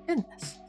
Goodness.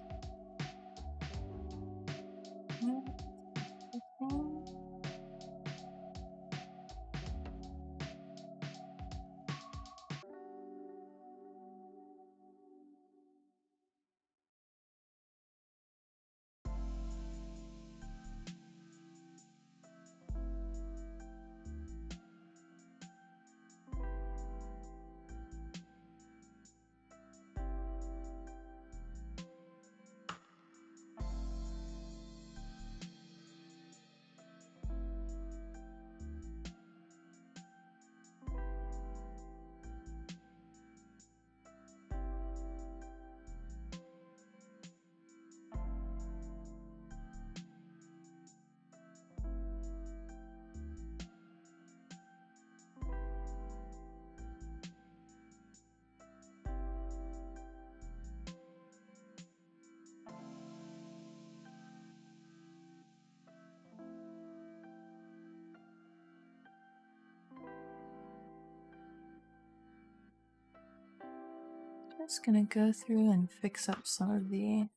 Just gonna go through and fix up some of the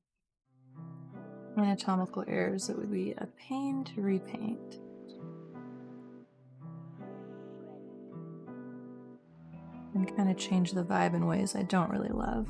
anatomical errors that would be a pain to repaint. And kind of change the vibe in ways I don't really love.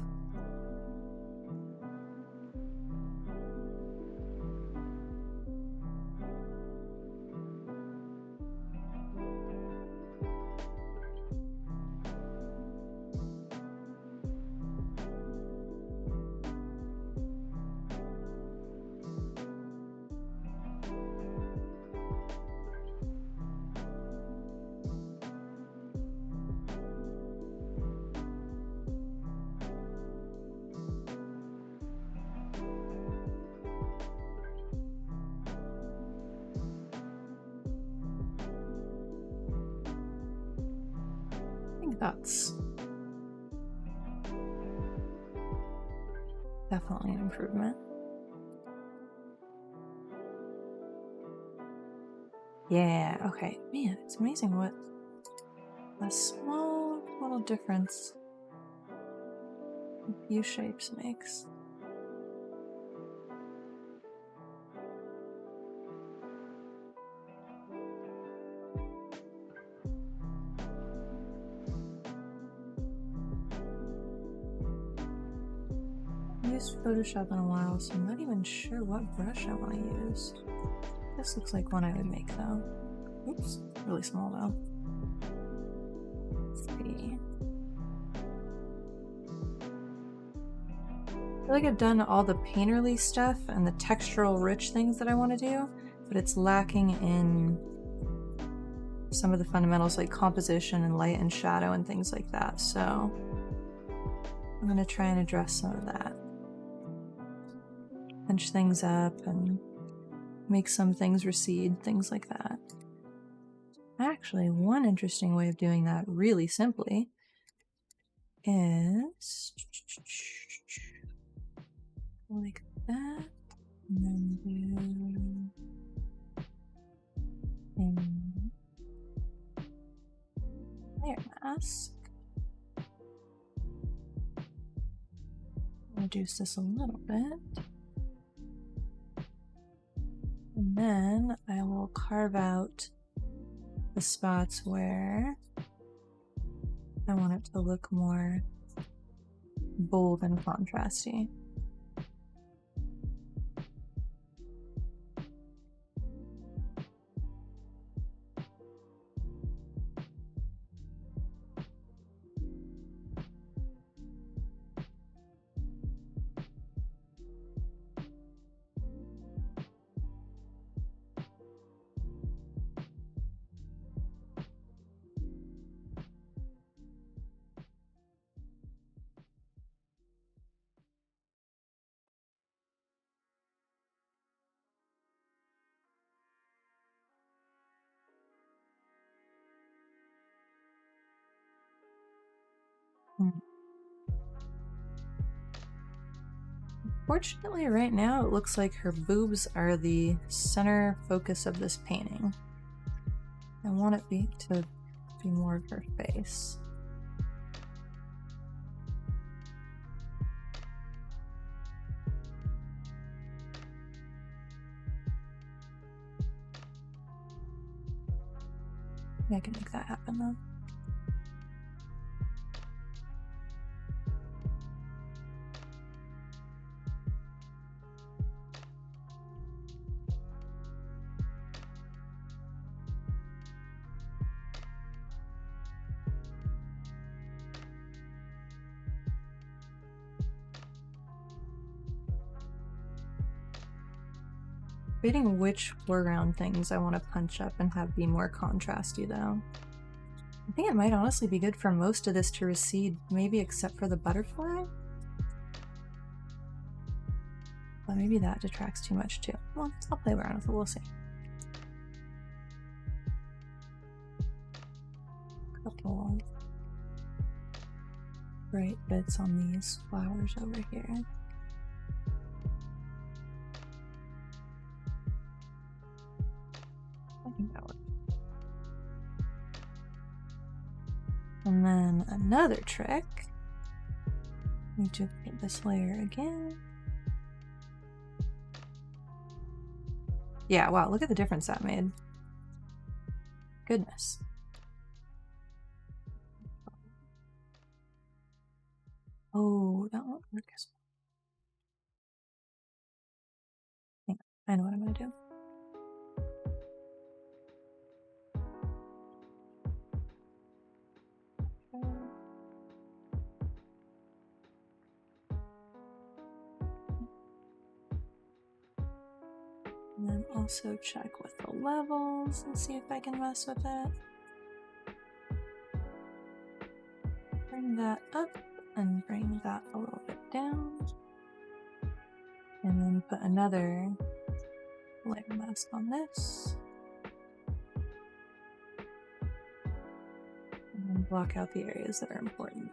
That's definitely an improvement. Yeah, okay. Man, it's amazing what a small little difference a few shapes makes. I used Photoshop in a while, so I'm not even sure what brush I want to use. This looks like one I would make though. Oops, really small though. Let's see. I feel like I've done all the painterly stuff and the textural rich things that I want to do, but it's lacking in some of the fundamentals like composition and light and shadow and things like that. So I'm gonna try and address some of that. Punch things up and make some things recede, things like that. Actually, one interesting way of doing that really simply is like that, and then do layer mask. Reduce this a little bit. And then I will carve out the spots where I want it to look more bold and contrasty. Fortunately, right now it looks like her boobs are the center focus of this painting. I want it to be more of her face. I can make that happen though. Debating which foreground things I want to punch up and have be more contrasty though. I think it might honestly be good for most of this to recede, maybe except for the butterfly. But maybe that detracts too much too. Well, I'll play around with it, we'll see. Couple bright bits on these flowers over here. I think that works. And then another trick. Need to paint this layer again. Yeah, wow, look at the difference that made. Goodness. Oh, that won't work as well. I know what I'm gonna do. And then also check with the levels and see if I can mess with it. Bring that up and bring that a little bit down. And then put another layer mask on this. And then block out the areas that are important.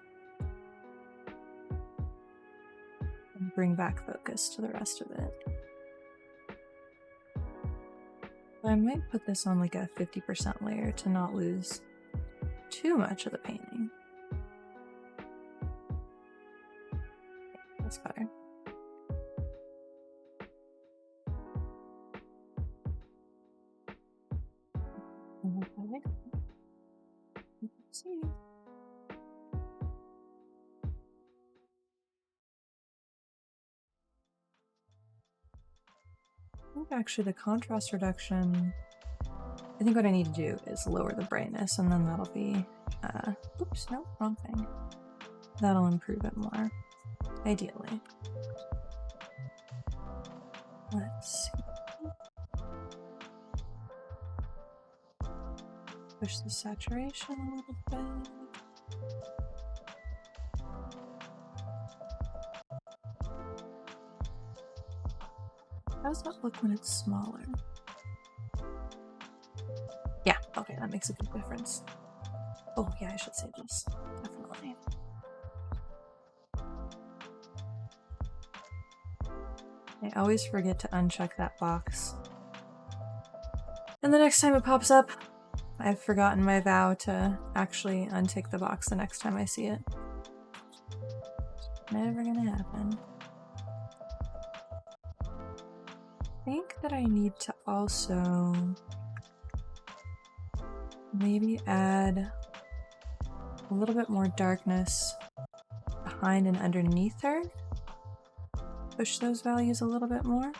And bring back focus to the rest of it. I might put this on like a 50% layer to not lose too much of the painting. That's better. Let's see. I think actually the contrast reduction, I think what I need to do is lower the brightness and then that'll be, oops, no, wrong thing. That'll improve it more, ideally. Let's see. Push the saturation a little bit. How does that look when it's smaller? Yeah, okay, that makes a big difference. Oh yeah, I should say this, definitely. I always forget to uncheck that box. And the next time it pops up, I've forgotten my vow to actually untick the box the next time I see it. Never gonna happen. I think that I need to also maybe add a little bit more darkness behind and underneath her. Push those values a little bit more.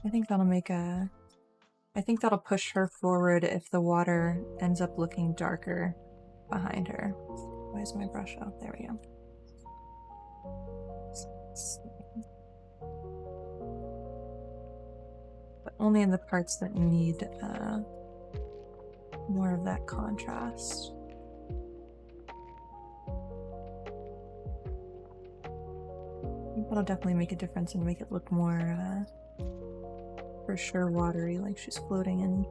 I think that'll make a... I think that'll push her forward if the water ends up looking darker behind her. Where's my brush? Oh, there we go. But only in the parts that need more of that contrast. I think that'll definitely make a difference and make it look more, for sure, watery, like she's floating in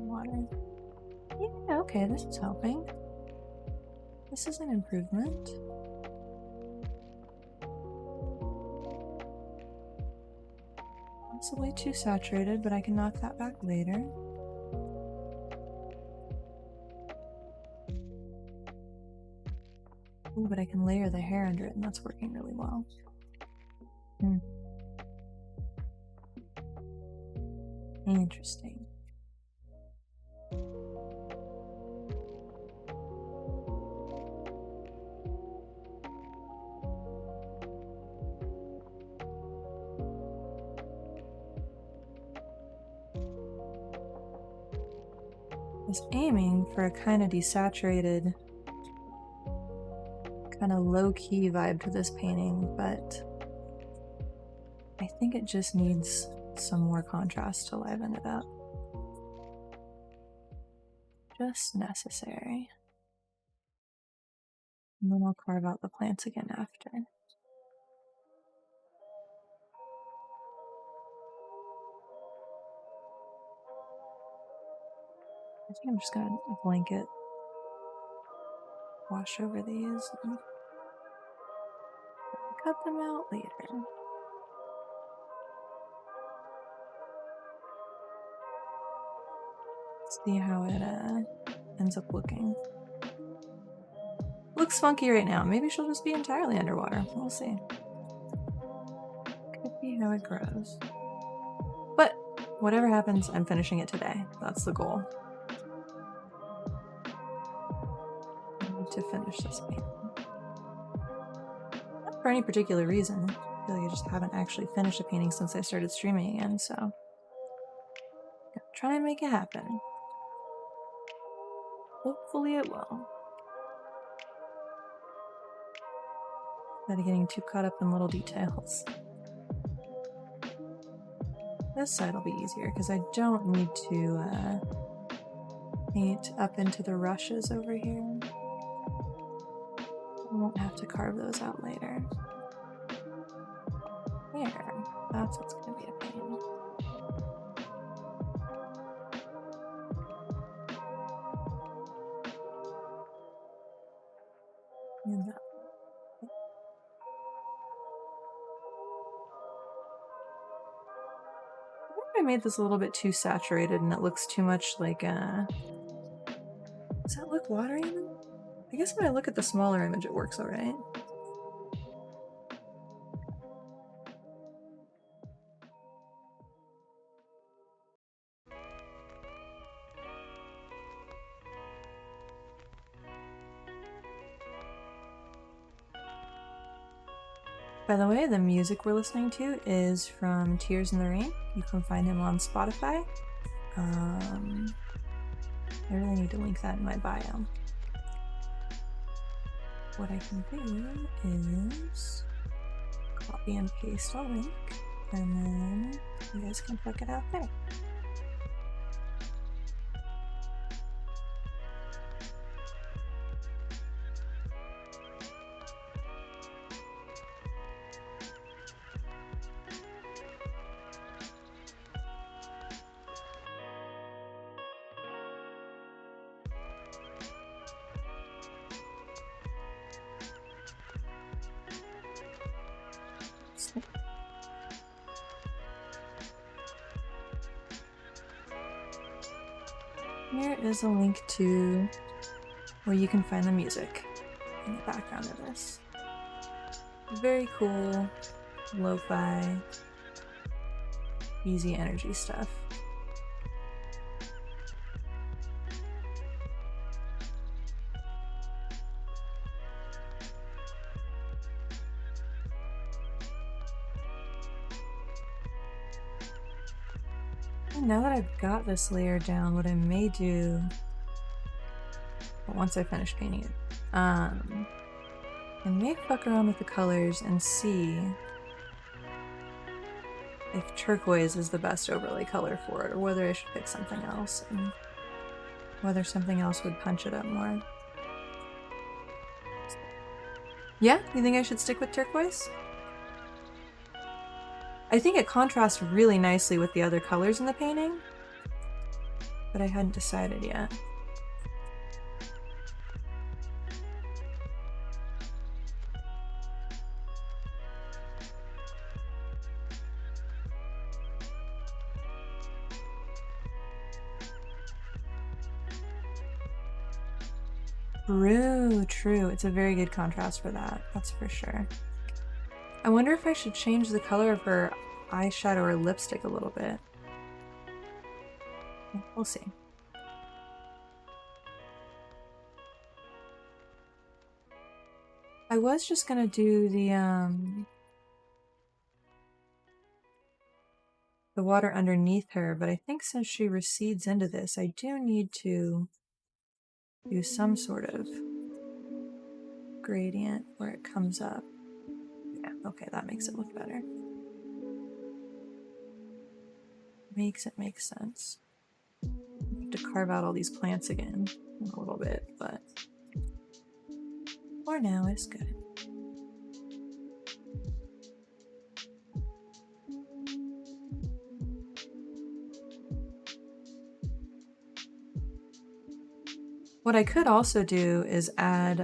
water. Yeah, okay, this is helping. This is an improvement. Possibly too saturated, but I can knock that back later. Ooh, but I can layer the hair under it, and that's working really well. Interesting. I was aiming for a kind of desaturated, kind of low-key vibe to this painting, but I think it just needs some more contrast to liven it up. Just necessary. And then I'll carve out the plants again after. I think I'm just gonna blanket wash over these and cut them out later. See how it ends up looking. Looks funky right now. Maybe she'll just be entirely underwater. We'll see. Could be how it grows. But whatever happens, I'm finishing it today. That's the goal. I need to finish this painting. Not for any particular reason. I feel like I just haven't actually finished a painting since I started streaming again, so I'm gonna try and make it happen. Hopefully it will. Instead of getting too caught up in little details. This side will be easier because I don't need to paint up into the rushes over here. I won't have to carve those out later. There, that's what's going to be a pain. And that. I think I made this a little bit too saturated and it looks too much like does that look watery? I guess when I look at the smaller image it works alright. By the way, the music we're listening to is from Tears in the Rain. You can find him on Spotify. I really need to link that in my bio. What I can do is copy and paste a link, and then you guys can check it out there. Here is a link to where you can find the music in the background of this. Very cool, lo-fi, easy energy stuff. Now that I've got this layer down, what I may do, well, once I finish painting it, I may fuck around with the colors and see if turquoise is the best overlay color for it, or whether I should pick something else, and whether something else would punch it up more. Yeah? You think I should stick with turquoise? I think it contrasts really nicely with the other colors in the painting, but I hadn't decided yet. True. It's a very good contrast for that, that's for sure. I wonder if I should change the color of her eyeshadow or lipstick a little bit. We'll see. I was just gonna do the water underneath her, but I think since she recedes into this, I do need to do some sort of gradient where it comes up. Yeah, okay, that makes it look better. Makes it make sense. I have to carve out all these plants again in a little bit, but for now it's good. What I could also do is add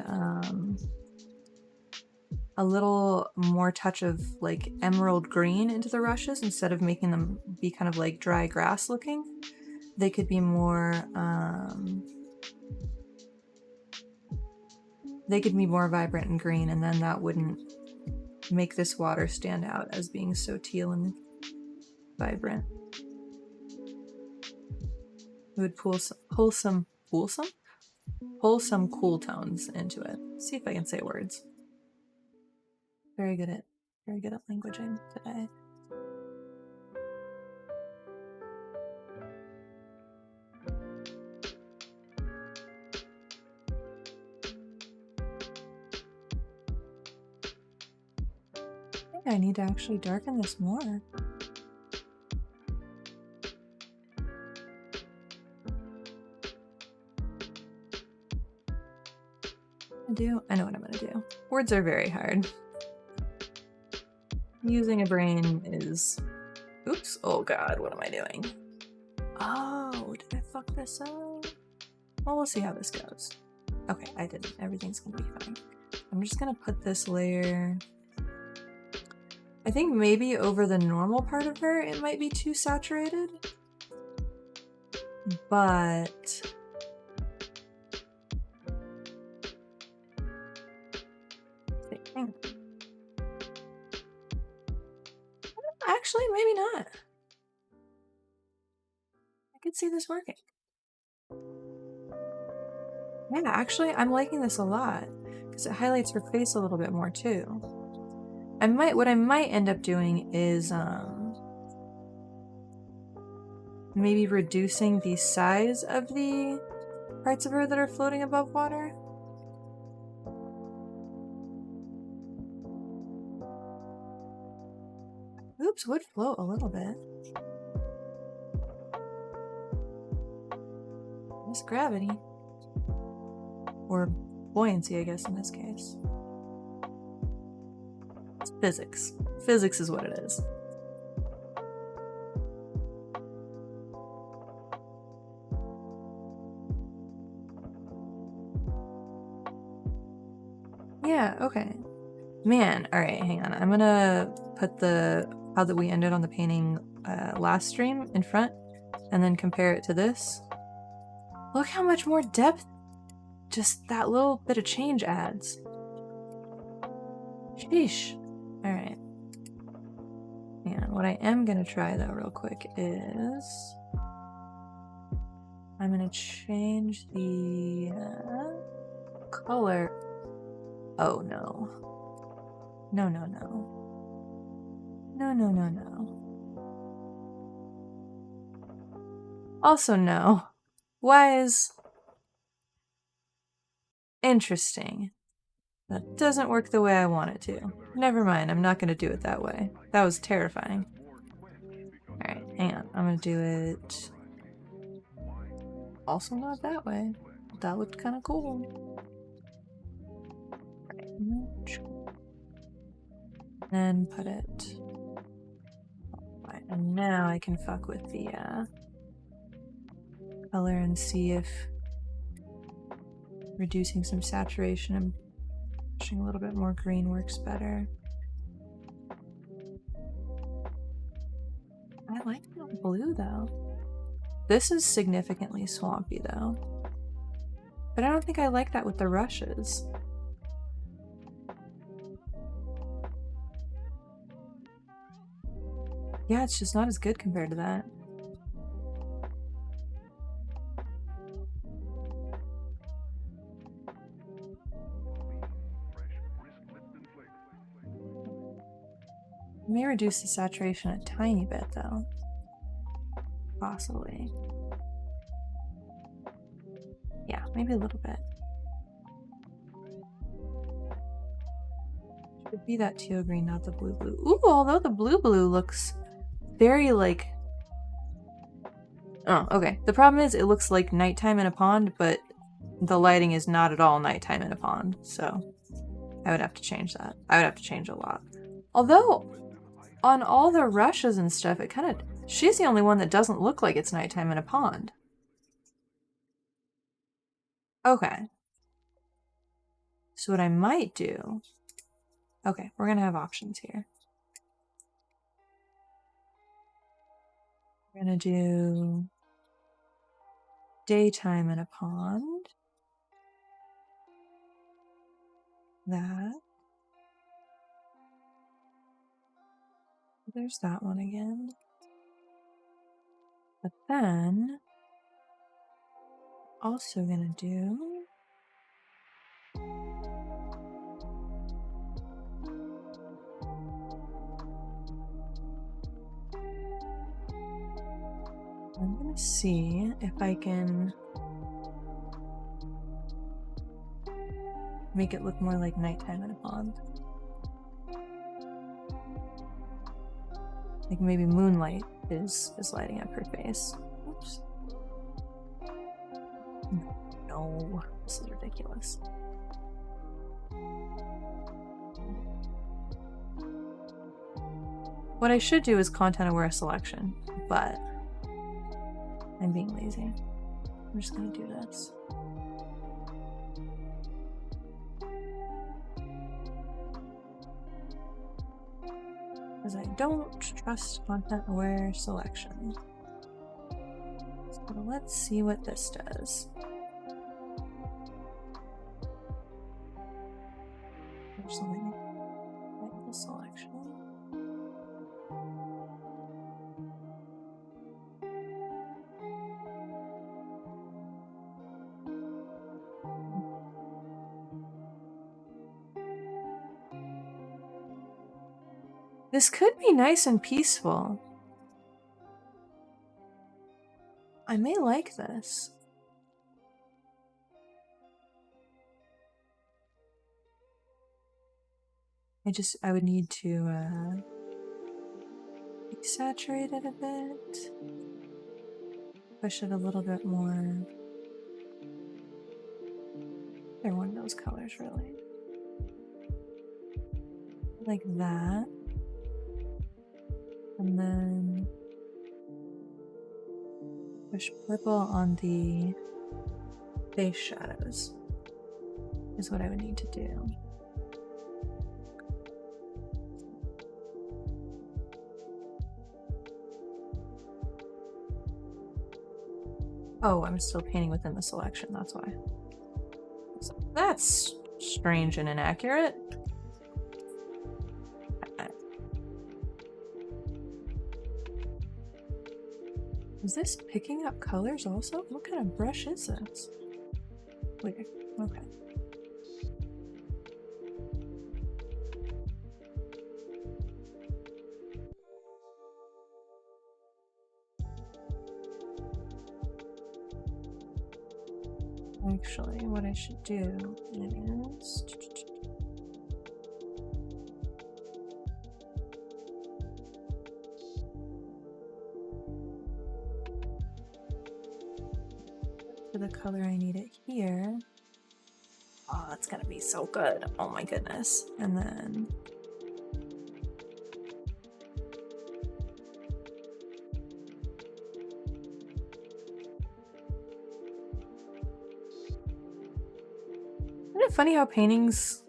a little more touch of like emerald green into the rushes instead of making them be kind of like dry grass looking. They could be more vibrant and green, and then that wouldn't make this water stand out as being so teal and vibrant. It would pull some cool tones into it. See if I can say words. Very good at languaging today. I think I need to actually darken this more. I know what I'm gonna do. Words are very hard. Using a brain is... Oops. Oh god, what am I doing? Oh, did I fuck this up? Well, we'll see how this goes. Okay, I didn't. Everything's gonna be fine. I'm just gonna put this layer... I think maybe over the normal part of her it might be too saturated. But... Actually, maybe not. I could see this working. Yeah, actually, I'm liking this a lot because it highlights her face a little bit more too. What I might end up doing is maybe reducing the size of the parts of her that are floating above water. Oops, would float a little bit. It's gravity. Or buoyancy, I guess, in this case. It's physics. Physics is what it is. Yeah, okay. Man, alright, hang on. I'm gonna put how that we ended on the painting last stream in front, and then compare it to this. Look how much more depth just that little bit of change adds. Sheesh. Alright. And what I am gonna try though real quick is I'm gonna change the color. Oh no. No. Also no. Wise. Interesting. That doesn't work the way I want it to. Never mind, I'm not gonna do it that way. That was terrifying. Alright, hang on. I'm gonna do it... also not that way. That looked kind of cool. Right. Then put it... Right, and now I can fuck with the color and see if reducing some saturation and pushing a little bit more green works better. I like the blue though. This is significantly swampy though. But I don't think I like that with the rushes. Yeah, it's just not as good compared to that. I may reduce the saturation a tiny bit though. Possibly. Yeah, maybe a little bit. Should be that teal green, not the blue blue. Ooh, although the blue blue looks very like... Oh, okay. The problem is it looks like nighttime in a pond, but the lighting is not at all nighttime in a pond, so I would have to change that. I would have to change a lot. Although, on all the rushes and stuff, it kind of... She's the only one that doesn't look like it's nighttime in a pond. Okay. So what I might do... Okay, we're gonna have options here. We're gonna do... daytime in a pond. That. There's that one again. But then... also gonna do... I'm gonna see if I can make it look more like nighttime in a pond. Like maybe moonlight is lighting up her face. Oops. No, this is ridiculous. What I should do is content-aware selection, but I'm being lazy. I'm just gonna do this. Because I don't trust content-aware selection. So let's see what this does. There's something like the selection. This could be nice and peaceful. I may like this. I would need to saturate it a bit. Push it a little bit more. They're one of those colors, really. Like that. And then push purple on the face shadows is what I would need to do. Oh, I'm still painting within the selection, that's why. So that's strange and inaccurate. Is this picking up colors also? What kind of brush is this? Weird. Okay. Actually, what I should do is... for the color I need it here. Oh, that's gonna be so good. Oh my goodness. And then... isn't it funny how paintings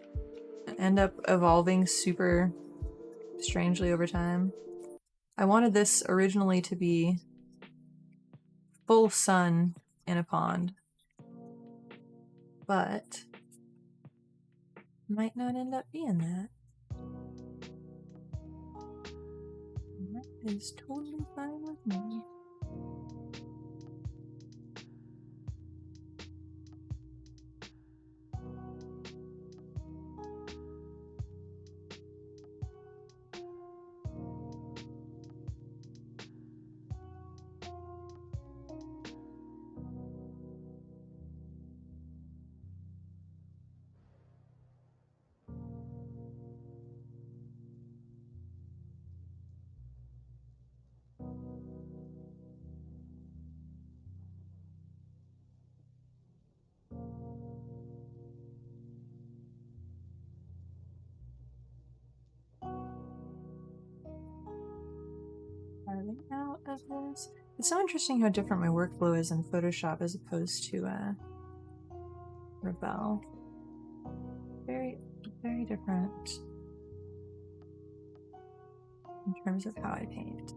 end up evolving super strangely over time? I wanted this originally to be full sun in a pond, but might not end up being that. is totally fine with me. Carving out of this. It's so interesting how different my workflow is in Photoshop as opposed to Rebelle. Very, very different in terms of how I paint.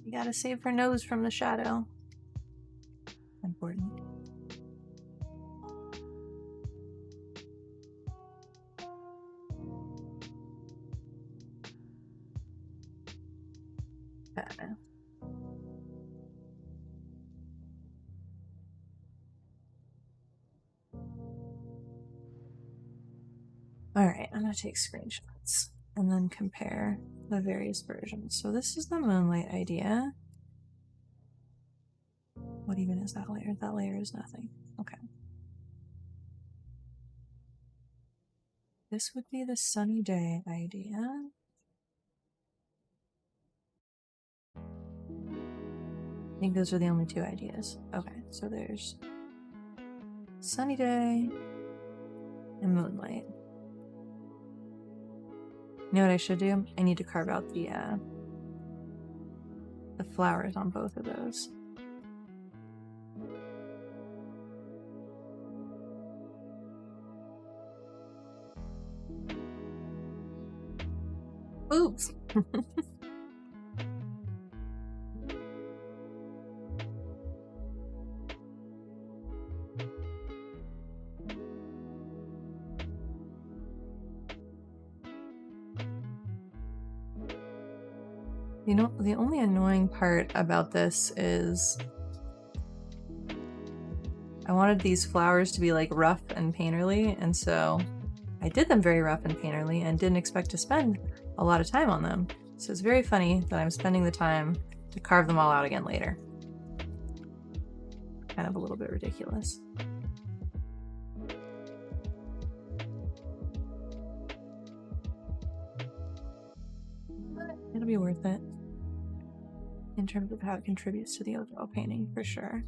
You gotta save her nose from the shadow. Important. Alright, I'm gonna take screenshots and then compare the various versions. So this is the Moonlight idea. What even is that layer? That layer is nothing. Okay. This would be the Sunny Day idea. I think those are the only two ideas. Okay, so there's Sunny Day and Moonlight. You know what I should do? I need to carve out the flowers on both of those. Oops. You know, the only annoying part about this is I wanted these flowers to be like rough and painterly, and so I did them very rough and painterly and didn't expect to spend a lot of time on them. So it's very funny that I'm spending the time to carve them all out again later. Kind of a little bit ridiculous. But it'll be worth it in terms of how it contributes to the overall painting, for sure.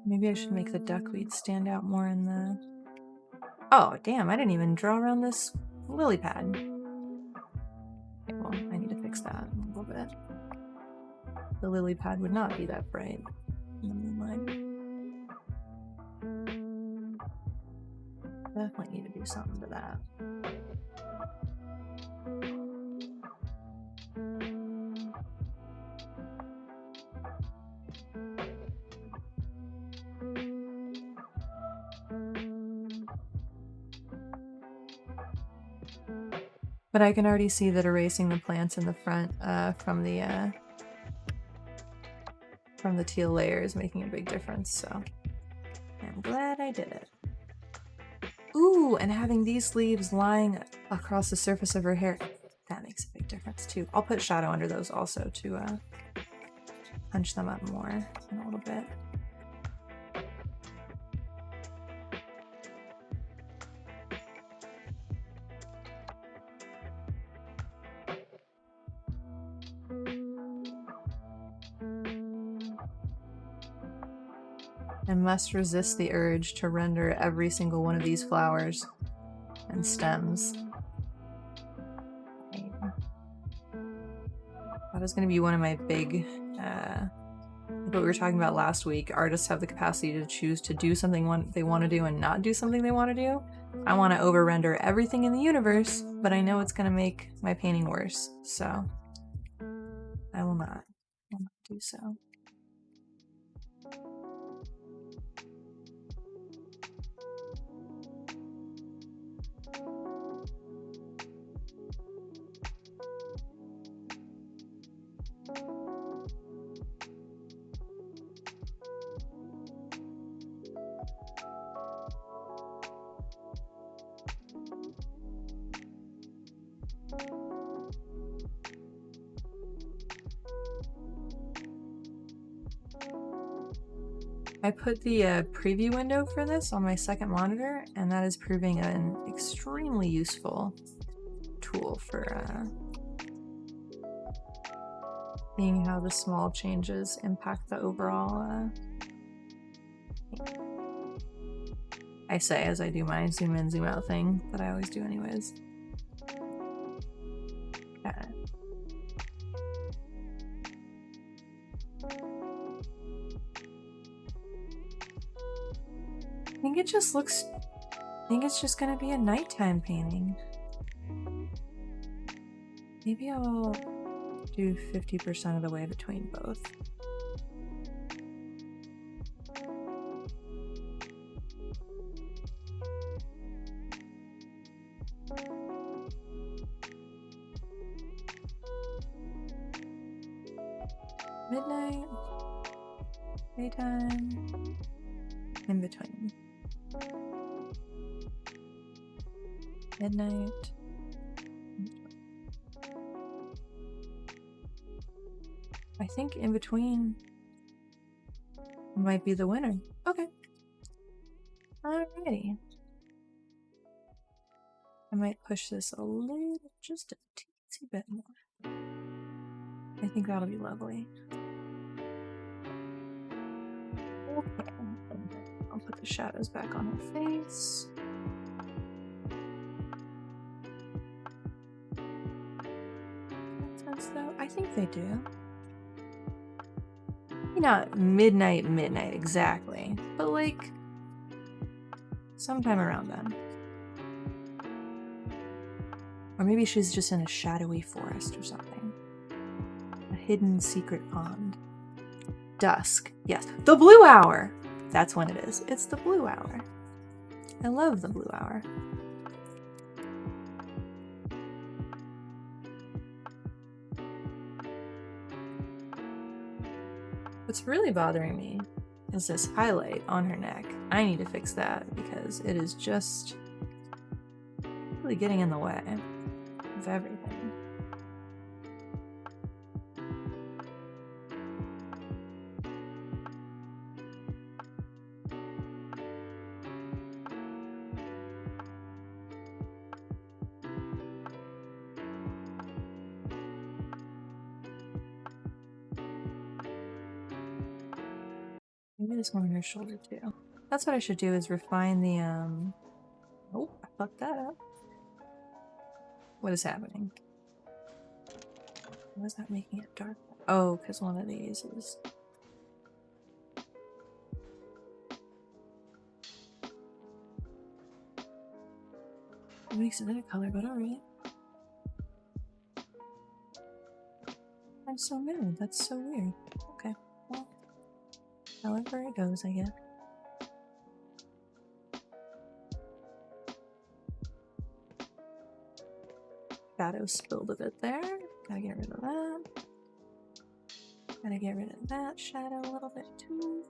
Maybe I should make the duckweed stand out more in the... Oh, damn, I didn't even draw around this lily pad. Okay, well, I need to fix that a little bit. The lily pad would not be that bright in the moonlight. Definitely need to do something to that. But I can already see that erasing the plants in the front from the teal layer is making a big difference, so I'm glad I did it. Ooh, and having these leaves lying across the surface of her hair, that makes a big difference too. I'll put shadow under those also to punch them up more in a little bit. I must resist the urge to render every single one of these flowers and stems. That is going to be one of my big, like what we were talking about last week. Artists have the capacity to choose to do something they want to do and not do something they want to do. I want to over-render everything in the universe, but I know it's going to make my painting worse, so I will not do so. I put the preview window for this on my second monitor, and that is proving an extremely useful tool for seeing how the small changes impact the overall. I say as I do my zoom in, zoom out thing that I always do anyways. Okay. I think it just looks, I think it's just gonna be a nighttime painting. Maybe I'll do 50% of the way between both. Midnight, daytime, in between. Midnight. I think in between might be the winner. Okay. Alrighty. I might push this a little, just a teensy bit more. I think that'll be lovely. Okay. I'll put the shadows back on her face. Makes sense though? I think they do. Maybe not midnight exactly, but like sometime around then. Or maybe she's just in a shadowy forest or something. A hidden secret pond. Dusk. Yes. The blue hour! That's when it is. It's the blue hour. I love the blue hour. What's really bothering me is this highlight on her neck. I need to fix that because it is just really getting in the way of everything. Maybe this one on her shoulder too. That's what I should do, is refine the oh, I fucked that up. What is happening? Why is that making it dark? Oh, because one of these is... It makes it that color, but alright. I'm so new. That's so weird. Okay, well, however it goes, I guess. Shadow spilled a bit there. Gotta get rid of that. Gotta get rid of that shadow a little bit too.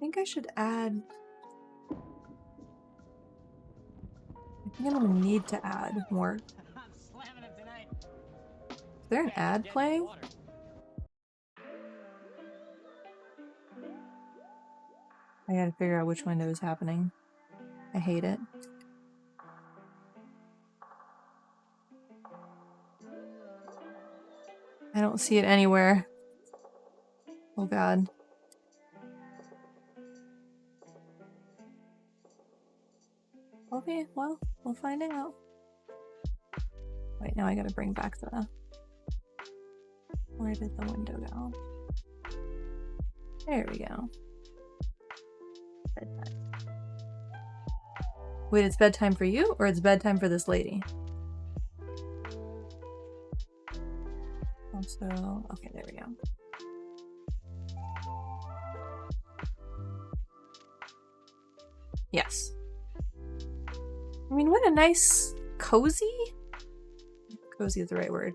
think I should add... I think I'm gonna need to add more. Is there an ad playing? I gotta figure out which window is happening. I hate it. I don't see it anywhere. Oh god. Okay, well, we'll find out. Wait, now I gotta bring back the... Where did the window go? There we go. Bedtime. Wait, it's bedtime for you, or it's bedtime for this lady? Also, okay, there we go. Yes. I mean, what a nice, cozy? Cozy is the right word.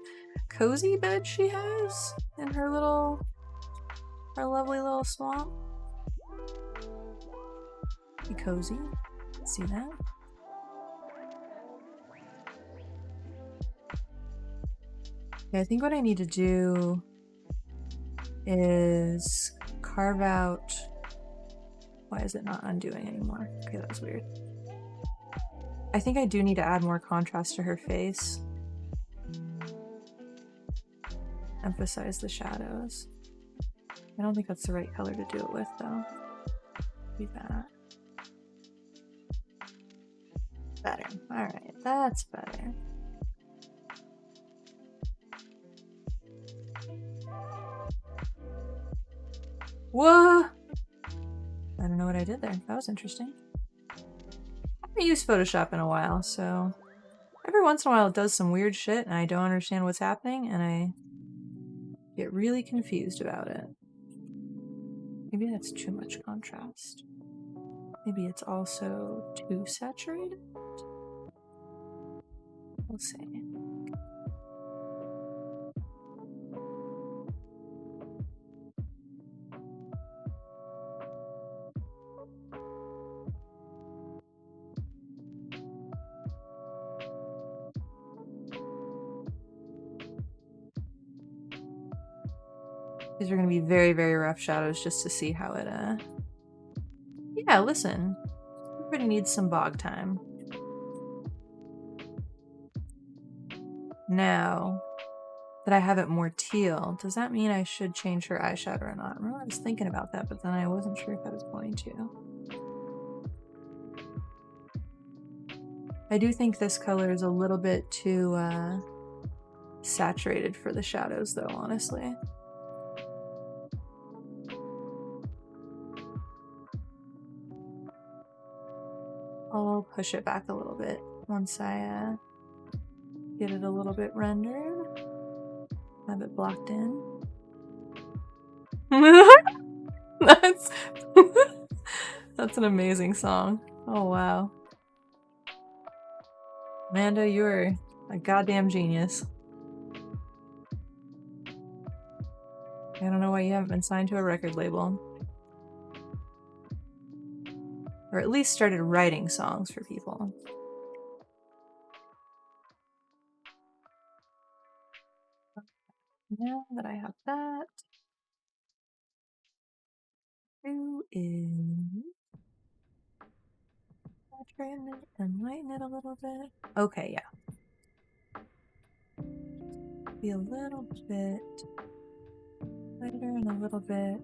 Cozy bed she has in her lovely little swamp. Be cozy. See that? Okay, I think what I need to do is carve out... Why is it not undoing anymore? Okay, that was weird. I think I do need to add more contrast to her face. Emphasize the shadows. I don't think that's the right color to do it with, though. Do that. Better. Alright, that's better. Whoa! I don't know what I did there. That was interesting. I haven't used Photoshop in a while, so every once in a while it does some weird shit and I don't understand what's happening and I get really confused about it. Maybe that's too much contrast. Maybe it's also too saturated? We'll see. These are going to be very, very rough shadows just to see how it, Yeah, listen. Everybody needs some bog time. Now that I have it more teal, does that mean I should change her eyeshadow or not? I remember I was thinking about that, but then I wasn't sure if I was going to. I do think this color is a little bit too, saturated for the shadows, though, honestly. I'll push it back a little bit once I get it a little bit rendered. Have it blocked in. That's that's an amazing song. Oh wow. Amanda, you're a goddamn genius. I don't know why you haven't been signed to a record label. Or at least started writing songs for people. Now that I have that, who is saturating it and lighten it a little bit? Okay, yeah. Be a little bit lighter and a little bit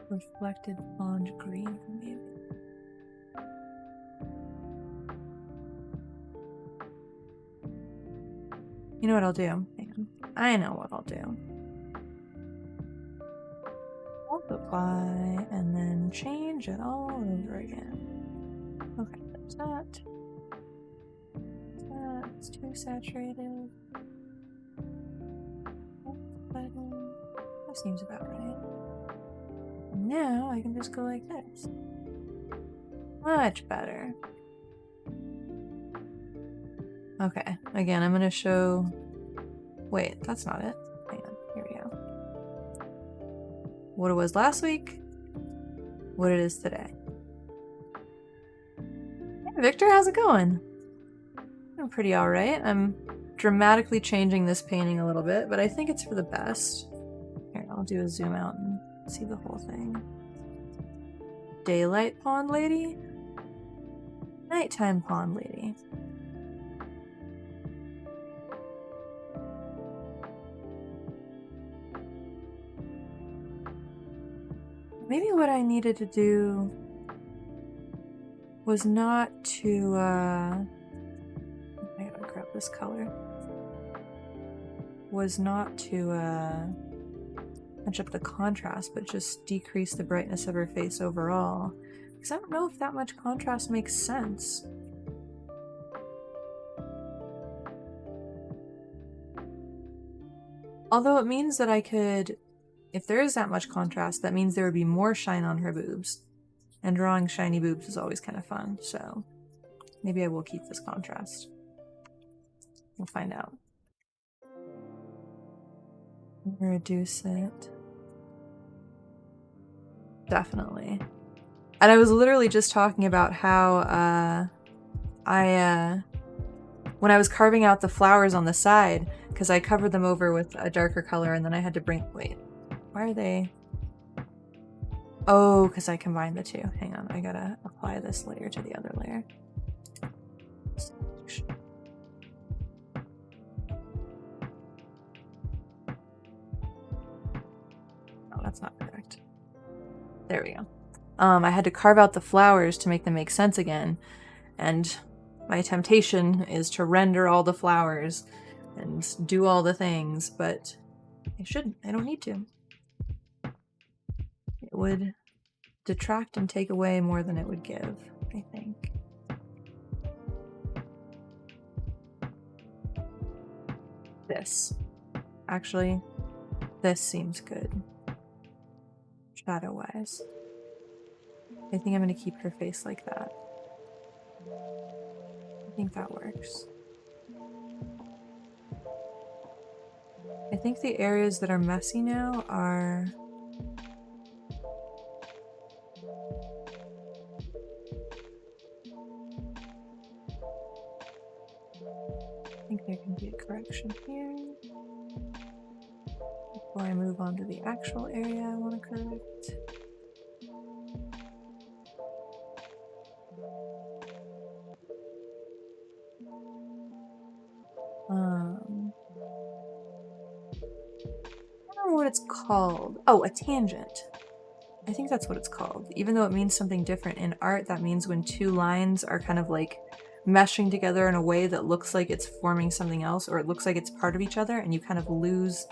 reflected pond green, maybe. You know what I'll do? Hang on. I know what I'll do. Multiply and then change it all over again. Okay, there's that. That's too saturated. That seems about right. And now I can just go like this. Much better. Okay, again, I'm gonna show... Wait, that's not it. Hang on, here we go. what it was last week, what it is today. Hey, Victor, how's it going? I'm pretty alright. I'm dramatically changing this painting a little bit, but I think it's for the best. Here, I'll do a zoom out and see the whole thing. Daylight pond lady? Nighttime pond lady. Maybe what I needed to do was not to, I gotta grab this color. Was not to, punch up the contrast, but just decrease the brightness of her face overall. Because I don't know if that much contrast makes sense. Although it means that I could, if there is that much contrast, that means there would be more shine on her boobs. And drawing shiny boobs is always kind of fun, so maybe I will keep this contrast. We'll find out. Reduce it. Definitely. And I was literally just talking about how when I was carving out the flowers on the side, because I covered them over with a darker color and then I had to bring, wait, why are they? Oh, because I combined the two. Hang on, I gotta apply this layer to the other layer. Oh, that's not correct. There we go. I had to carve out the flowers to make them make sense again, and my temptation is to render all the flowers and do all the things, but I shouldn't. I don't need to. It would detract and take away more than it would give, I think. This. Actually, this seems good. Shadow-wise. I think I'm going to keep her face like that. I think that works. I think the areas that are messy now are... I think there can be a correction here. Before I move on to the actual area I want to correct. I don't know what it's called. Oh, a tangent. I think that's what it's called. Even though it means something different in art, that means when two lines are kind of like meshing together in a way that looks like it's forming something else, or it looks like it's part of each other, and you kind of lose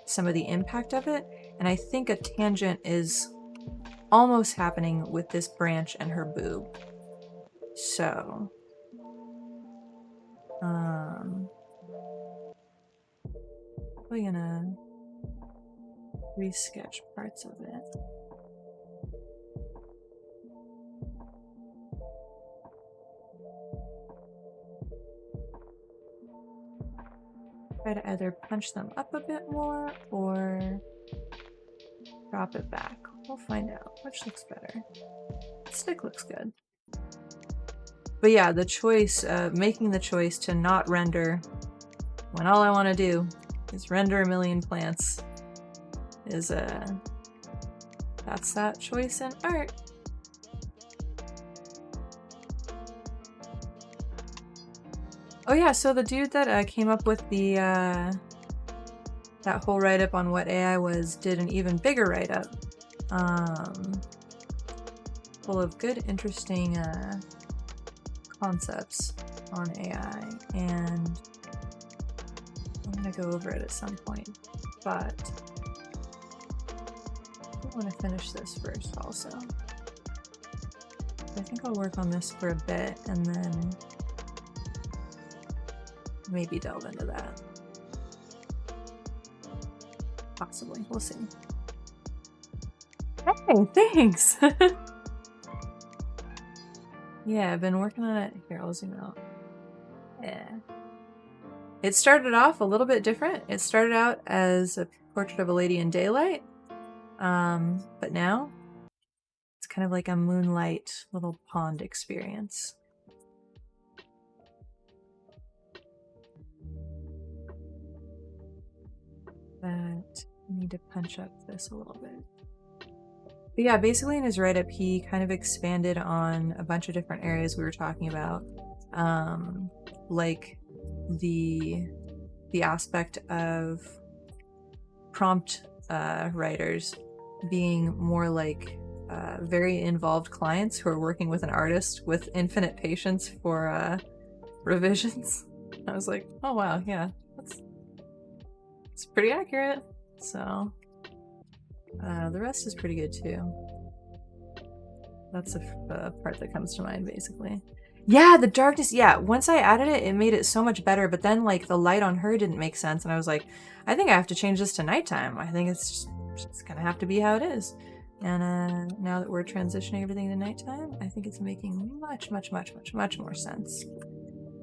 some of the impact of it. And I think a tangent is almost happening with this branch and her boob. So, probably gonna resketch parts of it. Try to either punch them up a bit more or drop it back. We'll find out which looks better. Stick looks good. But yeah, the choice, making the choice to not render when all I want to do is render a million plants is that's that choice in art. Oh yeah, so the dude that came up with the that whole write-up on what AI was did an even bigger write-up, full of good, interesting concepts on AI, and I'm gonna go over it at some point, but I want to finish this first also. I think I'll work on this for a bit and then maybe delve into that. Possibly. We'll see. Hey, thanks! Yeah, I've been working on it. Here, I'll zoom out. Yeah. It started off a little bit different. It started out as a portrait of a lady in daylight, But now it's kind of like a moonlight little pond experience. But I need to punch up this a little bit. But yeah, basically in his write-up, he kind of expanded on a bunch of different areas we were talking about. Like the aspect of prompt writers being more like very involved clients who are working with an artist with infinite patience for revisions. I was like, oh wow, yeah, it's pretty accurate. So the rest is pretty good too. That's the part that comes to mind, basically. Yeah, the darkness. Yeah, once I added it, it made it so much better. But then, like, the light on her didn't make sense, and I was like, I think I have to change this to nighttime. I think it's gonna have to be how it is. And now that we're transitioning everything to nighttime, I think it's making much more sense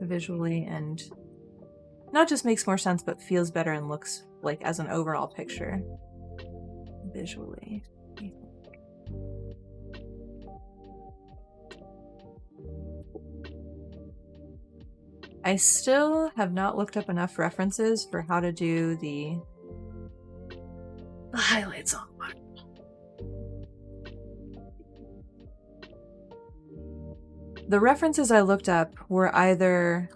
visually, and not just makes more sense, but feels better and looks like as an overall picture visually. I still have not looked up enough references for how to do the highlights on one. The references I looked up were either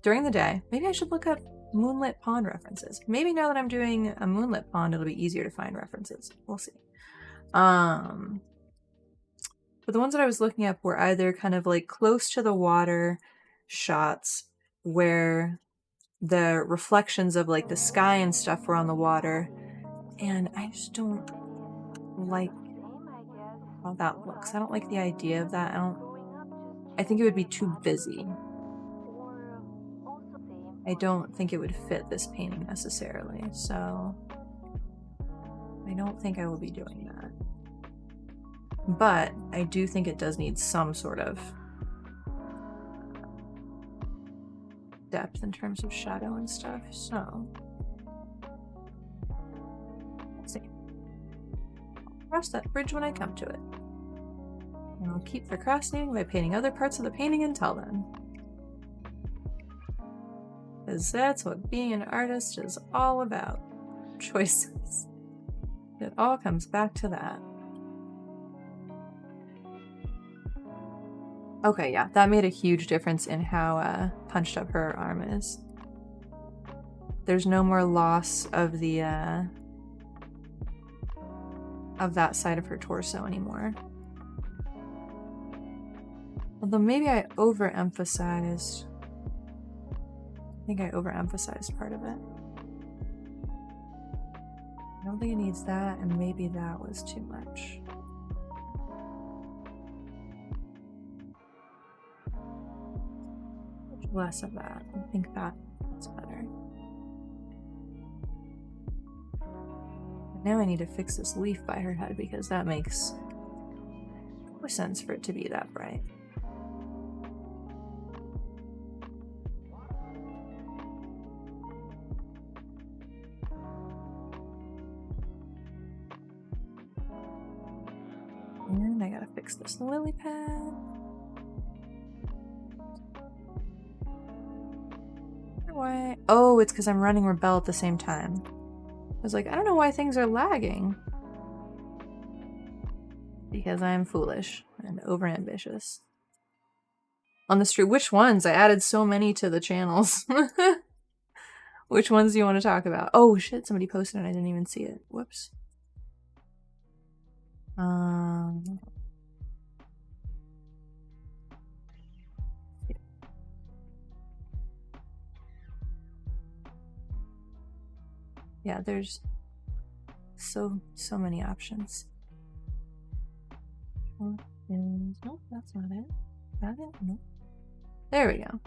during the day. Maybe I should look up Moonlit Pond references. Maybe now that I'm doing a Moonlit Pond, it'll be easier to find references. We'll see. But the ones that I was looking up were either kind of like close to the water shots where the reflections of like the sky and stuff were on the water, and I just don't like how that looks. I don't like the idea of that. I think it would be too busy. I don't think it would fit this painting necessarily, so I don't think I will be doing that. But I do think it does need some sort of depth in terms of shadow and stuff, so let's see. I'll cross that bridge when I come to it. And I'll keep procrastinating by painting other parts of the painting until then. Because that's what being an artist is all about. Choices. It all comes back to that. Okay, yeah, that made a huge difference in how punched up her arm is. There's no more loss of the of that side of her torso anymore. Although maybe I overemphasized. I think I overemphasized part of it. I don't think it needs that, and maybe that was too much. Less of that. I think that's better. Now I need to fix this leaf by her head because that makes more sense for it to be that bright. And I gotta fix this lily pad. Why? Oh, it's because I'm running Rebelle at the same time. I was like, I don't know why things are lagging. Because I'm foolish and overambitious. On the street, which ones? I added so many to the channels. Which ones do you want to talk about? Oh shit, somebody posted and I didn't even see it. Whoops. Yeah, there's so many options. Nope, that's not it. That it? Nope. There we go.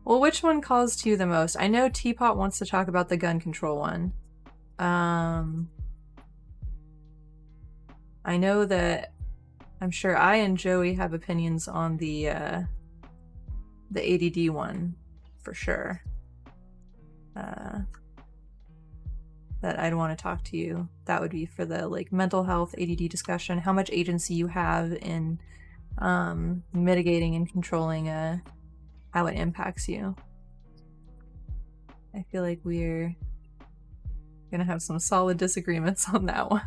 Well, which one calls to you the most? I know Teapot wants to talk about the gun control one. I know that I'm sure I and Joey have opinions on the ADD one for sure. that I'd want to talk to you, that would be for the like mental health ADD discussion, how much agency you have in mitigating and controlling how it impacts you. I feel like we're gonna have some solid disagreements on that one.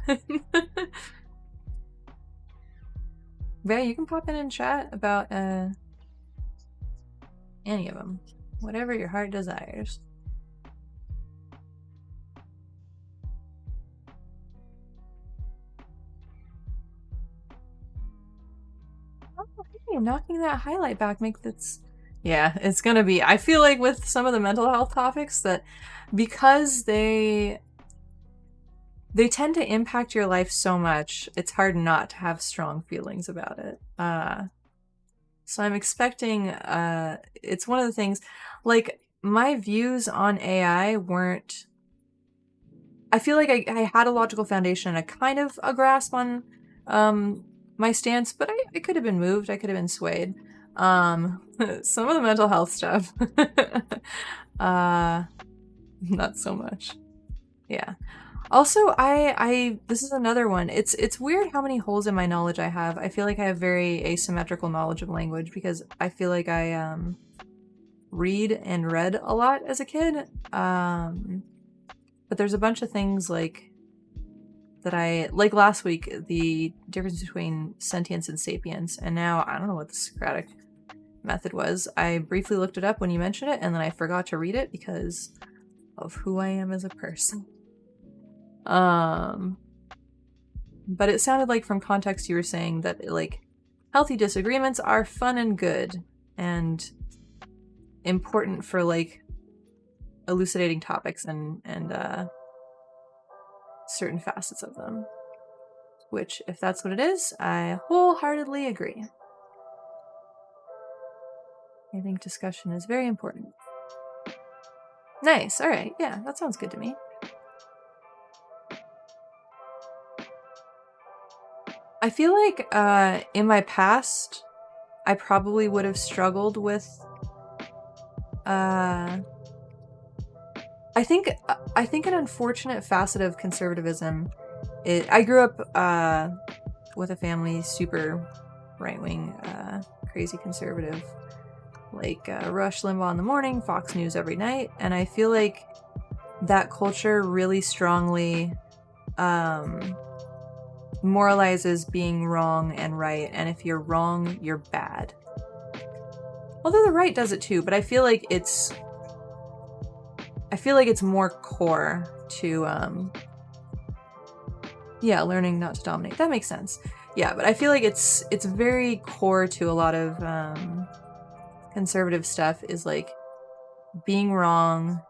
But yeah, you can pop in chat about any of them, whatever your heart desires. Oh, hey, knocking that highlight back makes this. Yeah, it's gonna be. I feel like with some of the mental health topics that because they tend to impact your life so much, it's hard not to have strong feelings about it. So I'm expecting, it's one of the things, like, my views on AI weren't, I feel like I had a logical foundation and a kind of a grasp on my stance, but I could have been moved, I could have been swayed. Some of the mental health stuff, not so much. Yeah. Also, this is another one. It's weird how many holes in my knowledge I have. I feel like I have very asymmetrical knowledge of language because I feel like I read and read a lot as a kid. But there's a bunch of things like that like last week, the difference between sentience and sapience, and now I don't know what the Socratic method was. I briefly looked it up when you mentioned it, and then I forgot to read it because of who I am as a person. But it sounded like from context you were saying that like healthy disagreements are fun and good and important for like elucidating topics and certain facets of them. Which, if that's what it is, I wholeheartedly agree. I think discussion is very important. Nice, alright, yeah, that sounds good to me. I feel like in my past, I probably would have struggled with I think an unfortunate facet of conservatism I grew up with a family super right-wing, crazy conservative, like Rush Limbaugh in the morning, Fox News every night, and I feel like that culture really strongly moralizes being wrong and right, and if you're wrong, you're bad. Although the right does it too, but I feel like it's more core to yeah, learning not to dominate. That makes sense. Yeah, but I feel like it's very core to a lot of conservative stuff is like being wrong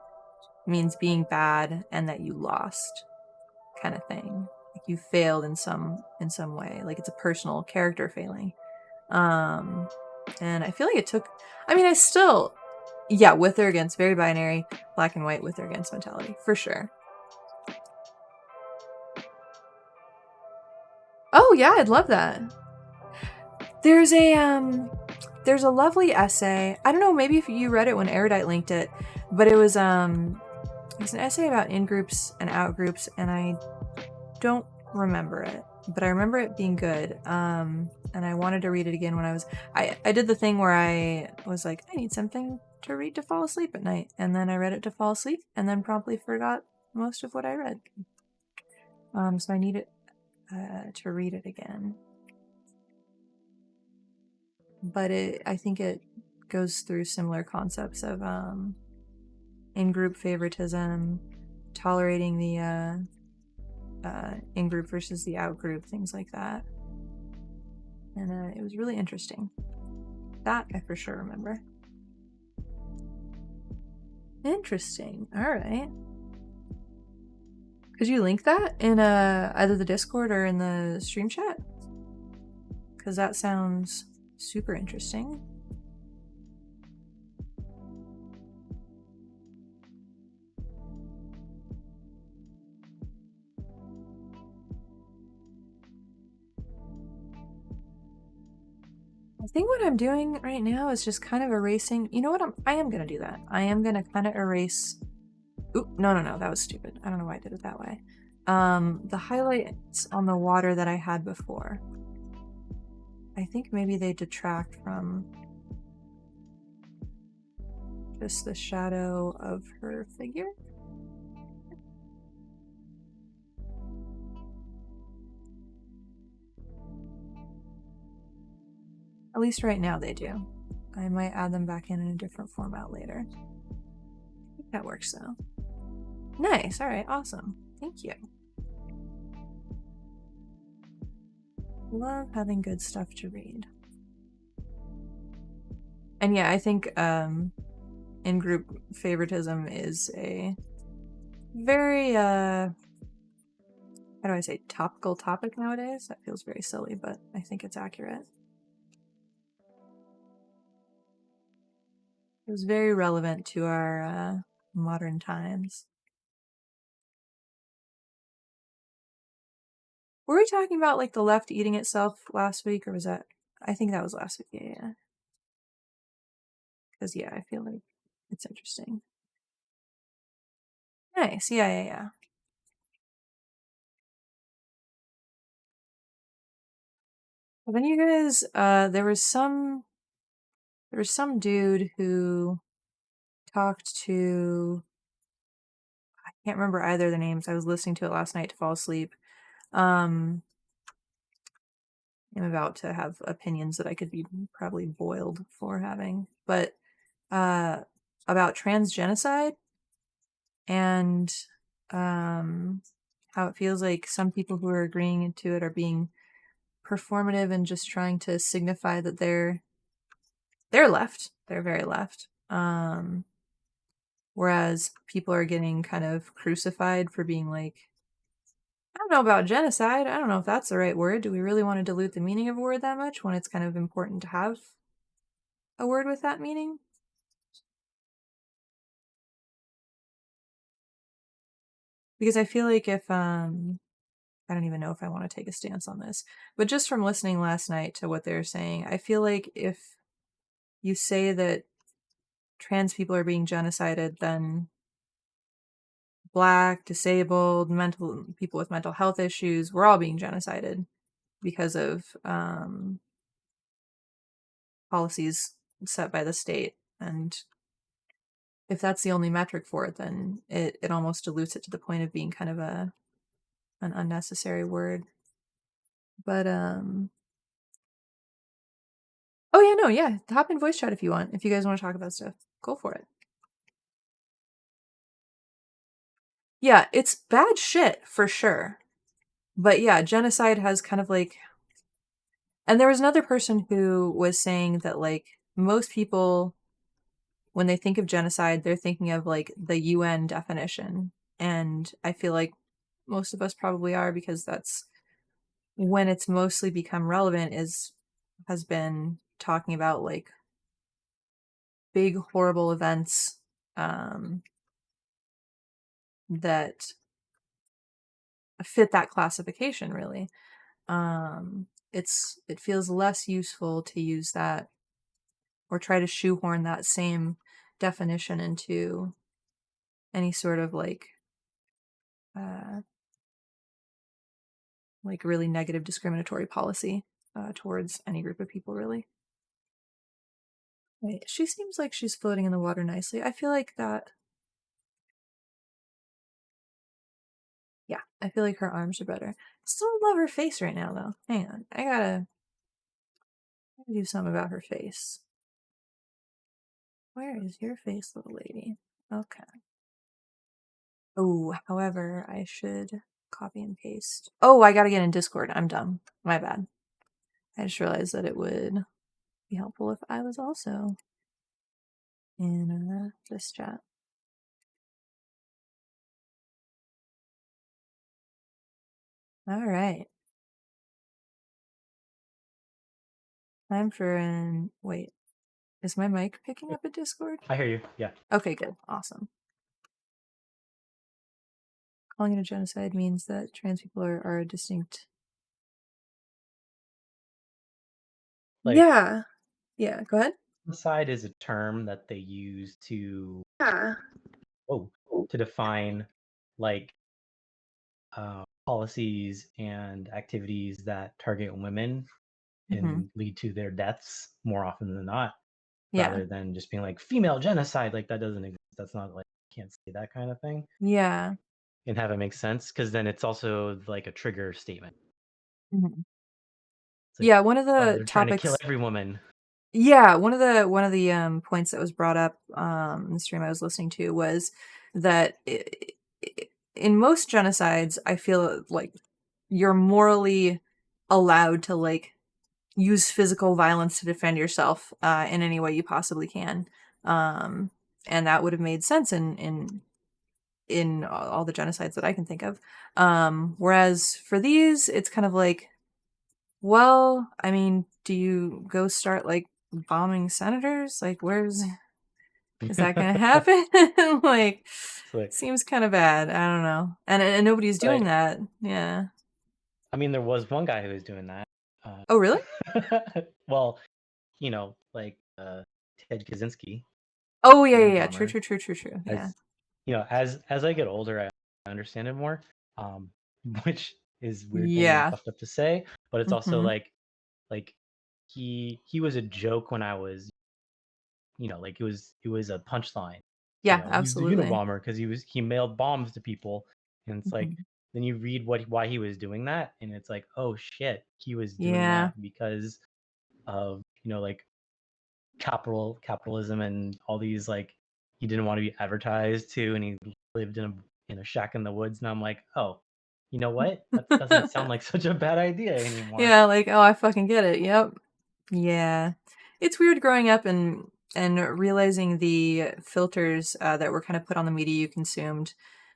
means being bad and that you lost kind of thing. Like you failed in some way. Like it's a personal character failing. And I feel like it took I still with or against, very binary, black and white, with or against mentality, for sure. Oh yeah, I'd love that. There's a lovely essay. I don't know, maybe if you read it when Erudite linked it, but it was an essay about in-groups and out-groups, and I don't remember it, but I remember it being good. And I wanted to read it again when I did the thing where I was like, I need something to read to fall asleep at night, and then I read it to fall asleep, and then promptly forgot most of what I read. So I need it to read it again. But I think it goes through similar concepts of in-group favoritism, tolerating the in-group versus the out-group, things like that. And it was really interesting. That I for sure remember. Interesting. Alright. Could you link that in either the Discord or in the stream chat? Because that sounds super interesting. I think what I'm doing right now is just kind of erasing. You know what? I am going to do that. I am going to kind of erase Oop, no, that was stupid. I don't know why I did it that way. The highlights on the water that I had before. I think maybe they detract from just the shadow of her figure. At least right now they do. I might add them back in a different format later. I think that works though. Nice, alright, awesome. Thank you. Love having good stuff to read. And yeah, I think in-group favoritism is a very, how do I say, topical topic nowadays? That feels very silly, but I think it's accurate. It was very relevant to our modern times. Were we talking about like the left eating itself last week, or was that? I think that was last week. Yeah. Because yeah, I feel like it's interesting. Nice. Yeah. Well, then you guys, there was some dude who talked to. I can't remember either of the names. I was listening to it last night to fall asleep. I'm about to have opinions that I could be probably boiled for having, but about trans genocide and how it feels like some people who are agreeing to it are being performative and just trying to signify that they're left. They're very left. Whereas people are getting kind of crucified for being like, I don't know about genocide. I don't know if that's the right word. Do we really want to dilute the meaning of a word that much when it's kind of important to have a word with that meaning? Because I feel like if I don't even know if I want to take a stance on this, but just from listening last night to what they're saying, I feel like if you say that trans people are being genocided, then Black, disabled, mental people with mental health issues, we're all being genocided because of policies set by the state. And if that's the only metric for it, then it almost dilutes it to the point of being kind of an unnecessary word. But oh yeah, no, yeah. Hop in voice chat if you want. If you guys want to talk about stuff, go for it. Yeah, it's bad shit for sure. But yeah, genocide has kind of like, and there was another person who was saying that like most people when they think of genocide, they're thinking of like the UN definition. And I feel like most of us probably are because that's when it's mostly become relevant has been talking about like big horrible events that fit that classification really. It feels less useful to use that or try to shoehorn that same definition into any sort of uh, like really negative discriminatory policy towards any group of people really. Wait, she seems like she's floating in the water nicely. I feel like that. Yeah, I feel like her arms are better. Still love her face right now though. Hang on, I gotta do something about her face. Where is your face, little lady? Okay. Oh, however, I should copy and paste. Oh, I gotta get in Discord. I'm dumb. My bad. I just realized that it would be helpful if I was also in this chat. All right. Time for an wait. Is my mic picking up a Discord? I hear you. Yeah. Okay, good. Awesome. Calling it a genocide means that trans people are distinct. Like, Yeah. Yeah, go ahead. genocide is a term that they use to. Yeah. Oh, to define like policies and activities that target women Hmm. and lead to their deaths more often than not, Yeah. rather than just being like female genocide. Like that doesn't exist. That's not like can't say that kind of thing Yeah. and have it make sense because then it's also like a trigger statement. Mhm. It's like, Yeah, one of oh, the they're trying to kill topics. every woman. Yeah, one of the points that was brought up in the stream I was listening to was that in most genocides, I feel like you're morally allowed to like use physical violence to defend yourself in any way you possibly can, um, and that would have made sense in all the genocides that I can think of. Whereas for these, it's kind of like, well, I mean, do you go start like bombing senators? Like, where's is that gonna It's happen? Like, like, seems kind of bad. I don't know, and nobody's doing like, that. Yeah. I mean, there was one guy who was doing that. Oh, really? Well, like Ted Kaczynski, Oh, yeah, the yeah, yeah. True, Unabomber. true, true, true, true. Yeah. As as I get older, I understand it more, um, which is weird thing and Yeah. fucked up to say, but it's also Hmm. like he was a joke when I was, like it was a punchline. Yeah, He's the absolutely. Unabomber because he mailed bombs to people, and it's like Hmm. then you read why he was doing that, and it's like, oh shit, he was doing Yeah. that because of like capitalism and all these like he didn't want to be advertised to, and he lived in a shack in the woods. And I'm like, oh, you know what? That doesn't sound like such a bad idea anymore. Yeah, like, oh, I fucking get it. Yep. Yeah. It's weird growing up and realizing the filters that were kind of put on the media you consumed.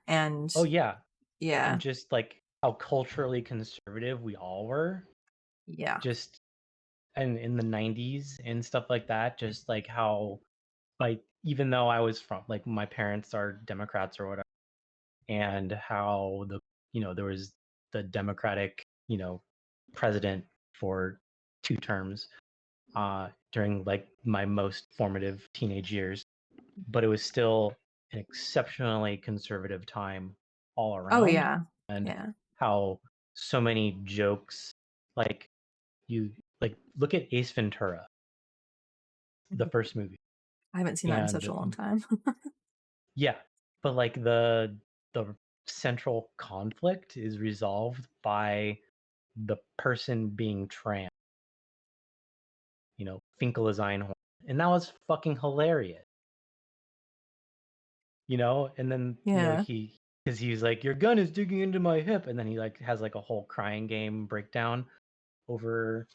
And Oh yeah, and yeah, just like how culturally conservative we all were, yeah. just and in the 90s and stuff like that, just like how like even though I was from like my parents are Democrats or whatever, and how there was the Democratic, president for 2 terms during like my most formative teenage years, but it was still an exceptionally conservative time all Oh, around, yeah. and Yeah. how so many jokes like you like look at Ace Ventura, the Mhm. first movie, I haven't seen that in such a and long time. yeah, but like the central conflict is resolved by the person being trans, Finkel is Einhorn. And that was fucking hilarious, And then, Yeah. because he's like, your gun is digging into my hip. And then he like has like a whole crying game breakdown over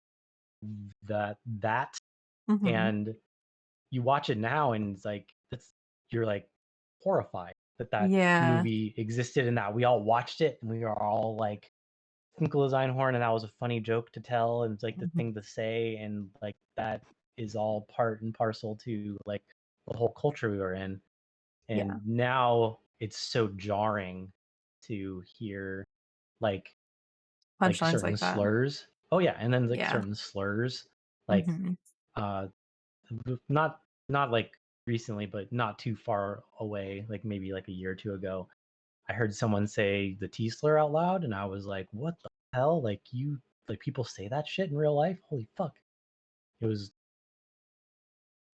that. Hmm. And you watch it now and it's like, you're like horrified that Yeah. movie existed and that we all watched it and we are all like, Finkel is Einhorn, and that was a funny joke to tell, and it's like the Hmm. thing to say, and like that is all part and parcel to like the whole culture we were in. Yeah. And now it's so jarring to hear like Punchlines certain like that. slurs. Oh yeah, and then like Yeah. certain slurs, like Hmm. uh, not like recently, but not too far away, like maybe like a year or two ago. I heard someone say the T slur out loud, and I was like, "What the hell? Like people say that shit in real life? Holy fuck!" It was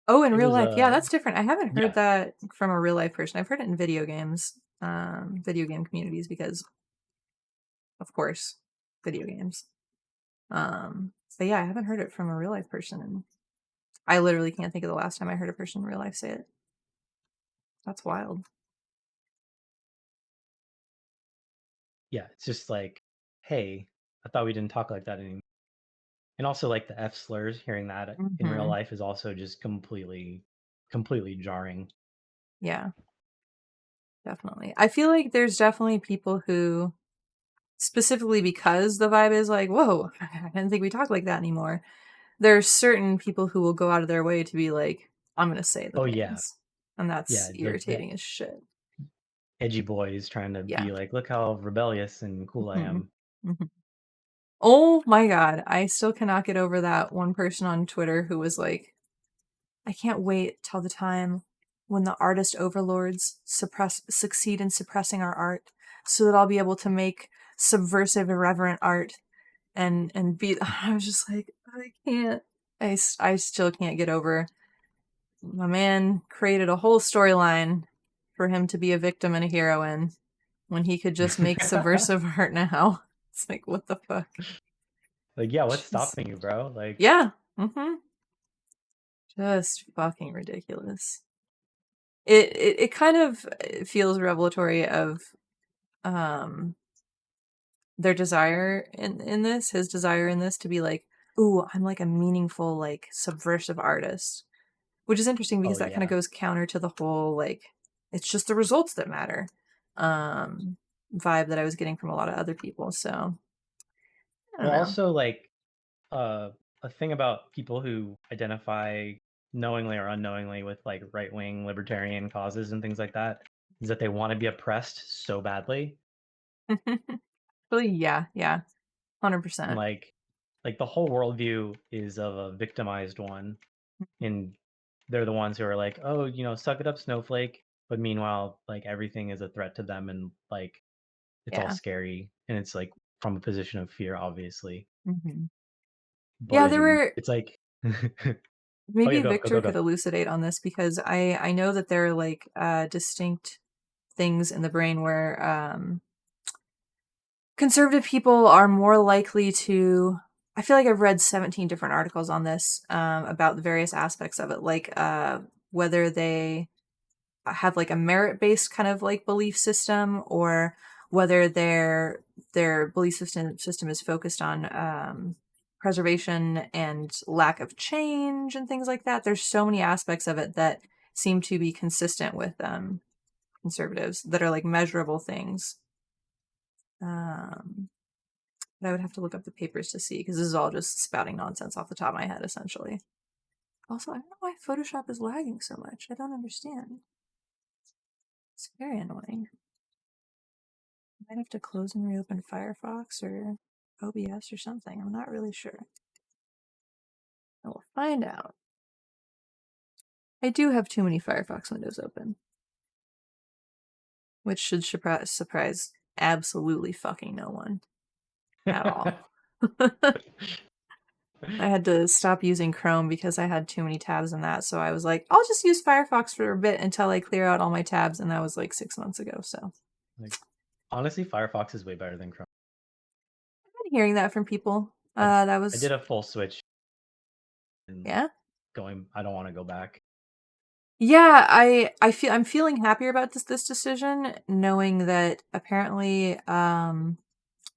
Oh, in it real was life. Yeah, that's different. I haven't heard yeah that from a real life person. I've heard it in video games, video game communities because, of course, video games. But yeah, I haven't heard it from a real life person, and I literally can't think of the last time I heard a person in real life say it. That's wild. yeah. It's just like, hey, I thought we didn't talk like that anymore. And also like the F slurs, hearing that in real Hmm. life is also just completely jarring. Yeah, definitely. I feel like there's definitely people who, specifically because the vibe is like, whoa, I didn't think we talk like that anymore. There are certain people who will go out of their way to be like, I'm gonna say the Oh yeah, things. And that's yeah. The irritating as shit. edgy boys trying to Yeah. be like, look how rebellious and cool I Hmm. am. Hmm. Oh my god. I still cannot get over that one person on Twitter who was like, I can't wait till the time when the artist overlords succeed in suppressing our art, so that I'll be able to make subversive, irreverent art and be. I was just like, I can't. I still can't get over. My man created a whole storyline for him to be a victim and a hero in, when he could just make subversive art now. It's like, what the fuck? Like, yeah, what's Jeez. stopping you, bro? Like, Yeah. Mm-hmm. Just fucking ridiculous. It kind of feels revelatory of um their desire in this, his desire in this to be like, ooh, I'm like a meaningful, like subversive artist. Which is interesting oh because that kind of yeah. goes counter to the whole like it's just the results that matter um vibe that I was getting from a lot of other people. So I Well, don't know. also like uh, a thing about people who identify knowingly or unknowingly with like right-wing libertarian causes and things like that is that they want to be oppressed so badly. Really, yeah, yeah, And 100%. like the whole worldview is of a victimized one, and they're the ones who are like, oh, suck it up, snowflake. But meanwhile, like everything is a threat to them, and like it's all Yeah. scary, and it's like from a position of fear, obviously. Hmm. But Yeah, there were it's like, oh yeah, maybe go go Victor go could go. elucidate on this because I know that there are like distinct things in the brain where conservative people are more likely to. I feel like I've read 17 different articles on this about the various aspects of it, like whether they have like a merit-based kind of like belief system, or whether their belief system is focused on preservation and lack of change and things like that. There's so many aspects of it that seem to be consistent with conservatives that are like measurable things. Um, but I would have to look up the papers to see because this is all just spouting nonsense off the top of my head, essentially. Also, I don't know why Photoshop is lagging so much. I don't understand. It's very annoying. I might have to close and reopen Firefox or OBS or something. I'm not really sure. I will find out. I do have too many Firefox windows open, which should surprise absolutely fucking no one at all. I had to stop using Chrome because I had too many tabs in that. So I was like, I'll just use Firefox for a bit until I clear out all my tabs. And that was like 6 months ago. So Like, honestly, Firefox is way better than Chrome. I've been hearing that from people. I That I did was, a full switch and yeah. I don't want to go back. Yeah, I'm feeling happier about this decision, knowing that apparently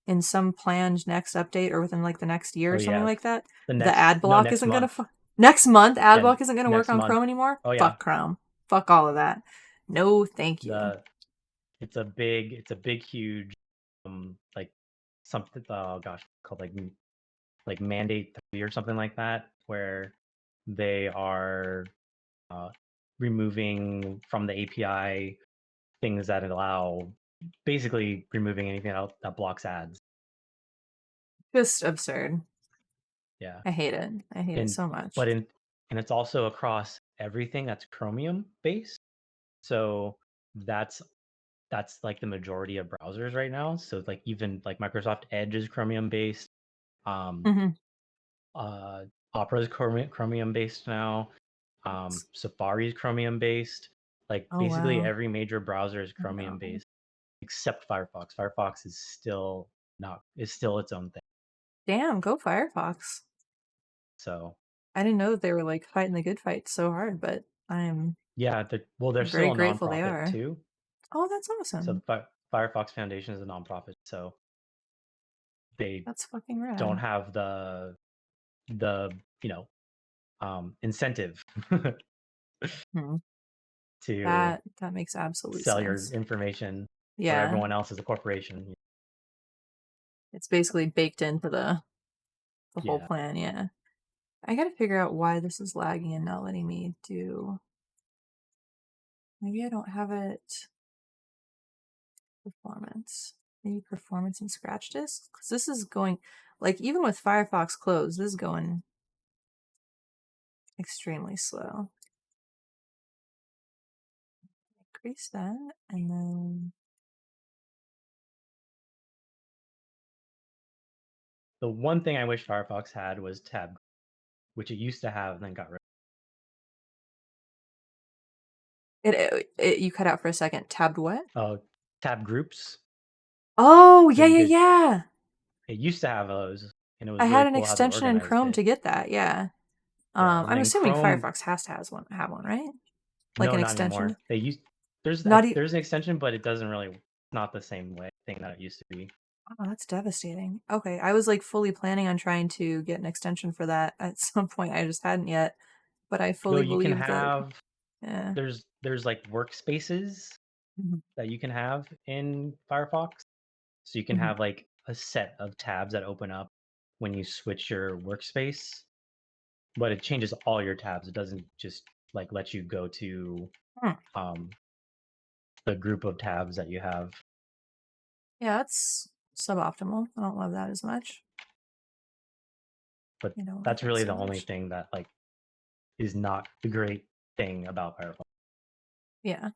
in some planned next update or within like the next year Oh or something yeah, like that, the the next ad no block next isn't gonna month. next month ad Yeah, block isn't gonna work next on month. Chrome anymore. Oh yeah, Fuck Chrome. Fuck all of that. No, thank you. the it's a big huge like something, oh gosh, called like mandate 3 or something like that, where they are uh, removing from the API things that allow, basically removing anything that blocks ads. Just absurd. Yeah. I hate it. I hate it And so much. but in and it's also across everything that's Chromium based. So that's that's like the majority of browsers right now. So like even like Microsoft Edge is Chromium based. Um, Hmm. uh, Opera is Chromium based now. Safari is Chromium based. Like Oh basically wow. every major browser is Chromium No. based except Firefox. Firefox is still not is still its own thing. Damn, go Firefox. So I didn't know that they were like fighting the good fight so hard, but I'm yeah, well, they're very still a grateful they nonprofit are. too. Oh, that's So awesome. Firefox Foundation is a nonprofit, so they That's fucking don't rad. have the incentive Hmm. to That makes absolute sell your sense. information where Yeah, everyone else is a corporation. it's basically baked into the whole Yeah. plan. Yeah, I gotta figure out why this is lagging and not letting me do. Maybe I don't have it performance. Maybe performance and scratch disk because this is going like even with Firefox closed, this is going extremely slow. increase that, and then The one thing I wish Firefox had was tab, which it used to have and then got rid you cut out for a second. Tabbed what? of. Tab groups. Oh, So yeah, you yeah, could. yeah. It used to have those, and it I was had really an cool how they extension in organized Chrome it. to get that. Yeah. Yeah, and I'm then assuming Chrome. Firefox has to have one, right? Like No, an not extension. anymore. They used there's Not e there's an extension, but it doesn't really not the same way thing that it used to be. Oh, that's devastating. Okay, I was like fully planning on trying to get an extension for that at some point. I just hadn't yet, but I No, fully you can believe that. have Yeah. there's like workspaces Mhm. that you can have in Firefox. So you can Mhm. have like a set of tabs that open up when you switch your workspace, but it changes all your tabs. It doesn't just like let you go to Hmm. um, the group of tabs that you have. Yeah, that's suboptimal. I don't love that as much. But You don't like that's that really so the only much. thing that like is not the great thing about Firefox. Yeah.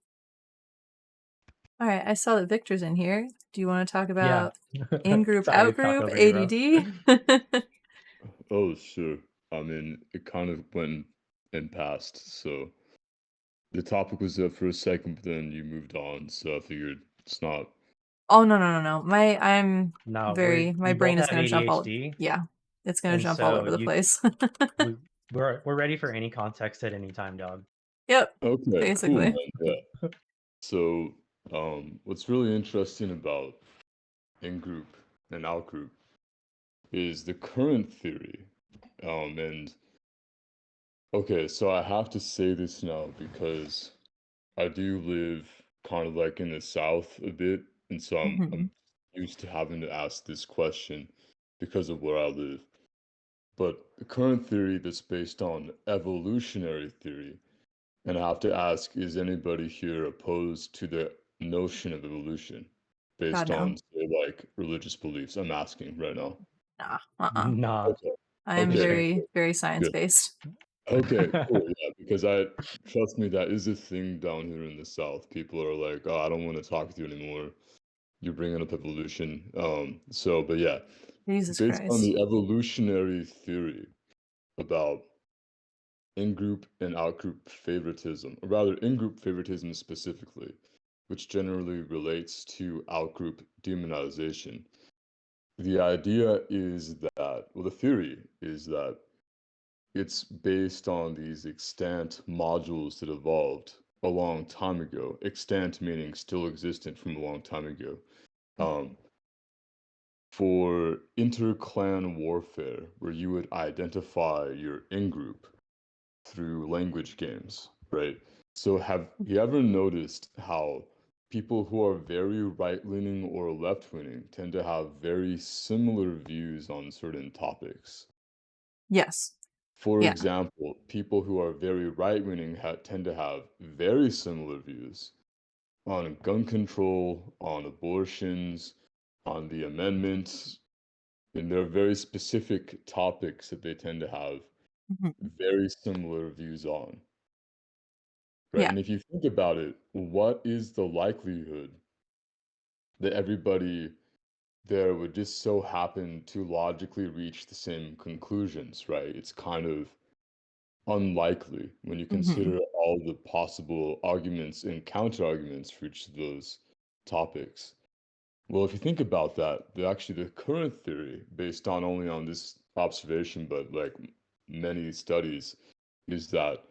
All right, I saw that Victor's in here. Do you want to talk Yeah. about in-group, Sorry to talk out-group, over you, bro. ADD? Oh, sure. I mean, it kind of went and passed. So the topic was there for a second, but then you moved on. So I figured it's not. Oh, no, no, no, no. No, My we brain both is have gonna jump all, ADHD, yeah, it's gonna and jump all so over the you place. we're ready for any context at any time, dog. Yep, Okay, cool, basically. man. Yeah. So, what's really interesting about in-group and out-group is the current theory. And okay, so I have to say this now because I do live kind of like in the South a bit, and so I'm Mhm. used to having to ask this question because of where I live. But the current theory that's based on evolutionary theory, and I have to ask, is anybody here opposed to the notion of evolution God, based no. on, say, like religious beliefs? I'm asking right now. Nah, uh-uh. Nah, Okay. I I'm am just Okay. gonna. very, very Good. science-based. Okay, cool. Yeah, because I trust me, that is a thing down here in the South. People are like, "Oh, I don't want to talk with you anymore. You're bringing up evolution." But yeah, Jesus based on Christ. the evolutionary theory about in-group and out-group favoritism, or rather in-group favoritism specifically, which generally relates to out-group demonization. The idea is that, well, the theory is that it's based on these extant modules that evolved a long time ago. Extant meaning still existent from a long time ago. Um, for inter-clan warfare, where you would identify your in-group through language games, right? So have you ever noticed how people who are very right-leaning or left-leaning tend to have very similar views on certain topics? Yes. For Yeah. example, people who are very right-leaning tend to have very similar views on gun control, on abortions, on the amendments, and there are very specific topics that they tend to have Mhm. very similar views on. Right, Yeah. and if you think about it, what is the likelihood that everybody there would just so happen to logically reach the same conclusions, right? It's kind of unlikely when you Mhm. consider all the possible arguments and counter-arguments for each of those topics. Well, if you think about that, the current theory, based on only on this observation, but like many studies, is that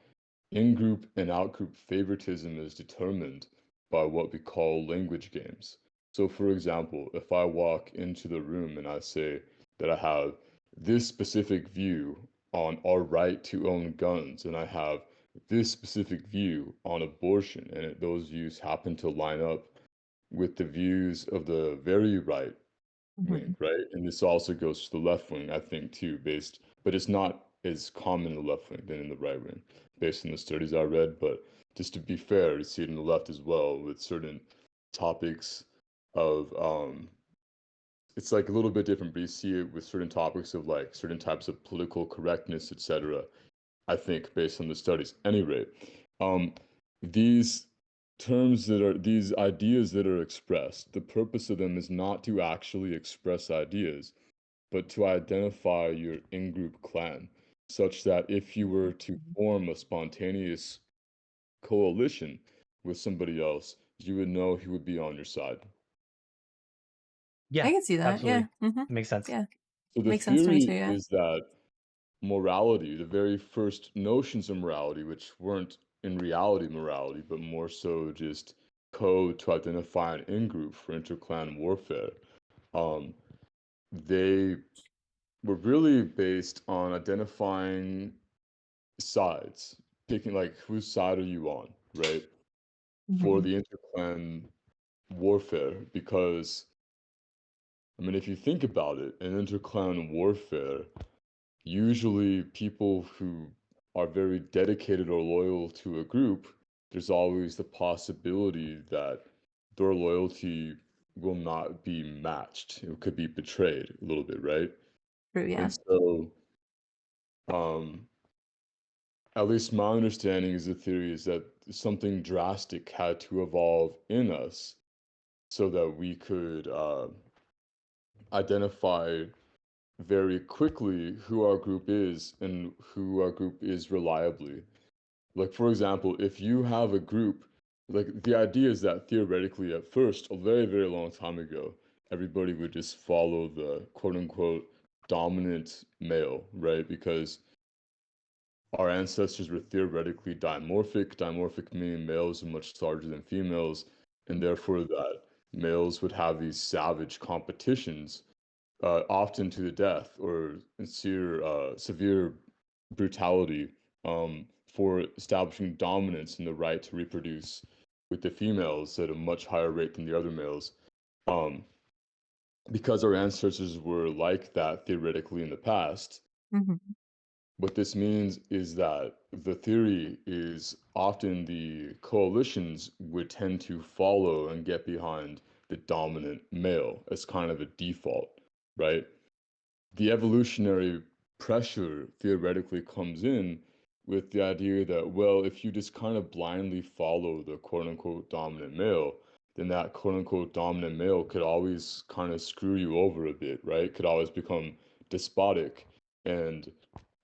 in-group and out-group favoritism is determined by what we call language games. So, for example, if I walk into the room and I say that I have this specific view on our right to own guns, and I have this specific view on abortion, and those views happen to line up with the views of the very right wing, Mhm. right? And this also goes to the left wing, I think, too, but it's not as common in the left wing than in the right wing, based on the studies I read. But just to be fair, you see it in the left as well with certain topics of, it's like a little bit different, but you see it with certain topics of like certain types of political correctness, etc. I think, based on the studies. Any rate, these terms that are these ideas that are expressed, the purpose of them is not to actually express ideas, but to identify your in-group clan, such that if you were to Mhm. form a spontaneous coalition with somebody else, you would know who would be on your side. I Yeah, can see that. Yeah. absolutely. Makes sense. Yeah. So the Makes sense to me theory too. Yeah. is that morality, the very first notions of morality, which weren't in reality morality, but more so just code to identify an in-group for interclan warfare, um, they were really based on identifying sides, picking like whose side are you on, right? For Hmm. the interclan warfare, because I mean, if you think about it, in interclan warfare, usually people who are very dedicated or loyal to a group, there's always the possibility that their loyalty will not be matched. It could be betrayed a little bit, right? True. Yeah. And so, um, at least my understanding is the theory is that something drastic had to evolve in us so that we could identify very quickly who our group is and who our group is reliably. Like, for example, if you have a group, like the idea is that theoretically, at first, a very, very long time ago, everybody would just follow the quote unquote dominant male, right? Because our ancestors were theoretically dimorphic, dimorphic meaning males are much larger than females, and therefore that males would have these savage competitions often to the death or severe brutality for establishing dominance and the right to reproduce with the females at a much higher rate than the other males. Um, because our ancestors were like that theoretically in the past, Hmm. what this means is that the theory is often the coalitions would tend to follow and get behind the dominant male as kind of a default, right? The evolutionary pressure theoretically comes in with the idea that, well, if you just kind of blindly follow the quote unquote dominant male, then that quote unquote dominant male could always kind of screw you over a bit, right? Could always become despotic and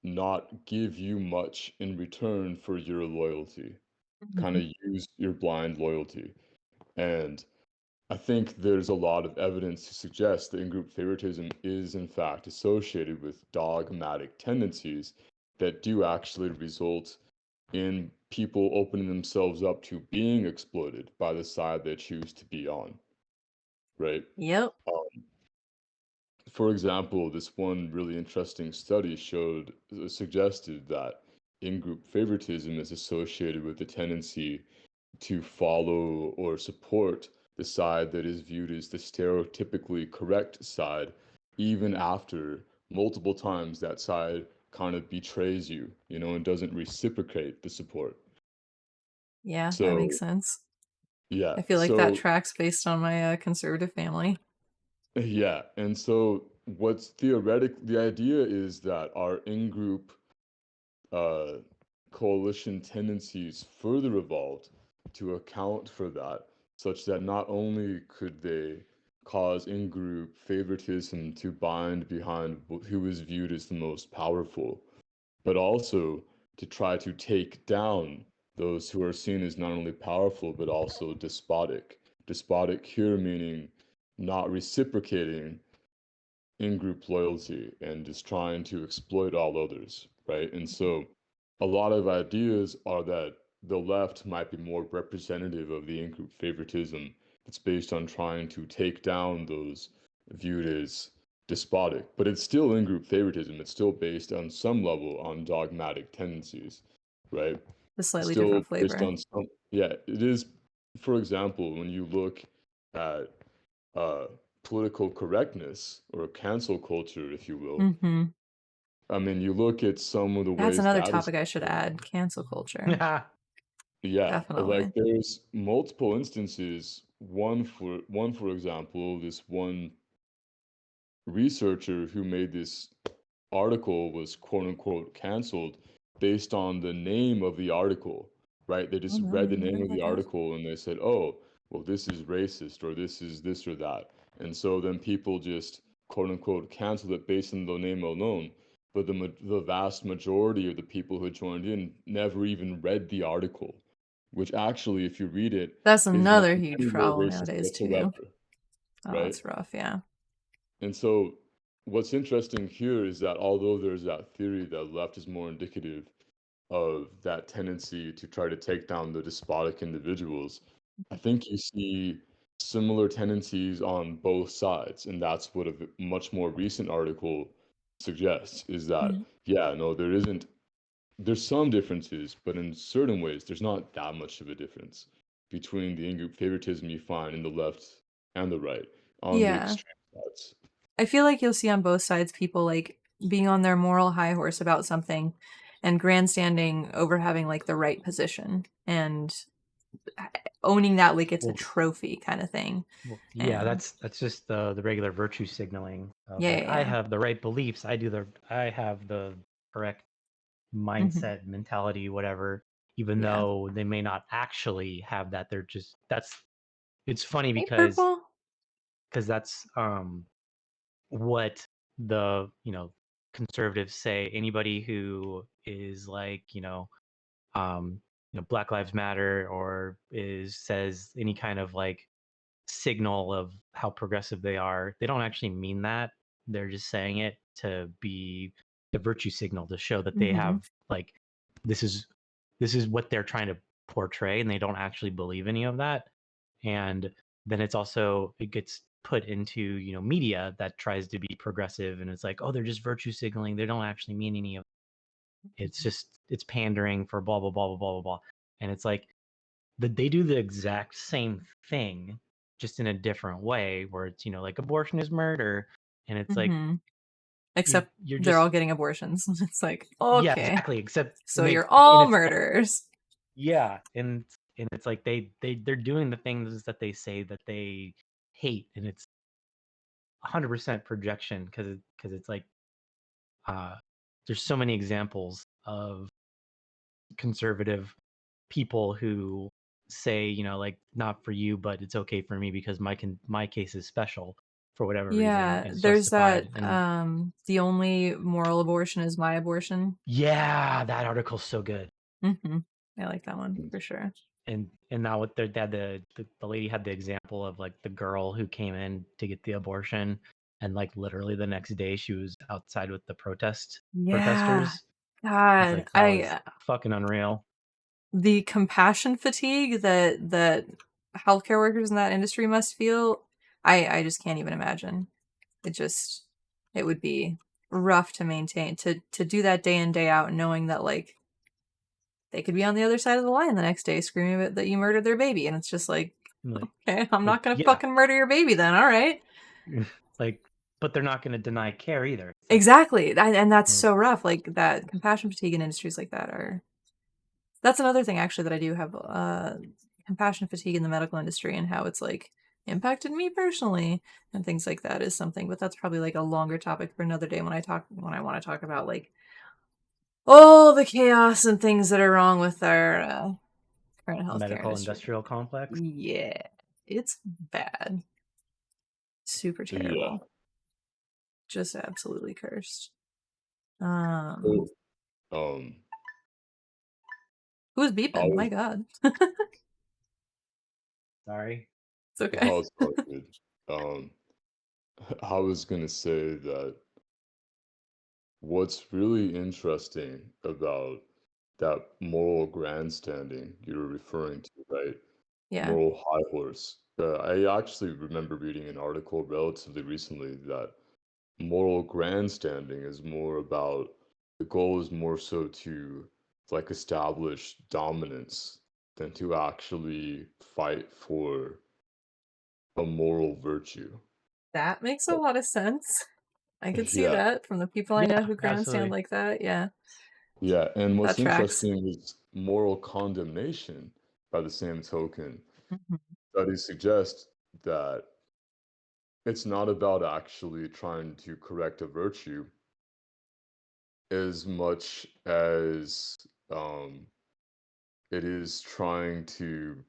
not give you much in return for your loyalty, kind Hmm. of use your blind loyalty. And I think there's a lot of evidence to suggest that in-group favoritism is in fact associated with dogmatic tendencies that do actually result in people opening themselves up to being exploited by the side they choose to be on, right? Yep. For example, this one really interesting study suggested that in-group favoritism is associated with the tendency to follow or support the side that is viewed as the stereotypically correct side, even after multiple times that side kind of betrays you, and doesn't reciprocate the support. Yeah. That makes So, sense. yeah. I feel like that So, tracks based on my conservative family. yeah. And so, what's theoretic, the idea is that our in group uh, coalition tendencies further evolved to account for that, such that not only could they cause in group favoritism to bind behind who is viewed as the most powerful, but also to try to take down those who are seen as not only powerful but also despotic. Despotic here meaning not reciprocating in group loyalty and just trying to exploit all others, right? And so a lot of ideas are that the left might be more representative of the in group favoritism that's based on trying to take down those viewed as despotic, but it's still in group favoritism. It's still based on some level on dogmatic tendencies, right? A slightly Still different based flavor. on some, yeah, it is. For example, when you look at uh, political correctness or cancel culture, if you will. Hmm. I mean, you look at some of the That's ways another that is topic I should happening. add. Cancel culture. Yeah, like Definitely. there's multiple instances. For example, this one researcher who made this article was quote unquote canceled based on the name of the article. right? They Oh just no, I read the didn't name know of the about that. article and they said, "Oh, well, this is racist or this is this or that." And so then people just quote unquote cancel it based on the name alone. But the vast majority of the people who joined in never even read the article, which actually, if you read it, That's is not another in huge any way problem racist nowadays too. whatsoever, Oh, right? that's rough. Yeah. And so, what's interesting here is that although there's that theory that left is more indicative of that tendency to try to take down the despotic individuals, I think you see similar tendencies on both sides. And that's what a much more recent article suggests is that, Yeah. yeah, no, there's some differences, but in certain ways, there's not that much of a difference between the in-group favoritism you find in the left and the right on the Yeah. extreme sides. I feel like you'll see on both sides people like being on their moral high horse about something and grandstanding over having like the right position and owning that like it's a Well, trophy kind of thing. yeah, And that's just the regular virtue signaling of yeah, like I yeah, have the right beliefs, I have the correct yeah. Hmm. mindset, mentality, whatever, even Yeah. though they may not actually have that. They're just that's it's funny Hey, because purple. that's what the conservatives say. Anybody who is like Black Lives Matter or is says any kind of like signal of how progressive they are, they don't actually mean that. They're just saying it to be the virtue signal to show that they Hmm. have like this is this is what they're trying to portray, and they don't actually believe any of that. And then it gets put into media that tries to be progressive, and it's like, oh, they're just virtue signaling, they don't actually mean any of it's pandering for blah blah blah blah blah blah blah. And it's like they do the exact same thing, just in a different way, where it's like abortion is murder, and it's like Hmm. Except you're they're all just getting abortions. It's like, yeah, okay, exactly. Except so and you're and all it's like murderers. yeah, and it's like they're doing the things that they say that they hate, and it's 100% projection because it's like uh there's so many examples of conservative people who say, like, not for you, but it's okay for me because my case is special for whatever reason Yeah, is there's that justified. And the only moral abortion is my abortion. yeah, that article's so good. Hmm. I like that one for sure. And now what they had the lady had the example of like the girl who came in to get the abortion, and like literally the next day she was outside with the Yeah. protesters. It's God, like that was fucking unreal. the compassion fatigue that healthcare workers in that industry must feel, I just can't even imagine. It would be rough to maintain to do that day in day out, knowing that like they could be on the other side of the line the next day screaming that you murdered their baby, and it's just like, Like okay, I'm like not gonna yeah. fucking murder your baby then, all right. Like, but they're not going to deny care either. It's like, Exactly. And that's like so rough. Like that compassion fatigue in industries like that are. That's another thing actually that I do have compassion fatigue in the medical industry and how it's like impacted me personally and things like that is something. But that's probably like a longer topic for another day when I want to talk about like all the chaos and things that are wrong with our current healthcare medical industry. industrial complex. Yeah, it's bad, super Yeah. terrible, just absolutely cursed. So, um, Who's I beeping? My was, God, Sorry. it's okay. oh, it's all good. Um, I was gonna say that what's really interesting about that moral grandstanding you're referring to, right? Yeah, Moral high horse. I actually remember reading an article relatively recently that moral grandstanding is more about the goal is more so to like establish dominance than to actually fight for a moral virtue. that makes a But lot of sense. I could see yeah, that from the people I know Yeah, who grandstand absolutely. like that. Yeah, yeah. And that what's tracks. interesting is moral condemnation by the same token. Mhm. Studies suggest that it's not about actually trying to correct a virtue as much as um, it is trying to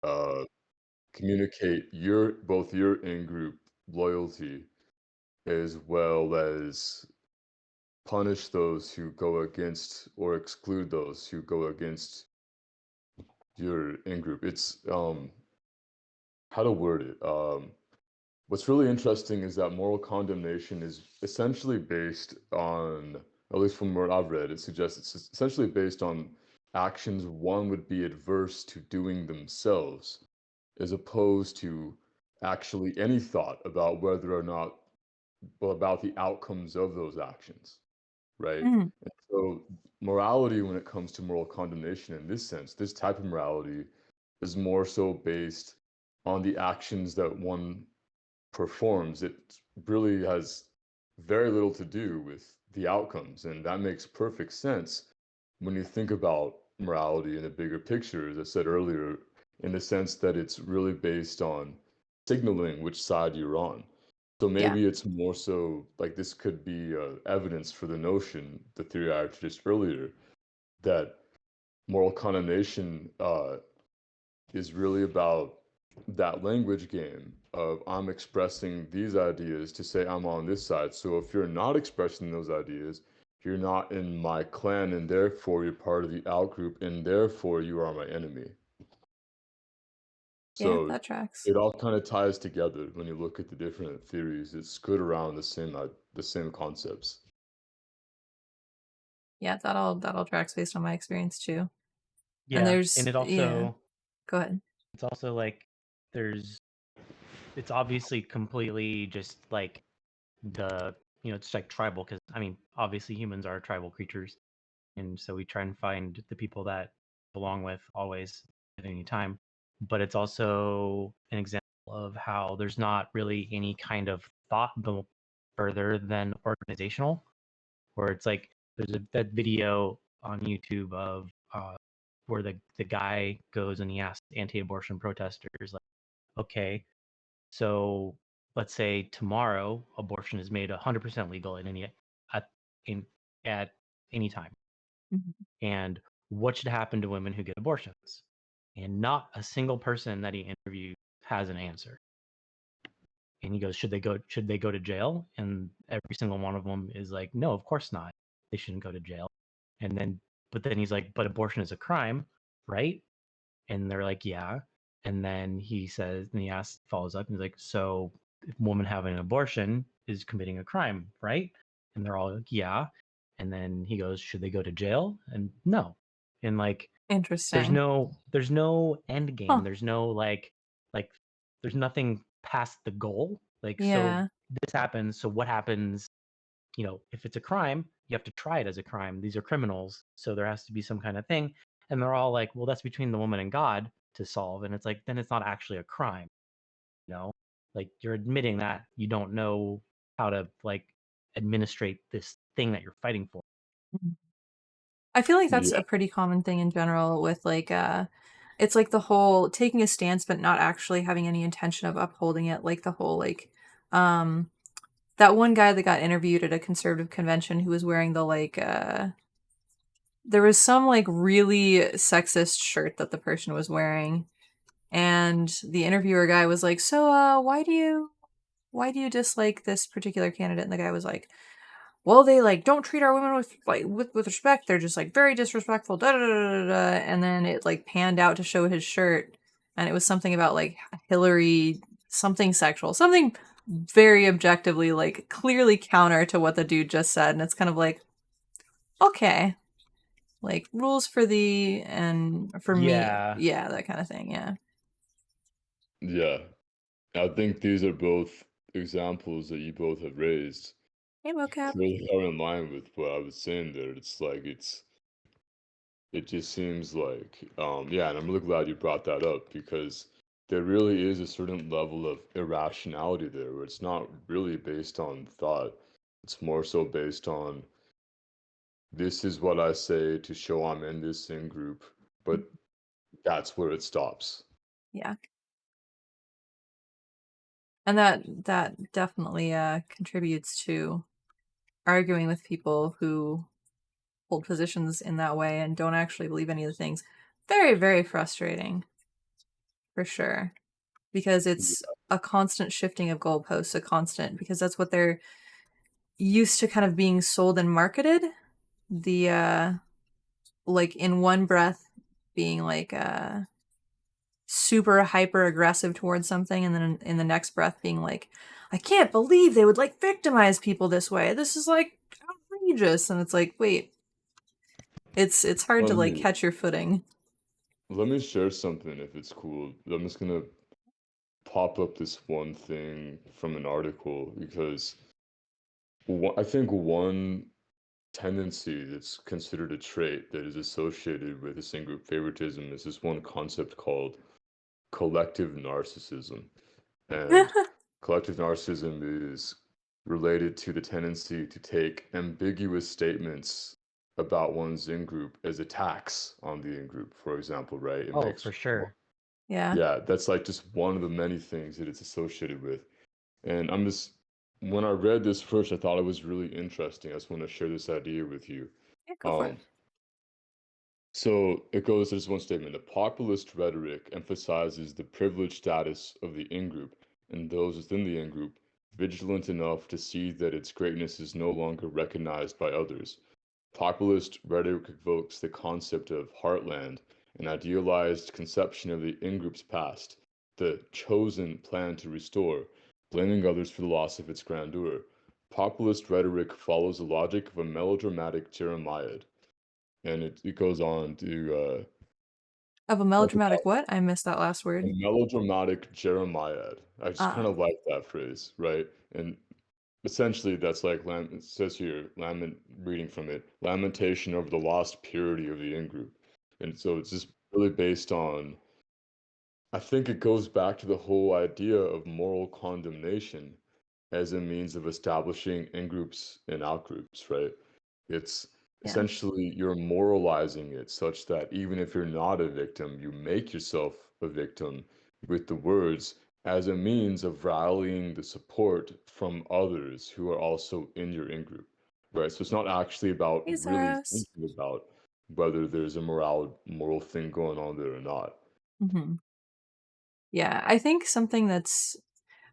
uh, communicate your both your in-group loyalty as well as punish those who go against or exclude those who go against your in-group. It's how to word it. What's really interesting is that moral condemnation is essentially based on, at least from what I've read, it suggests it's essentially based on actions one would be adverse to doing themselves, as opposed to actually any thought about whether or not, well, about the outcomes of those actions, right? Mhm. And so, morality, when it comes to moral condemnation in this sense, this type of morality is more so based on the actions that one performs. It really has very little to do with the outcomes, and that makes perfect sense when you think about morality in a bigger picture, as I said earlier, in the sense that it's really based on signaling which side you're on. So Yeah. maybe it's more so like this could be evidence for the notion, the theory I introduced earlier, that moral condemnation is really about that language game of I'm expressing these ideas to say I'm on this side. So if you're not expressing those ideas, you're not in my clan, and therefore you're part of the outgroup, and therefore you are my enemy. Yeah, So that tracks. it all kind of ties together when you look at the different theories. It's good around the same concepts. Yeah, that all tracks based on my experience too. And Yeah, and yeah, go ahead. it's also like there's it's obviously completely just like the it's like tribal because I mean obviously humans are tribal creatures, and so we try and find the people that belong with always at any time. But it's also an example of how there's not really any kind of thought further than organizational, where it's like there's that video on YouTube of where the guy goes and he asks anti-abortion protesters like, okay, so let's say tomorrow abortion is made 100% legal at in at any time, Mhm. and what should happen to women who get abortions? And not a single person that he interviewed has an answer. And he goes, should they go to jail? And every single one of them is like, no, of course not. They shouldn't go to jail. And then but then he's like, but abortion is a crime, right? And they're like, yeah. And then he says, and he asks, follows up, and he's like, so if a woman having an abortion is committing a crime, right? And they're all like, yeah. And then he goes, should they go to jail? And no. And like, Interesting. there's no end game. Huh. There's no like there's nothing past the goal. Like, so Yeah. this happens. So what happens? If it's a crime, you have to try it as a crime. These are criminals, so there has to be some kind of thing. And they're all like, well, that's between the woman and God to solve. And it's like, then it's not actually a crime, you know? Like you're admitting that you don't know how to like administrate this thing that you're fighting for. Mhm. I feel like that's Yeah, a pretty common thing in general with like it's like the whole taking a stance but not actually having any intention of upholding it, like the whole like um that one guy that got interviewed at a conservative convention who was wearing the like there was some like really sexist shirt that the person was wearing, and the interviewer guy was like, "So why do you dislike this particular candidate?" And the guy was like, "Well, they like don't treat our women with respect. They're just like very disrespectful." Da da da da da. And then it like panned out to show his shirt, and it was something about like Hillary, something sexual, something very objectively like clearly counter to what the dude just said. And it's kind of like, okay, like rules for thee and for me, Yeah. yeah, that kind of thing. Yeah. yeah. I think these are both examples that you both have raised Hey, mocap. really are in line with what I was saying there. It's like it just seems like yeah, and I'm really glad you brought that up because there really is a certain level of irrationality there where it's not really based on thought. It's more so based on this is what I say to show I'm in this in group, but that's where it stops. Yeah. And that definitely contributes to arguing with people who hold positions in that way and don't actually believe any of the things. Very, very frustrating, for sure. Because it's a constant shifting of goalposts, because that's what they're used to kind of being sold and marketed. The like in one breath being like super hyper aggressive towards something, and then in the next breath being like, I can't believe they would like victimize people this way. This is like outrageous. And it's like, wait, it's hard to Let like me catch your footing. let me share something if it's cool. I'm just gonna pop up this one thing from an article because I think one tendency that's considered a trait that is associated with this in-group favoritism is this one concept called collective narcissism. And collective narcissism is related to the tendency to take ambiguous statements about one's in-group as attacks on the in-group, for example, right? It Oh, makes for sure. Yeah. yeah, that's like just one of the many things that it's associated with. And I'm just, when I read this first, I thought it was really interesting. I just want to share this idea with you. Yeah, go for it. Um, so it goes, there's one statement. The populist rhetoric emphasizes the privileged status of the in-group and those within the in-group, vigilant enough to see that its greatness is no longer recognized by others. Populist rhetoric evokes the concept of heartland, an idealized conception of the in-group's past, the chosen plan to restore, blaming others for the loss of its grandeur. Populist rhetoric follows the logic of a melodramatic Jeremiad, and it goes on to Of a talk melodramatic about what? I missed that last a word. melodramatic Jeremiad. I just kind Ah. of like that phrase, right? And essentially, that's like it says here, reading from it, lamentation over the lost purity of the in-group. And so it's just really based on, I think it goes back to the whole idea of moral condemnation as a means of establishing in-groups and out-groups, right? It's Yeah. essentially you're moralizing it such that even if you're not a victim, you make yourself a victim with the words as a means of rallying the support from others who are also in your in-group, right? So it's not actually about really Jesus. thinking about whether there's a moral thing going on there or not. Hmm. Yeah, I think something that's.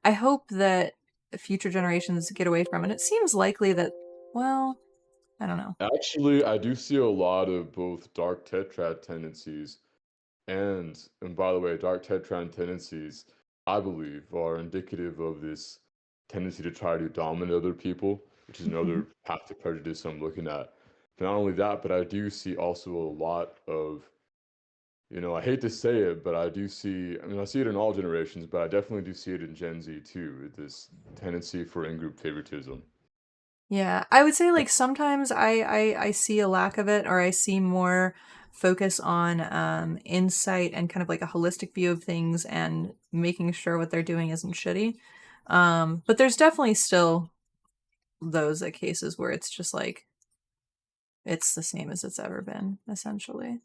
I hope that future generations get away from, and it seems likely that. Well, I don't know. Actually, I do see a lot of both dark tetrad tendencies and by the way, dark tetrad tendencies, I believe, are indicative of this tendency to try to dominate other people, which is Hmm. another path to prejudice I'm looking at. But not only that, but I do see also a lot of, I hate to say it, but I do see, I mean, I see it in all generations, but I definitely do see it in Gen Z too, with this tendency for in-group favoritism. Yeah, I would say like sometimes I see a lack of it, or I see more focus on insight and kind of like a holistic view of things and making sure what they're doing isn't shitty. But there's definitely still those cases where it's just like it's the same as it's ever been, essentially.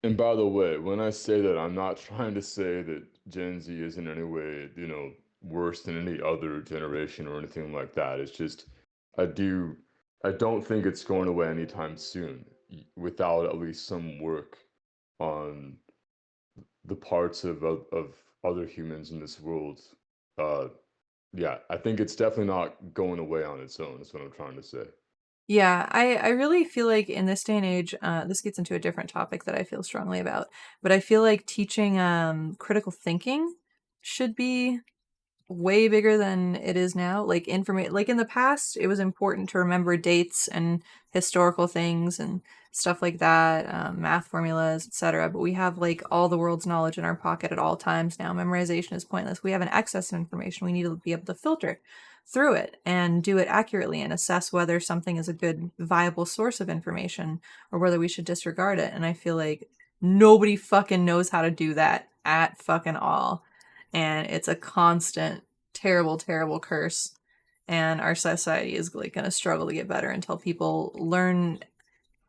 And by the way, when I say that, I'm not trying to say that Gen Z is in any way, worse than any other generation or anything like that. It's just, I do, I don't think it's going away anytime soon without at least some work on the parts of other humans in this world. Uh, yeah, I think it's definitely not going away on its own. Is what I'm trying to say. Yeah, I really feel like in this day and age, this gets into a different topic that I feel strongly about, but I feel like teaching critical thinking should be way bigger than it is now. Like like in the past, it was important to remember dates and historical things and stuff like that, math formulas, etc. But we have like all the world's knowledge in our pocket at all times now. Memorization is pointless. We have an excess of information. We need to be able to filter through it and do it accurately and assess whether something is a good, viable source of information or whether we should disregard it. And I feel like nobody fucking knows how to do that at fucking all. And it's a constant terrible, terrible curse. And our society is like going to struggle to get better until people learn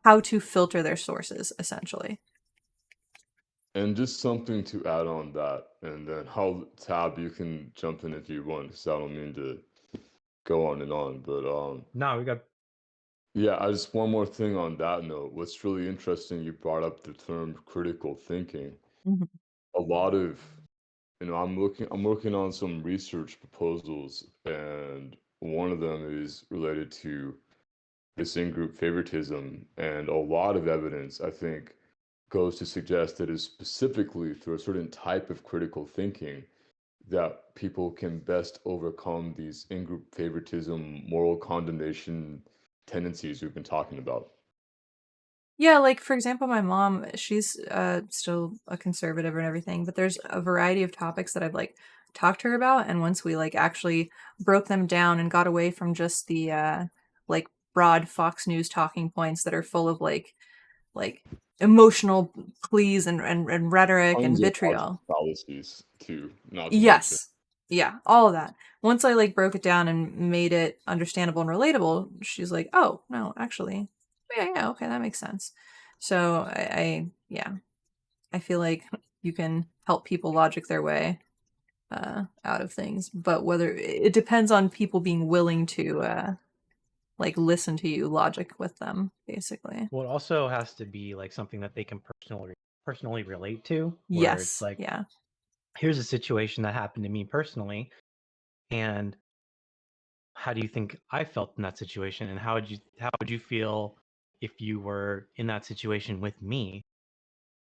how to filter their sources, essentially. And just something to add on that, and then how Tab, you can jump in if you want, because I don't mean to go on and on, but No, we got Yeah, I just one more thing on that note. What's really interesting, you brought up the term critical thinking. Mhm. A lot of, I'm working on some research proposals, and one of them is related to this in-group favoritism, and a lot of evidence, I think, goes to suggest that is specifically through a certain type of critical thinking that people can best overcome these in-group favoritism, moral condemnation tendencies we've been talking about. Yeah, like for example, my mom, she's still a conservative and everything, but there's a variety of topics that I've like talked to her about, and once we like actually broke them down and got away from just the like broad Fox News talking points that are full of like emotional pleas and rhetoric and Tons of logic vitriol. fallacies too, not to mention. Yes. Yeah, all of that. Once I like broke it down and made it understandable and relatable, she's like, "Oh, no, actually. Yeah, okay, that makes sense." So yeah, I feel like you can help people logic their way out of things, but whether it depends on people being willing to like listen to you logic with them, basically. Well, it also has to be like something that they can personally relate to, where it's Yes. like, Yeah. here's a situation that happened to me personally, and how do you think I felt in that situation, and how would you feel if you were in that situation with me?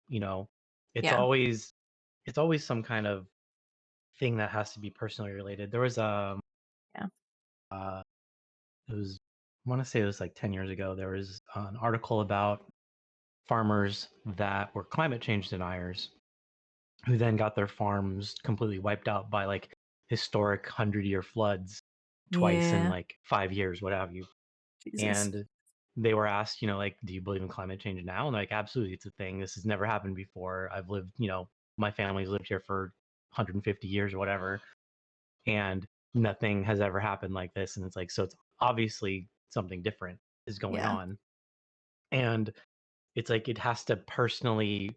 You know, it's Yeah. always it's always some kind of thing that has to be personally related. There was Yeah. uh it was I want to say it was like 10 years ago. There was an article about farmers that were climate change deniers who then got their farms completely wiped out by like historic 100-year floods twice in Yeah. like 5 years, what have you. Jesus. And they were asked, like, do you believe in climate change now? And they're like, absolutely, it's a thing. This has never happened before. I've lived, my family's lived here for 150 years or whatever, and nothing has ever happened like this. And it's like, so it's obviously something different is going Yeah. on. And it's like it has to personally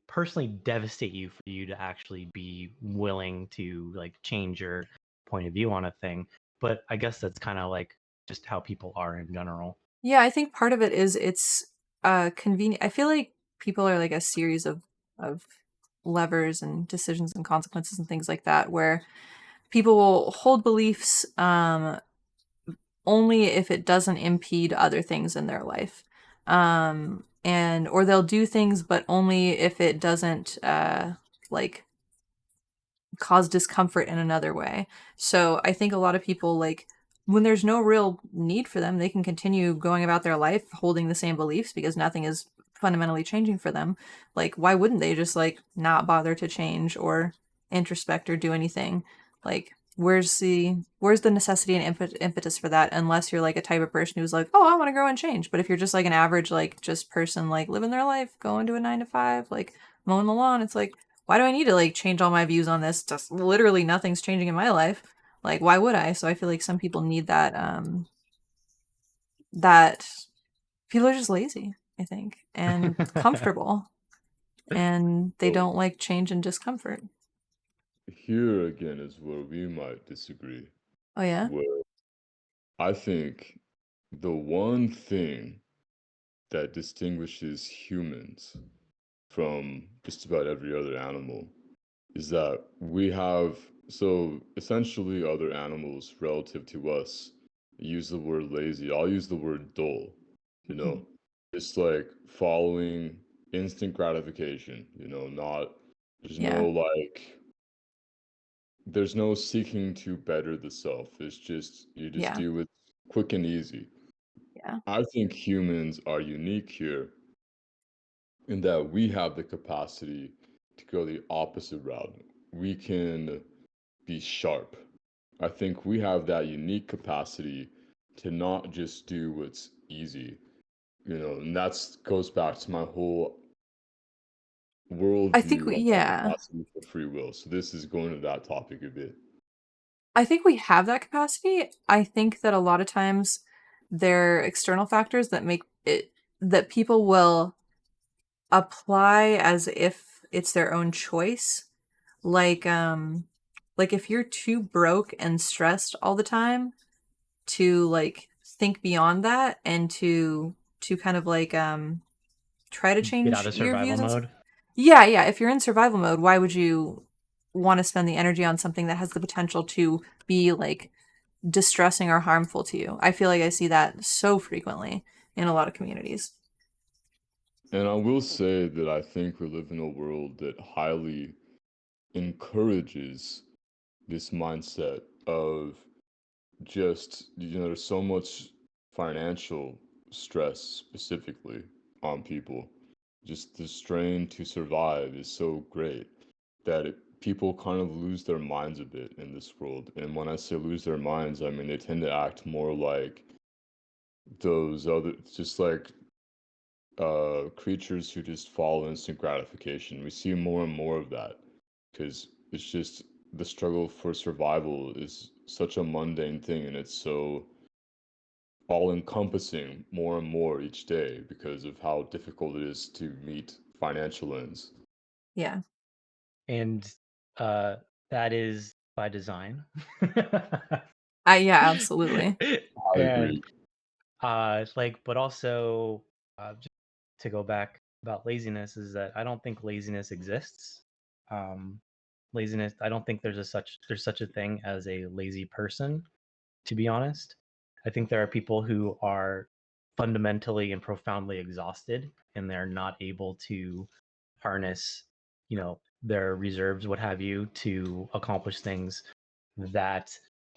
devastate you for you to actually be willing to like change your point of view on a thing. But I guess that's kind of like just how people are in general. Yeah, I think part of it is it's convenient. I feel like people are like a series of levers and decisions and consequences and things like that where people will hold beliefs only if it doesn't impede other things in their life. And or they'll do things but only if it doesn't like cause discomfort in another way. So I think a lot of people like when there's no real need for them, they can continue going about their life holding the same beliefs because nothing is fundamentally changing for them. Like why wouldn't they just like not bother to change or introspect or do anything? Like where's the necessity and impetus for that unless you're like a type of person who's like, "Oh, I want to grow and change." But if you're just like an average like just person like living their life, going to a 9 to 5, like mowing the lawn, it's like why do I need to like change all my views on this? Just literally nothing's changing in my life. Like why would I? So I feel like some people need that people are just lazy, I think, and comfortable and they So don't like change and discomfort. here again is where we might disagree. Oh yeah? Where I think the one thing that distinguishes humans from just about every other animal is that we have, so essentially other animals relative to us use the word lazy. I'll use the word dull, you know, Mhm. it's like following instant gratification, not, there's Yeah. no like, there's no seeking to better the self. It's just, you just Yeah. do it quick and easy. Yeah. I think humans are unique here in that we have the capacity to go the opposite route. We can be sharp. I think we have that unique capacity to not just do what's easy, and that's goes back to my whole I think worldview we on the yeah. capacity for free will. So this is going to that topic a bit. I think we have that capacity. I think that a lot of times there are external factors that make it that people will apply as if it's their own choice. Like like if you're too broke and stressed all the time to like think beyond that and to kind of like try to Get out change of your survival views on mode. yeah, if you're in survival mode, why would you want to spend the energy on something that has the potential to be like distressing or harmful to you? I feel like I see that so frequently in a lot of communities. And I will say that I think we live in a world that highly encourages this mindset of just, there's so much financial stress specifically on people. Just the strain to survive is so great that people kind of lose their minds a bit in this world. And when I say lose their minds, I mean they tend to act more like those other, just like creatures who just follow instant gratification. We see more and more of that because it's just the struggle for survival is such a mundane thing, and it's so all encompassing more and more each day because of how difficult it is to meet financial ends. Yeah. And uh that is by design. Yeah, absolutely. I And agree. like, but also, just to go back about laziness, is that I don't think laziness exists. um Laziness, I don't think there's such a thing as a lazy person, to be honest. I think there are people who are fundamentally and profoundly exhausted, and they're not able to harness, their reserves, what have you, to accomplish things that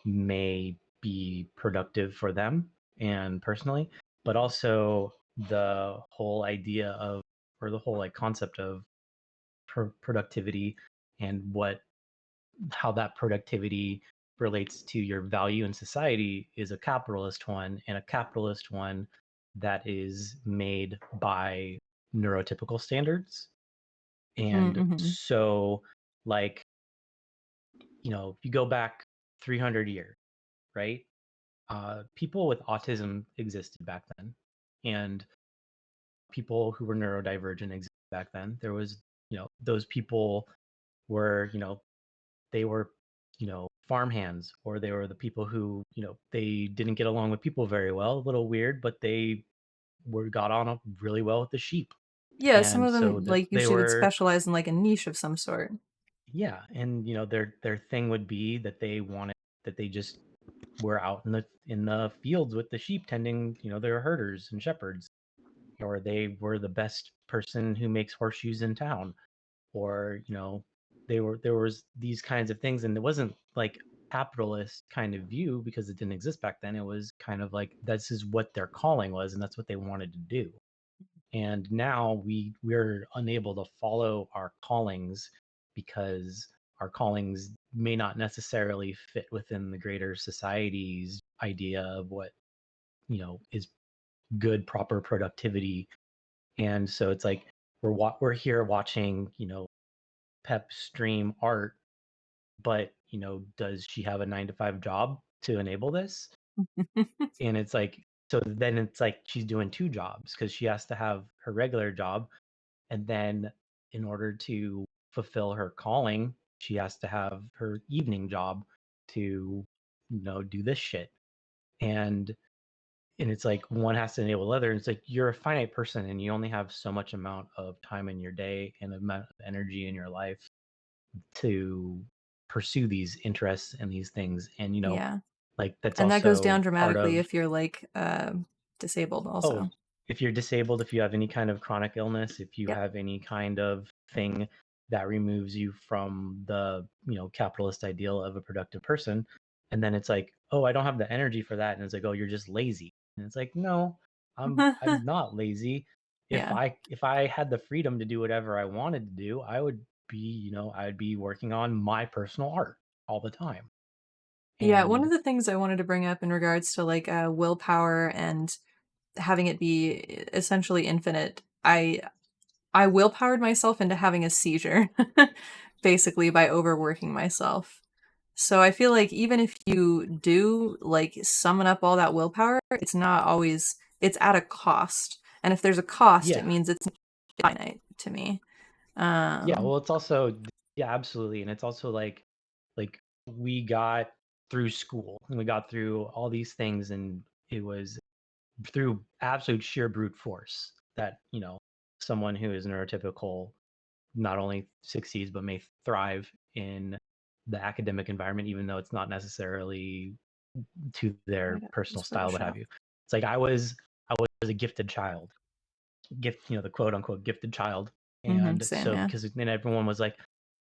may be productive for them and personally, but also the whole idea of, or the whole like concept of productivity, and how that productivity relates to your value in society is a capitalist one, and a capitalist one that is made by neurotypical standards. And Mm-hmm. so, like, if you go back 300 years, right? People with autism existed back then, and people who were neurodivergent existed back then. There was, those people were, they were, farmhands, or they were the people who, they didn't get along with people very well, a little weird, but they were got on really well with the sheep. Yeah, some And of so them that like they usually would were, specialize in like a niche of some sort. yeah, and their thing would be that they wanted, that they just were out in the fields with the sheep, tending, they're herders and shepherds, or they were the best person who makes horseshoes in town, or there was these kinds of things. And it wasn't like capitalist kind of view because it didn't exist back then. It was kind of like this is what their calling was, and that's what they wanted to do. And now we're unable to follow our callings because our callings may not necessarily fit within the greater society's idea of what is good, proper productivity. And so it's like we're here watching, Pep stream art, but does she have a 9 to 5 job to enable this? And it's like, so then it's like she's doing two jobs because she has to have her regular job, and then in order to fulfill her calling, she has to have her evening job to do this shit. And and it's like one has to enable the other, and it's like you're a finite person and you only have so much amount of time in your day and amount of energy in your life to pursue these interests and these things. And Yeah. like that's And that goes down also part dramatically of, if you're like disabled oh, also. if you're disabled, if you have any kind of chronic illness, if you Yep. have any kind of thing that removes you from the capitalist ideal of a productive person. And then it's like, oh, I don't have the energy for that. And it's like, oh, you're just lazy. And it's like, no, I'm not lazy. if Yeah. i if I had the freedom to do whatever I wanted to do, I would be, I would be working on my personal art all the time. Yeah, one And of the things I wanted to bring up in regards to like willpower and having it be essentially infinite, I willpowered myself into having a seizure basically by overworking myself. So I feel like even if you do like summon up all that willpower, it's not always it's at a cost. And if there's a cost, it yeah, means it's finite to me. yeah, Um well, it's also, yeah, absolutely. And it's also like we got through school and we got through all these things, and it was through absolute sheer brute force that, someone who is neurotypical not only succeeds but may thrive in the academic environment, even though it's not necessarily to I their got personal this style, what Photoshop. have you. It's like I was a gifted child, the quote unquote gifted child. And Same, so yeah. because then everyone was like,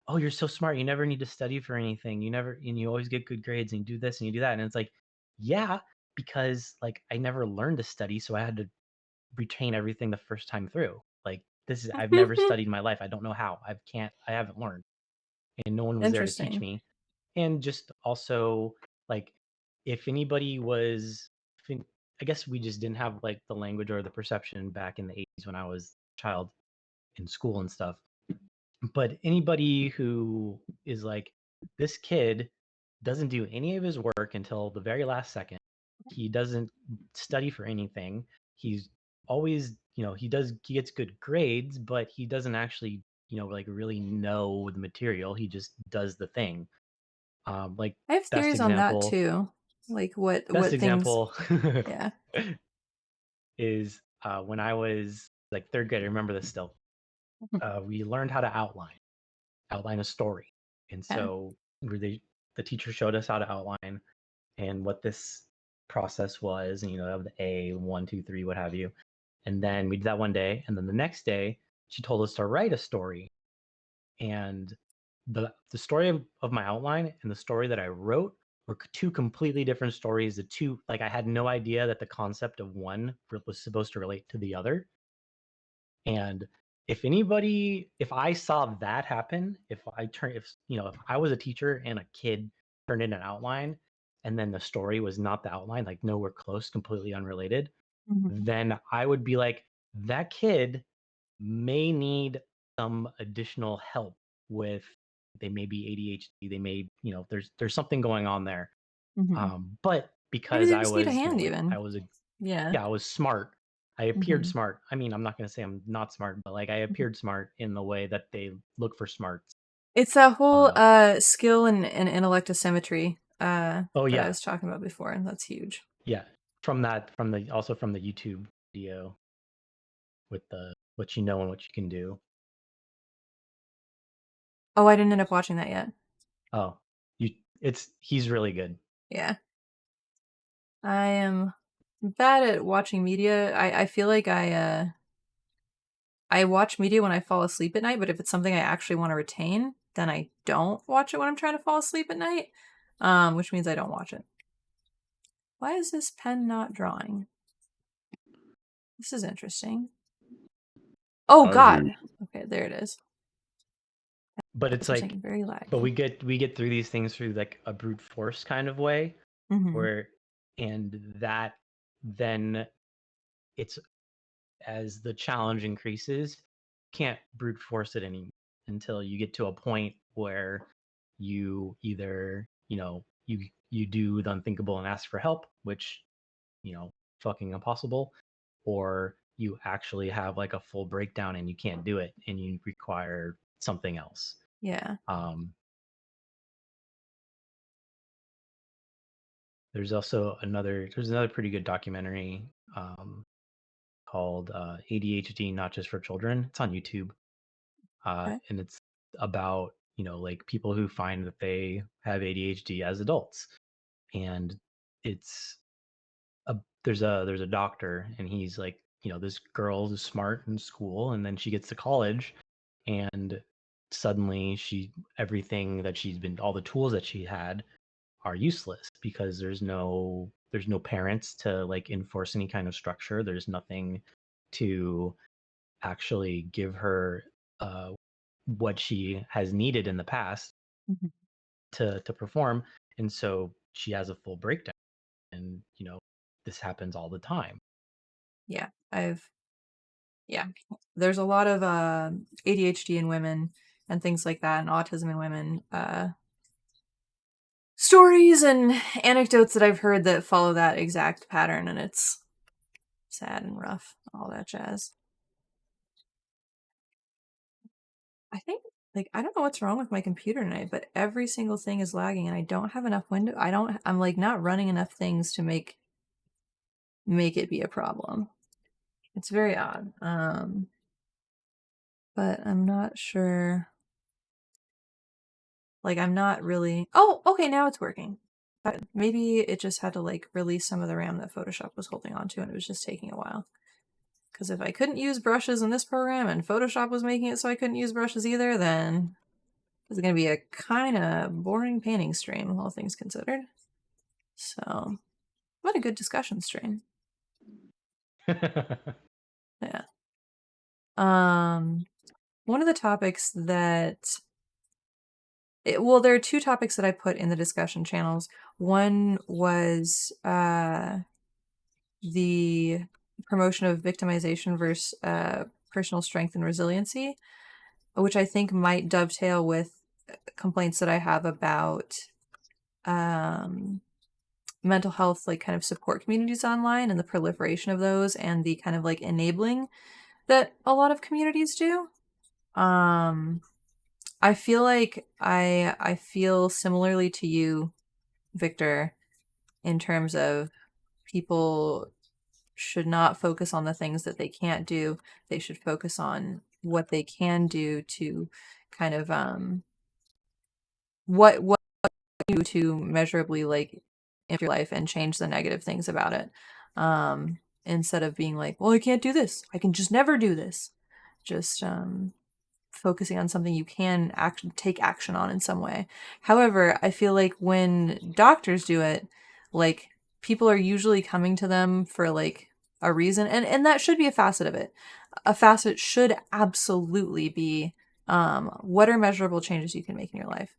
"Oh, you're so smart. You never need to study for anything. And you always get good grades and you do this and you do that." And it's like, yeah, because like I never learned to study, so I had to retain everything the first time through. Like I've never studied in my life. I don't know how. I haven't learned, and no one was there to teach Interesting. me. And just also, like, if anybody was, I guess we just didn't have like the language or the perception back in the 80s when I was a child in school and stuff. But anybody who is like, this kid doesn't do any of his work until the very last second. He doesn't study for anything. He's always, he gets good grades, but he doesn't actually, like really know the material. He just does the thing. Like I have best theories on that example, too. Like best what things, example yeah. is when I was like third grade. I remember this still. We learned how to outline a story. And Yeah. so the teacher showed us how to outline and what this process was, and of the A, one, two, three, what have you. And then we did that one day. And then the next day, she told us to write a story. And the story of my outline and the story that I wrote were two completely different stories. The two, like, I had no idea that the concept of one was supposed to relate to the other. And if I saw that happen, if I was a teacher and a kid turned in an outline and then the story was not the outline, like nowhere close, completely unrelated, Mhm. then I would be like, that kid may need some additional help with, they may be ADHD, they may, there's something going on there. Mhm. But Maybe because they I just need a was, hand like even. I was a Yeah. yeah, I was smart. I appeared Mhm. smart. I mean, I'm not going to say I'm not smart, but like I Mhm. appeared smart in the way that they look for smarts. It's that whole Uh, skill and intellect asymmetry oh that I yeah, was talking about before, and that's huge. yeah. From the YouTube video with the what you know and what you can do. Oh, I didn't end up watching that yet. Oh, he's really good. Yeah. I am bad at watching media. I feel like I watch media when I fall asleep at night, but if it's something I actually want to retain, then I don't watch it when I'm trying to fall asleep at night. Which means I don't watch it. Why is this pen not drawing? This is interesting. Oh I hear you. god. Okay, there it is. But it's These are saying like, very but laggy. we get through these things through like a brute force kind of way, Mm-hmm. where and that then it's as the challenge increases, can't brute force it any until you get to a point where you either, you do the unthinkable and ask for help, which, fucking impossible, or you actually have like a full breakdown and you can't do it and you require something else. Yeah. Um, there's another pretty good documentary called ADHD Not Just for Children. It's on YouTube. Okay. And it's about, like people who find that they have ADHD as adults. And it's there's a doctor, and he's like, this girl is smart in school, and then she gets to college, and suddenly everything that she's been, all the tools that she had are useless because there's no parents to like enforce any kind of structure. There's nothing to actually give her uh, what she has needed in the past Mhm. to perform, and so she has a full breakdown. And this happens all the time. Yeah. Yeah. There's a lot of ADHD in women and things like that, and autism in women. Stories and anecdotes that I've heard that follow that exact pattern, and it's sad and rough, all that jazz. I think, like, I don't know what's wrong with my computer tonight, but every single thing is lagging, and I don't have enough I'm like not running enough things to make make it be a problem. It's very odd. But I'm not sure. Like, I'm not really. Oh, okay, now it's working. But maybe it just had to like release some of the RAM that Photoshop was holding on to, and it was just taking a while. Because if I couldn't use brushes in this program and Photoshop was making it so I couldn't use brushes either, then it's going to be a kind of boring painting stream, all things considered. So, what a good discussion stream. Yeah. One of the topics that well, there are two topics that I put in the discussion channels. One was the promotion of victimization versus personal strength and resiliency, which I think might dovetail with complaints that I have about mental health, like kind of support communities online and the proliferation of those and the kind of like enabling that a lot of communities do. I feel like I feel similarly to you, Victor, in terms of people should not focus on the things that they can't do. They should focus on what they can do to kind of what you do to measurably like improve your life and change the negative things about it. Instead of being like, well, I can't do this. I can just never do this. Just focusing on something you can take action on in some way. However, I feel like when doctors do it, like people are usually coming to them for like a reason, and that should be a facet of it. A facet should absolutely be what are measurable changes you can make in your life,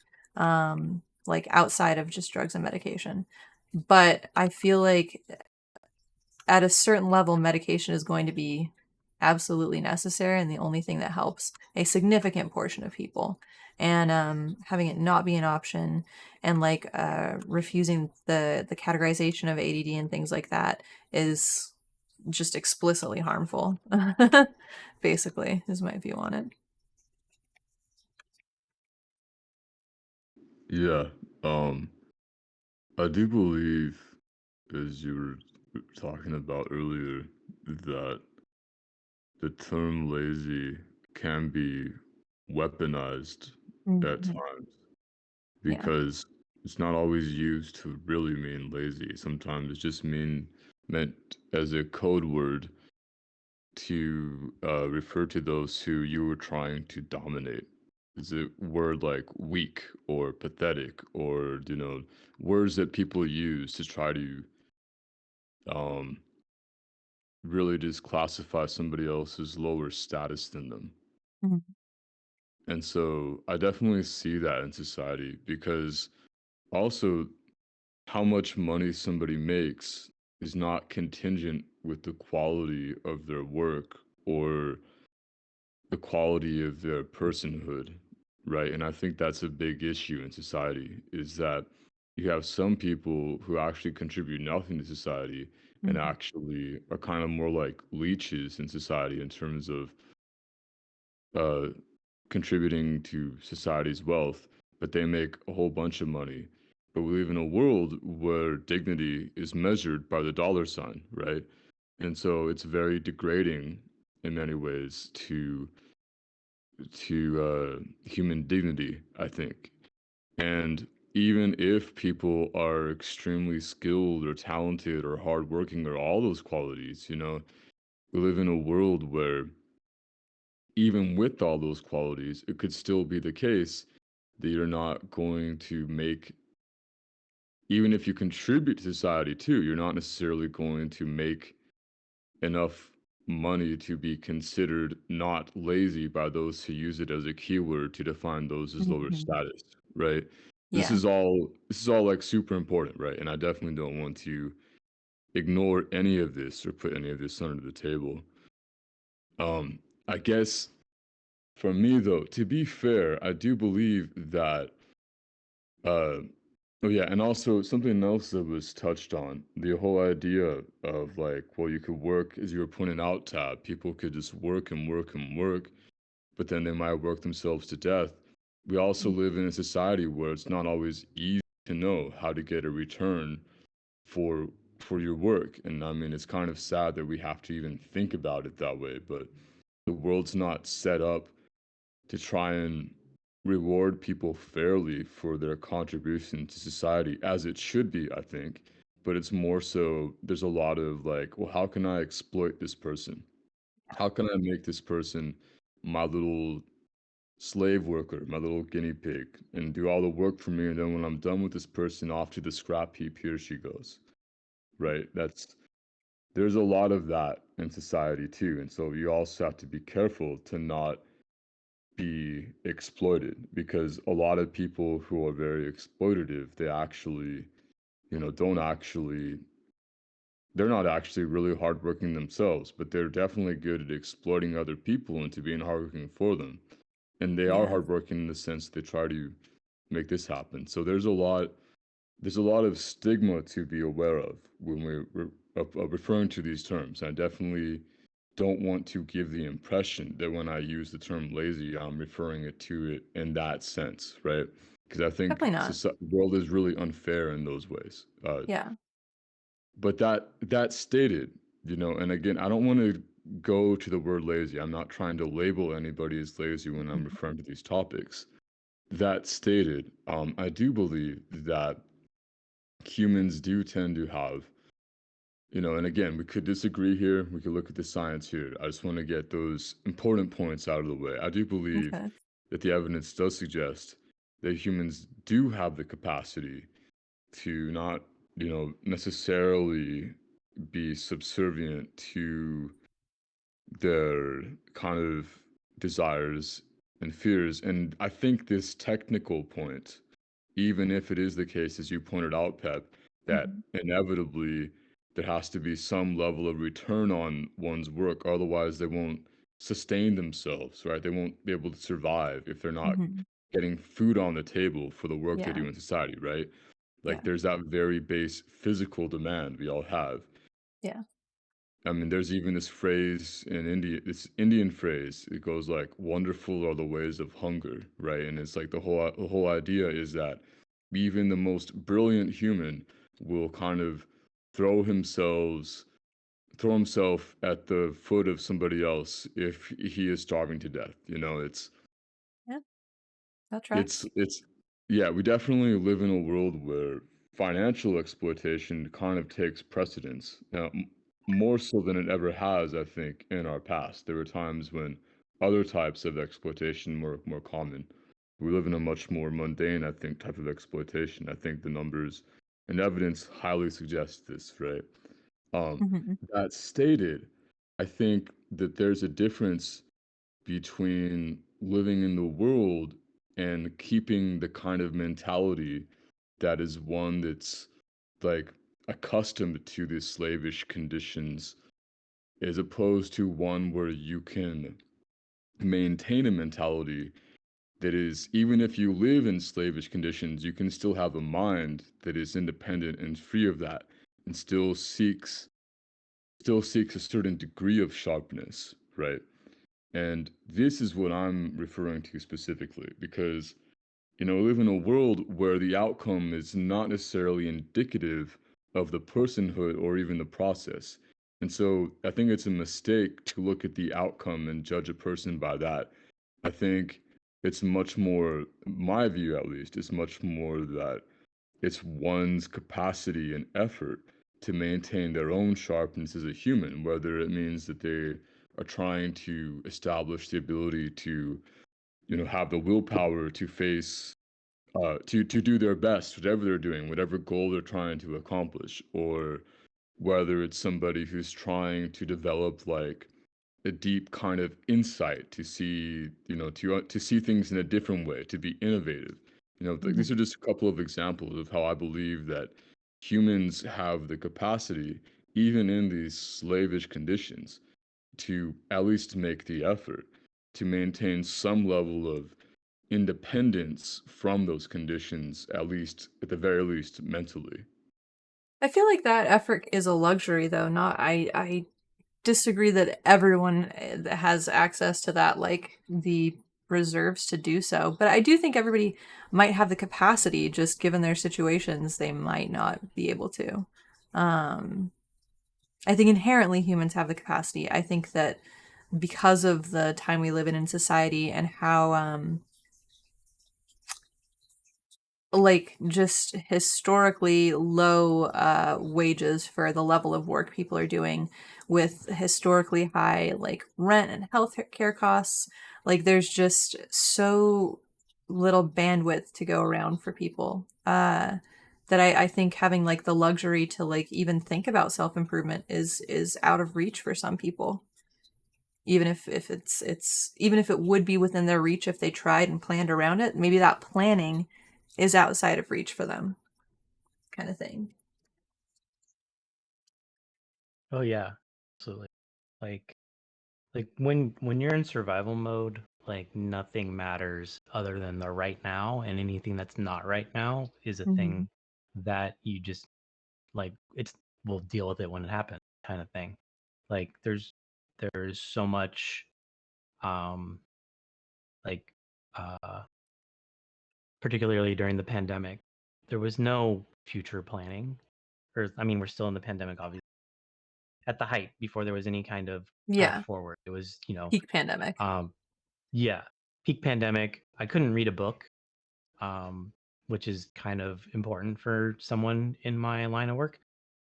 like outside of just drugs and medication. But I feel like at a certain level, medication is going to be absolutely necessary and the only thing that helps a significant portion of people. And having it not be an option and like refusing the categorization of ADD and things like that is just explicitly harmful. Basically, is my view on it. Yeah, I do believe, as you were talking about earlier, that the term lazy can be weaponized at Mhm. times Yeah. because it's not always used to really mean lazy. Sometimes it's just meant as a code word to refer to those who you were trying to dominate. Is it word like weak or pathetic or words that people use to try to um, really just classify somebody else's lower status than them. Mhm. And so I definitely see that in society because also how much money somebody makes is not contingent with the quality of their work or the quality of their personhood, right? And I think that's a big issue in society is that you have some people who actually contribute nothing to society and Mhm. actually are kind of more like leeches in society in terms of uh, contributing to society's wealth, but they make a whole bunch of money. But we live in a world where dignity is measured by the dollar sign, right? And so it's very degrading in many ways to human dignity, I think. And even if people are extremely skilled or talented or hardworking or all those qualities, we live in a world where even with all those qualities, it could still be the case that you're not going to make, even if you contribute to society too, you're not necessarily going to make enough money to be considered not lazy by those who use it as a keyword to define those as lower Mhm. status, right? This Yeah. is all like super important, right? And I definitely don't want to ignore any of this or put any of this under the table. I guess for me though, to be fair, I do believe that uh oh yeah, and also something else that was touched on, the whole idea of like, well, you could work as you were pointing out, Tab, people could just work and work and work, but then they might work themselves to death. We also live in a society where it's not always easy to know how to get a return for for your work. And I mean, it's kind of sad that we have to even think about it that way, but the world's not set up to try and reward people fairly for their contribution to society as it should be, I think. But it's more so there's a lot of like, well, how can I exploit this person? How can I make this person my little slave worker, my little guinea pig, and do all the work for me? And then when I'm done with this person, off to the scrap heap, here she goes. Right? There's a lot of that in society too. And so you also have to be careful to not be exploited, because a lot of people who are very exploitative, they actually, don't actually, they're not actually really hardworking themselves, but they're definitely good at exploiting other people into being hardworking for them. And they are Yeah. hardworking in the sense they try to make this happen. So there's a lot of stigma to be aware of when we're referring to these terms. I definitely don't want to give the impression that when I use the term lazy, I'm referring it to it in that sense, right? Because I think Definitely not. the world is really unfair in those ways. Yeah. But that stated, and again, I don't want to go to the word lazy. I'm not trying to label anybody as lazy when I'm Mhm. referring to these topics. That stated, I do believe that humans do tend to have, and again, we could disagree here. We could look at the science here. I just want to get those important points out of the way. I do believe Okay. that the evidence does suggest that humans do have the capacity to not, necessarily be subservient to their kind of desires and fears. And I think this technical point, even if it is the case, as you pointed out, Pep, that Mhm. inevitably there has to be some level of return on one's work, otherwise they won't sustain themselves, right? They won't be able to survive if they're not Mhm. getting food on the table for the work they Yeah. do in society, right? Like Yeah. there's that very base physical demand we all have. Yeah. I mean, there's even this phrase in India, this Indian phrase. It goes like, "Wonderful are the ways of hunger," right? And it's like the whole idea is that even the most brilliant human will kind of throw himself throw himself at the foot of somebody else if he is starving to death. Yeah. That It's tracks. it's yeah, we definitely live in a world where financial exploitation kind of takes precedence. Now, more so than it ever has, I think, in our past. There were times when other types of exploitation were more common. We live in a much more mundane, I think, type of exploitation. I think the numbers and evidence highly suggest this, right? Um, Mhm. that stated, I think that there's a difference between living in the world and keeping the kind of mentality that is one that's like accustomed to these slavish conditions, as opposed to one where you can maintain a mentality that is, even if you live in slavish conditions, you can still have a mind that is independent and free of that, and still seeks a certain degree of sharpness, right? And this is what I'm referring to specifically because, we live in a world where the outcome is not necessarily indicative of the personhood or even the process. And so I think it's a mistake to look at the outcome and judge a person by that. I think it's much more, my view at least, is much more that it's one's capacity and effort to maintain their own sharpness as a human, whether it means that they are trying to establish the ability to, have the willpower to face, to do their best, whatever they're doing, whatever goal they're trying to accomplish, or whether it's somebody who's trying to develop like a deep kind of insight to see, to see things in a different way, to be innovative. Like these Mhm. are just a couple of examples of how I believe that humans have the capacity, even in these slavish conditions, to at least make the effort to maintain some level of independence from those conditions, at least at the very least mentally. I feel like that effort is a luxury though, not I disagree that everyone that has access to that like the reserves to do so, but I do think everybody might have the capacity just given their situations they might not be able to. I think inherently humans have the capacity. I think that because of the time we live in society and how like just historically low wages for the level of work people are doing with historically high like rent and health care costs, like there's just so little bandwidth to go around for people that I think having like the luxury to like even think about self-improvement is out of reach for some people, even if it's even if it would be within their reach if they tried and planned around it, maybe that planning is outside of reach for them, kind of thing. Oh yeah, absolutely. Like when you're in survival mode, like nothing matters other than the right now, and anything that's not right now is a Mm-hmm. thing that you just like it's we'll deal with it when it happens kind of thing. Like there's so much um like uh particularly during the pandemic, there was no future planning. Or I mean, we're still in the pandemic obviously. At the height before there was any kind of path Yeah, forward. It was, peak pandemic. um yeah, peak pandemic. I couldn't read a book, um, which is kind of important for someone in my line of work.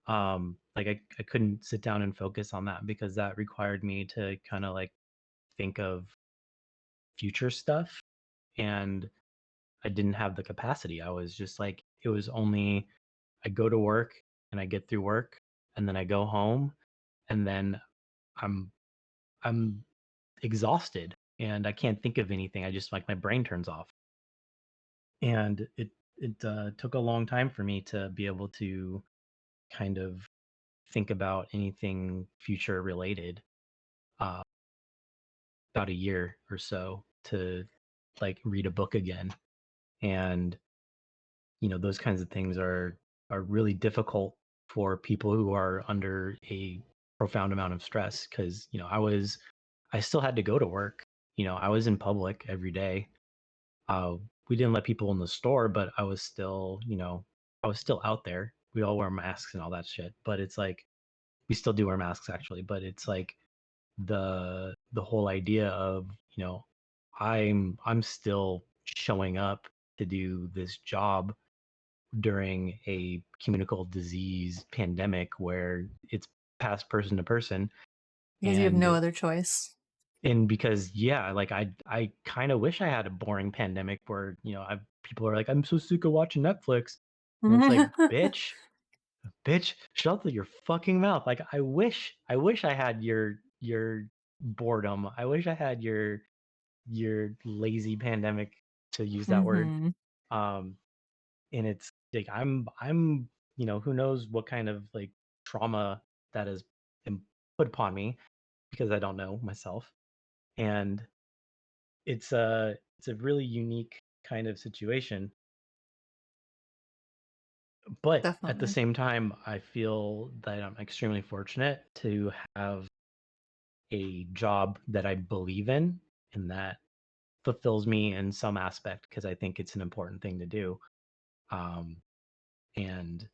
Like I couldn't sit down and focus on that because that required me to kind of like think of future stuff, and I didn't have the capacity. I was just like it was only I go to work and I get through work and then I go home and then I'm I'm exhausted and I can't think of anything. I just like my brain turns off. And it took a long time for me to be able to kind of think about anything future related. Uh, about a year or so to like read a book again, and those kinds of things are really difficult for people who are under a profound amount of stress because I still had to go to work. I was in public every day. We didn't let people in the store, but I was still out there. We all wear masks and all that shit, but it's like we still do wear masks actually, but it's like the whole idea of, I'm still showing up to do this job during a communicable disease pandemic where it's passed person to person. Because you have no and other choice. and because yeah, like I kind of wish I had a boring pandemic where people are like, I'm so sick of watching Netflix, and it's like, bitch, shut your fucking mouth. Like I wish I had your boredom. I wish I had your lazy pandemic, to use that word. Mm-hmm. um and it's like I'm who knows what kind of like trauma that has been put upon me because I don't know myself. And it's a really unique kind of situation, but at the Definitely. same time I feel that I'm extremely fortunate to have a job that I believe in and that fulfills me in some aspect because I think it's an important thing to do. um and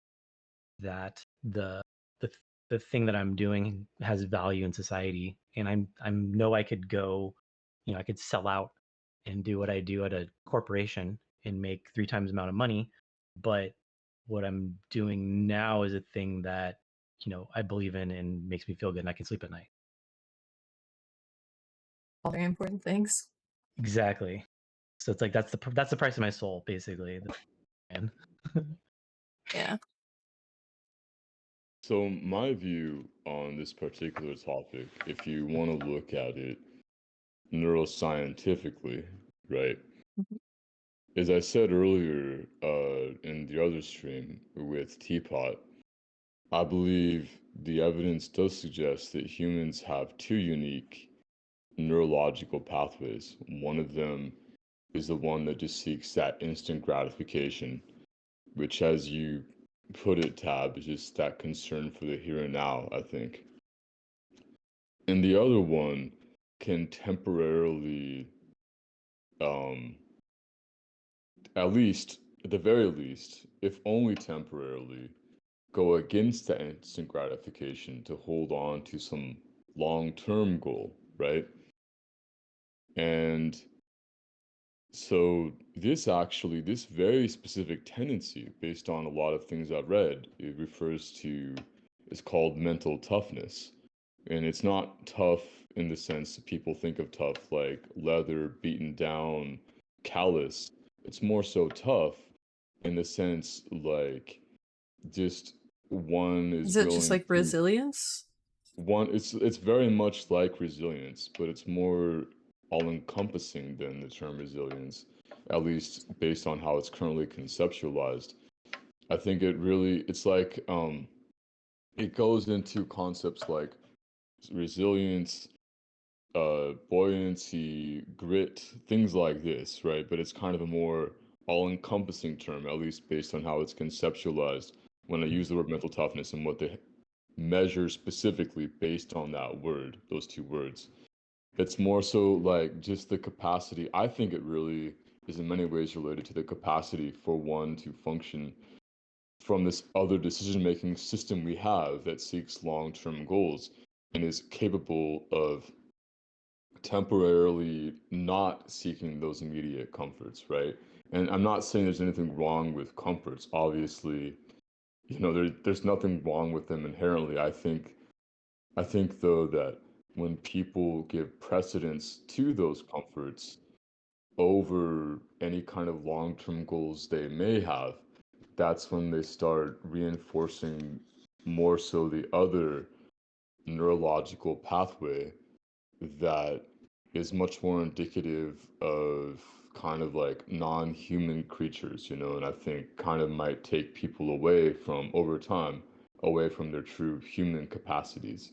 that the the thing that I'm doing has value in society, and I know I could go, I could sell out and do what I do at a corporation and make three times the amount of money, but what I'm doing now is a thing that I believe in and makes me feel good and I can sleep at night. All very important things. Exactly. So it's like that's the price of my soul, basically. And Yeah. So, my view on this particular topic, if you want to look at it neuroscientifically, right? Mhm. As I said earlier in the other stream with Teapot, I believe the evidence does suggest that humans have two unique neurological pathways. One of them is the one that just seeks that instant gratification, which, as you put it, Tab, is just that concern for the here and now, I think. And the other one can temporarily, um, at least, at the very least, if only temporarily, go against the instant gratification to hold on to some long-term goal, right? And so this very specific tendency, based on a lot of things I've read, it's called mental toughness. And it's not tough in the sense that people think of tough like leather, beaten down, callous. It's more so tough in the sense like just one Is is it just willing like to resilience? it's very much like resilience, but it's more all-encompassing than the term resilience, at least based on how it's currently conceptualized. I think it's like it goes into concepts like resilience, buoyancy, grit, things like this, right? But it's kind of a more all-encompassing term, at least based on how it's conceptualized when I use the word mental toughness and what they measure specifically based on that word, those two words. It's more so like just the capacity. I think it really is in many ways related to the capacity for one to function from this other decision making system we have that seeks long term goals and is capable of temporarily not seeking those immediate comforts, right? And I'm not saying there's anything wrong with comforts. Obviously, there's nothing wrong with them inherently. I think though that when people give precedence to those comforts over any kind of long-term goals they may have, that's when they start reinforcing more so the other neurological pathway that is much more indicative of kind of like non-human creatures, and I think kind of might take people away from over time, away from their true human capacities.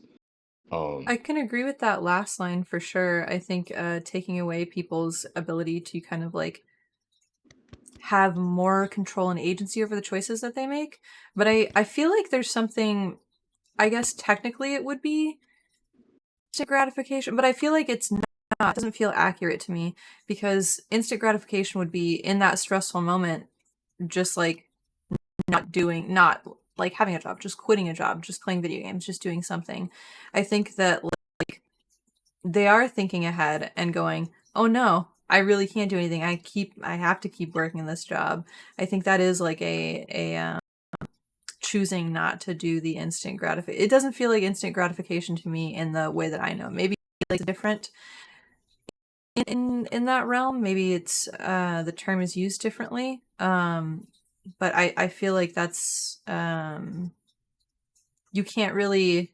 Um, I can agree with that last line for sure. I think taking away people's ability to kind of like have more control and agency over the choices that they make. But I feel like there's something, I guess technically it would be instant gratification, but I feel like it's not, it doesn't feel accurate to me because instant gratification would be in that stressful moment, just like not like having a job, just quitting a job, just playing video games, just doing something. I think that like they are thinking ahead and going, "Oh no, I really can't do anything. I have to keep working in this job." I think that is like a choosing not to do the instant gratification. It doesn't feel like instant gratification to me in the way that I know. Maybe like different in that realm. Maybe it's the term is used differently. But I feel like that's you can't really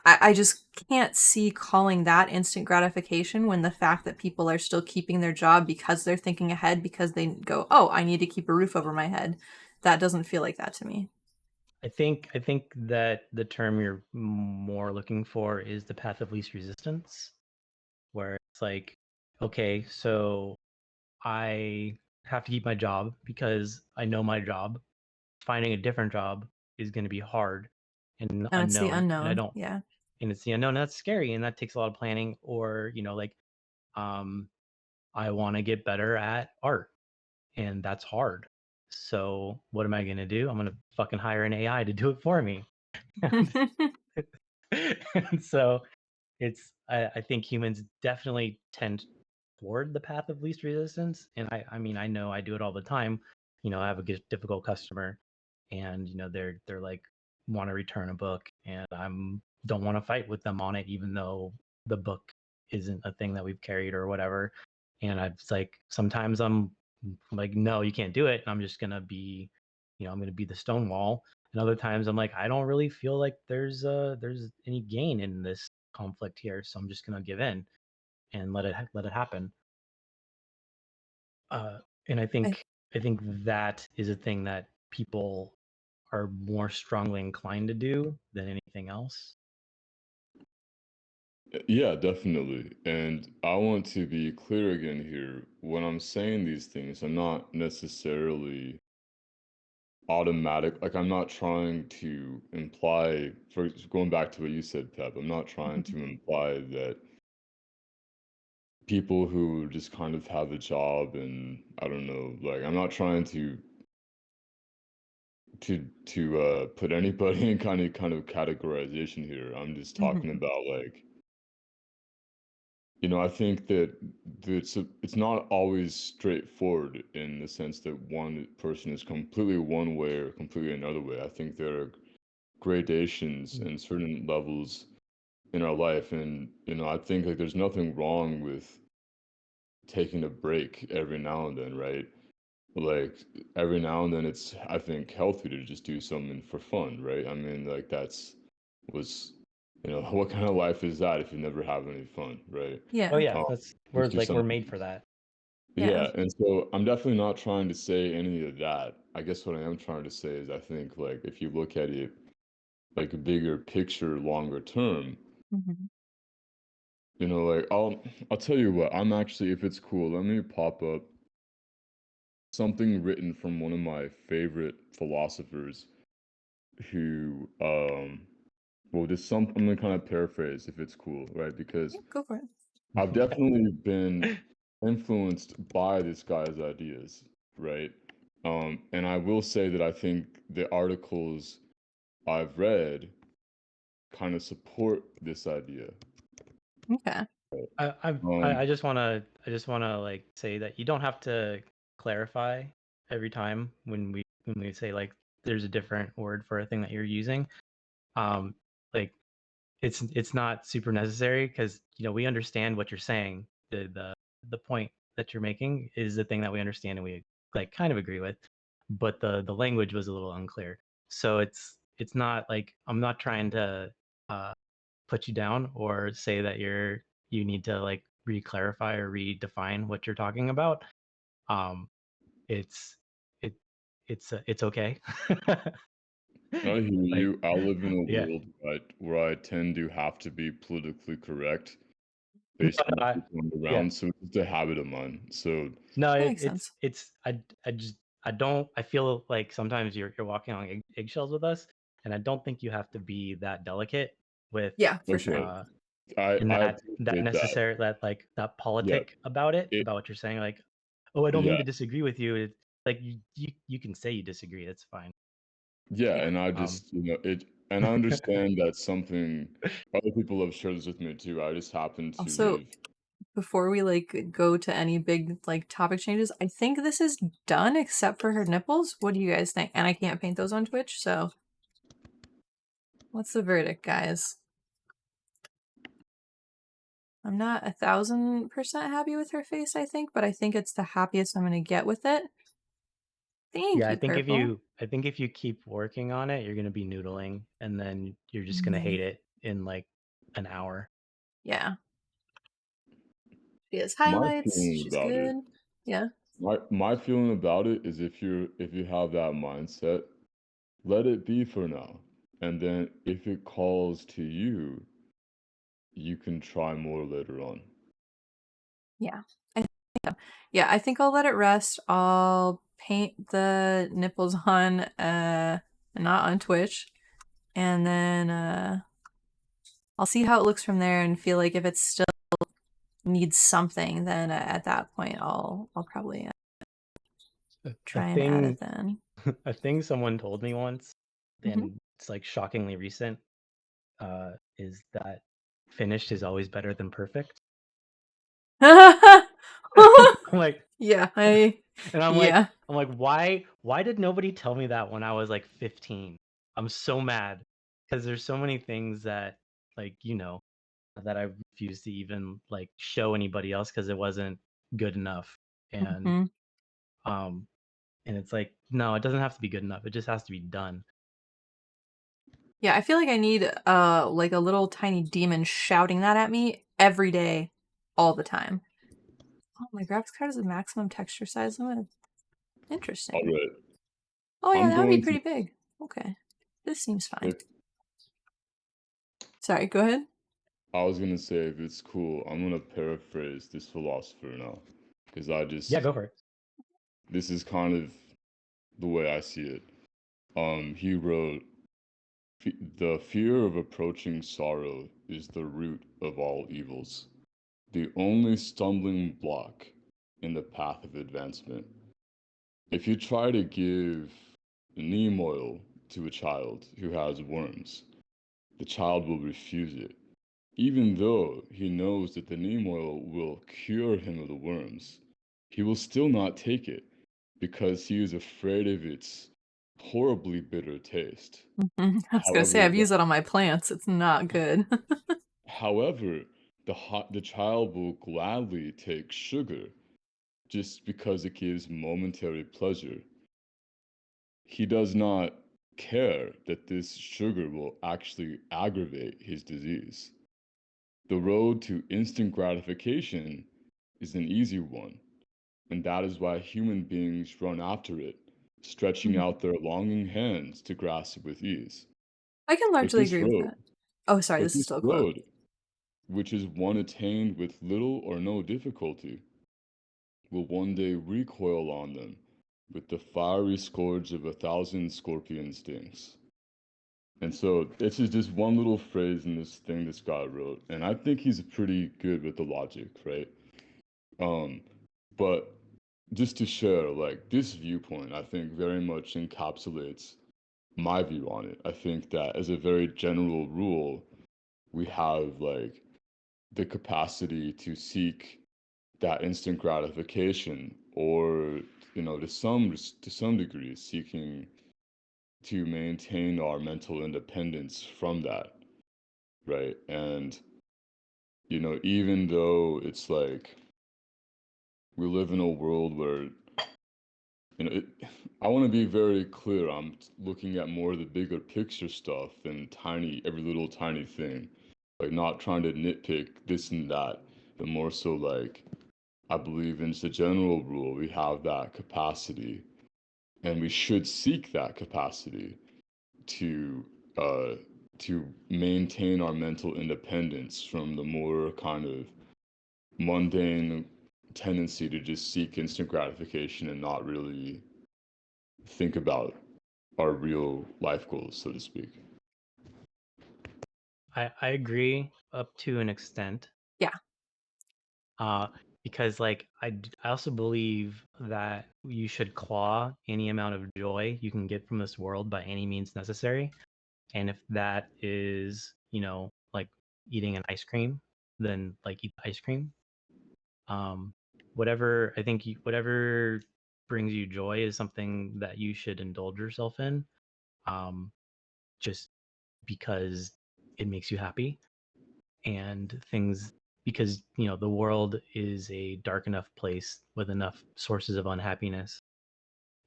I just can't see calling that instant gratification when the fact that people are still keeping their job because they're thinking ahead because they go, "Oh, I need to keep a roof over my head." That doesn't feel like that to me. I think that the term you're more looking for is the path of least resistance, where it's like, okay, so I have to keep my job because I know my job. Finding a different job is going to be hard and And it's the unknown, and I unknown. don't, Yeah. and it's the unknown. And that's scary, and that takes a lot of planning. Or like, um, I want to get better at art, and that's hard. So what am I going to do? I'm going to fucking hire an AI to do it for me. And so I think humans definitely tend toward the path of least resistance. And I mean, I know I do it all the time. I have a difficult customer, and they're like, want to return a book, and I'm don't want to fight with them on it, even though the book isn't a thing that we've carried or whatever. And it's like sometimes I'm like, no, you can't do it. And I'm just gonna be, I'm gonna be the stonewall. And other times I'm like, I don't really feel like there's any gain in this conflict here, so I'm just gonna give in and let it happen. And I I think that is a thing that people are more strongly inclined to do than anything else. yeah, definitely. And I want to be clear again here. When I'm saying these things, I'm not necessarily automatic. Like, I'm not trying to imply, for going back to what you said, Pep, I'm not trying to imply that people who just kind of have a job and I don't know, like, I'm not trying to to put anybody in kind of categorization here. I'm just talking Hmm. about like, I think that it's not always straightforward in the sense that one person is completely one way or completely another way. I think there are gradations Mm. and certain levels in our life, and I think like there's nothing wrong with taking a break every now and then, right? Like every now and then it's, I think, healthy to just do something for fun, right? I mean, like that's was what kind of life is that if you never have any fun, right? Oh Yeah. yeah, Um, that's let's do we're something. made for that. Yeah. Yeah, and so I'm definitely not trying to say any of that. I guess what I am trying to say is I think like if you look at it like a bigger picture, longer term, Hmm. like I'll tell you what, I'm actually, if it's cool, let me pop up something written from one of my favorite philosophers who well, just some, I'm gonna kind of paraphrase if it's cool, right? Because Yeah, go for it. I've definitely been influenced by this guy's ideas, right? And I will say that I think the articles I've read kind of support this idea. Okay. Right? I just wanna like say that you don't have to clarify every time when we say like there's a different word for a thing that you're using. Um, like it's not super necessary because we understand what you're saying. The point that you're making is the thing that we understand and we like kind of agree with, but the language was a little unclear. So it's not like I'm not trying to uh put you down or say that you need to like re-clarify or redefine what you're talking about. Um, it's it it's okay. I hear Like you. I live in a yeah. world, right, where I tend to have to be politically correct No, based on no, the people I'm yeah. around, so it's a habit of mine. So No, That makes sense. I just I don't I feel like sometimes you're walking on eggshells with us, and I don't think you have to be that delicate with Yeah, for sure. okay, uh in I that appreciate that. necessary that like that Yeah, politic about it, it about what you're saying, like, oh, I don't mean yeah. to disagree with you. It's like you can say you disagree. That's fine. Yeah, Yeah. and I Um, just, and I understand that's something other people have shared this with me too. I just happen to Also, live. before we like go to any big like topic changes, I think this is done except for her nipples. What do you guys think? And I can't paint those on Twitch, so what's the verdict, guys? I'm not 1,000% happy with her face, I think, but I think it's the happiest I'm gonna get with it. Thank yeah, you, Purple. I think if you keep working on it, you're gonna be noodling, and then you're just gonna Mhm. hate it in like an hour. Yeah. She has My highlights. feeling She's about it, good. Yeah. my feeling about it is if you have that mindset, let it be for now. And then if it calls to you, you can try more later on. Yeah. I think so. Yeah, I think I'll let it rest. I'll paint the nipples on not on Twitch. And then I'll see how it looks from there and feel like if it still needs something, then at that point I'll probably A try and add it thing then. a thing someone told me once, Hmm. and it's like shockingly recent, is that finished is always better than perfect. I'm like, Yeah, and yeah. I'm like, why did nobody tell me that when I was like 15? I'm so mad because there's so many things that like that I refused to even like show anybody else because it wasn't good enough, and Hmm. um and it's like no, it doesn't have to be good enough. It just has to be done. Yeah, I feel like I need like a little tiny demon shouting that at me every day, all the time. Oh, my graphics card has a maximum texture size limit. All Interesting. right. Oh yeah, I'm that would be going to pretty big. Okay. This seems fine. if Sorry, go ahead. I was gonna say if it's cool, I'm gonna paraphrase this philosopher now. Because Yeah, go for it. this is kind of the way I see it. He wrote, The fear of approaching sorrow is the root of all evils, the only stumbling block in the path of advancement. If you try to give neem oil to a child who has worms, the child will refuse it, even though he knows that the neem oil will cure him of the worms. He will still not take it because he is afraid of its horribly bitter taste. I was gonna say However, I've used that on my plants. It's not good. however, the child will gladly take sugar just because it gives momentary pleasure. He does not care that this sugar will actually aggravate his disease. The road to instant gratification is an easy one, and that is why human beings run after it, stretching Mhm. out their longing hands to grasp it with ease. I can But largely this agree with road, that. Oh, sorry, but this is this still a quote. road, which is one attained with little or no difficulty, will one day recoil on them with the fiery scourge of 1,000 scorpion stings. And so this is just one little phrase in this thing this guy wrote, and I think he's pretty good with the logic, right? Um, but just to share, like this viewpoint, I think very much encapsulates my view on it. I think that as a very general rule, we have like the capacity to seek that instant gratification, or to some degree, seeking to maintain our mental independence from that, right? And even though it's like we live in a world where it, I want to be very clear. I'm looking at more of the bigger picture stuff than every little tiny thing. Like, not trying to nitpick this and that, but more so like, I believe in just a general rule, we have that capacity, and we should seek that capacity to uh, to maintain our mental independence from the more kind of mundane tendency to just seek instant gratification and not really think about our real life goals, so to speak. I agree up to an extent. Yeah. Uh, because like I also believe that you should claw any amount of joy you can get from this world by any means necessary. And if that is, like eating an ice cream, then like eat the ice cream. Um, whatever I think whatever brings you joy is something that you should indulge yourself in. Just because it makes you happy, and things because the world is a dark enough place with enough sources of unhappiness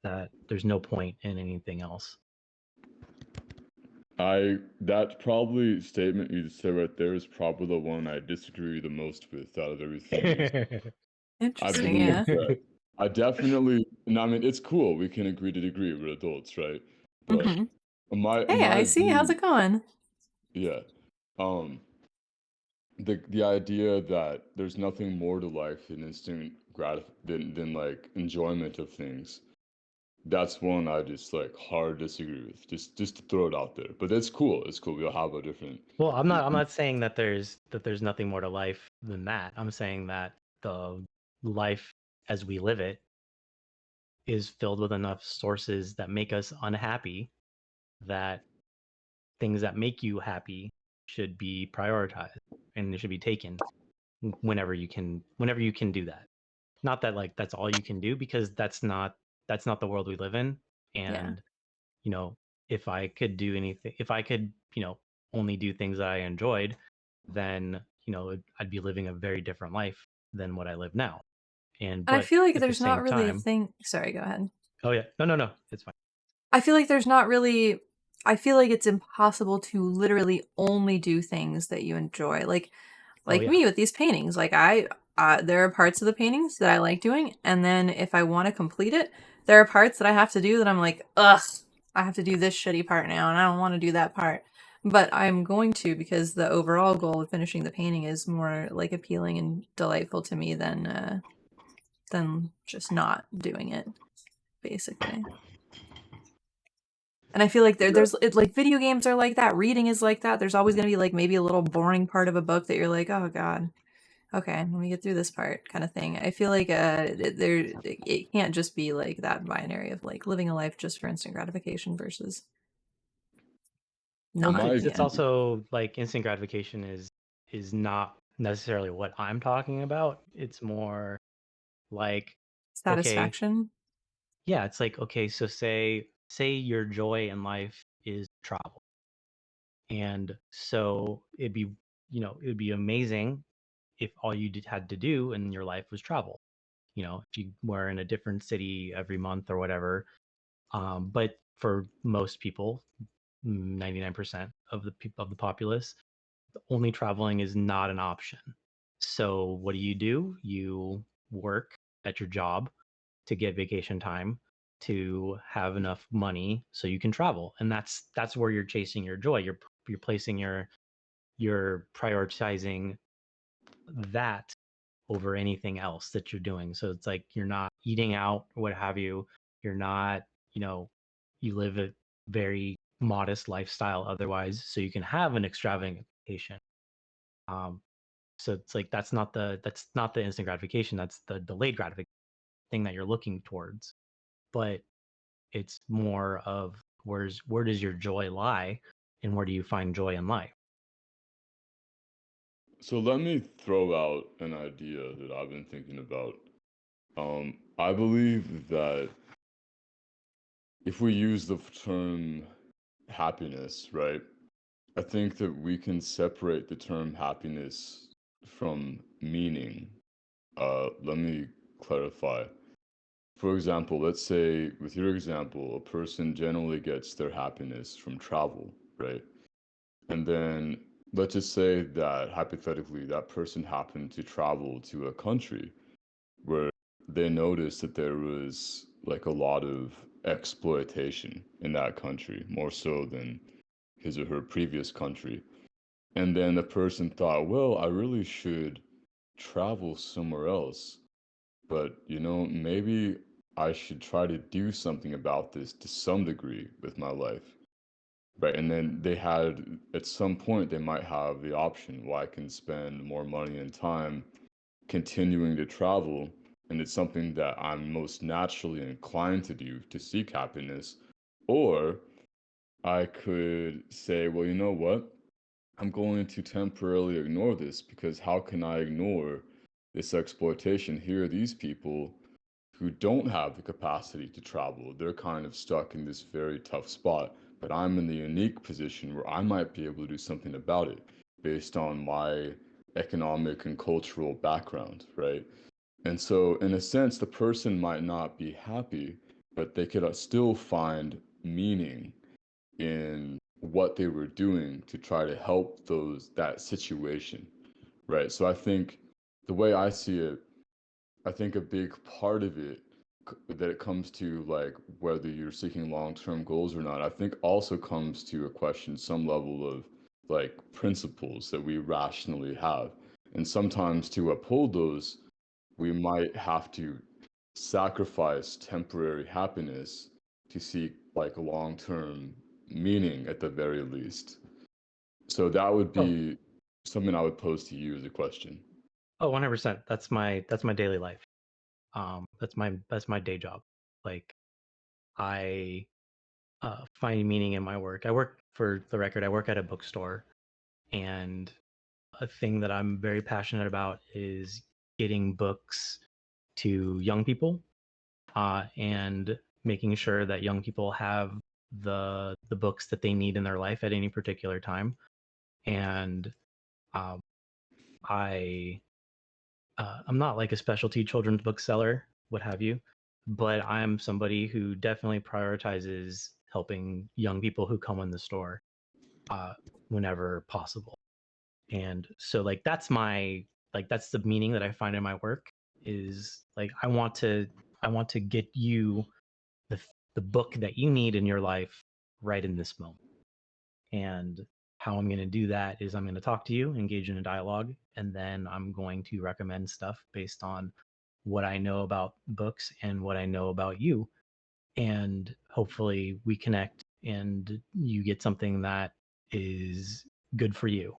that there's no point in anything else. That probably statement you just said right there is probably the one I disagree the most with out of everything. I Interesting, believe yeah. that I definitely, and I mean, it's cool. We can agree to disagree. We're adults, right? But Hmm. in Hey, I my see. How's view, it going? yeah, um, the idea that there's nothing more to life than than like enjoyment of things. That's one I just like hard disagree with. Just to throw it out there. But it's cool. It's cool. We'll have a different. Well, I'm not saying that there's nothing more to life than that. I'm saying that the life as we live it is filled with enough sources that make us unhappy, that things that make you happy should be prioritized and it should be taken whenever you can do that. Not that like that's all you can do, because that's not the world we live in. Yeah. And you know if I could only do things that I enjoyed, then I'd be living a very different life than what I live now. And And I but feel like at the there's not same really a time, thing. Sorry, go ahead. oh yeah, no, it's fine. I feel like there's not really. I feel like it's impossible to literally only do things that you enjoy. Oh Like yeah. me with these paintings. There are parts of the paintings that I like doing, and then if I want to complete it, there are parts that I have to do that I'm like, ugh, I have to do this shitty part now, and I don't want to do that part. But I'm going to, because the overall goal of finishing the painting is more like appealing and delightful to me than just not doing it, basically. And I feel like like video games are like that, reading is like that. There's always going to be like maybe a little boring part of a book that you're like, oh god. Okay, let me get through this part, kind of thing. I feel like it can't just be like that binary of like living a life just for instant gratification versus no My cooking It's in. view, also like instant gratification is not necessarily what I'm talking about. It's more like, okay, Satisfaction. yeah, it's like, okay, so say your joy in life is travel. And so it would be amazing if all you had to do in your life was travel. If you were in a different city every month or whatever. But for most people, 99% of the people of the populace, only traveling is not an option. So what do? You work at your job to get vacation time, to have enough money so you can travel, and that's where you're chasing your joy. You're placing you're prioritizing that over anything else that you're doing. So it's like you're not eating out or what have you. You're not, you know, you live a very modest lifestyle otherwise, so you can have an extravagant vacation. Um, so it's like that's not the instant gratification. That's the delayed gratification thing that you're looking towards. But it's more of where does your joy lie, and where do you find joy in life? so let me throw out an idea that I've been thinking about. I believe that if we use the term happiness, right? I think that we can separate the term happiness from meaning. Let me clarify. For example, let's say with your example, a person generally gets their happiness from travel, right? And then let's just say that hypothetically that person happened to travel to a country where they noticed that there was like a lot of exploitation in that country, more so than his or her previous country. And then the person thought, well, I really should travel somewhere else. But, maybe I should try to do something about this to some degree with my life. Right. And then at some point, they might have the option, well, I can spend more money and time continuing to travel. And it's something that I'm most naturally inclined to do to seek happiness. Or I could say, well, you know what? I'm going to temporarily ignore this because how can I ignore this exploitation? Here are these people who don't have the capacity to travel. They're kind of stuck in this very tough spot, but I'm in the unique position where I might be able to do something about it based on my economic and cultural background, right? And so, in a sense, the person might not be happy, but they could still find meaning in what they were doing to try to help that situation, right? So I think the way I see it, I think a big part of it that it comes to like whether you're seeking long-term goals or not, I think also comes to a question some level of like principles that we rationally have. And sometimes to uphold those, we might have to sacrifice temporary happiness to seek like a long-term meaning at the very least. So that would Oh, be something I would pose to you as a question. oh, 100%. That's my daily life. That's my day job. Like I find meaning in my work. For the record, I work at a bookstore, and a thing that I'm very passionate about is getting books to young people, and making sure that young people have the books that they need in their life at any particular time. And um, I I'm not like a specialty children's bookseller, what have you, but I'm somebody who definitely prioritizes helping young people who come in the store, uh, whenever possible. And so that's the meaning that I find in my work, is like I want to get you the the book that you need in your life right in this moment. And how I'm going to do that is I'm going to talk to you, engage in a dialogue, and then I'm going to recommend stuff based on what I know about books and what I know about you. And hopefully we connect and you get something that is good for you.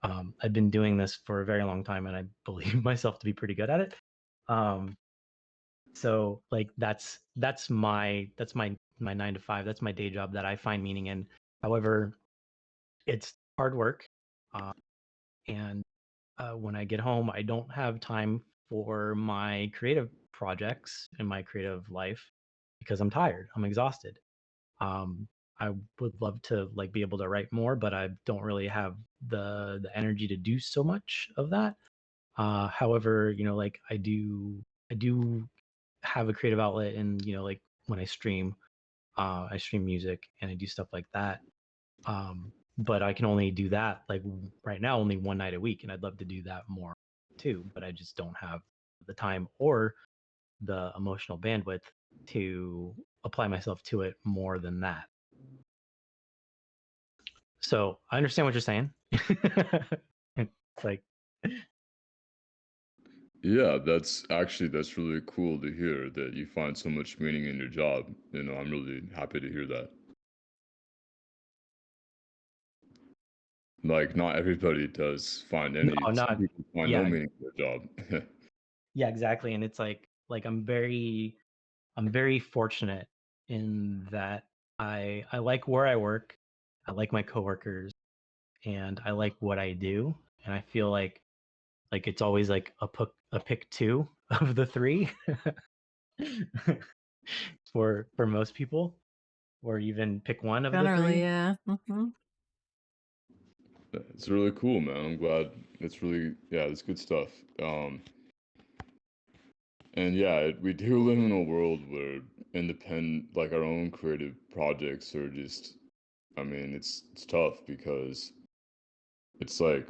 I've been doing this for a very long time, and I believe myself to be pretty good at it. Um, so like that's my 9 to 5. That's my day job that I find meaning in. However, it's hard work, uh, and when I get home, I don't have time for my creative projects in my creative life because I'm tired. I'm exhausted. Um, I would love to like be able to write more, but I don't really have the energy to do so much of that. However, like I do have a creative outlet, and like when I stream music and I do stuff like that. But I can only do that like right now only one night a week, and I'd love to do that more too, but I just don't have the time or the emotional bandwidth to apply myself to it more than that. So I understand what you're saying. It's like, Yeah, that's really cool to hear that you find so much meaning in your job. I'm really happy to hear that. Like, not everybody does find no, some not, people find no yeah, meaning in their job. yeah, exactly. And it's like I'm very fortunate in that I like where I work. I like my coworkers, and I like what I do. And I feel like it's always like a pick two of the three for most people, or even pick one of the Generally, three. yeah. It's really cool, man. I'm glad. Yeah, it's good stuff. Um, and yeah, we do live in a world where independent, like our own creative projects are just, I mean, it's tough because it's like,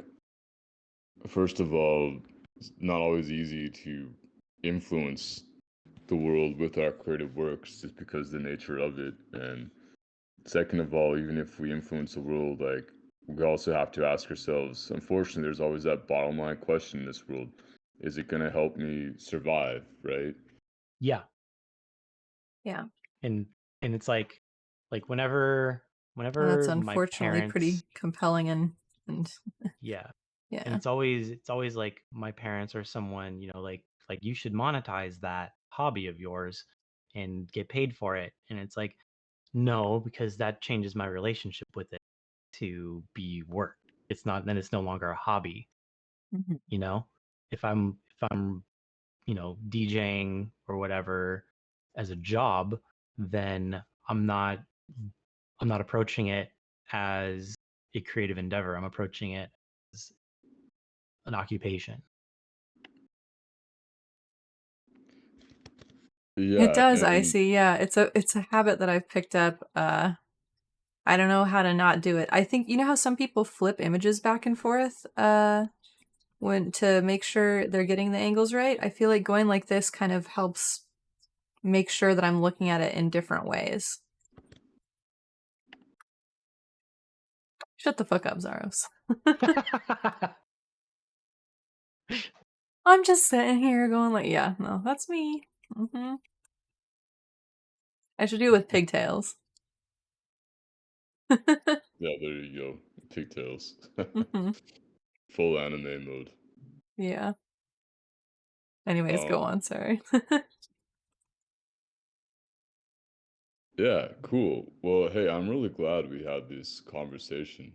first of all, it's not always easy to influence the world with our creative works just because the nature of it. And second of all, even if we influence the world, like we also have to ask ourselves, unfortunately, there's always that bottom line question in this world. Is it going to help me survive, right? Yeah, Yeah. and it's like whenever And that's my unfortunately parents, pretty compelling and yeah, and yeah. it's always like my parents or someone, like you should monetize that hobby of yours and get paid for it. And it's like, no, because that changes my relationship with it to be work. It's not, then it's no longer a hobby, Mhm. you know? If I'm DJing or whatever as a job, then I'm not approaching it as a creative endeavor. I'm approaching it as an occupation. It Yeah, does, I and see. Yeah, it's a habit that I've picked up. I don't know how to not do it. I think you know how some people flip images back and forth when to make sure they're getting the angles right. I feel like going like this kind of helps make sure that I'm looking at it in different ways. Shut the fuck up, Zaros. I'm just sitting here going like, yeah, no, that's me. I should do it with pigtails. yeah, there you go. Pigtails. hmm Full anime mode. Yeah. Anyways, go Um, on. Sorry. yeah, cool. Well, hey, I'm really glad we had this conversation.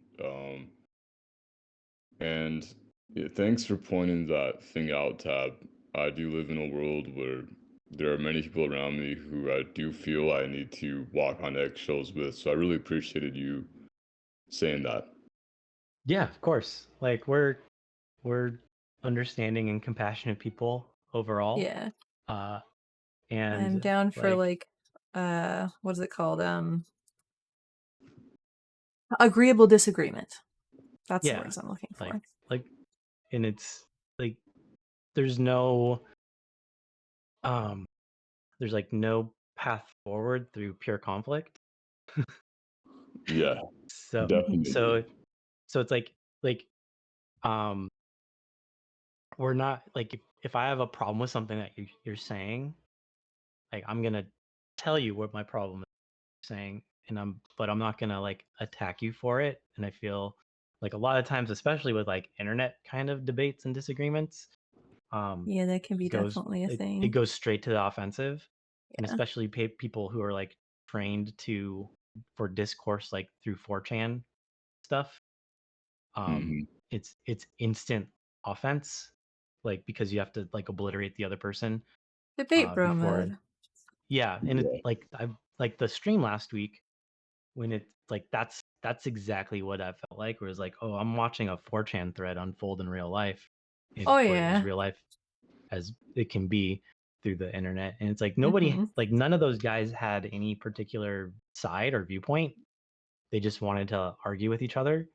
And yeah, thanks for pointing that thing out, Tab. I do live in a world where there are many people around me who I do feel I need to walk on eggshells with. So I really appreciated you saying that. Yeah, of course. Like we're understanding and compassionate people overall. Yeah. Uh I'm and down for like, like what is it called? Agreeable disagreement. That's the yeah, words I'm looking like for. like and it's like there's no um there's like no path forward through pure conflict. Yeah, So Mhm. definitely. so so it's like um we're not like, if I have a problem with something that you're saying, like I'm gonna tell you what my problem is saying, and I'm not gonna like attack you for it. And I feel like a lot of times, especially with like internet kind of debates and disagreements, Yeah, that can be goes definitely a it thing. goes straight to the offensive, and Yeah. especially people who are like trained to for discourse like through 4chan stuff. um Hmm. it's instant offense, like because you have to like obliterate the other person Debate bro before. mode. Yeah, and it Yeah. like I like the stream last week when it's like that's exactly what I felt like, where it's like, oh, I'm watching a 4chan thread unfold in real life, Oh for as yeah. real life as it can be through the internet. And it's like nobody, Hmm. like none of those guys had any particular side or viewpoint. They just wanted to argue with each other.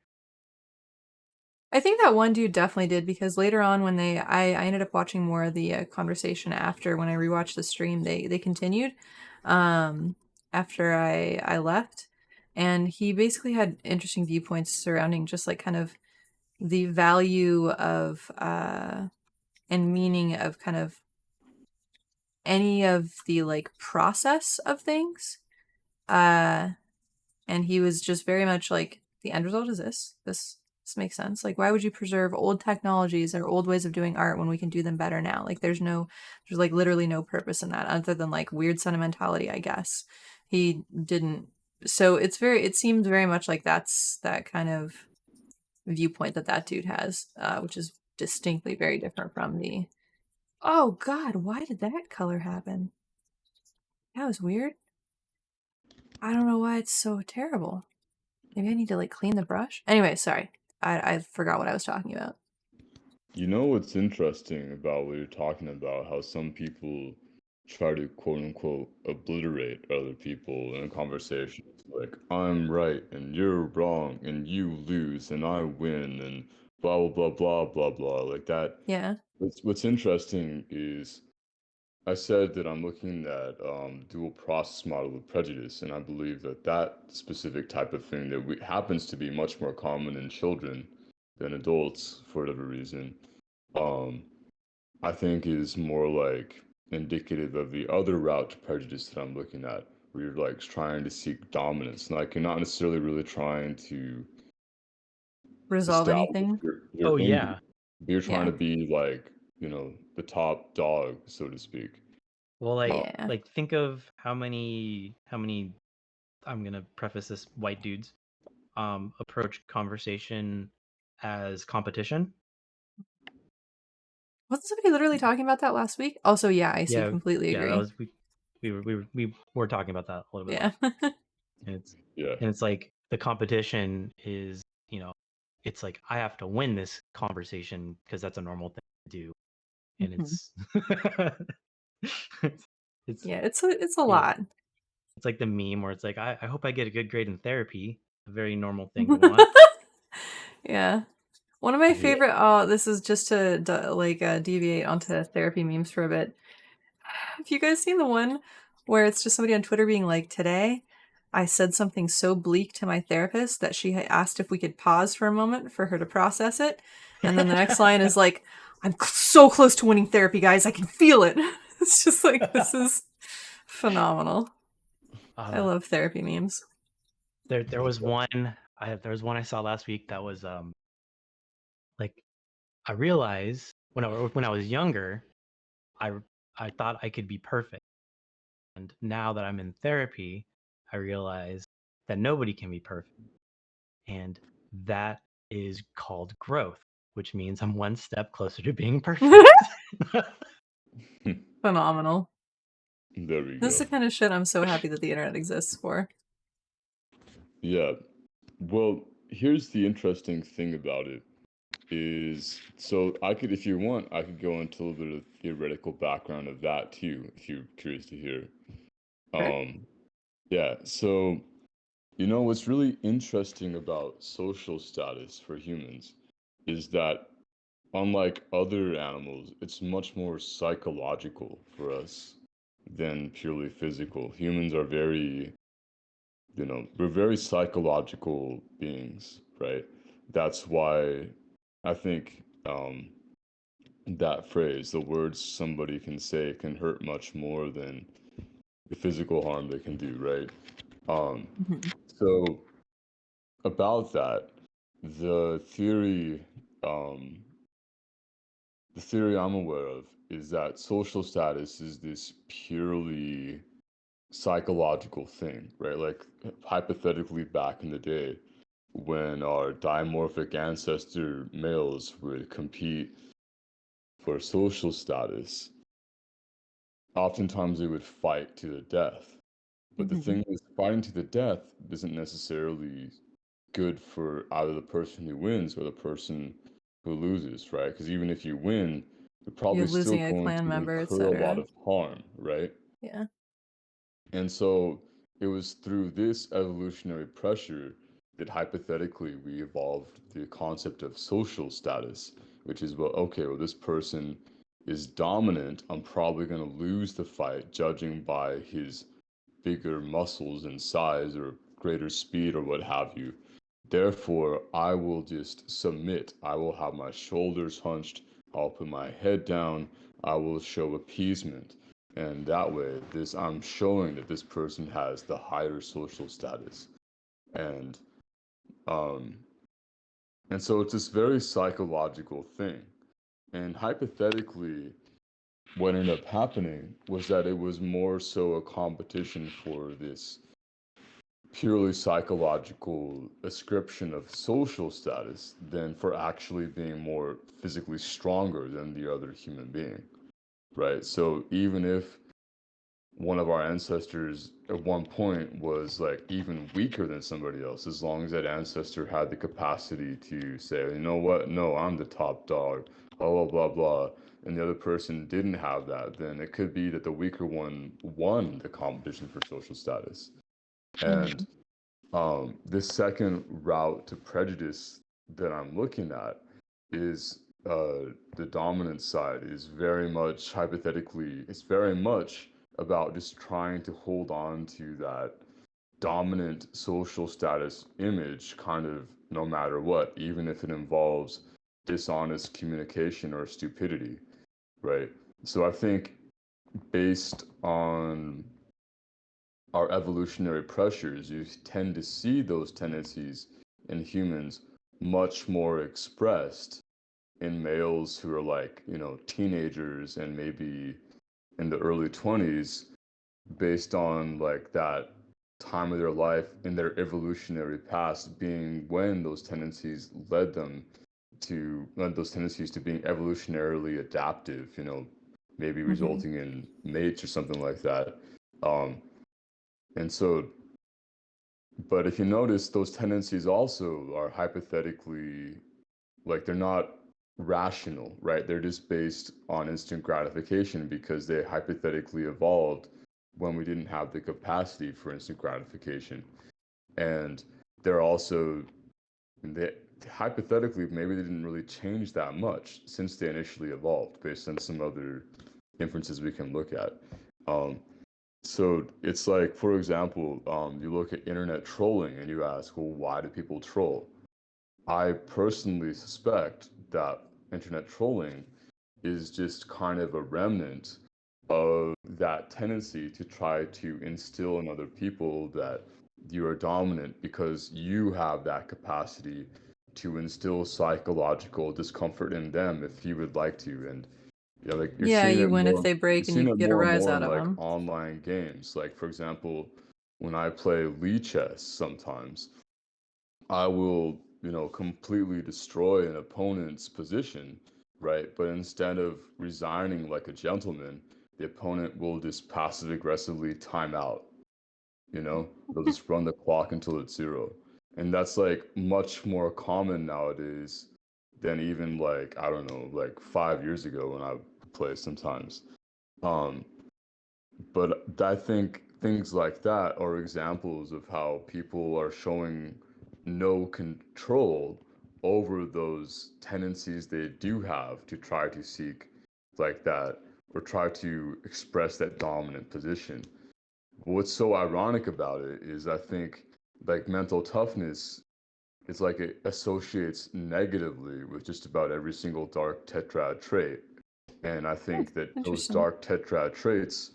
I think that one dude definitely did, because later on when I ended up watching more of the conversation after, when I rewatched the stream, they continued after I left, and he basically had interesting viewpoints surrounding just like kind of the value of and meaning of kind of any of the like process of things. Uh and he was just very much like, the end result is this makes sense. Like, why would you preserve old technologies or old ways of doing art when we can do them better now? Like, there's like literally no purpose in that other than like weird sentimentality, I guess. He didn't. So it seems very much like that's that kind of viewpoint that dude has, which is distinctly very different from the, oh god, why did that color happen? That was weird. I don't know why it's so terrible. Maybe I need to like clean the brush. Anyway, sorry. I forgot what I was talking about. You know what's interesting about what you're talking about? How some people try to quote unquote obliterate other people in conversations. Like, I'm right and you're wrong and you lose and I win and blah blah blah blah blah blah. Like that. Yeah. What's interesting is I said that I'm looking at dual process model of prejudice, and I believe that that specific type of thing happens to be much more common in children than adults for whatever reason. Um, I think is more like indicative of the other route to prejudice that I'm looking at, where you're like trying to seek dominance. Like you're not necessarily really trying to Resolve establish anything. your Oh in group, yeah. but you're trying Yeah. to be like, the top dog, so to speak. Well, Yeah. like think of how many I'm gonna preface this, white dudes approach conversation as competition. Wasn't somebody literally talking about that last week? Also, yeah, I see. Yeah, Completely yeah, that agree. was we were talking about that a little bit Yeah. last. And it's Yeah. and it's like the competition is, it's like I have to win this conversation because that's a normal thing to do. And Mhm. it's it's Yeah, it's a you know lot. it's like the meme where it's like I hope I get a good grade in therapy, a very normal thing to want. Yeah. One of my Yeah. favorite, oh, this is just to deviate onto therapy memes for a bit. Have you guys seen the one where it's just somebody on Twitter being like, today I said something so bleak to my therapist that she had asked if we could pause for a moment for her to process it. And then the next line is like, I'm so close to winning therapy, guys. I can feel it. It's just like, this is phenomenal. I uh, love therapy memes. there was one I saw last week that was like I realized when I was younger, I I thought I could be perfect. And now that I'm in therapy, I realize that nobody can be perfect. And that is called growth, which means I'm one step closer to being perfect. Phenomenal. There we This is go. the kind of shit I'm so happy that the internet exists for. Yeah. Well, here's the interesting thing about it is so I could, if you want, I could go into a little bit of theoretical background of that too, if you're curious to hear. Sure. Um, yeah, so what's really interesting about social status for humans is that unlike other animals, it's much more psychological for us than purely physical. Humans are we're very psychological beings, right? That's why I think that phrase, the words somebody can say, can hurt much more than the physical harm they can do, right? Um, Mhm. so about that, the theory, um, the theory I'm aware of is that social status is this purely psychological thing, right? Like hypothetically back in the day when our dimorphic ancestor males would compete for social status, oftentimes they would fight to the death. But the Hmm. thing is, fighting to the death isn't necessarily good for either the person who wins or the person who loses, right? Because even if you win, you're You're probably still losing a going clan to member, incur a lot etc. of harm, right? Yeah. And so it was through this evolutionary pressure that hypothetically we evolved the concept of social status, which is, well, okay, well, this person is dominant. I'm probably going to lose the fight judging by his bigger muscles and size or greater speed or what have you. Therefore, I will just submit. I will have my shoulders hunched. I'll put my head down. I will show appeasement. And that way, this I'm showing that this person has the higher social status. And um and so it's this very psychological thing. And hypothetically, what ended up happening was that it was more so a competition for this purely psychological ascription of social status than for actually being more physically stronger than the other human being, right? So even if one of our ancestors at one point was like even weaker than somebody else, as long as that ancestor had the capacity to say, you know what, no, I'm the top dog, blah, blah, blah, blah, and the other person didn't have that, then it could be that the weaker one won the competition for social status. Hmm. And this second route to prejudice that I'm looking at is the dominant side is very much hypothetically, it's very much about just trying to hold on to that dominant social status image, kind of no matter what, even if it involves dishonest communication or stupidity, right? So I think based on our evolutionary pressures, you tend to see those tendencies in humans much more expressed in males who are like, teenagers and maybe in the early 20s, based on like that time of their life in their evolutionary past being when led those tendencies to being evolutionarily adaptive, maybe Hmm. resulting in mates or something like that. Um, and so But if you notice, those tendencies also are hypothetically, like they're not rational, right? They're just based on instant gratification because they hypothetically evolved when we didn't have the capacity for instant gratification. And they're also, they, hypothetically, maybe they didn't really change that much since they initially evolved based on some other inferences we can look at. Um, so it's like, for example, you look at internet trolling and you ask, well, why do people troll? I personally suspect that internet trolling is just kind of a remnant of that tendency to try to instill in other people that you are dominant because you have that capacity to instill psychological discomfort in them if you would like to. And like Yeah, you win if they you're break and you seeing it get a more and rise more out in of like them. online games. Like for example, when I play Lichess sometimes, I will, completely destroy an opponent's position, right? But instead of resigning like a gentleman, the opponent will just passive aggressively time out, they'll just run the clock until it's zero. And that's like much more common nowadays than even like, I don't know, like 5 years ago when I play sometimes. Um, but I think things like that are examples of how people are showing no control over those tendencies they do have to try to seek like that or try to express that dominant position. What's so ironic about it is I think like mental toughness, it's like it associates negatively with just about every single dark tetrad trait. And I Hmm, think that those interesting. dark tetrad traits,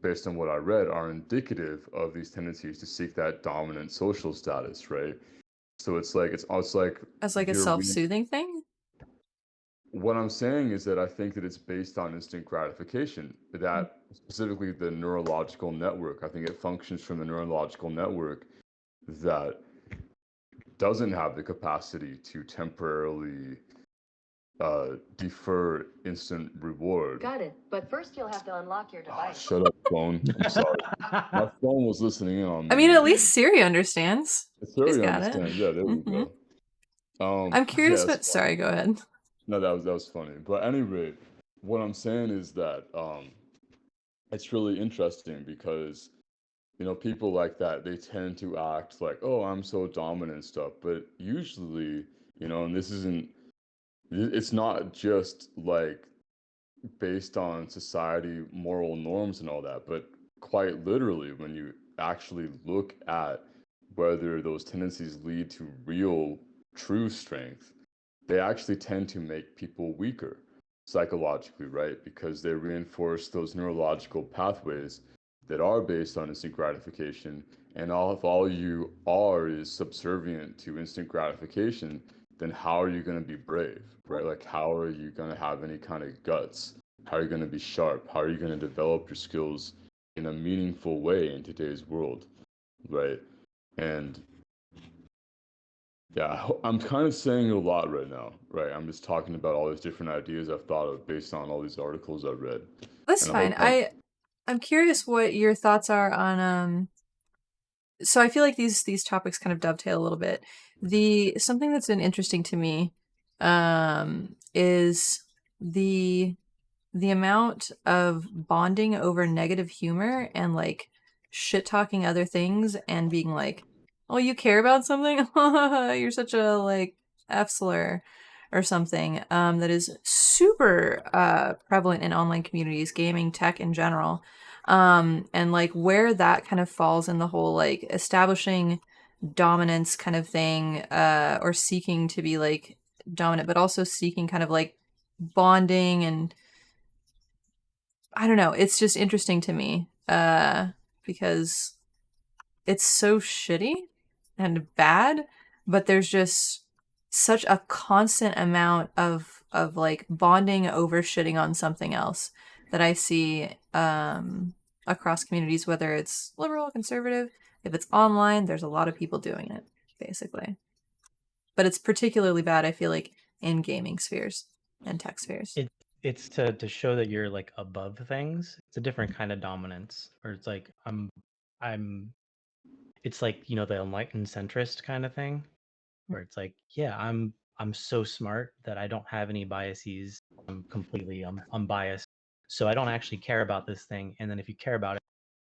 based on what I read, are indicative of these tendencies to seek that dominant social status, right? So it's like As like a you're self-soothing thing? what I'm saying is that I think that it's based on instant gratification, Mm. that specifically the neurological network. I think it functions from the neurological network that doesn't have the capacity to temporarily defer instant reward. Got it. But first you'll have to unlock your Ah, device. shut up, phone. I'm sorry. My phone was listening in on I me. mean, at least Siri understands. She's Siri got it. understands. Yeah, there we Hmm. go. I'm Yeah, curious, it's but funny. sorry, go ahead. No, that was funny. But at any rate, what I'm saying is that it's really interesting because people like that, they tend to act like, oh, I'm so dominant and stuff. But usually, and this isn't, it's not just like based on society, moral norms and all that, but quite literally, when you actually look at whether those tendencies lead to real, true strength, they actually tend to make people weaker psychologically, right? Because they reinforce those neurological pathways that are based on instant gratification. And if all you are is subservient to instant gratification, then how are you going to be brave, right? Like, how are you going to have any kind of guts? How are you going to be sharp? How are you going to develop your skills in a meaningful way in today's world, right? And yeah, I'm kind of saying a lot right now, right? I'm just talking about all these different ideas I've thought of based on all these articles I've read, That's and I fine. hope I'm I'm curious what your thoughts are on so I feel like these topics kind of dovetail a little bit. The something that's been interesting to me is the amount of bonding over negative humor and like shit talking other things and being like, "Oh, you care about something? You're such a like F slur." Or something that is super prevalent in online communities, gaming, tech in general, and like where that kind of falls in the whole like establishing dominance kind of thing, or seeking to be like dominant, but also seeking kind of like bonding. And I don't know, it's just interesting to me because it's so shitty and bad, but there's just such a constant amount of like bonding over shitting on something else that I see across communities, whether it's liberal, conservative, if it's online, there's a lot of people doing it, basically. But it's particularly bad, I feel like, in gaming spheres and tech spheres. It's to show that you're like above things. It's a different kind of dominance, or it's like I'm it's like, the enlightened centrist kind of thing, where it's like, yeah, I'm so smart that I don't have any biases. I'm completely unbiased. So I don't actually care about this thing. And then if you care about it,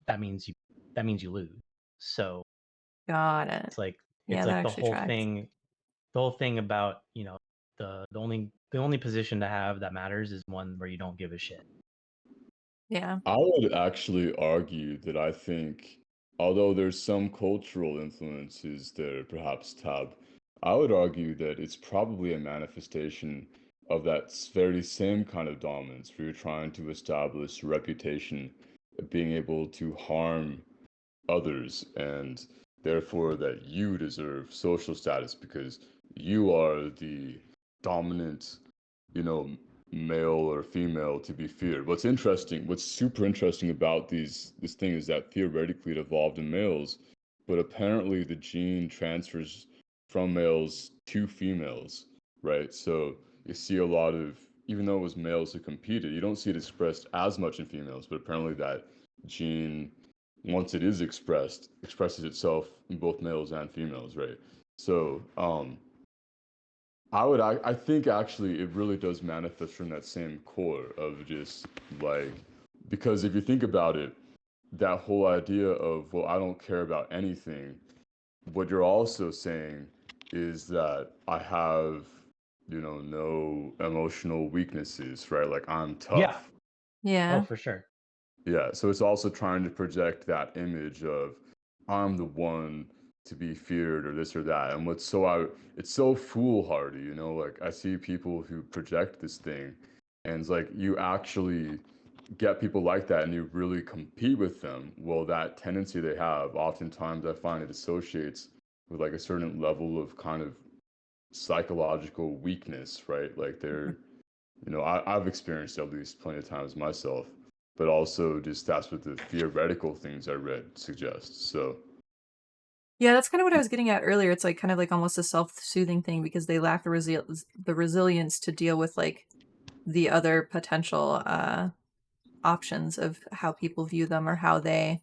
that means you lose. So Got it. it's like Yeah, that the actually whole tracks. thing about, the only position to have that matters is one where you don't give a shit. Yeah. I would actually argue that I think, although there's some cultural influences that are perhaps tab, I would argue that it's probably a manifestation of that very same kind of dominance where you're trying to establish a reputation of being able to harm others, and therefore that you deserve social status because you are the dominant, you know, male or female to be feared. What's super interesting about this thing is that theoretically it evolved in males, but apparently the gene transfers from males to females, right? So you see a lot of, even though it was males who competed, you don't see it expressed as much in females, but apparently that gene, once it is expressed, expresses itself in both males and females, right? So I think actually it really does manifest from that same core of just like, because if you think about it, that whole idea of, well, I don't care about anything, what you're also saying is that I have, no emotional weaknesses, right? Like I'm Yeah. tough. Oh, Yeah. for sure. Yeah, so it's also trying to project that image of I'm the one to be feared or this or that. And it's so foolhardy, like I see people who project this thing and it's like you actually get people like that and you really compete with them. Well, that tendency they have, oftentimes I find it associates with like a certain level of kind of psychological weakness, right? Like they're, I've experienced at least plenty of times myself, but also just that's what the theoretical things I read suggest. So Yeah, that's kind of what I was getting at earlier. It's like kind of like almost a self-soothing thing because they lack the resilience to deal with like the other potential options of how people view them or how they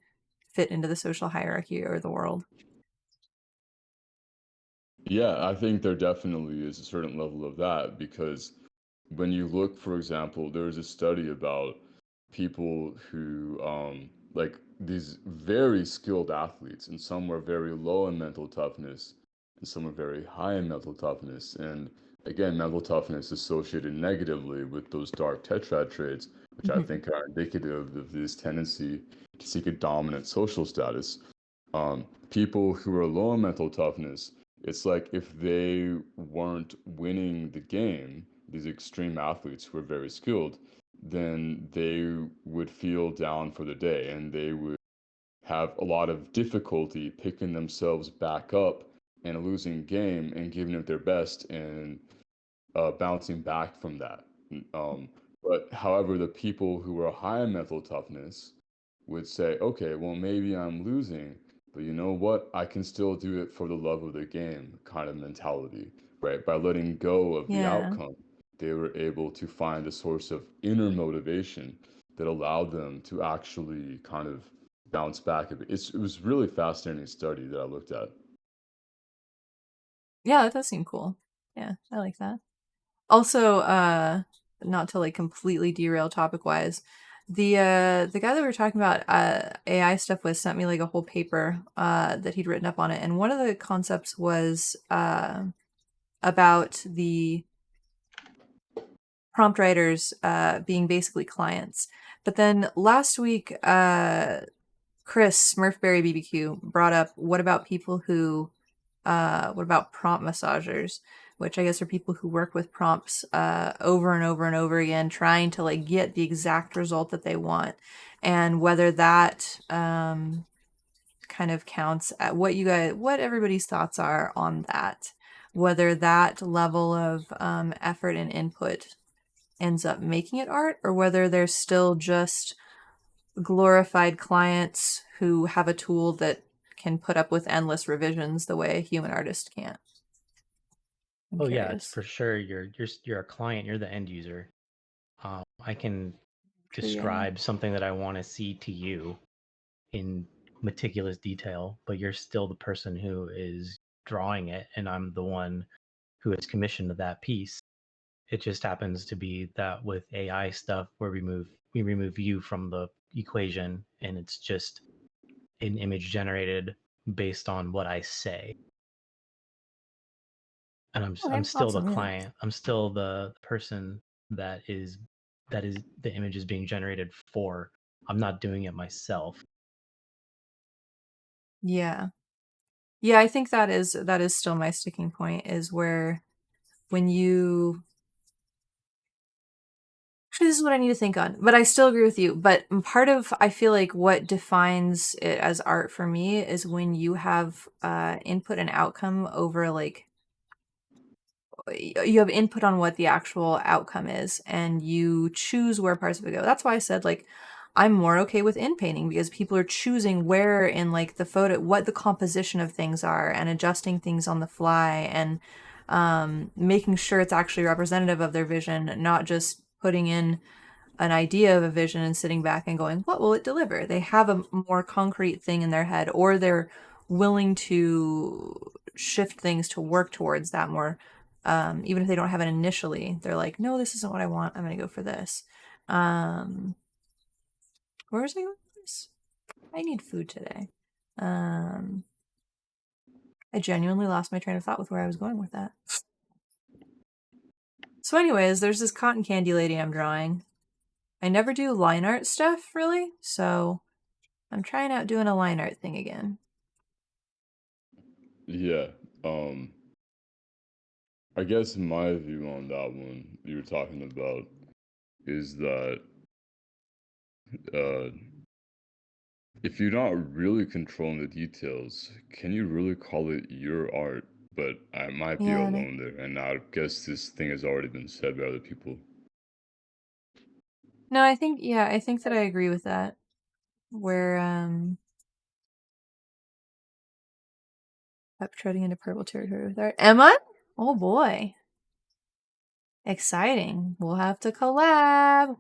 fit into the social hierarchy or the world. yeah, I think there definitely is a certain level of that because when you look, for example, there was a study about people who, like these very skilled athletes, and some were very low in mental toughness, and some were very high in mental toughness. And again, mental toughness associated negatively with those dark tetrad traits, which I Mhm. think are indicative of this tendency to seek a dominant social status. People who are low in mental toughness, it's like if they weren't winning the game, these extreme athletes who are very skilled, then they would feel down for the day and they would have a lot of difficulty picking themselves back up in a losing game and giving it their best and bouncing back from that. Um, but however, the people who are high in mental toughness would say, okay, well, maybe I'm losing, but you know what? I can still do it for the love of the game kind of mentality, right? By letting go of the Yeah. outcome, they were able to find a source of inner motivation that allowed them to actually kind of bounce back a bit. It was really fascinating study that I looked at. Yeah, that does seem cool. Yeah, I like that. Also, not to like completely derail topic wise, the guy that we were talking about AI stuff with sent me like a whole paper that he'd written up on it, and one of the concepts was about the prompt writers being basically clients. But then last week, Chris Smurfberry BBQ brought up what about people who what about prompt massagers, which I guess are people who work with prompts over and over and over again, trying to like get the exact result that they want, and whether that kind of counts at what everybody's thoughts are on that, whether that level of effort and input ends up making it art, or whether they're still just glorified clients who have a tool that can put up with endless revisions the way a human artist can't. I'm Oh yeah, it's curious. for sure. You're a client. You're the end user. I can True, yeah. describe something that I want to see to you in meticulous detail, but you're still the person who is drawing it, and I'm the one who is commissioned that piece. It just happens to be that with AI stuff, where we remove you from the equation, and it's just an image generated based on what I say. And I'm Okay, still the awesome. Yeah. client. I'm still the person that is the image is being generated for. I'm not doing it myself. Yeah. Yeah, I think that is still my sticking point is where when you actually this is what I need to think on, but I still agree with you. But part of I feel like what defines it as art for me is when you have input and outcome over like you have input on what the actual outcome is and you choose where parts of it go. That's why I said like I'm more okay with in painting because people are choosing where in like the photo what the composition of things are and adjusting things on the fly and making sure it's actually representative of their vision, not just putting in an idea of a vision and sitting back and going, what will it deliver? They have a more concrete thing in their head, or they're willing to shift things to work towards that more. Even if they don't have it initially, they're like, no, this isn't what I want. I'm going to go for this. Um, where was I going with this? I need food today. Um, I genuinely lost my train of thought with where I was going with that. So, anyways, there's this cotton candy lady I'm drawing. I never do line art stuff really, so I'm trying out doing a line art thing again. Yeah. I guess my view on that one you were talking about is that uh, if you're not really controlling the details, can you really call it your art? But I might be Yeah, alone there, and I guess this thing has already been said by other people. no, I think that I agree with that. Where up treading into purple territory with art. Emma? Oh boy. Exciting. We'll have to collab.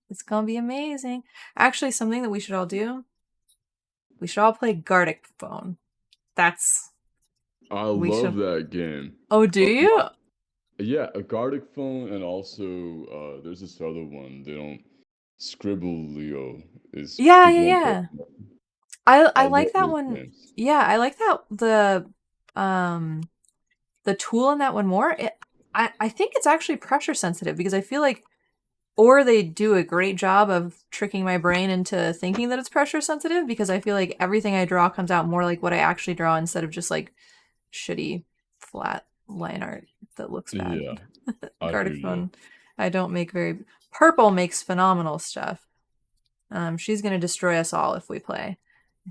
It's gonna be amazing. Actually, something that we should all do. We should all play Gartic Phone. That's I we love should. that game. Oh, do you? Yeah, a Gartic phone, and also there's this other one. They don't Scribblio is Yeah, yeah, people don't play. yeah. I I love like that those one. games. Yeah, I like that um the tool in that one more. I think it's actually pressure sensitive because I feel like or they do a great job of tricking my brain into thinking that it's pressure sensitive because I feel like everything I draw comes out more like what I actually draw instead of just like shitty flat line art that looks bad. Yeah, I hear Gartic you. Phone, I don't make very. Purple makes phenomenal stuff. She's gonna destroy us all if we play.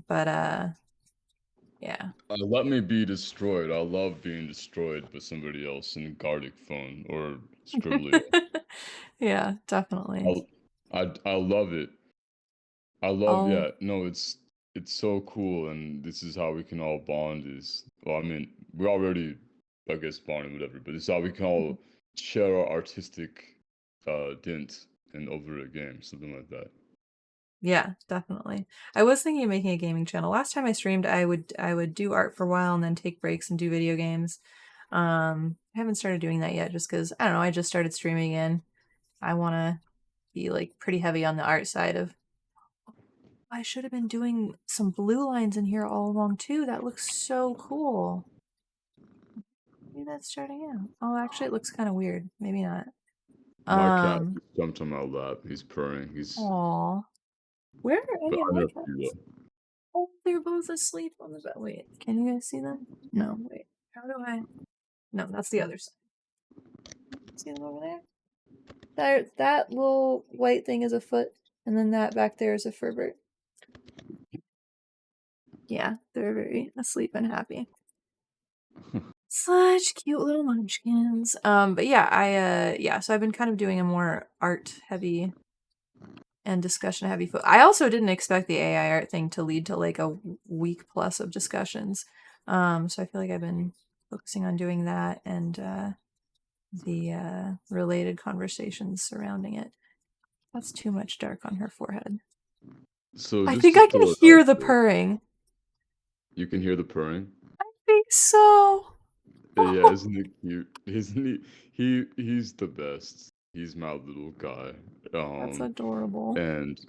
But yeah. Let me be destroyed. I love being destroyed by somebody else in Gartic phone or Scribblio. Yeah, definitely. I love it. I love, I'll yeah, no, it's so cool, and this is how we can all bond. Is well, I mean, we're already, I guess, bonding, whatever. But this is how we can all share our artistic dint and over a game, something like that. Yeah, definitely. I was thinking of making a gaming channel. Last time I streamed, I would do art for a while and then take breaks and do video games. I haven't started doing that yet just because I don't know, I just started streaming again. I want to be like pretty heavy on the art side of I should have been doing some blue lines in here all along too. That looks so cool. Maybe that's starting out. Oh, actually it looks kind of weird. Maybe not. My cat Um, just jumped on my lap. He's purring. He's aw. Where are any of behind my our cats? feet. Oh, they're both asleep on the bed. Wait, can you guys see them? No, wait. How do I? No, that's the other side. See them over there? That little white thing is a foot, and then that back there is a furbert. Yeah, they're very asleep and happy. Such cute little munchkins. But yeah, so I've been kind of doing a more art heavy and discussion heavy I also didn't expect the AI art thing to lead to like a week plus of discussions. So I feel like I've been focusing on doing that and the related conversations surrounding it. That's too much dark on her forehead. So I just think to I can throw it hear out the there, purring. you can hear the purring. I think so. Yeah, isn't it cute? Isn't he? He's the best. He's my little guy. That's adorable. And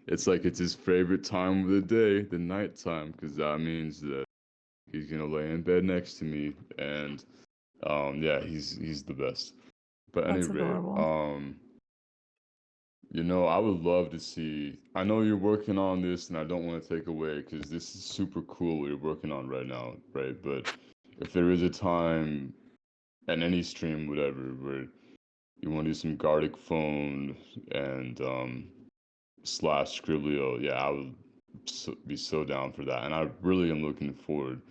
it's like it's his favorite time of the day, the nighttime, because that means that he's gonna lay in bed next to me, and yeah, he's the best. But That's anyway, adorable. I would love to see. I know you're working on this, and I don't want to take away because this is super cool what you're working on right now, right? But if there is a time at any stream, whatever, where you want to do some Gartic phone and slash Scriblio, yeah, I would be so down for that, and I really am looking forward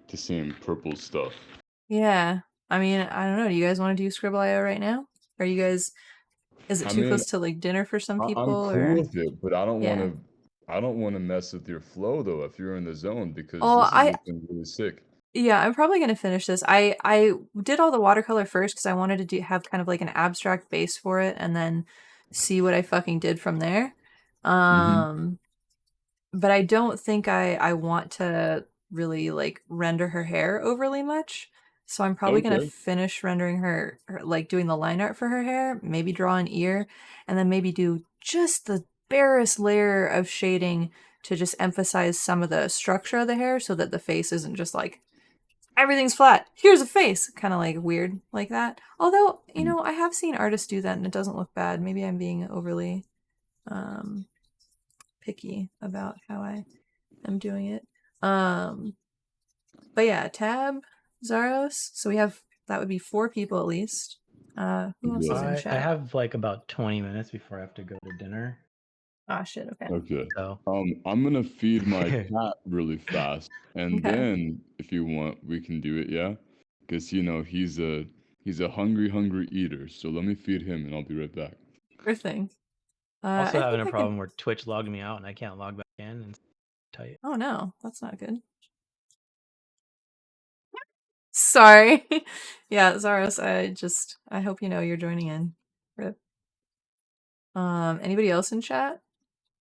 to seeing purple stuff. Yeah. I mean, I don't know. Do you guys want to do Scribble.io right now? Are you guys is it I too mean, close to like dinner for some I'm people cool or with it, but I don't want yeah. to. I don't want to mess with your flow though. If you're in the zone, because Oh, this is looking really sick. yeah, I'm probably gonna finish this. I did all the watercolor first because I wanted to have kind of like an abstract base for it, and then see what I fucking did from there. Mm-hmm. But I don't think I want to really like render her hair overly much. So I'm probably gonna Okay. finish rendering her like doing the line art for her hair, maybe draw an ear, and then maybe do just the barest layer of shading to just emphasize some of the structure of the hair so that the face isn't just like everything's flat. Here's a face, kind of like weird like that. Although, I have seen artists do that and it doesn't look bad. Maybe I'm being overly picky about how I am doing it. But yeah, Tab, Zaros. So that would be 4 people at least. Who else is in I chat? have like about 20 minutes before I have to go to dinner. Ah, shit. Okay. Okay. So I'm gonna feed my cat really fast, and Okay. then if you want, we can do it, yeah? Because he's a hungry eater. So let me feed him, and I'll be right back. Sure thing. also I having think a I can. problem where Twitch logged me out and I can't log back in and tight. Oh no, that's not good. Sorry. Yeah, Zaros, I hope you know you're joining in. Rip. Anybody else in chat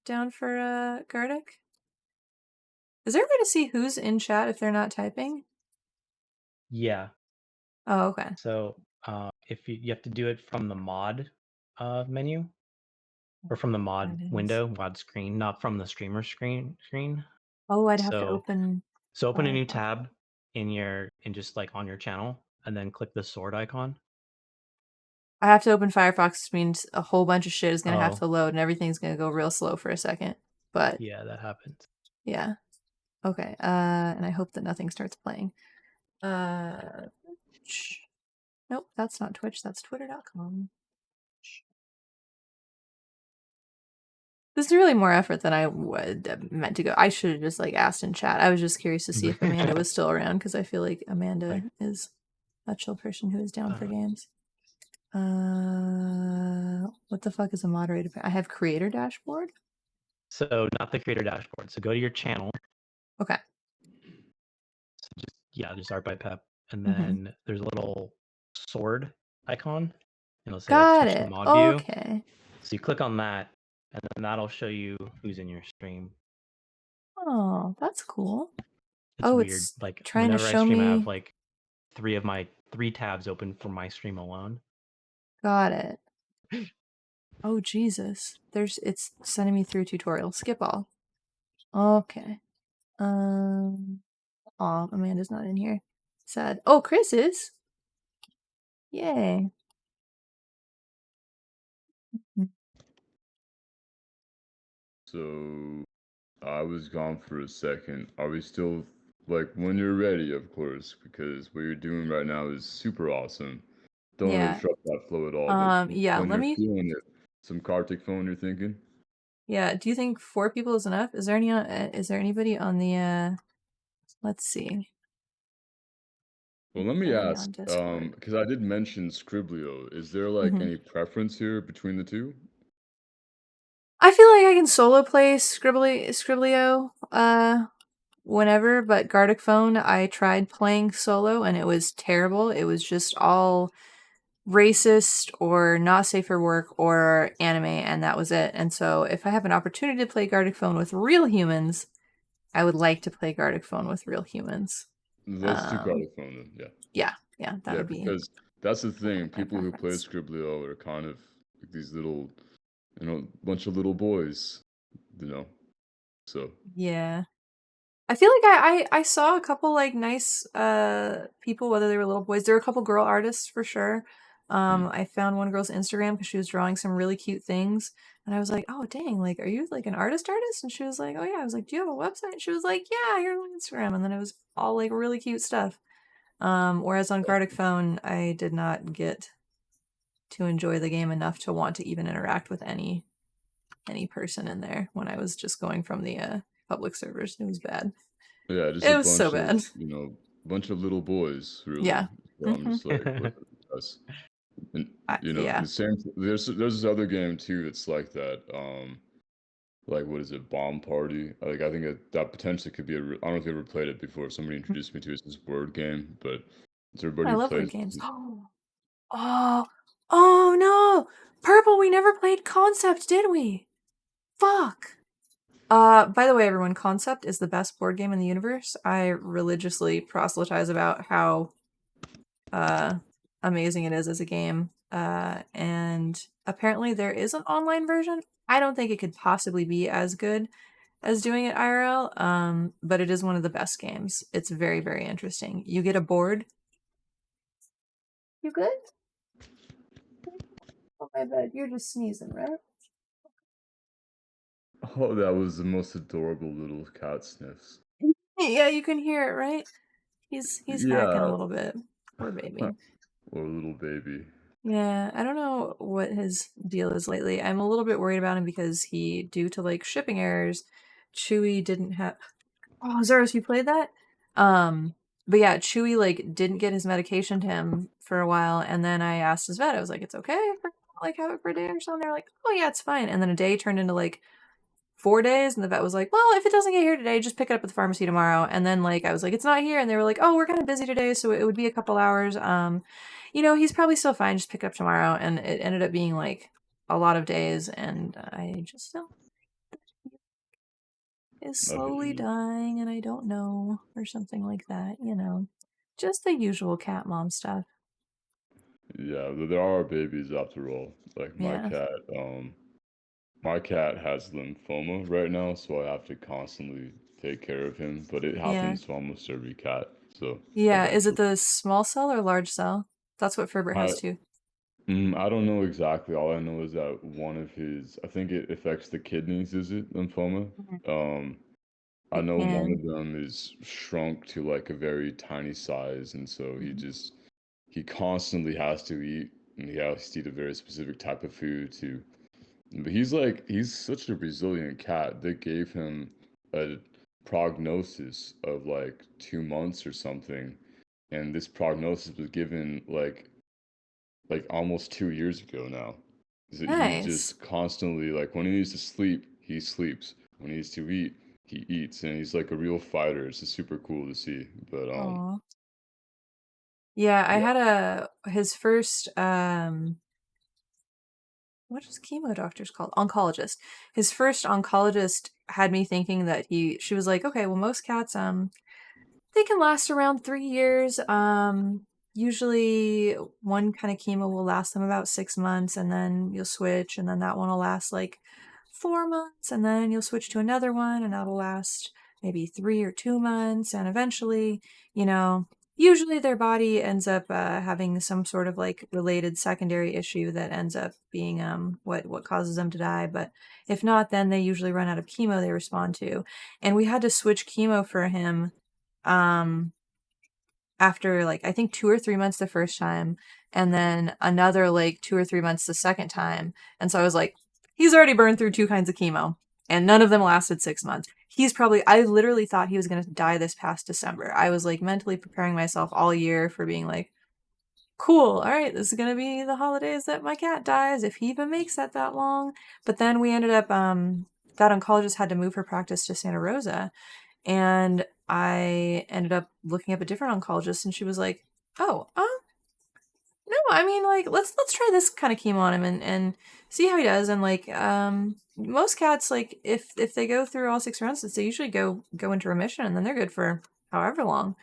down for Gardic? Is there a way to see who's in chat if they're not typing? Yeah. Oh, okay. So if you have to do it from the mod menu or from the mod That is. window, mod screen, not from the streamer screen. Oh, I'd have to So open. open a new Firefox. tab in just like on your channel, and then click the sword icon. I have to open Firefox, which means a whole bunch of shit is gonna have Oh. to load, and everything's gonna go real slow for a second. But Yeah, that happens. yeah, okay. And I hope that nothing starts playing. Nope, that's not Twitch. That's Twitter.com. This is really more effort than I meant to go. I should have just like asked in chat. I was just curious to see if Amanda was still around because I feel like Amanda is a chill person who is down for games. What the fuck is a moderator? I have creator dashboard. So not the creator dashboard. So go to your channel. Okay. So just Art by Pep, and then there's a little sword icon, and it'll say like Got touch the it. mod view. Okay. So you click on that, and then that'll show you who's in your stream. Oh, that's cool. It's weird. It's Like trying to whenever I show stream, I me. have like three tabs open for my stream alone. Got it. Oh Jesus! It's sending me through a tutorial. Skip all. Okay. Oh, Amanda's not in here. Sad. Oh, Chris is. Yay. So I was gone for a second. Are we still like when you're ready, of course, because what you're doing right now is super awesome. Don't want to Yeah. disrupt that flow at all, but Yeah. when Let you're me. feeling it, some Kartik phone you're thinking? Yeah. Do you think 4 people is enough? Is there any? Is there anybody on the? Let's see. Well, let me Anybody ask, on Discord? because I did mention Scriblio. Is there like any preference here between the two? I feel like I can solo play Scriblio whenever, but Gardic Phone I tried playing solo and it was terrible. It was just all racist or not safe for work or anime, and that was it. And so if I have an opportunity to play Gardic Phone with real humans, I would like to play Gardic Phone with real humans. Let's do Kartik phone then, Yeah, that yeah, would be because that's the thing. my People who play preference. Scriblio are kind of like these little, bunch of little boys, So Yeah. I feel like I saw a couple like nice people, whether they were little boys. There were a couple girl artists for sure. I found one girl's Instagram because she was drawing some really cute things, and I was like, "Oh dang! Like, are you like an artist?" And she was like, "Oh yeah." I was like, "Do you have a website?" And she was like, "Yeah, here's my Instagram." And then it was all like really cute stuff. Whereas on Gardic Phone, I did not get to enjoy the game enough to want to even interact with any person in there when I was just going from the public servers. It was bad. yeah, just a It was so bunch of bad. bunch of little boys, really. Yeah. So I'm just like, what us? And Yeah. the same. There's this other game too that's like that. Like what is it? Bomb Party. Like I think that potentially could be I don't know if you ever played it before. Somebody introduced me to it. It's this word game, but it's everybody I who love word plays. games. Oh, oh no! Purple, we never played Concept, did we? Fuck. By the way, everyone, Concept is the best board game in the universe. I religiously proselytize about how amazing it is as a game. And apparently there is an online version. I don't think it could possibly be as good as doing it IRL, but it is one of the best games. It's very, very interesting. You get a board. You good? Oh my bad. You're just sneezing, right? Oh, that was the most adorable little cat sniffs. Yeah, you can hear it, right? He's hacking a Yeah, little bit. Poor baby. or little baby. Yeah, I don't know what his deal is lately. I'm a little bit worried about him because due to like shipping errors, Chewy didn't have. Oh, Zaros, you played that? Um, but yeah, Chewy like didn't get his medication to him for a while, and then I asked his vet. I was like, "It's okay if I like have it for a day or something." They're like, "Oh yeah, it's fine." And then a day turned into like 4 days, and the vet was like, "Well, if it doesn't get here today, just pick it up at the pharmacy tomorrow." And then like I was like, "It's not here," and they were like, "Oh, we're kind of busy today, so it would be a couple hours. He's probably still fine. Just pick it up tomorrow." And it ended up being like a lot of days, and I just don't is I hear slowly you. dying, and I don't know, or something like that. Just the usual cat mom stuff. Yeah, there are babies after all. Like Yeah, my cat has lymphoma right now, so I have to constantly take care of him. But it yeah, happens to almost every cat, so yeah. Is it eventually. the small cell or large cell? That's what Ferbert has I too. I don't know exactly. All I know is that one of his, I think it affects the kidneys, is it lymphoma? Mhm. Um, I It know one can. of them is shrunk to like a very tiny size, and so Mhm. he constantly has to eat, and he has to eat a very specific type of food to. But he's such a resilient cat. They gave him a prognosis of like 2 months or something, and this prognosis was given like almost 2 years ago now. He's Nice. just constantly like when he needs to sleep, he sleeps. When he needs to eat, he eats, and he's like a real fighter. It's just super cool to see. But Aw. Yeah, I yeah, had his first what is chemo doctors called? Oncologist. His first oncologist had me thinking that she was like, okay, well most cats they can last around 3 years. Usually one kind of chemo will last them about 6 months, and then you'll switch, and then that one will last like 4 months, and then you'll switch to another one, and that'll last maybe 3 or 2 months, and eventually, you know, usually their body ends up having some sort of like related secondary issue that ends up being what causes them to die. But if not, then they usually run out of chemo they respond to, and we had to switch chemo for him um after like I think 2 or 3 months the first time, and then another like 2 or 3 months the second time. And so I was like, he's already burned through two kinds of chemo, and none of them lasted 6 months. I literally thought he was gonna die this past December. I was like mentally preparing myself all year for being like, cool, all right, this is gonna be the holidays that my cat dies, if he even makes that long. But then we ended up that oncologist had to move her practice to Santa Rosa, and I ended up looking up a different oncologist, and she was like, "Oh, no, I mean, like, let's try this kind of chemo on him and see how he does." And like, most cats, like, if they go through all 6 rounds, they usually go into remission, and then they're good for however long.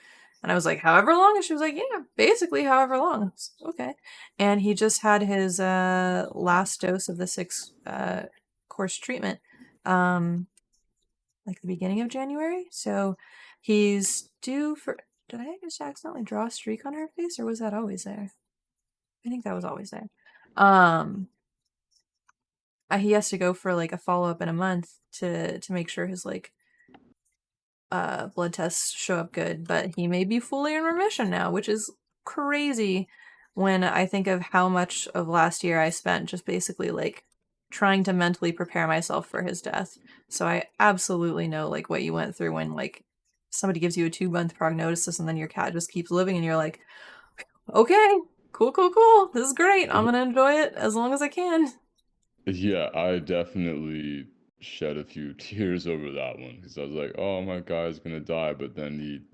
And I was like, "However long?" And she was like, "Yeah, basically however long." Okay. And he just had his last dose of the six course treatment. Um, like the beginning of January. So he's due for. Did I just accidentally draw a streak on her face, or was that always there? I think that was always there. Um, he has to go for like a follow up in a month to make sure his like blood tests show up good, but he may be fully in remission now, which is crazy when I think of how much of last year I spent just basically like trying to mentally prepare myself for his death. So I absolutely know like what you went through when like somebody gives you a 2 month prognosis and then your cat just keeps living and you're like, okay, cool, cool, cool. This is great. I'm gonna enjoy it as long as I can. yeah, I definitely shed a few tears over that one because I was like, oh, my guy's gonna die, but then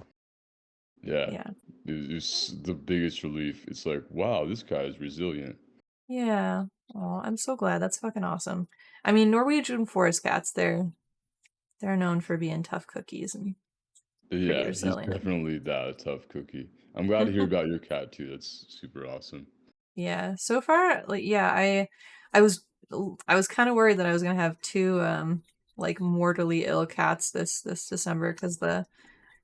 yeah, Yeah. it was the biggest relief. It's like, wow, this guy is resilient. Yeah. Oh, I'm so glad. That's fucking awesome. I mean, Norwegian forest cats, they're known for being tough cookies and pretty Yeah, he's resilient. definitely that tough cookie. I'm glad to hear about your cat too. That's super awesome. Yeah. So far, like, yeah, I was I was kind of worried that I was gonna have two like mortally ill cats this December because the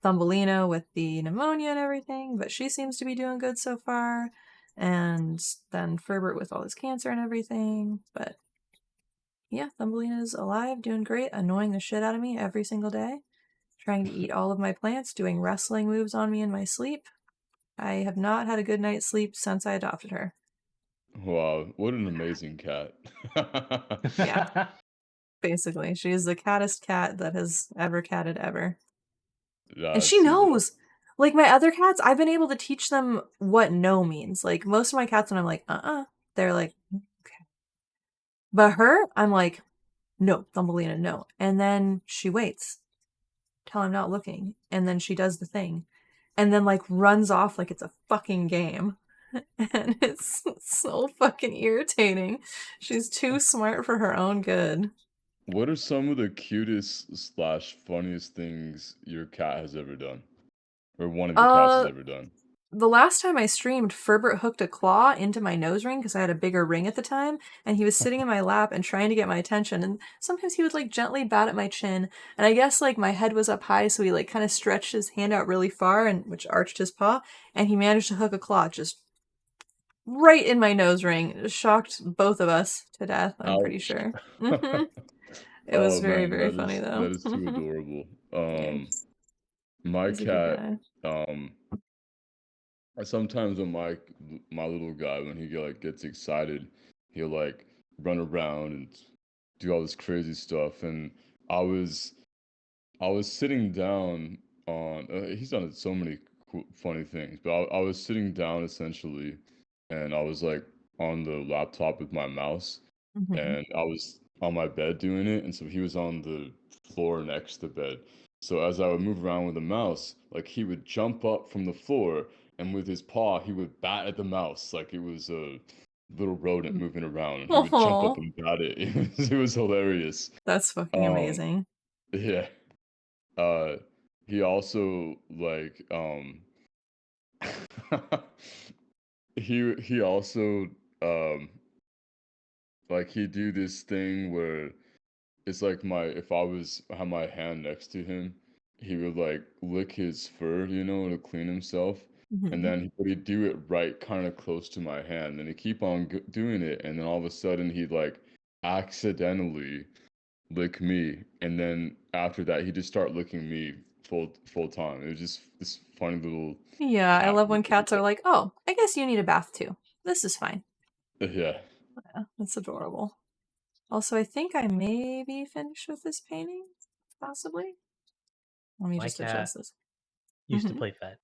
Thumbelina with the pneumonia and everything, but she seems to be doing good so far. And then Ferbert with all his cancer and everything. But yeah, Thumbelina's alive, doing great, annoying the shit out of me every single day, trying to eat all of my plants, doing wrestling moves on me in my sleep. I have not had a good night's sleep since I adopted her. Wow, what an amazing cat. Yeah, basically. She's the cattest cat that has ever catted ever. Yeah, And I she see that. knows. Like my other cats, I've been able to teach them what no means. Like most of my cats, when I'm like, they're like, okay. But her, I'm like, no, Thumbelina, no. And then she waits till I'm not looking. And then she does the thing. And then like runs off like it's a fucking game. And it's so fucking irritating. She's too smart for her own good. What are some of the cutest slash funniest things your cat has ever done? Or one of your cats has Uh, ever done? the last time I streamed, Ferbert hooked a claw into my nose ring because I had a bigger ring at the time, and he was sitting in my lap and trying to get my attention. And sometimes he would like gently bat at my chin, and I guess like my head was up high, so he like kind of stretched his hand out really far, and which arched his paw, and he managed to hook a claw just right in my nose ring. It shocked both of us to death. I'm pretty Ouch. sure. It was Oh very man, very funny though. that is too adorable. Yeah, My he's a good cat, guy. um, sometimes when my little guy, when he like gets excited, he'll like run around and do all this crazy stuff. And I was I was sitting down on. He's done so many funny things, but I was sitting down essentially, and I was like on the laptop with my mouse, Mhm. and I was on my bed doing it, and so he was on the floor next to the bed. So as I would move around with the mouse, like he would jump up from the floor, and with his paw, he would bat at the mouse like it was a little rodent moving around, and he would jump up Oh, and bat it. It was hilarious. that's fucking Um, amazing. yeah. Uh, he also he also um like he do this thing where it's like my if I was had my hand next to him, he would like lick his fur, to clean himself, and Mhm. then but he'd do it right kind of close to my hand, and he'd keep on doing it, and then all of a sudden he'd like accidentally lick me, and then after that he just start licking me full time. It was just this funny little Yeah, I cat love group when that we cats are like, "Oh, I guess you need a bath too. This is fine." got. Yeah. Yeah, that's adorable. Also, I think I may be finished with this painting, possibly. Let me My just cat adjust this. used to hmm play fetch.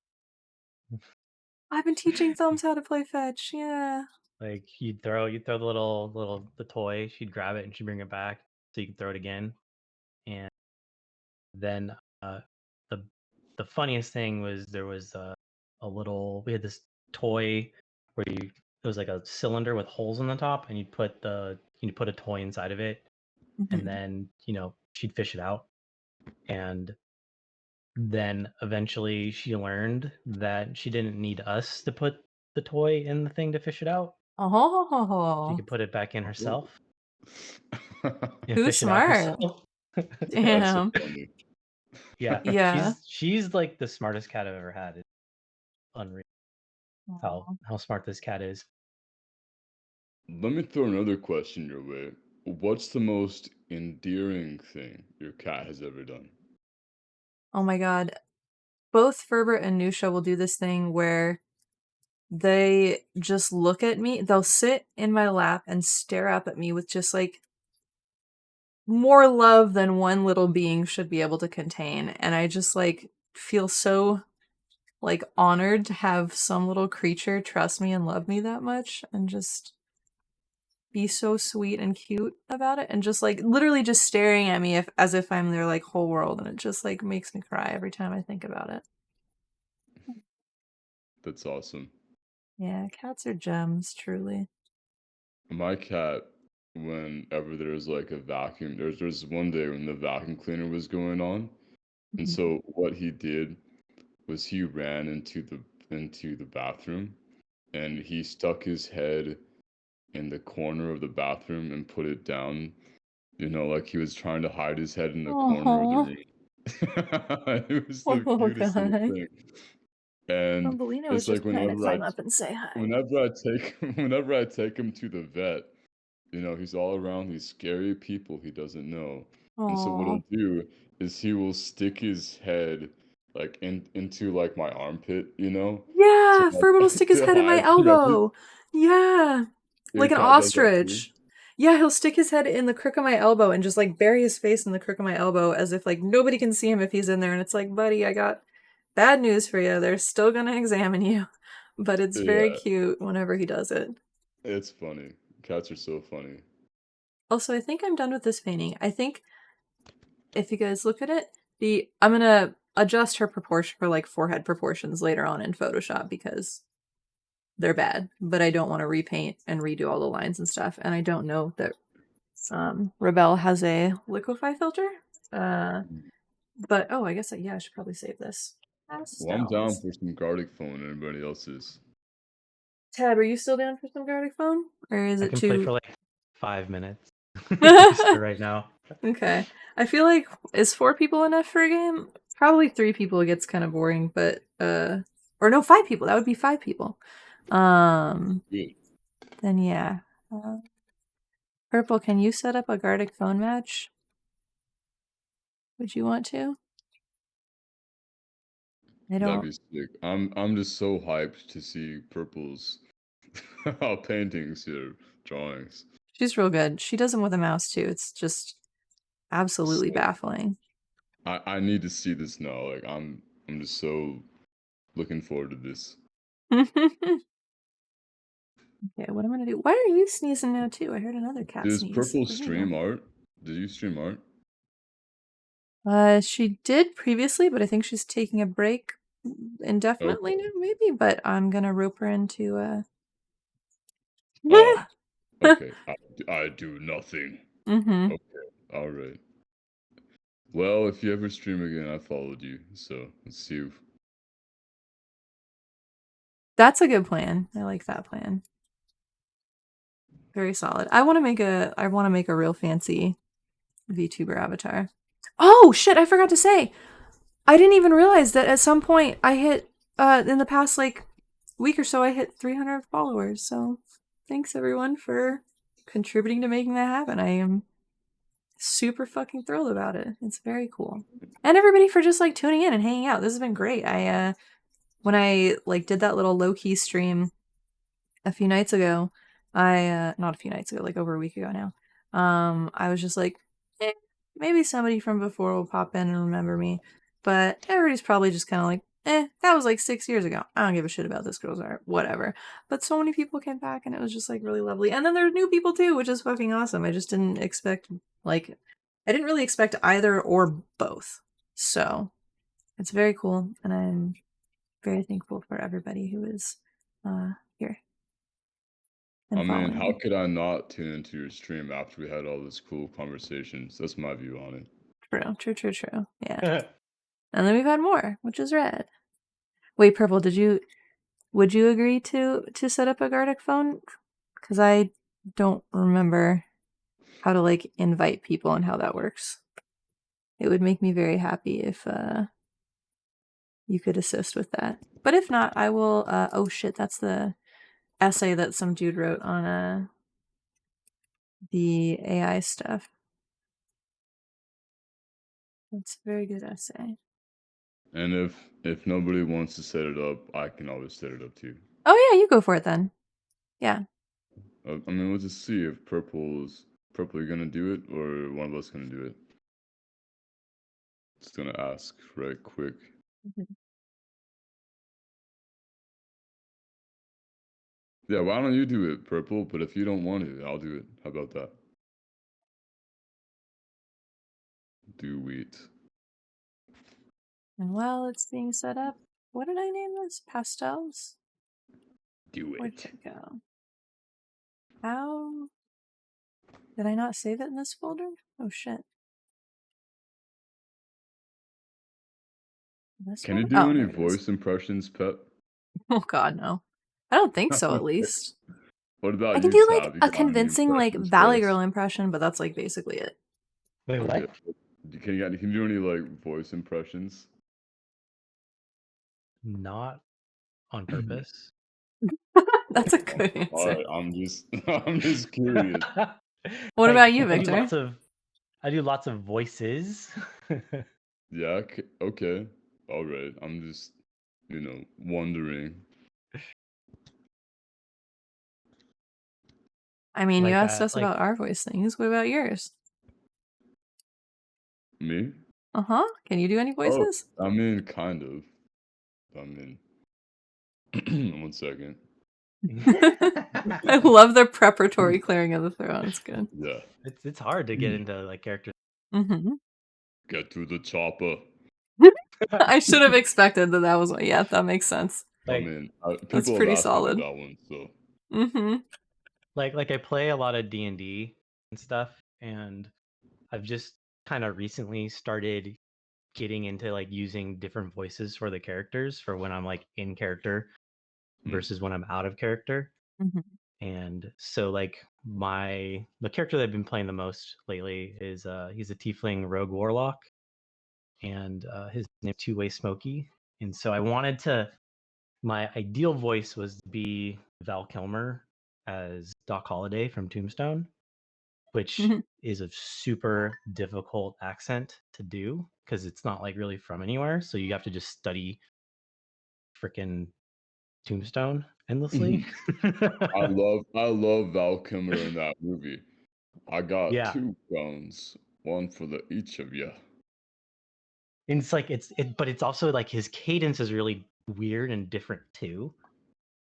I've been teaching Thumbs how to play fetch. Yeah. Like you'd throw the the toy, she'd grab it and she'd bring it back so you could throw it again. And then the the funniest thing was there was a little we had this toy where it was like a cylinder with holes in the top, and you'd put a toy inside of it, and hmm then she'd fish it out. And then eventually she learned that she didn't need us to put the toy in the thing to fish it out. She Oh, could put it back in Oh. herself and too fish it out smart. herself. That's so Damn. funny. Yeah, Yeah. she's like the smartest cat I've ever had. It's unreal how Aw. how smart this cat is. Let me throw another question your way. What's the most endearing thing your cat has ever done? Oh my god. Both Ferbert and Nusha will do this thing where they just look at me. They'll sit in my lap and stare up at me with just like more love than one little being should be able to contain. And I just like feel so like honored to have some little creature trust me and love me that much and just be so sweet and cute about it and just like literally just staring at me as if I'm their like whole world, and it just like makes me cry every time I think about it. That's awesome. Yeah, cats are gems, truly. My cat, whenever there's like a vacuum, there's one day when the vacuum cleaner was going on, and Mhm. so what he did was he ran into the bathroom, and he stuck his head in the corner of the bathroom and put it down, like he was trying to hide his head in the corner of the Oh, room. It was the oh cutest little god. thing. And Thumbelina was it's like just trying to climb up and say hi. whenever I take him to the vet, he's all around these scary people he doesn't know. And so what Oh. he'll do is he will stick his head like into like my armpit, to Yeah, like Furman will stick his to head in my hide from every elbow. Yeah. like an cat does that too? ostrich. Yeah, he'll stick his head in the crook of my elbow and just like bury his face in the crook of my elbow as if like nobody can see him if he's in there. And it's like, buddy, I got bad news for you. They're still gonna examine you. But it's very Yeah, cute whenever he does it. it's funny. Cats are so funny. Also, I think I'm done with this painting. I think if you guys look at it, I'm gonna adjust her proportion for like forehead proportions later on in Photoshop because they're bad. But I don't want to repaint and redo all the lines and stuff. And I don't know that Rebelle has a liquify filter. But oh, I guess I should probably save this. Well, I'm down Pastels. for some garlic phone. Everybody else is. Tab, are you still down for some garlic phone, or is I it can play too? for like 5 minutes. Just for right now. Okay, I feel like is 4 people enough for a game? Probably 3 people gets kind of boring, but or no, 5 people. That would be 5 people. Good. Then yeah. Purple, can you set up a Gartic phone match? Would you want to? I That'd don't. be sick. I'm just so hyped to see Purple's paintings here, drawings. She's real good. She does them with a mouse too. It's just absolutely So, baffling. I need to see this now. Like I'm just so looking forward to this. Okay, what I'm gonna do? Why are you sneezing now too? I heard another cat Does sneeze. Purple What are you stream doing? art? Did you stream art? She did previously, but I think she's taking a break indefinitely Okay. now, maybe. But I'm gonna rope her into Okay. I do nothing. Mm-hmm. Okay. All right. Well, if you ever stream again, I followed you. So let's see. That's a good plan. I like that plan. Very solid. I want to make a real fancy VTuber avatar. Oh shit! I forgot to say. I didn't even realize that at some point I hit in the past like week or so I hit 300 followers. So thanks everyone for contributing to making that happen. I am super fucking thrilled about it. It's very cool. And everybody for just like tuning in and hanging out. This has been great. I when I like did that little low-key stream a few nights ago, I not a few nights ago, like over a week ago now. I was just like, maybe somebody from before will pop in and remember me. But everybody's probably just kind of like, that was like 6 years ago. I don't give a shit about this girl's art, whatever. But so many people came back and it was just like really lovely. And then there's new people too, which is fucking awesome. I just didn't expect, like, I didn't really expect either or both. So it's very cool. And I'm very thankful for everybody who is here. I mean, Following how me. could I not tune into your stream after we had all this cool conversations? That's my view on it. True. Yeah. And then we've had more, which is rad. Wait, Purple, would you agree to set up a Gartic phone? Because I don't remember how to like invite people and how that works. It would make me very happy if you could assist with that. But if not, I will oh shit, that's the essay that some dude wrote on the AI stuff. That's a very good essay. And if nobody wants to set it up, I can always set it up too. Oh yeah, you go for it then. Yeah. I mean, we'll just see if Purple's gonna do it or one of us gonna do it. Just gonna ask right quick. Yeah, why don't you do it, Purple? But if you don't want to, I'll do it. How about that? Do it. And while it's being set up, what did I name this? Pastels? Do Where'd it. it go? How did I not save it in this folder? Oh shit. This Can you one? do Oh, any there it is. voice impressions, Pet? Oh god, no. I don't think so, at Okay. least. What about I can you, do like Tab? You a got any convincing like impressions Valley for us? Girl impression, but that's like basically it. Wait, what? Okay. Can you do any like voice impressions? Not on purpose. That's a good All answer. right, I'm just curious. What Like, about you, I do Victor? I do lots of voices. Yeah. Okay. All right. I'm just wondering. I mean, you Like asked us like about our voice things. What about yours? Me? Uh-huh. Can you do any Oh, voices? I mean, kind of. I mean, 1 second. I love the preparatory clearing of the throat. It's good. Yeah. it's hard to get into like characters. Mm-hmm. Get to the chopper. I should have expected that was what. Yeah, that makes sense. I Like mean, That's people have pretty asked me for solid. that one, so. Mm-hmm. like I play a lot of D&D and stuff, and I've just kind of recently started getting into like using different voices for the characters for when I'm like in character Hmm. versus when I'm out of character. Mm-hmm. And so like the character that I've been playing the most lately is he's a tiefling rogue warlock, and his name is Two-Way Smoky. And so I wanted to, my ideal voice was to be Val Kilmer as Doc Holliday from Tombstone, which Mm-hmm. is a super difficult accent to do because it's not like really from anywhere. So you have to just study freaking Tombstone endlessly. I love Val Kilmer in that movie. I got Yeah. 2 guns, one for each of you. And it's like but it's also like his cadence is really weird and different too.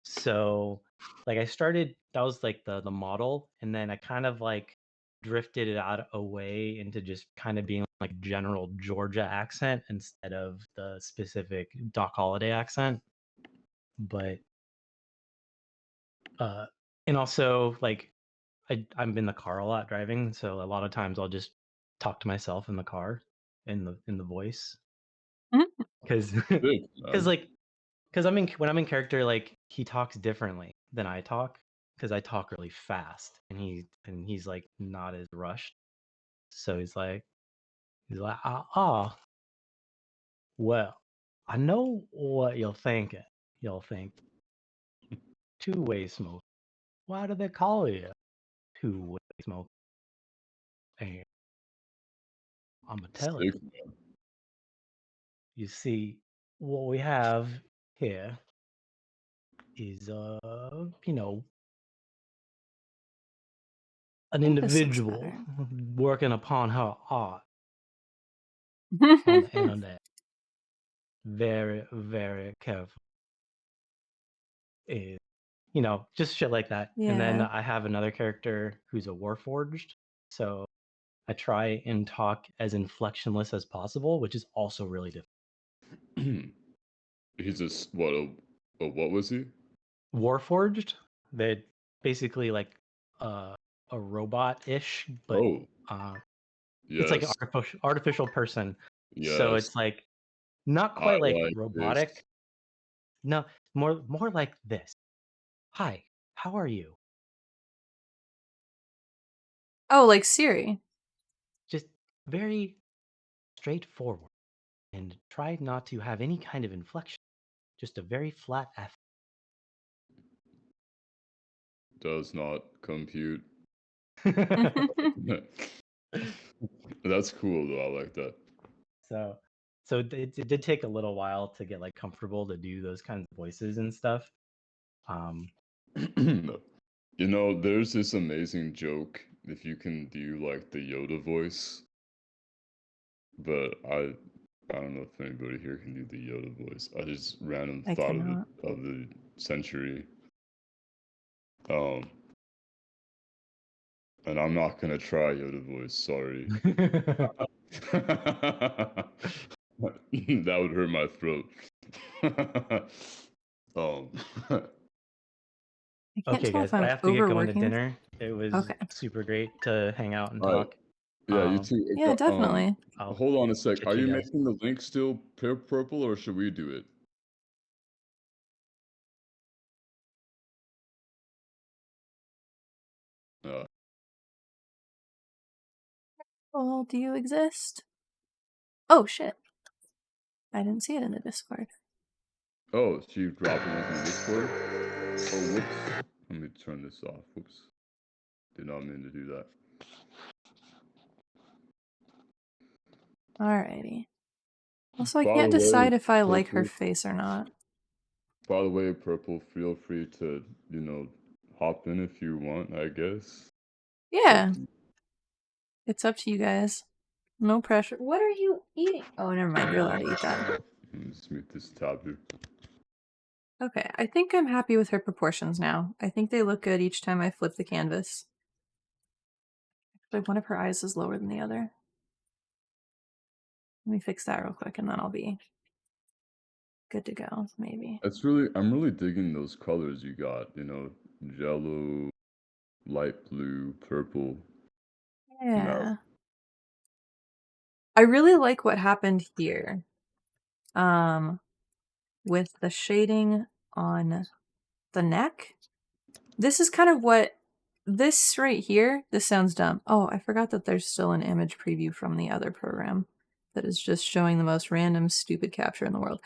So like I started, that was like the model, and then I kind of like drifted it out away into just kind of being like general Georgia accent instead of the specific Doc Holliday accent. But and also like I'm in the car a lot driving, so a lot of times I'll just talk to myself in the car in the voice Mm-hmm. because Sick, because man. like because when I'm in character, like he talks differently than I talk because I talk really fast and he's like not as rushed. So he's like well, I know what you're thinking. You'll think two-way smoke. Why do they call you two-way smoke? And I'm gonna tell you. Sick, man. You see, what we have here is an I think this looks individual better. working upon her art on the internet. Very, very careful. Is just shit like that. And then Yeah. I have another character who's a warforged, so I try and talk as inflectionless as possible, which is also really difficult. He's what was he? Warforged, that basically like uh, a robot-ish, but Oh, it's like an yes, artificial person. So yes. it's like not I quite like like this. robotic. No, more like this. Hi, how are you? Oh, like Siri. Just very straightforward and try not to have any kind of inflection. Just a very flat F. Does not compute. Mm-hmm. That's cool though. I like that. so it did take a little while to get like comfortable to do those kinds of voices and stuff. Um, There's this amazing joke if you can do like the Yoda voice, but I don't know if anybody here can do the Yoda voice. I just random I thought of cannot. the century. Um, and I'm not gonna try Yoda voice. Sorry. That would hurt my throat. um, I can't okay, tell if guys, I I'm have to get going to overworking. dinner. It was Okay. super great to hang out and all right. talk. Yeah, you too. Yeah, definitely. I'll Hold on a sec. catch Are you you guys. making the link still purple, or should we do it? Uh, Well, do you exist? Oh, shit. I didn't see it in the Discord. oh, so you dropped the link in the Discord? Oh, whoops. Let me turn this off. Whoops. Did not mean to do that. Alrighty. Also, I By can't the way, decide if I like her Purple. face or not. By the way, Purple, feel free to, hop in if you want, I guess. Yeah, it's up to you guys. No pressure. What are you eating? Oh, never mind. You're allowed to eat that. Let me just mute this tab here. Okay, I think I'm happy with her proportions now. I think they look good each time I flip the canvas. But one of her eyes is lower than the other. Let me fix that real quick and then I'll be good to go, maybe. I'm really digging those colors you got, yellow, light blue, purple. Yeah. I really like what happened here. With the shading on the neck. This is kind of what this right here, this sounds dumb. Oh, I forgot that there's still an image preview from the other program that is just showing the most random stupid capture in the world.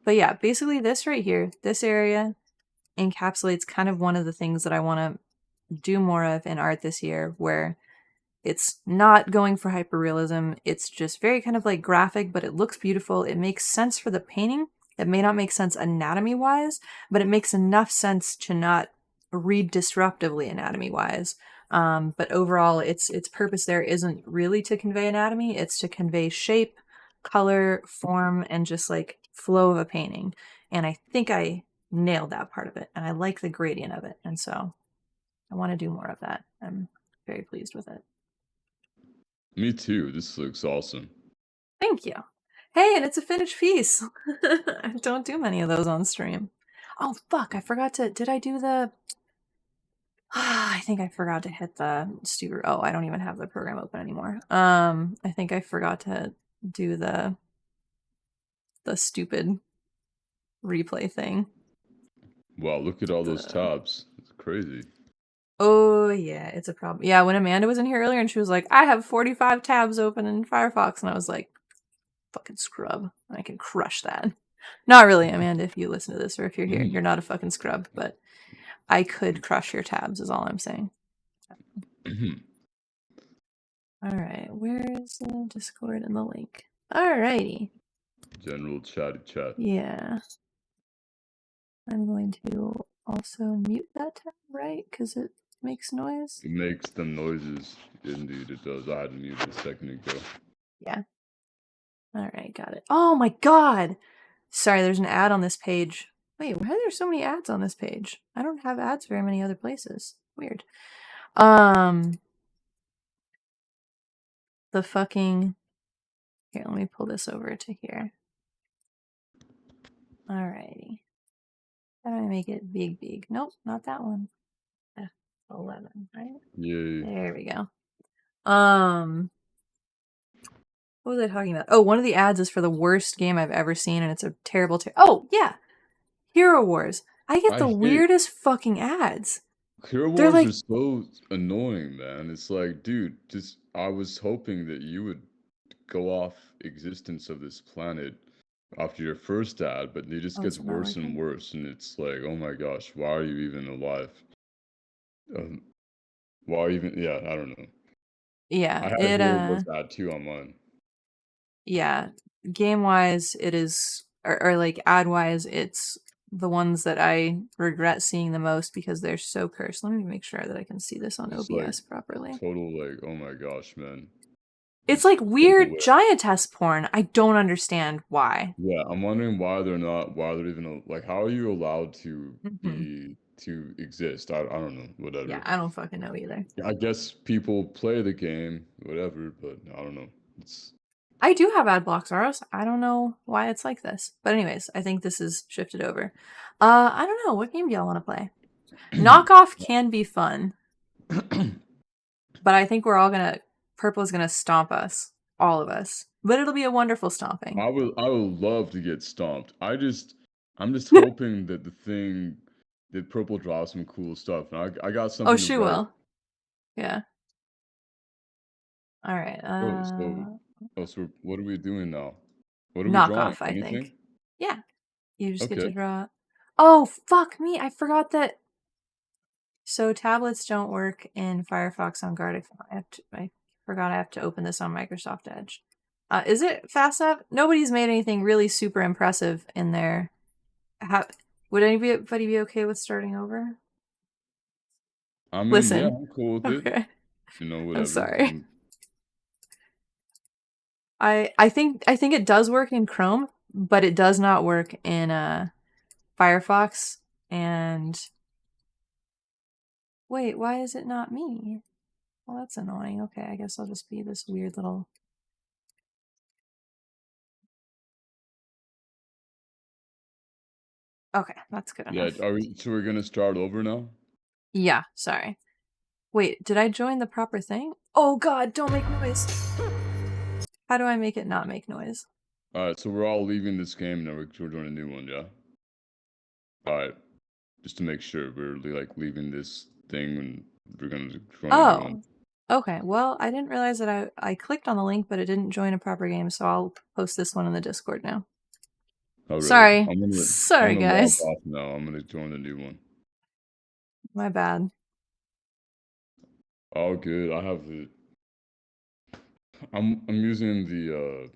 But yeah, basically this right here, this area encapsulates kind of one of the things that I want to do more of in art this year, where it's not going for hyperrealism. It's just very kind of like graphic, but it looks beautiful. It makes sense for the painting. It may not make sense anatomy-wise, but it makes enough sense to not read disruptively anatomy-wise. But overall, its purpose there isn't really to convey anatomy. It's to convey shape, color, form, and just like flow of a painting. And I think I nailed that part of it. And I like the gradient of it. And so I want to do more of that. I'm very pleased with it. Me too. This looks awesome. Thank you. Hey, and it's a finished piece. I don't do many of those on stream. Oh, fuck. I forgot to... Did I do the... I think I forgot to hit the stupid... Oh, I don't even have the program open anymore. I think I forgot to do the stupid replay thing. Wow, look at all those tabs. It's crazy. Oh, yeah, it's a problem. Yeah, when Amanda was in here earlier and she was like, I have 45 tabs open in Firefox, and I was like, fucking scrub. I can crush that. Not really, Amanda, if you listen to this or if you're here. You're not a fucking scrub, but I could crush your tabs is all I'm saying. Alright, where's the Discord and the link? Alrighty. General chatty chat. Yeah. I'm going to also mute that tab, right? Because it makes noise. It makes the noises. Indeed, it does. I had to mute it a second ago. Yeah. Alright, got it. Oh my god! Sorry, there's an ad on this page. Wait, why are there so many ads on this page? I don't have ads very many other places. Weird. The fucking... Here, let me pull this over to here. Alrighty. How do I make it big? Nope, not that one. F11, right? Yay. There we go. What was I talking about? Oh, one of the ads is for the worst game I've ever seen, and it's a terrible... Oh, yeah! Hero Wars. I get the weirdest fucking ads. Hero Wars are so annoying, man. It's like, dude, I was hoping that you would go off existence of this planet after your first ad, but it just gets worse and worse, and it's like, oh my gosh, why are you even alive? Why even? Yeah, I don't know. Yeah, I had a Hero Wars ad too on mine. Yeah, game-wise, it is, or like ad-wise, it's the ones that I regret seeing the most because they're so cursed. Let me make sure that I can see this on OBS like, properly. Total, like, oh my gosh, man. It's like weird giantess porn. I don't understand why. Yeah, I'm wondering why they're even, like, how are you allowed to to exist? I don't know, whatever. Yeah, I don't fucking know either. I guess people play the game, whatever, but I don't know. I do have ad blocks, Aros. I don't know why it's like this. But anyways, I think this is shifted over. I don't know. What game do y'all want to play? Knockoff can be fun. But I think we're all gonna... Purple is gonna stomp us. All of us. But it'll be a wonderful stomping. I would love to get stomped. I'm just hoping that that Purple draws some cool stuff. And I got something. Oh, she will. Yeah. All right. So what are we doing now? What are we drawing? Anything? I think. Yeah. You just get to draw. Oh, fuck me. I forgot that. So tablets don't work in Firefox on Guard. I forgot I have to open this on Microsoft Edge. Is it fast enough? Nobody's made anything really super impressive in there. Would anybody be okay with starting over? I mean, yeah, Listen. I'm cool with it. Okay. You know, I'm whatever. sorry. I think it does work in Chrome, but it does not work in Firefox. And wait, why is it not me? Well, that's annoying. Okay, I guess I'll just be this weird little. Okay, that's good Yeah, enough. so we're gonna start over now? Yeah, sorry. Wait, did I join the proper thing? Oh god, don't make noise. How do I make it not make noise? Alright, so we're all leaving this game now. We're doing a new one, yeah? Alright. Just to make sure we're like leaving this thing and we're gonna join a new one. Oh, okay. Well, I didn't realize that I clicked on the link, but it didn't join a proper game, so I'll post this one in the Discord now. Oh, really? Sorry. I'm Sorry, gonna log guys. off now. I'm gonna join the new one. My bad. Oh, good. I have the. I'm using the.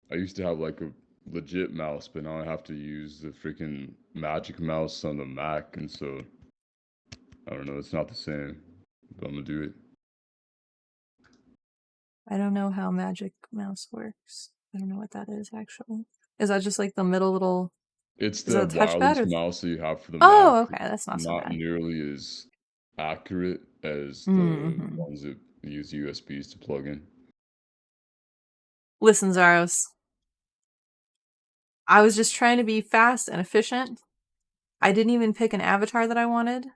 I used to have like a legit mouse, but now I have to use the freaking Magic Mouse on the Mac, and so I don't know. It's not the same, but I'm gonna do it. I don't know how Magic Mouse works. I don't know what that is, actually. Is that just like the middle little... It's Is the that a touchpad wireless or... mouse that you have for the Oh, Mac. okay. That's not so Not bad. nearly as accurate as the Mm-hmm. ones that use USBs to plug in. Listen, Zaros. I was just trying to be fast and efficient. I didn't even pick an avatar that I wanted.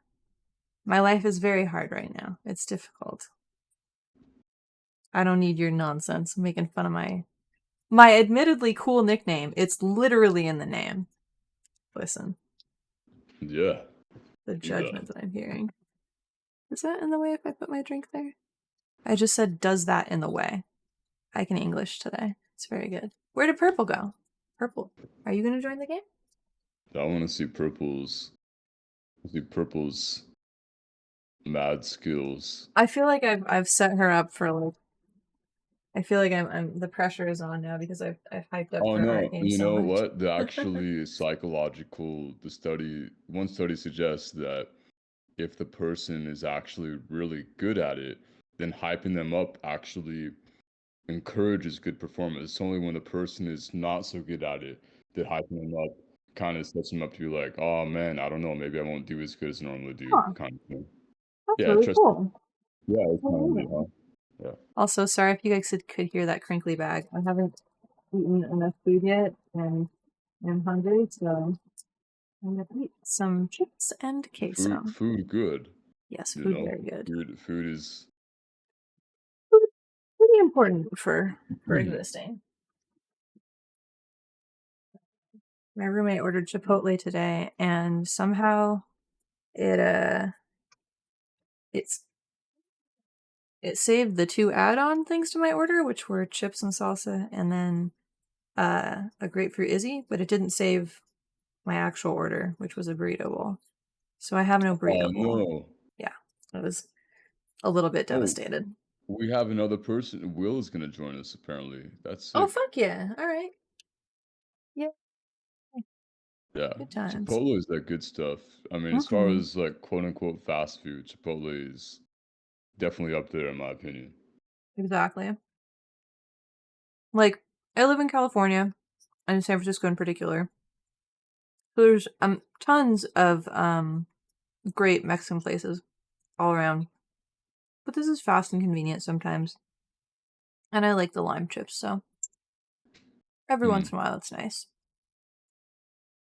My life is very hard right now. It's difficult. I don't need your nonsense making fun of my admittedly cool nickname. It's literally in the name. Listen, Yeah. the Do that. judgment that I'm hearing. Is that in the way if I put my drink there? I just said, does that in the way. I can English today. It's very good. Where did Purple go? Purple, are you going to join the game? I want to see Purple's mad skills. I feel like I've set her up for like. I feel like I'm the pressure is on now because I've hyped up Oh her art no, game you so know much. what? One study suggests that if the person is actually really good at it, then hyping them up actually encourages good performance. It's only when the person is not so good at it that hyping them up kind of sets them up to be like, oh man, I don't know, maybe I won't do as good as I normally do, Huh, kind of thing. that's Yeah, really trust. cool. Yeah, it's I kind of love neat, it. huh? Yeah. Also, sorry if you guys could hear that crinkly bag. I haven't eaten enough food yet, and I'm hungry, so I'm gonna eat some chips and queso. Food good, Yes, you food know. very good. Food is Food pretty important for existing. My roommate ordered Chipotle today, and somehow it it's it saved the 2 add-on things to my order, which were chips and salsa, and then a grapefruit Izzy, but it didn't save my actual order, which was a burrito bowl. So I have no Oh burrito bowl. no. Yeah, I was a little bit Oh, devastated. we have another person. Will is gonna join us apparently. That's Oh, sick. fuck yeah. All right. Yeah, Yeah, good times. Chipotle is that good stuff. I mean, as far Mm-hmm. as like quote unquote fast food, Chipotle is definitely up there in my opinion. Exactly. Like, I live in California, and in San Francisco in particular. So there's tons of great Mexican places all around. But this is fast and convenient sometimes. And I like the lime chips, so every Hmm. once in a while it's nice.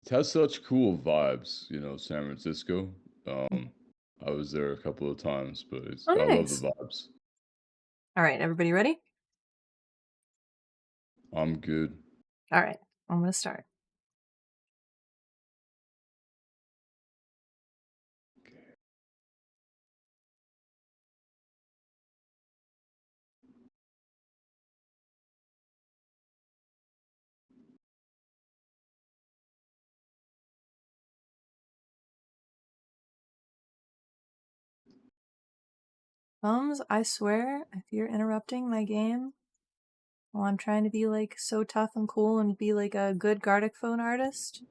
It has such cool vibes, you know, San Francisco. I was there a couple of times, but Oh, I love the nice. vibes. All right, everybody ready? I'm good. All right, I'm going to start. Thumbs, I swear, if you're interrupting my game while I'm trying to be like so tough and cool and be like a good Gardic phone artist.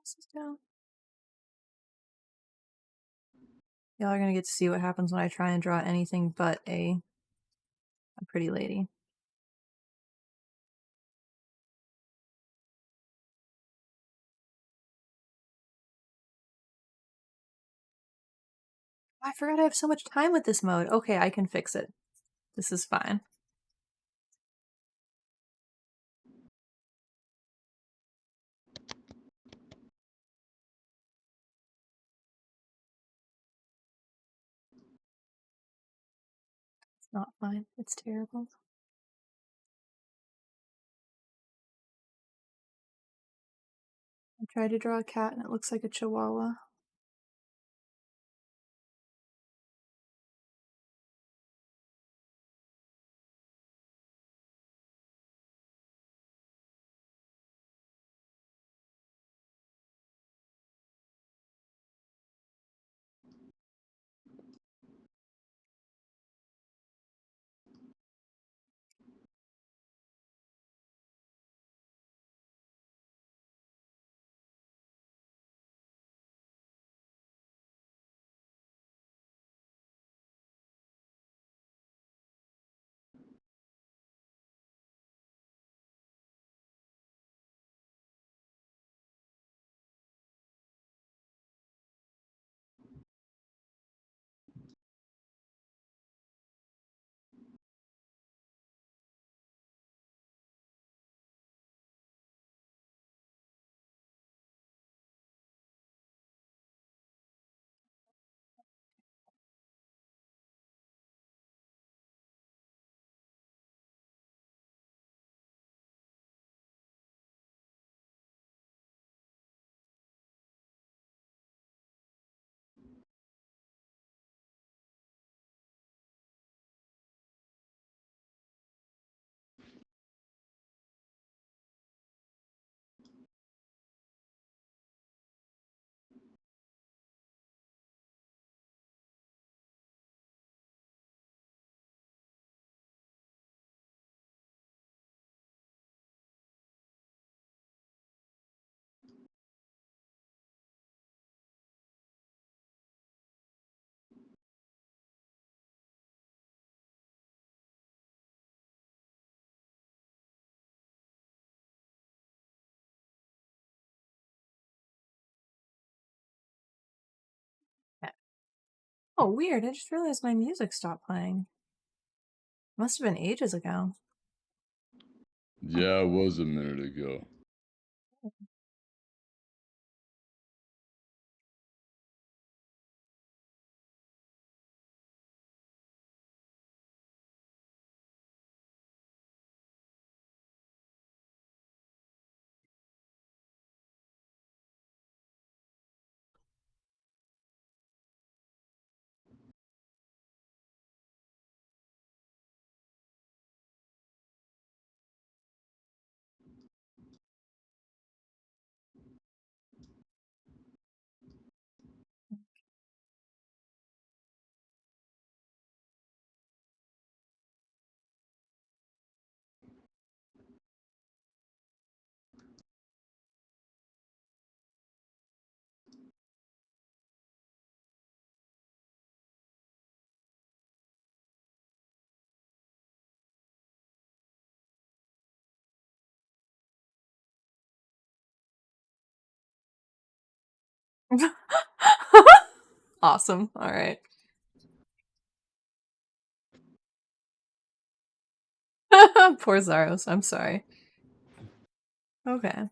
This is down. Y'all are gonna get to see what happens when I try and draw anything but a pretty lady. I forgot I have so much time with this mode. Okay, I can fix it. This is fine. It's not fine. It's terrible. I tried to draw a cat and it looks like a chihuahua. Oh, weird. I just realized my music stopped playing. Must have been ages ago. Yeah, it was a minute ago. Awesome. All right. Poor Zaros. I'm sorry. Okay.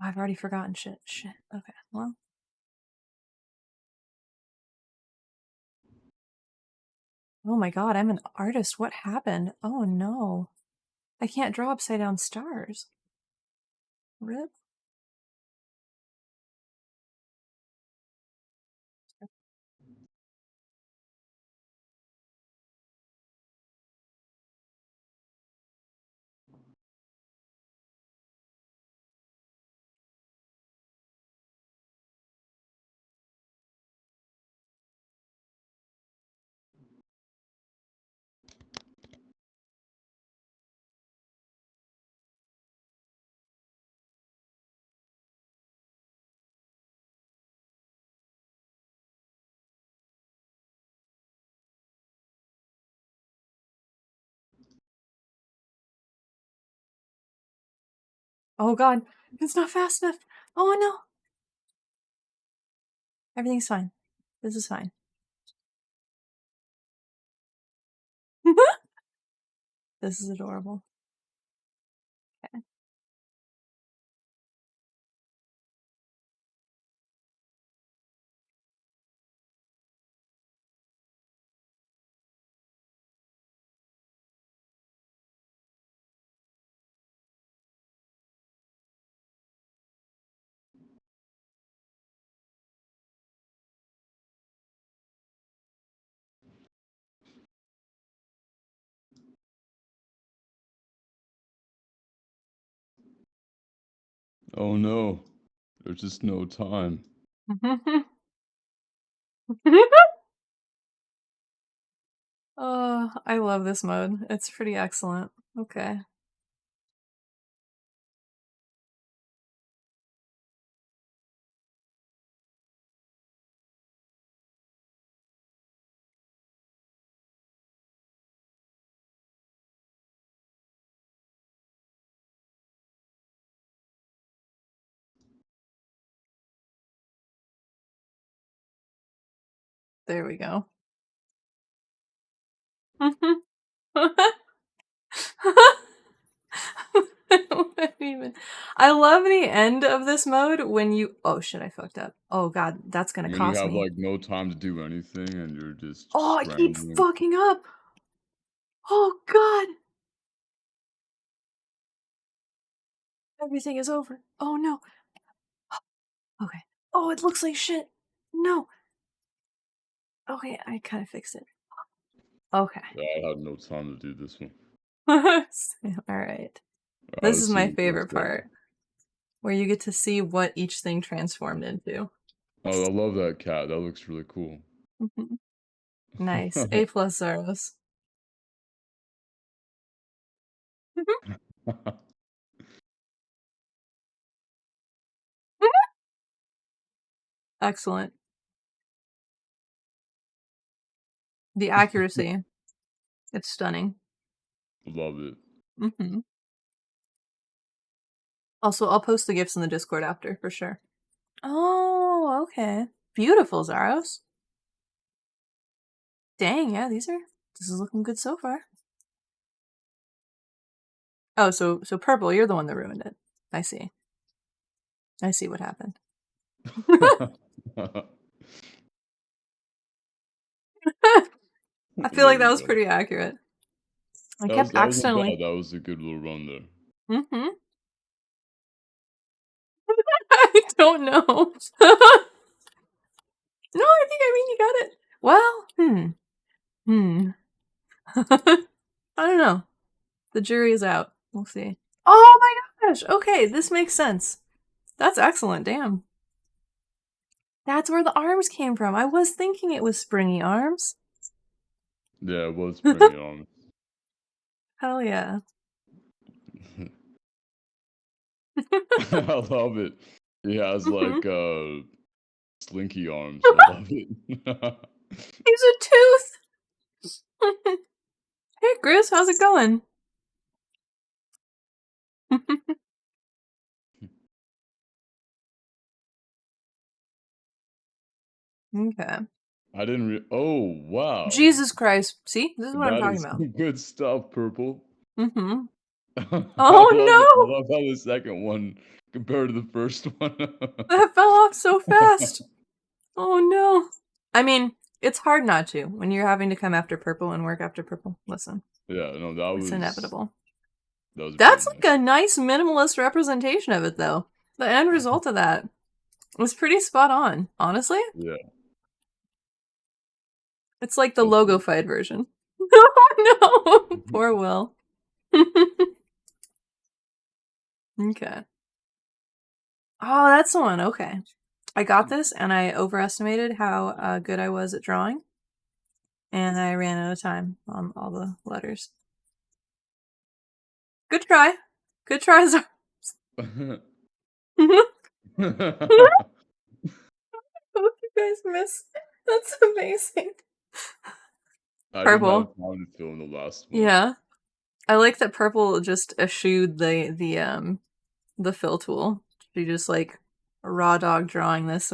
I've already forgotten shit. Shit. Okay. Well. Oh my god, I'm an artist. What happened? Oh no. I can't draw upside down stars. Rip. Oh god, it's not fast enough. Oh no. Everything's fine. This is fine. This is adorable. Okay. Oh no, there's just no time. Oh, I love this mode. It's pretty excellent. Okay. There we go. I love the end of this mode when you. Oh shit! I fucked up. Oh god, that's gonna When you cost have me. like no time to do anything and you're just Oh, I keep scrambling. fucking up. Oh god. Everything is over. Oh no. Okay. Oh, it looks like shit. No. Okay, I kind of fixed it. Okay. Yeah, I had no time to do this one. Alright. Alright, This let's is see my what goes favorite down. part. Where you get to see what each thing transformed into. Oh, I love that cat. That looks really cool. Nice. A plus Zaros. Excellent. The accuracy. It's stunning. Love it. Mm-hmm. Also, I'll post the gifs in the Discord after, for sure. Oh, okay. Beautiful, Zaros. Dang, yeah, this is looking good so far. Oh, so Purple, you're the one that ruined it. I see. I see what happened. I feel like that was pretty accurate. I kept That wasn't accidentally. bad. That was a good little run there. Mm-hmm. I don't know. No, I think you got it. Well, I don't know. The jury is out. We'll see. Oh my gosh! Okay, this makes sense. That's excellent, damn. That's where the arms came from. I was thinking it was springy arms. Yeah, it was pretty on. Hell yeah. I love it. He has like slinky arms. I love it. He's a tooth! Hey Chris, how's it going? Okay. I didn't oh wow. Jesus Christ. See? This is what I'm That talking is about. good stuff, Purple. Mm-hmm. I Oh no! love how the second one compared to the first one. That fell off so fast. Oh no. I mean, it's hard not to when you're having to come after Purple and work after Purple. Listen, Yeah, no, that it's was inevitable. That was That's pretty like a nice minimalist representation of it, though. The end result of that was pretty spot on, honestly. Yeah. It's like the logo fight version. Oh no! Poor Will. Okay. Oh, that's the one. Okay. I got this, and I overestimated how good I was at drawing. And I ran out of time on all the letters. Good try. Good try, Zar. Both you guys missed. That's amazing. I Purple. didn't have time to fill in the last one. Yeah. I like that Purple just eschewed the the fill tool. She just like raw dog drawing this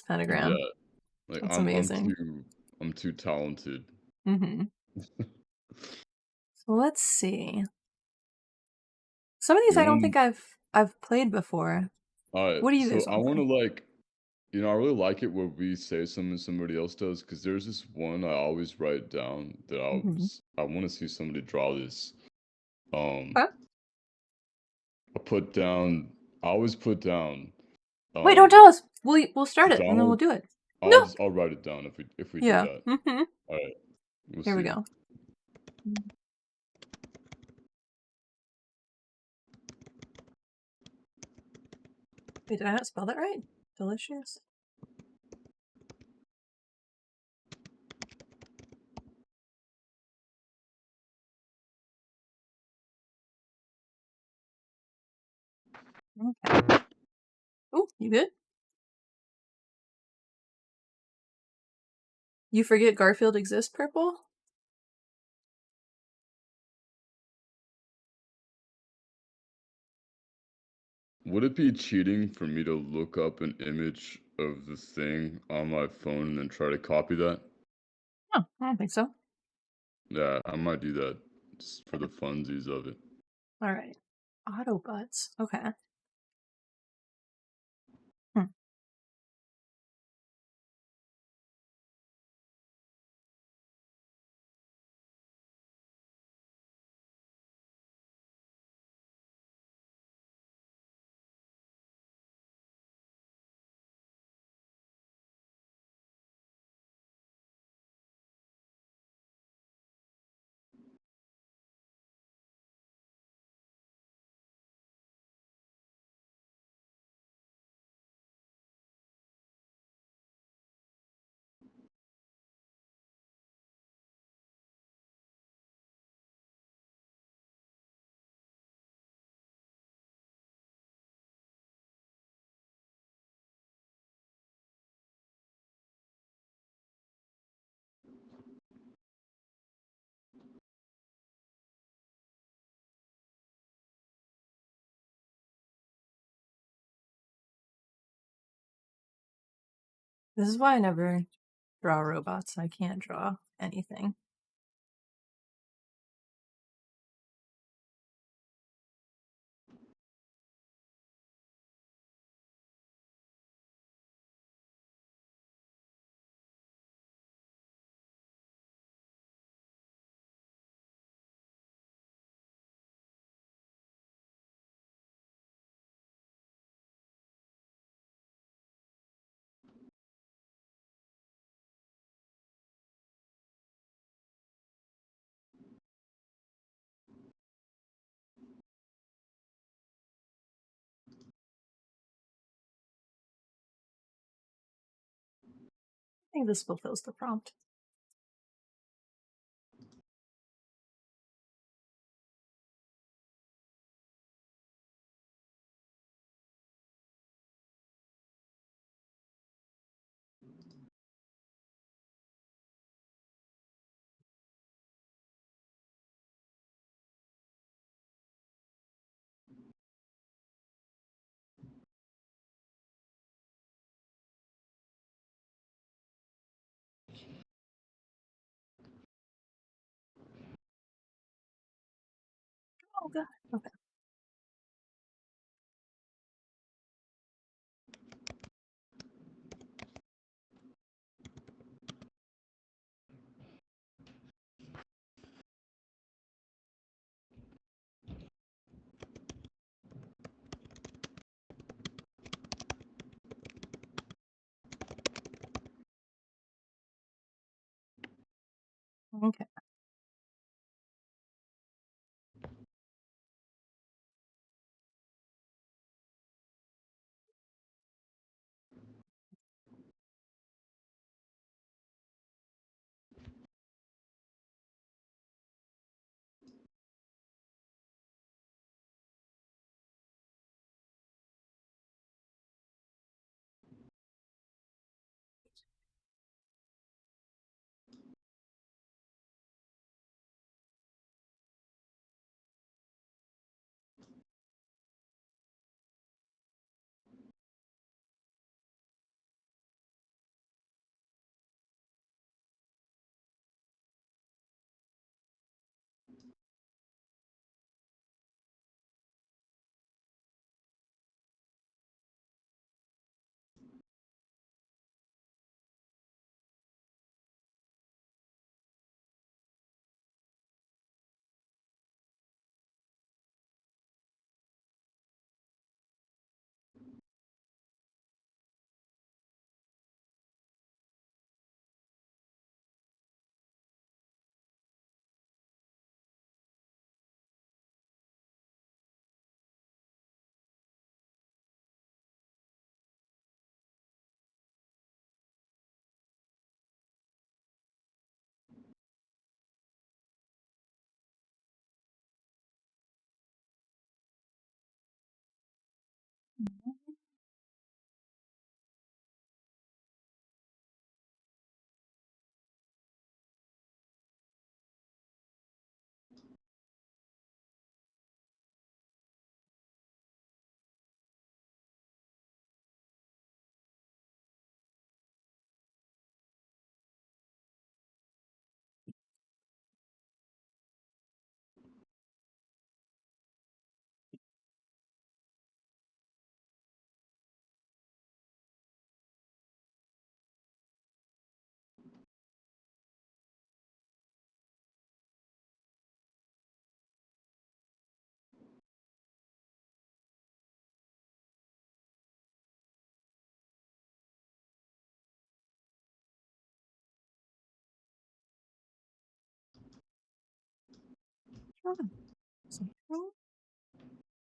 pentagram. Yeah, like That's I'm amazing. I'm too talented. Mm-hmm. So let's see. Some of these You I don't want think I've played before. Alright, What do you so guys I want to wanna, play? like I really like it where we say something somebody else does, because there's this one I always write down that Mm-hmm. I wanna see somebody draw this. Um, Okay. I always put down, Wait, don't um, tell us. We'll start it and then we'll Donald do it. No. I'll write it down if we do Yeah. that. Mm-hmm. Alright, we'll Here we see. go. Wait, did I not spell that right? Delicious. Okay. Oh, you good? You forget Garfield exists, Purple? Would it be cheating for me to look up an image of the thing on my phone and then try to copy that? Oh, I don't think so. Yeah, I might do that just for the funsies of it. All right. Autobots. Okay. Hmm. This is why I never draw robots. I can't draw anything. I think this fulfills the prompt. Oh god. Okay. Okay.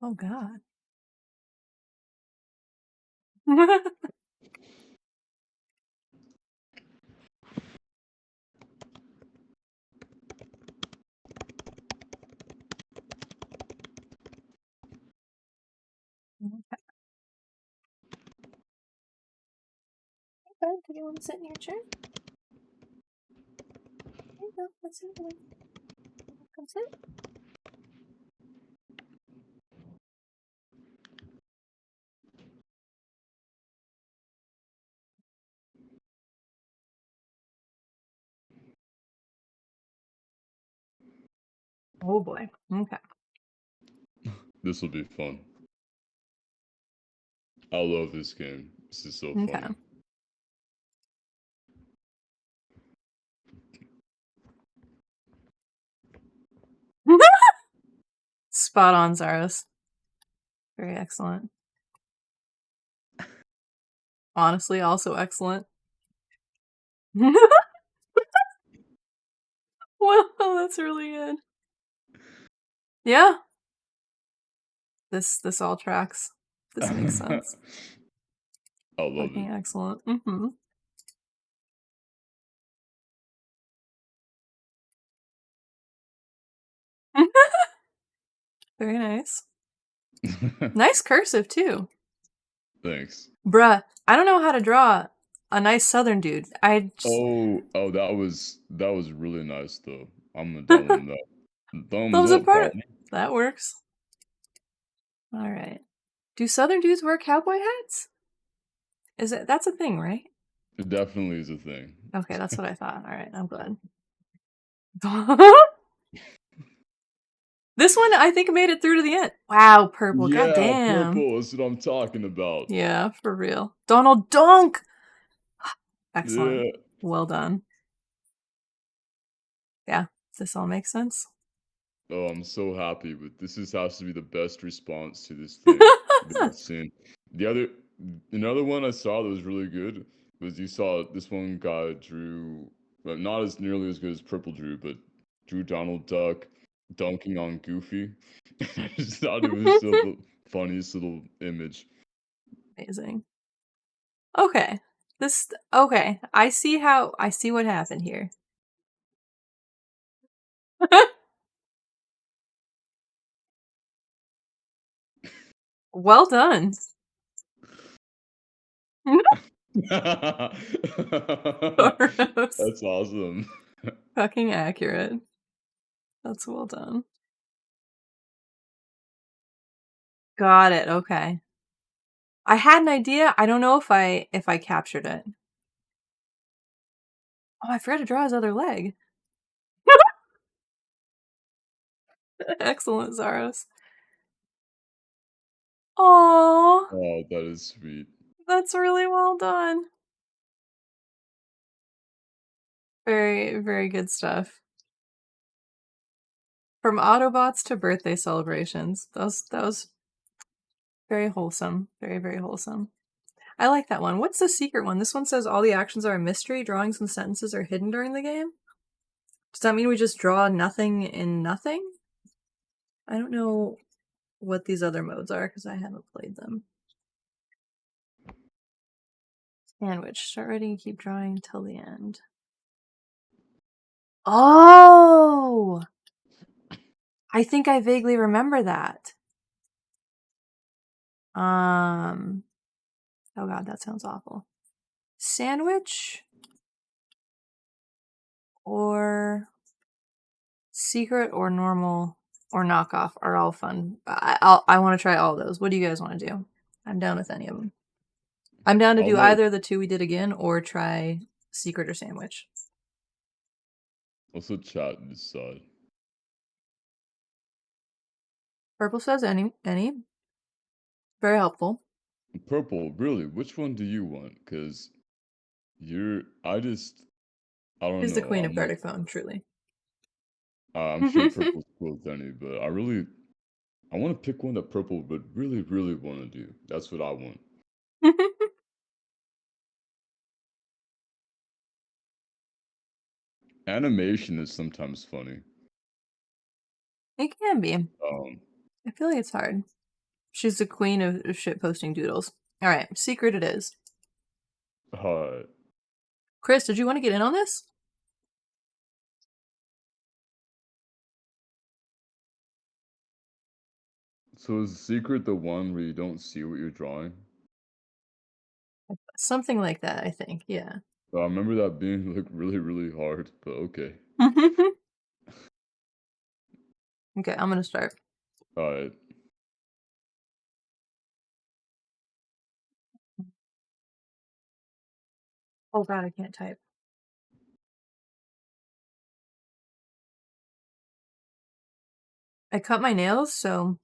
Oh God. Okay, do you want to sit in your chair? There you go. Let's sit. Come sit. Oh boy. Okay. This will be fun. I love this game. This is so Okay. funny. Spot on, Zaros. Very excellent. Honestly, also excellent. Well, that's really good. Yeah. This all tracks. This makes sense. I love Fucking it. excellent. Mm-hmm. Very nice. Nice cursive too. Thanks. Bruh, I don't know how to draw a nice southern dude. I just... Oh, that was really nice though. I'm gonna tell him that. Thumbs thumbs up up, part. partner. That works. All right. Do southern dudes wear cowboy hats? That's a thing, right? It definitely is a thing. Okay, that's what I thought. All right, I'm glad. This one, I think, made it through to the end. Wow, purple. Yeah, Goddamn. purple is what I'm talking about. Yeah, for real. Donald Dunk. Excellent. Yeah. Well done. Yeah, this all makes sense. Oh, I'm so happy with this. Has to be the best response to this thing that I've seen. Another one I saw that was really good was you saw this one guy drew, well, not as nearly as good as Purple drew, but drew Donald Duck dunking on Goofy. I just thought it was so the funniest little image. Amazing. Okay. I see what happened here. Well done. Soros. That's awesome. Fucking accurate. That's well done. Got it. Okay. I had an idea. I don't know if I captured it. Oh, I forgot to draw his other leg. Excellent, Zaros. Oh, Oh, that is sweet. that's really well done. Very, very good stuff. From Autobots to birthday celebrations. That was very wholesome. Very, very wholesome. I like that one. What's the secret one? This one says all the actions are a mystery. Drawings and sentences are hidden during the game. Does that mean we just draw nothing in nothing? I don't know what these other modes are because I haven't played them. Sandwich. Start writing, keep drawing till the end. Oh! I think I vaguely remember that. Oh god, that sounds awful. Sandwich or secret or normal or knockoff are all fun. I want to try all those. What do you guys want to do? I'm down with any of them. I'm down to I'll do let either of the two we did again or try secret or sandwich. also chat decide. Purple says any. Very helpful. Purple, really? Which one do you want? Because I don't She's the know. queen of Gartic Phone, truly. I'm sure purple's cool with any, but I want to pick one that purple would really, really want to do. That's what I want. Animation is sometimes funny. It can be. Um, I feel like it's hard. She's the queen of shit posting doodles. All right, secret it is. uh, Chris, did you want to get in on this? so is the secret the one where you don't see what you're drawing? Something like that, I think. Yeah. I remember that being like really, really hard, but okay. Okay, I'm gonna start. Alright. Oh god, I can't type. I cut my nails, so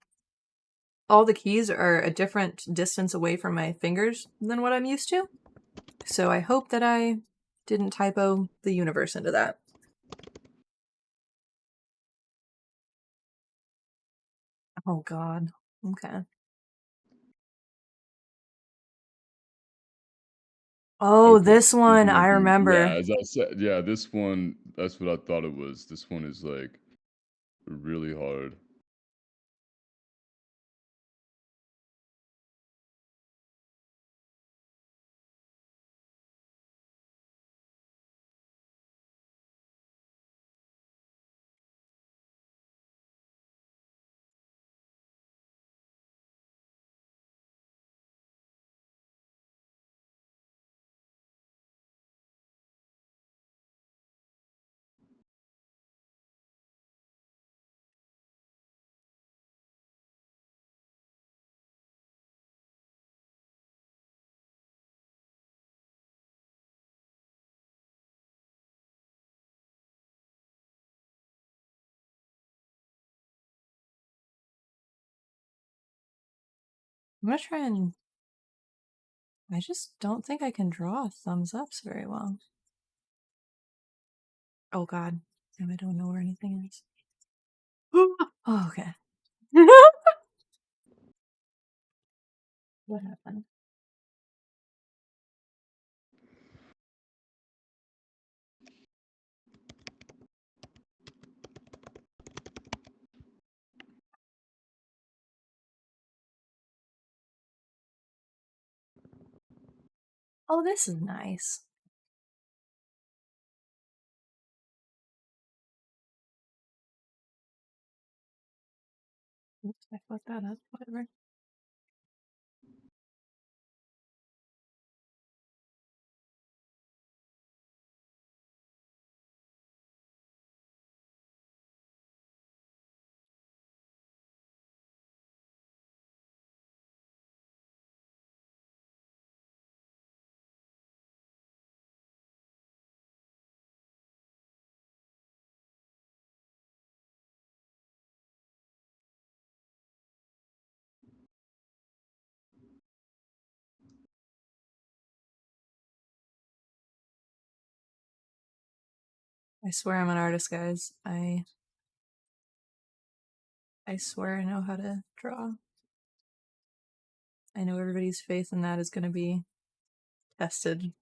all the keys are a different distance away from my fingers than what I'm used to. So I hope that I didn't typo the universe into that. Oh god. Okay. Oh, Okay. this one, I Yeah, remember. as I said, yeah, this one, that's what I thought it was. This one is like really hard. I'm gonna try and... I just don't think I can draw thumbs ups very well. Oh god. I don't know where anything is. Oh, okay. What happened? Oh, this is nice. Oops, I fucked that up. Whatever. I swear I'm an artist, guys. I swear I know how to draw. I know everybody's faith in that is going to be tested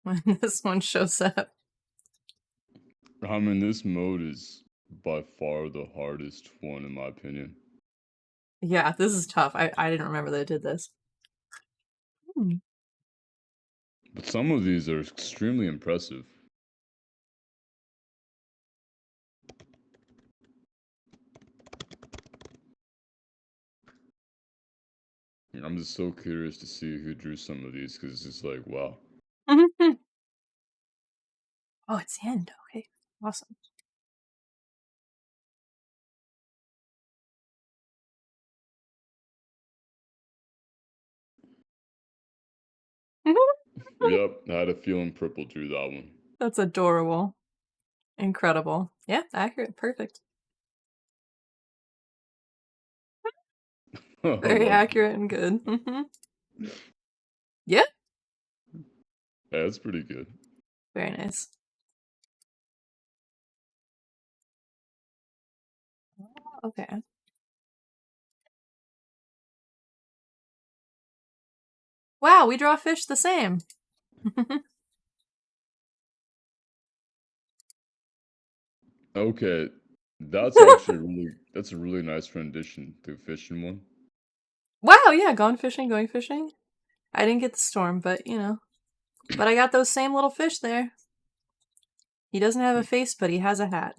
when this one shows up. I mean, this mode is by far the hardest one in my opinion. Yeah, this is tough. I didn't remember that it did this. But some of these are extremely impressive. I'm just so curious to see who drew some of these because it's just like, wow. Oh, it's the end. Okay, awesome. Yep, I had a feeling Purple drew that one. That's adorable. Incredible. Yeah, accurate. Perfect. I Very love accurate and good. Yeah, Yeah, that's pretty good. very nice. Okay. Wow, we draw fish the same. Okay, that's actually that's a really nice rendition to fishing one. Wow, yeah, gone fishing, going fishing. I didn't get the storm, but you know. But I got those same little fish there. He doesn't have a face, but he has a hat.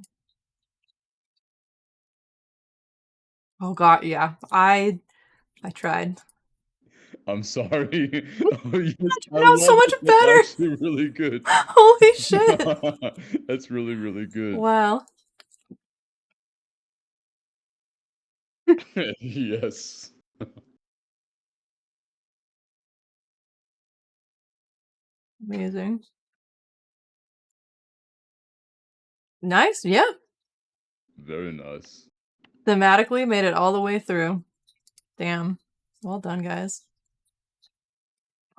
Oh god, yeah. I tried. I'm sorry. Oh, yes, I Turned out so love much it. That's better. actually really good. Holy shit. That's really, really good. Wow. Yes. Amazing. Nice, yeah. Very nice. Thematically made it all the way through. Damn. Well done, guys.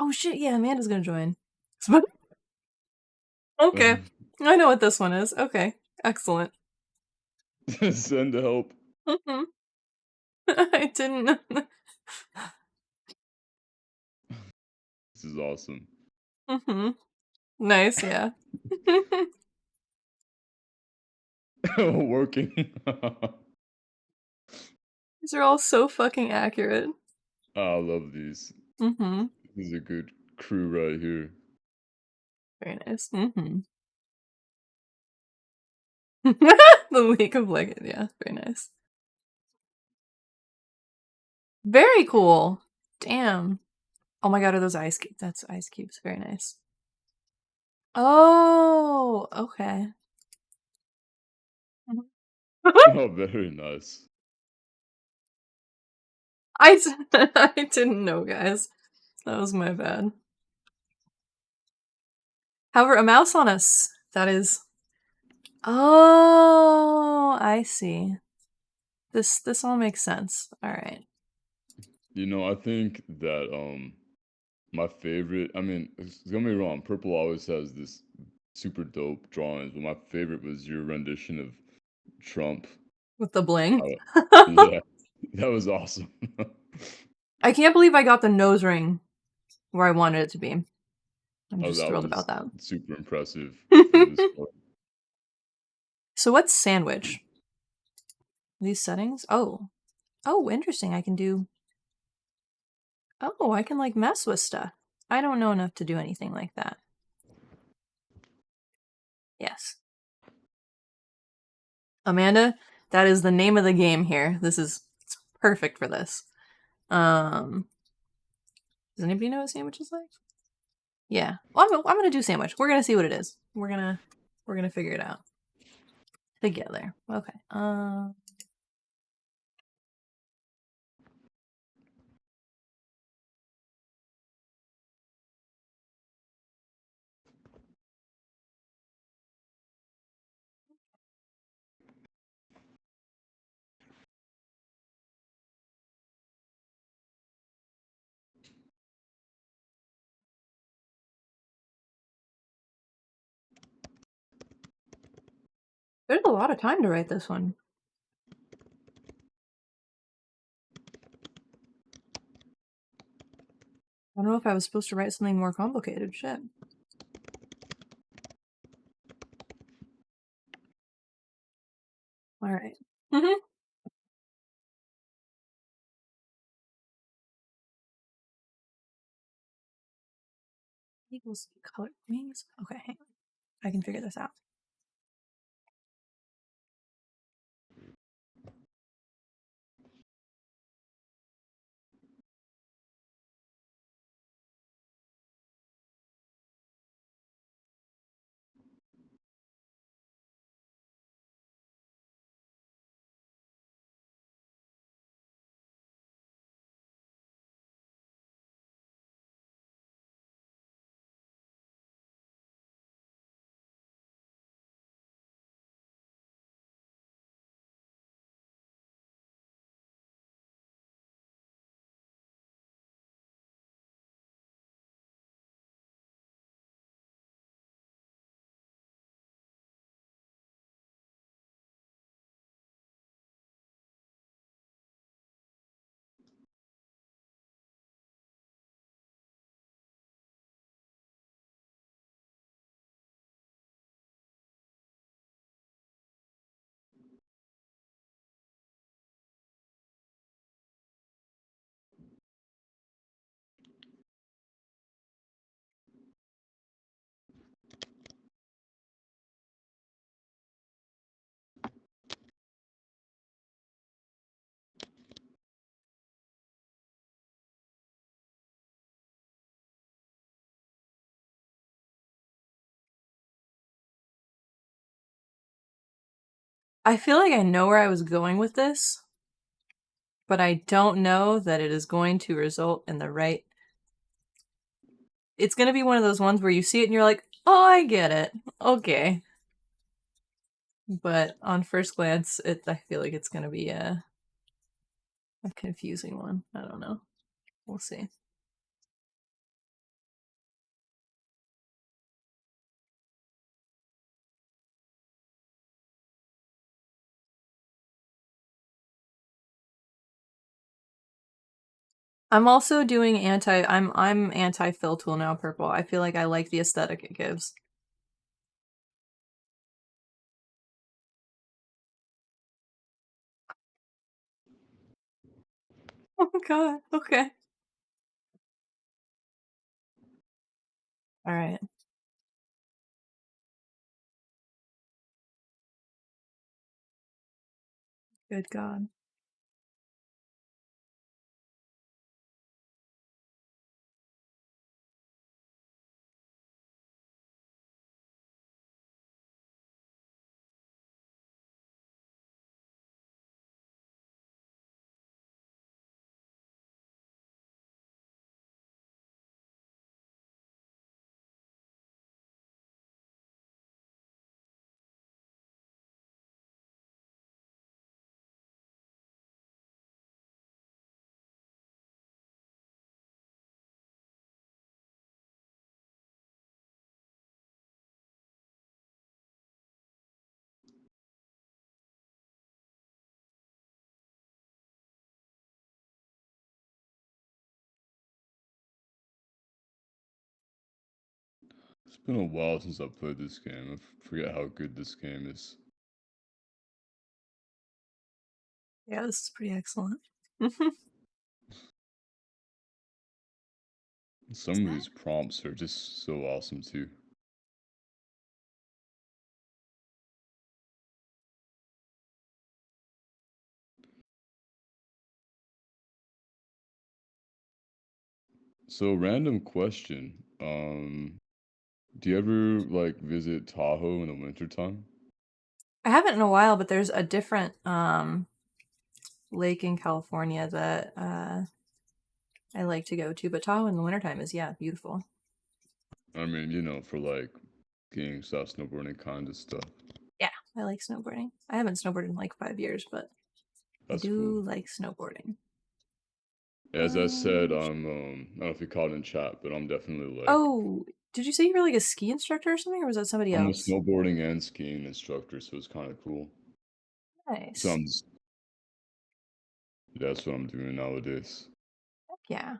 Oh shit, yeah, Amanda's gonna join. Okay. I know what this one is. Okay. Excellent. Send help. Mhm. I didn't know. This is awesome. Nice, yeah. Working. These are all so fucking accurate. I love these. Mm-hmm. This is a good crew right here. Very nice. Mm-hmm. The League of Legends, yeah, very nice. Very cool. Damn. Oh my god, are those ice cubes? That's ice cubes. Very nice. Oh, okay. Oh, very nice. I didn't know, guys. That was my bad. However, a mouse on us. That is. Oh, I see. This all makes sense. All right. You know, I think that my favorite, I mean, don't get me wrong, Purple always has this super dope drawings, but my favorite was your rendition of Trump. With the bling. Yeah, that was awesome. I can't believe I got the nose ring where I wanted it to be. I'm Oh, just that thrilled about was that. super impressive for this part. So what's sandwich? These settings? Oh. Oh, interesting. I can do... Oh, I can, like, mess with stuff. I don't know enough to do anything like that. Yes. Amanda, that is the name of the game here. It's perfect for this. Does anybody know what sandwich is like? Yeah. Well, I'm gonna do sandwich. We're gonna see what it is. We're gonna figure it out together. Okay. There's a lot of time to write this one. I don't know if I was supposed to write something more complicated. Shit. All right. Equals color means. Okay, hang on. I can figure this out. I feel like I know where I was going with this, but I don't know that it is going to result in the right. It's going to be one of those ones where you see it and you're like, oh, I get it. Okay. But on first glance, I feel like it's going to be a confusing one. I don't know. We'll see. I'm also doing I'm anti fill tool now, purple. I feel like I like the aesthetic it gives. Oh god. Okay. All right. Good god. It's been a while since I played this game. I forget how good this game is. Yeah, this is pretty excellent. Some of these prompts are just so awesome too. So, random question. Do you ever like visit Tahoe in the wintertime? I haven't in a while, but there's a different lake in California that I like to go to. But Tahoe in the wintertime is beautiful. I mean, you know, for like skiing stuff, snowboarding kind of stuff. Yeah, I like snowboarding. I haven't snowboarded in like 5 years, but I That's cool. do like snowboarding. As I said, I don't know if you caught it in chat, but I'm definitely like Oh, did you say you were like a ski instructor or something, or was that somebody I'm a else? snowboarding and skiing instructor, so it's kind of cool. So Nice. I'm just that's what I'm doing nowadays. Yeah.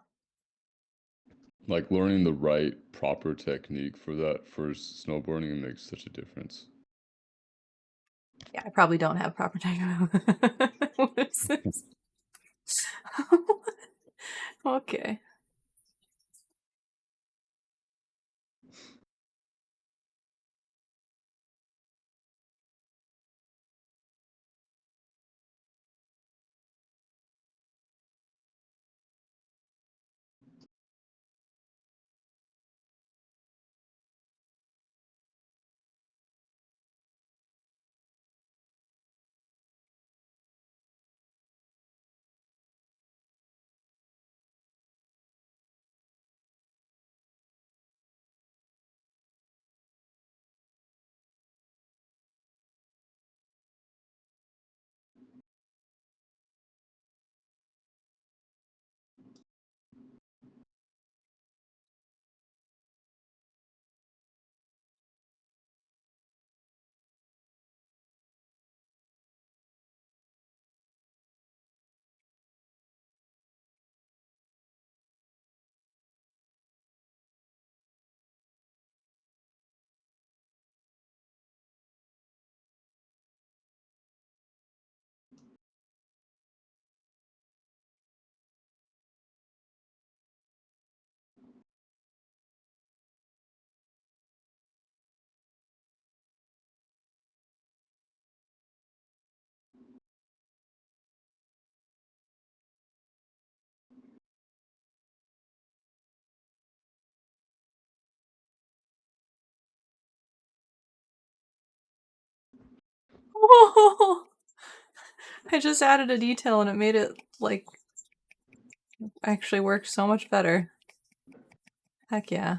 Like learning the right proper technique for that for snowboarding makes such a difference. Yeah, I probably don't have proper technique. What is this? Okay. Whoa! I just added a detail and it made it, like, actually work so much better. Heck yeah.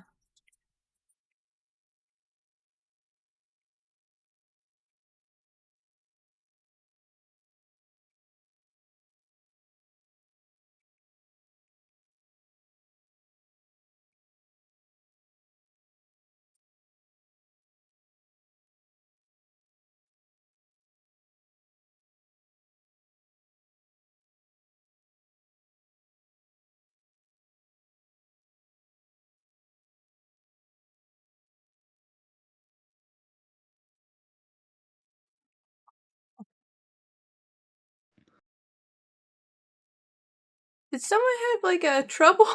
Did someone have, like, a trouble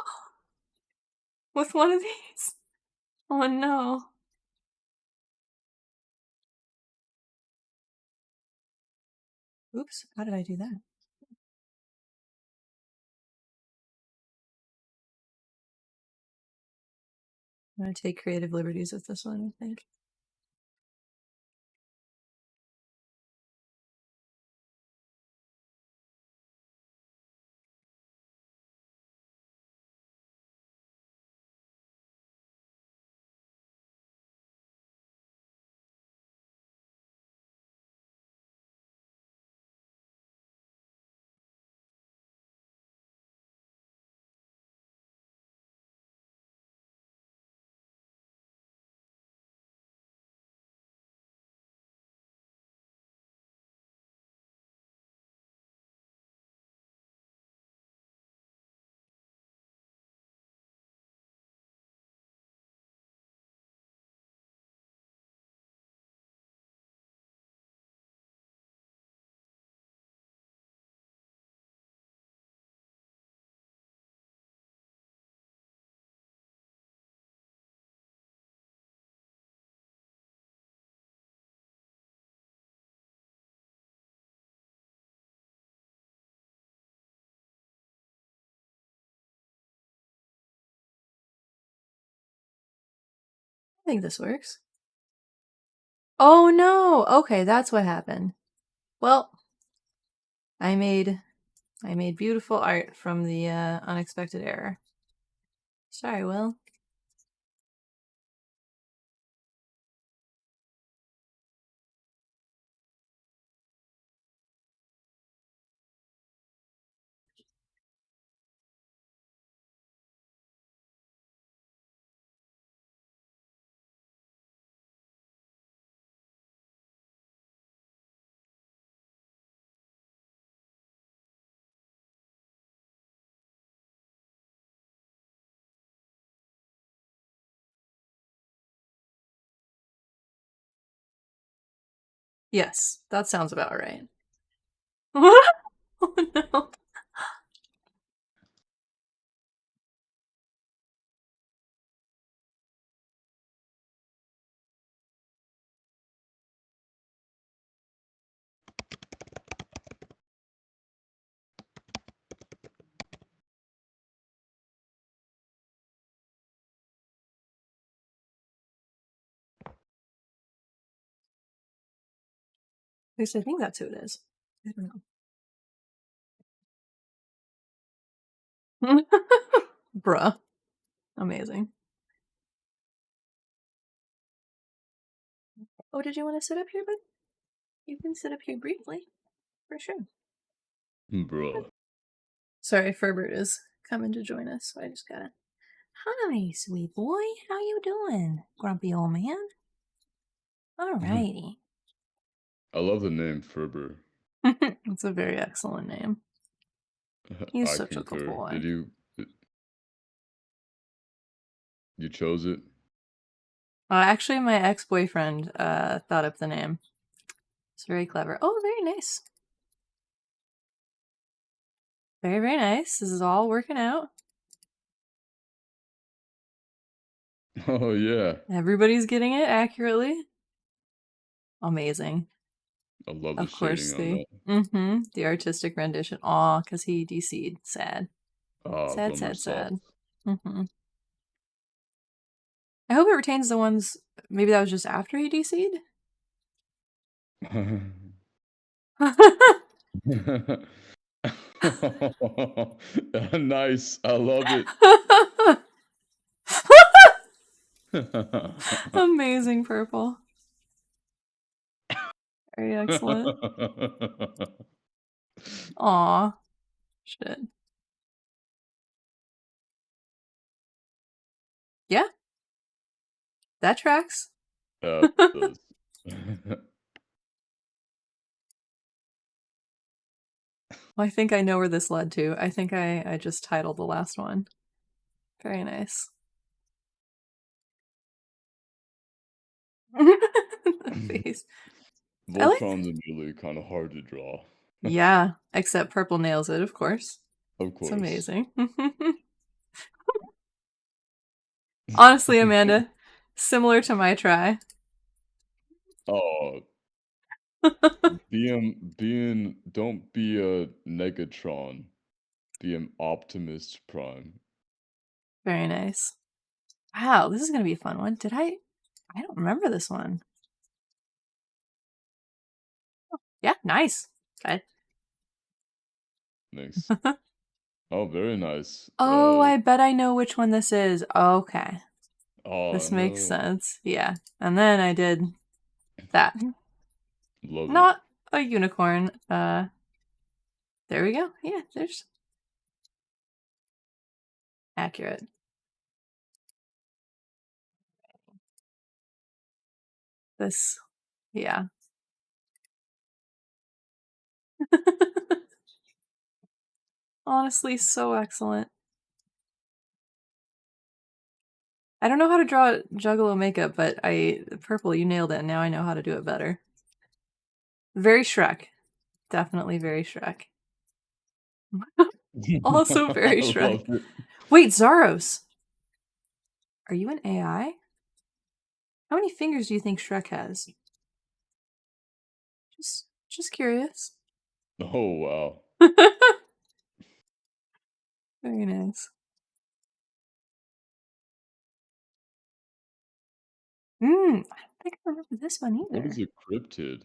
with one of these? Oh no. Oops, how did I do that? I'm gonna take creative liberties with this one, I think. I think this works. Oh no! Okay, that's what happened. Well, I made beautiful art from the unexpected error. Sorry, Will. Yes, that sounds about right. Oh no. At least I think that's who it is. I don't know. Bruh. Amazing. Oh, did you want to sit up here, bud? You can sit up here briefly. For sure. Bruh. Sorry, Ferbert is coming to join us, so I just gotta... Hi, sweet boy. How you doing, grumpy old man? Alrighty. I love the name Ferber. It's a very excellent name. He's I such a good concur. boy. You chose it? Actually, my ex-boyfriend thought up the name. It's very clever. Oh, very nice. Very, very nice. This is all working out. Oh yeah. Everybody's getting it accurately. Amazing. I love the Of course, shading on that. the artistic rendition. Aw, because he DC'd. Sad. Ah, Sad, bummer sad, sad. soft. I hope it retains the ones. Maybe that was just after he DC'd? Nice. I love it. Amazing purple. Very excellent. Aw. Shit. Yeah, that tracks. Yeah, it does. Well, I think I know where this led to. I think I just titled the last one. Very nice. The face. I like. Voltron's really kind of hard to draw. Yeah, except purple nails it, of course. Of It's course. amazing. Honestly, Amanda, similar to my try. Oh, don't be a Negatron. Be an Optimus Prime. Very nice. Wow, this is gonna be a fun one. I don't remember this one. Yeah, nice. Okay. Nice. Oh, very nice. Oh, I bet I know which one this is. Okay. Oh This makes no. sense. Yeah. And then I did that. Love it. Not a unicorn. There we go. Yeah, there's accurate. This, yeah. Honestly, so excellent. I don't know how to draw Juggalo makeup, but purple, you nailed it. Now I know how to do it better. Very Shrek. Definitely very Shrek. Also very I Shrek. love it. Wait, Zaros. Are you an AI? How many fingers do you think Shrek has? Just curious. Oh wow. Very nice. I don't think I remember this one either. What is a cryptid?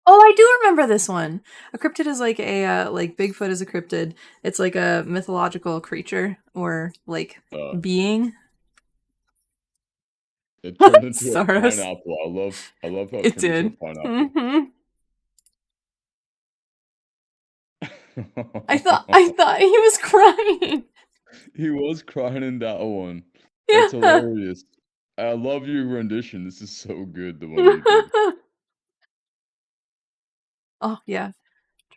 Oh, I do remember this one. A cryptid is like like Bigfoot is a cryptid. It's like a mythological creature or like being. It turned into a Saros. pineapple. I love how It turned into a did. pineapple. Mhm. I thought he was crying. He was crying in that one. Yeah. That's hilarious. I love your rendition. This is so good, the one you did. Oh yeah,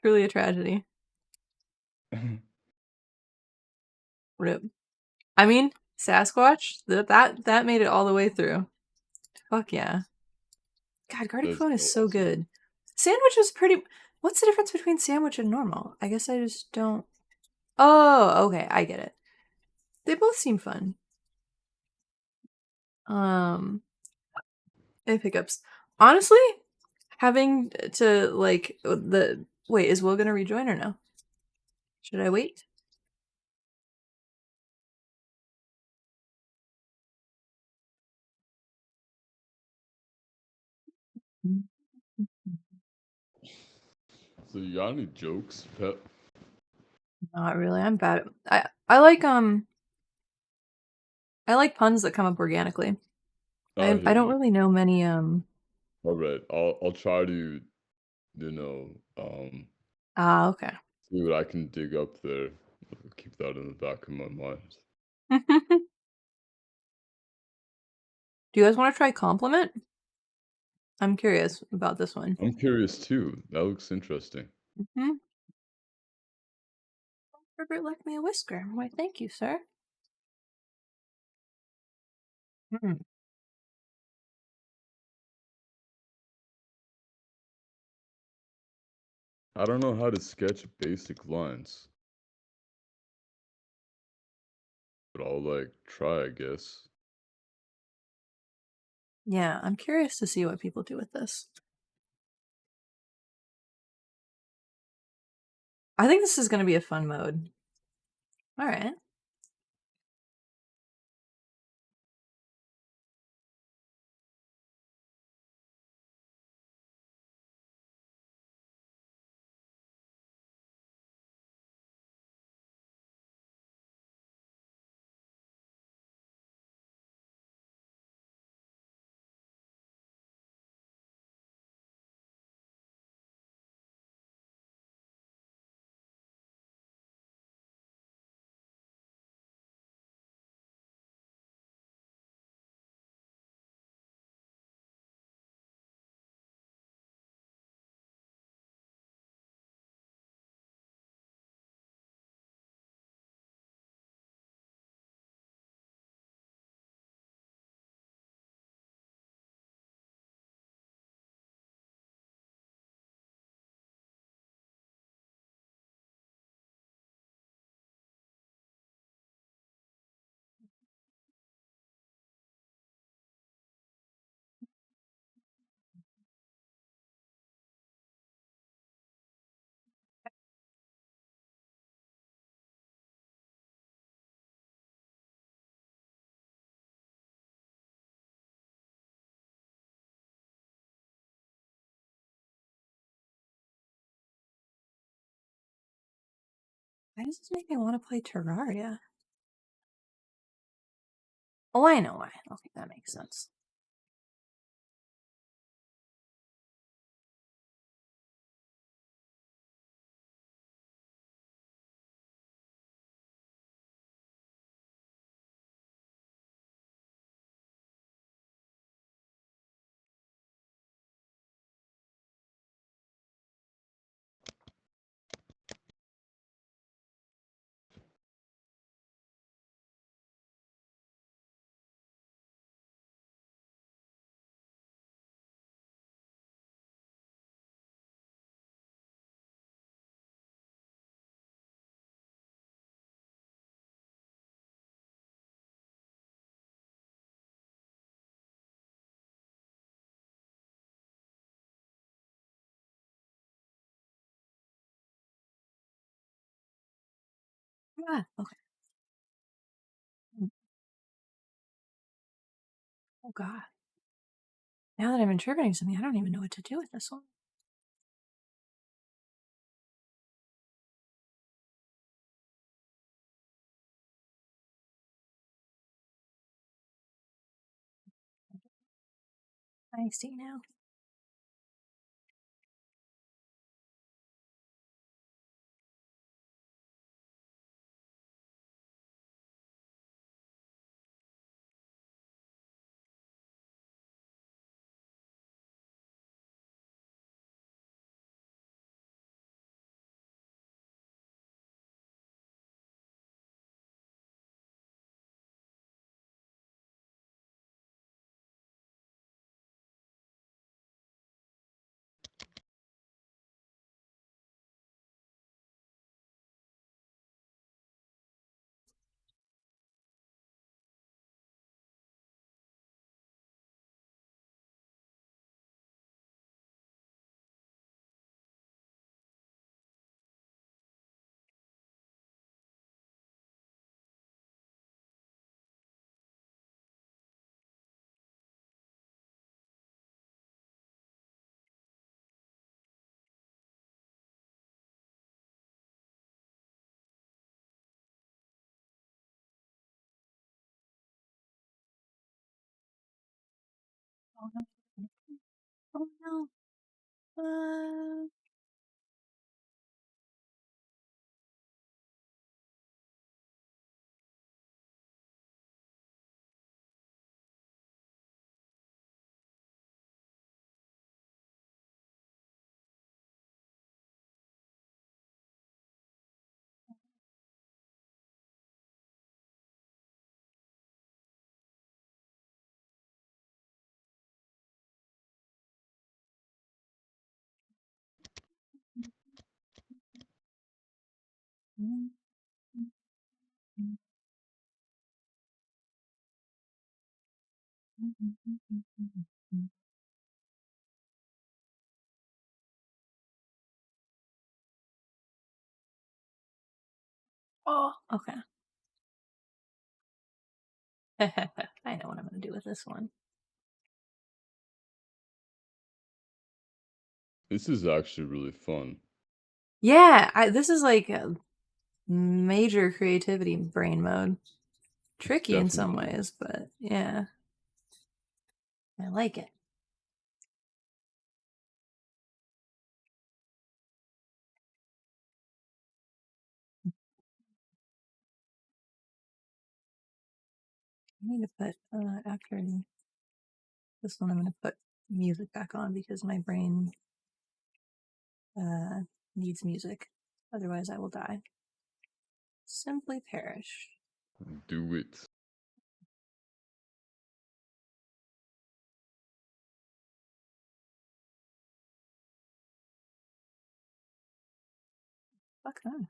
truly a tragedy. Rip. I mean, Sasquatch. That made it all the way through. Fuck yeah. God, Gartic That's Phone so is so awesome. good. Sandwich is pretty. What's the difference between sandwich and normal? I guess I just don't. Oh, okay, I get it. They both seem fun. And pickups. Honestly, having to like the wait, is Will gonna rejoin or no? Should I wait? So you got any jokes, Pep? Not really. I'm bad. I like I like puns that come up organically. I I hear don't you. really know many All right, I'll try to, okay. see what I can dig up there. Keep that in the back of my mind. Do you guys want to try compliment? I'm curious about this one. I'm curious too. That looks interesting. Mm-hmm. Herbert left me a whisker. Why, thank you, sir. Mm. I don't know how to sketch basic lines, but I'll like try, I guess. Yeah, I'm curious to see what people do with this. I think this is going to be a fun mode. All right. Why does this make me want to play Terraria? Oh, I know why. Okay, that makes sense. Ah, okay. Oh god. Now that I'm interpreting something, I don't even know what to do with this one. I see now. Oh no. Oh no. Oh, okay. I know what I'm gonna do with this one. This is actually really fun. Yeah, this is like a major creativity brain mode. Tricky in some Definitely. ways, but yeah, I like it. I need to put after this one, I'm gonna put music back on because my brain needs music. Otherwise, I will die. Simply perish. Do it. Fuck no.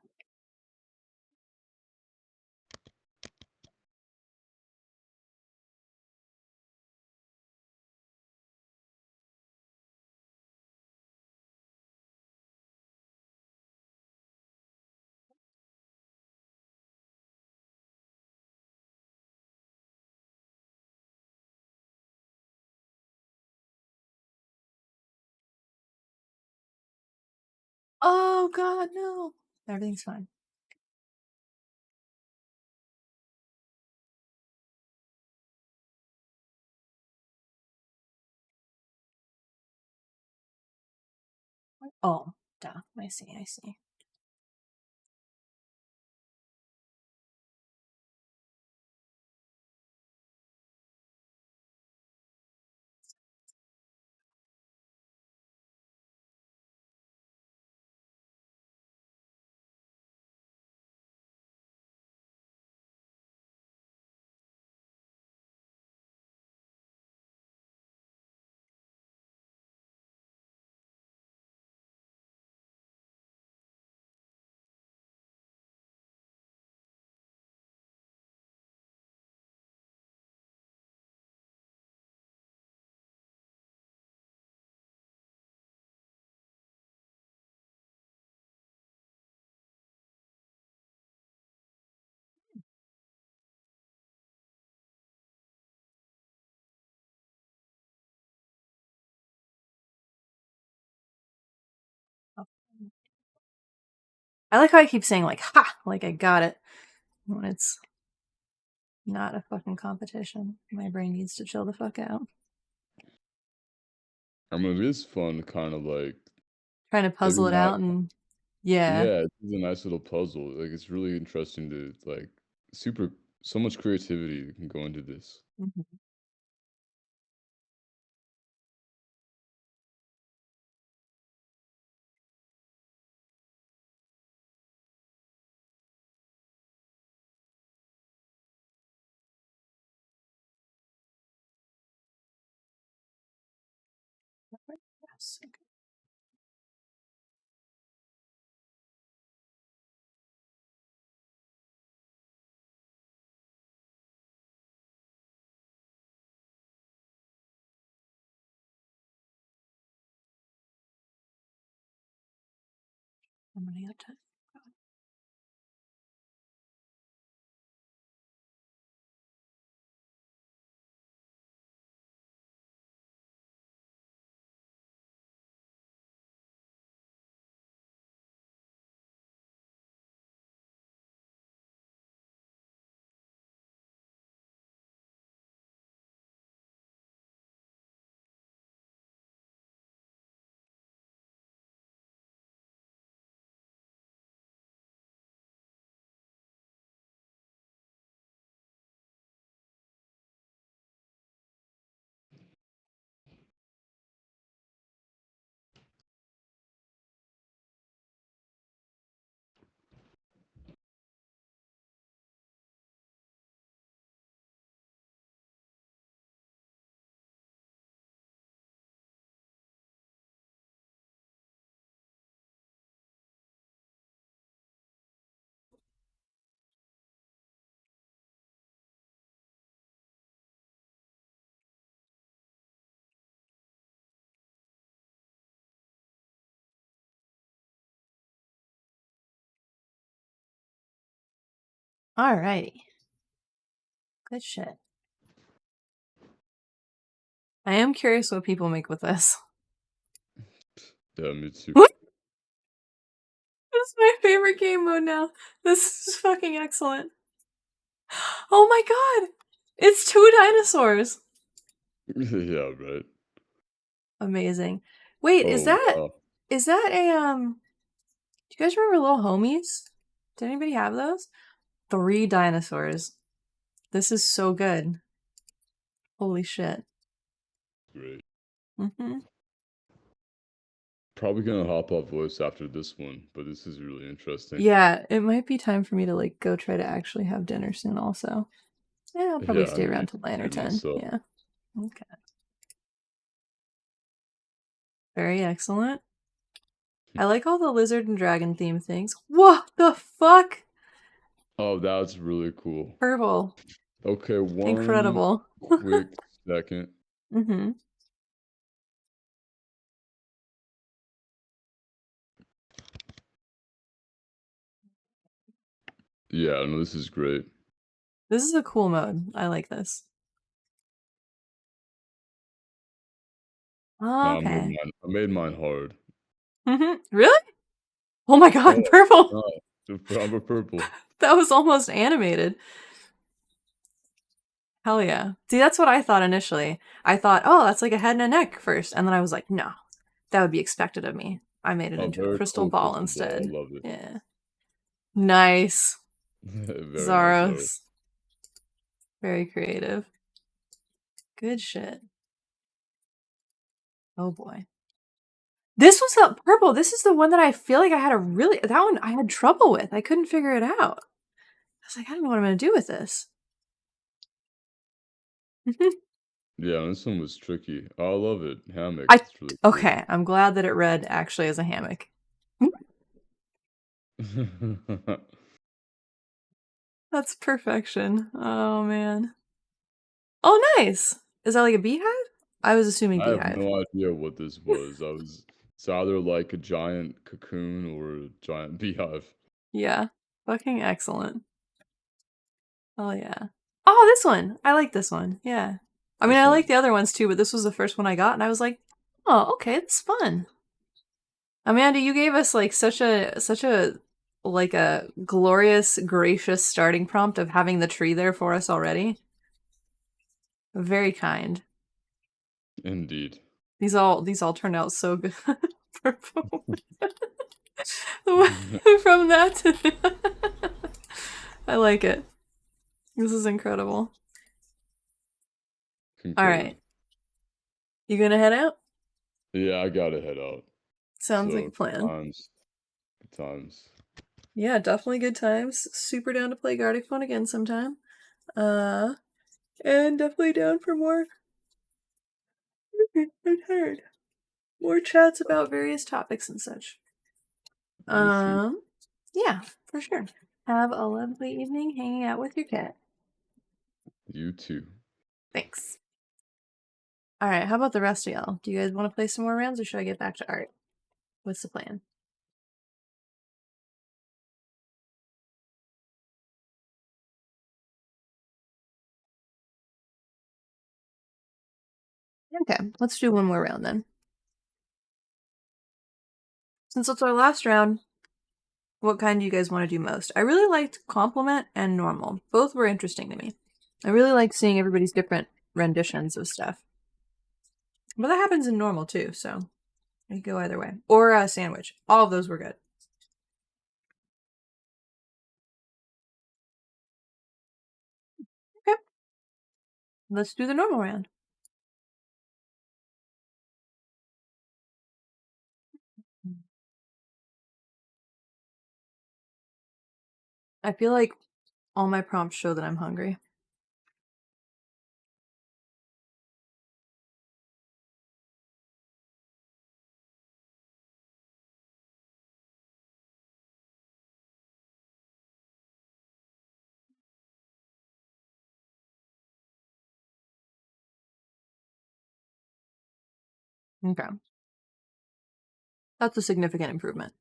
Oh god, no. Everything's fine. Oh, duh. I see. I see. I like how I keep saying like "ha," like I got it when it's not a fucking competition. My brain needs to chill the fuck out. I mean, it is fun, kind of like Trying to puzzle figuring it out. out and yeah. Yeah, it's a nice little puzzle. Like, it's really interesting to like super so much creativity can go into this. Mhm. Yes. Okay. I'm running out of time. Alrighty. Good shit. I am curious what people make with this. Yeah, me too. This is my favorite game mode now. This is fucking excellent. Oh my god! It's 2 dinosaurs! Yeah, right. Amazing. Wait, is Oh that wow. a do you guys remember Little Homies? Did anybody have those? 3 dinosaurs. This is so good. Holy shit. Great. Mm-hmm. Probably gonna hop off voice after this one, but this is really interesting. Yeah, it might be time for me to like go try to actually have dinner soon also. Yeah, I'll probably Yeah, I stay need to around till 9 or treat 10. myself. Yeah. Okay. Very excellent. I like all the lizard and dragon theme things. What the fuck? Oh, that's really cool. Purple. Okay, one Incredible. quick second. Mm-hmm. Yeah, no, this is great. This is a cool mode. I like this. Oh, Now okay. I made mine hard. Mm-hmm. Really? Oh my god, Oh, purple! no, I'm a purple. That was almost animated. Hell yeah. See, that's what I thought initially. I thought, oh, that's like a head and a neck first. And then I was like, no, that would be expected of me. I made it Oh, into a very crystal cool ball crystal ball. instead. I love it. Yeah. Nice. Very nice, Zaros. Zaros. Very creative. Good shit. Oh boy. This was the purple. This is the one that I feel like I had that one I had trouble with. I couldn't figure it out. I was like, I don't know what I'm going to do with this. Yeah, this one was tricky. I love it. Hammock. It's really cool. Okay, I'm glad that it read actually as a hammock. That's perfection. Oh man. Oh nice. Is that like a beehive? I was assuming I have beehive. no idea what this was. It's either like a giant cocoon or a giant beehive. Yeah. Fucking excellent. Oh yeah. Oh, this one. I like this one. Yeah. I mean, This I one. like the other ones too, but this was the first one I got, and I was like, oh, okay, that's fun. Amanda, you gave us like such a like a glorious, gracious starting prompt of having the tree there for us already. Very kind. Indeed. These all turned out so good. Purple. From that to I like it. This is incredible. All right. Concurred. You gonna head out? Yeah, I gotta head out. Sounds like a So, plan. good times. Yeah, definitely good times. Super down to play Gartic Phone again sometime. And definitely down for more. I'm tired. More chats about various topics and such. Yeah, for sure. Have a lovely evening hanging out with your cat. You too. Thanks. All right, how about the rest of y'all? Do you guys want to play some more rounds, or should I get back to art? What's the plan? Okay, let's do one more round then. Since it's our last round, what kind do you guys want to do most? I really liked compliment and normal. Both were interesting to me. I really like seeing everybody's different renditions of stuff. But that happens in normal too, so I could go either way. Or a sandwich. All of those were good. Okay. Let's do the normal round. I feel like all my prompts show that I'm hungry. Okay. That's a significant improvement.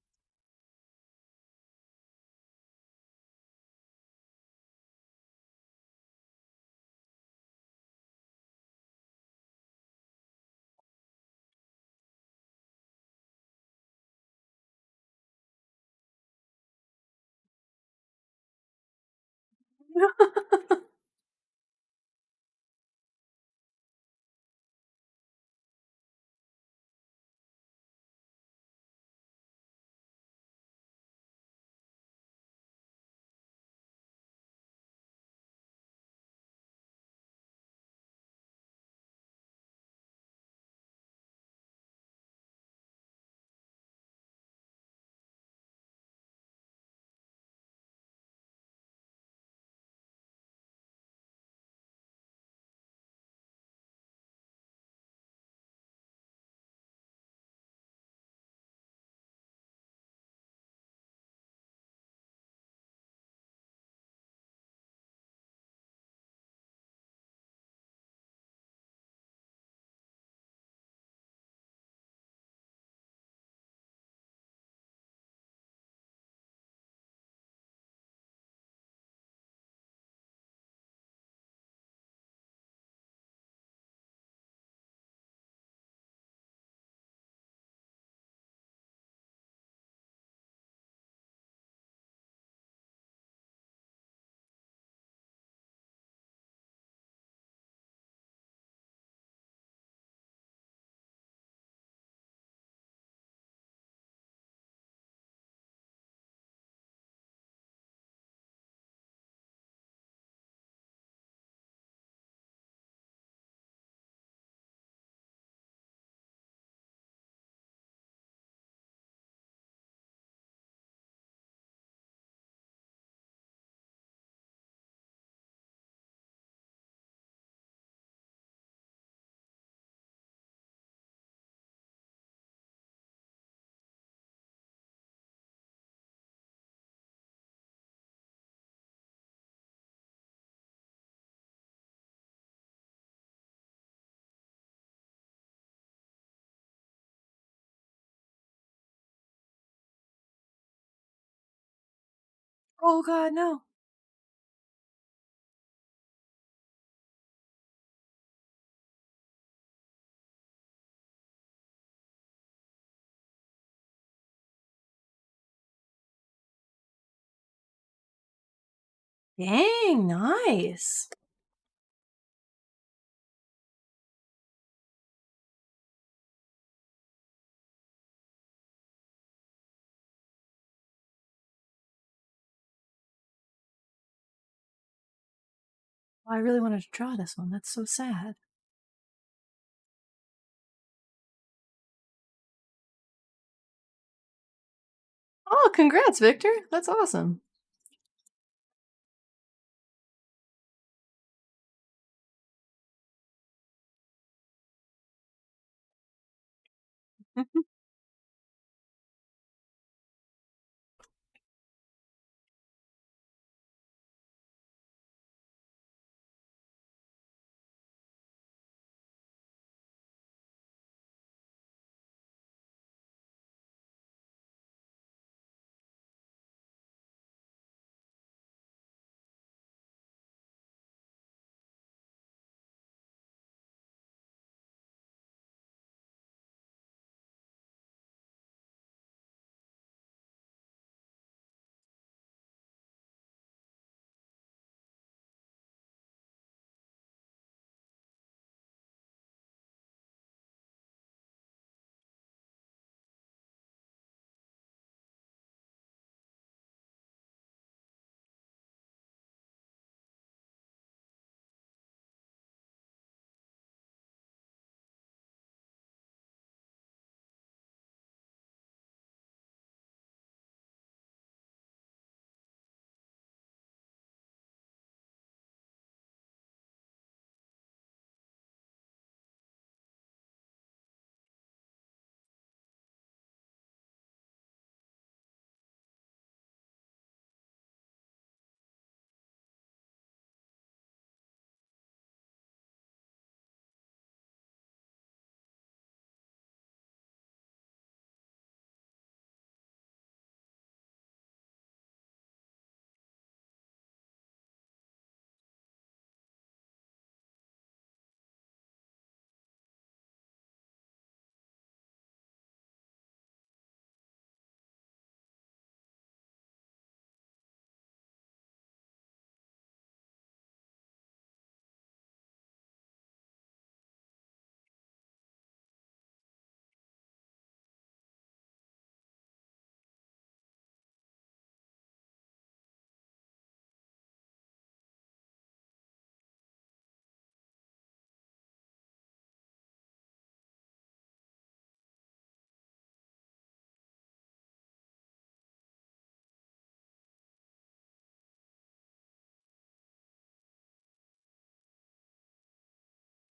Oh god, no. Dang, nice. I really wanted to draw this one. That's so sad. Oh, congrats, Victor. That's awesome.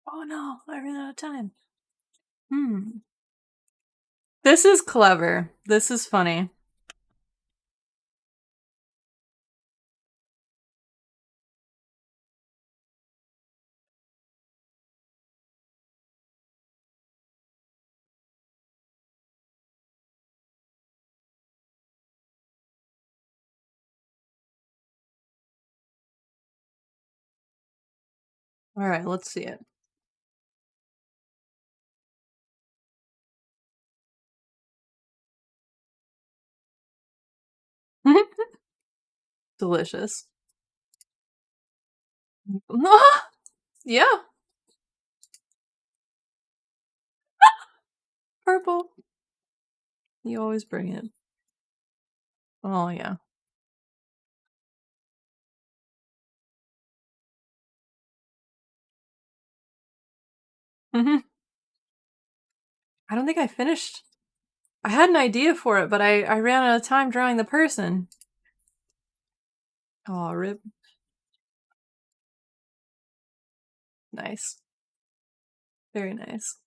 Oh no, I ran out of time. This is clever. This is funny. All right, let's see it. Delicious. Yeah, purple. You always bring it. Oh yeah. I don't think I finished. I had an idea for it, but I ran out of time drawing the person. Oh, rip. Nice. Very nice.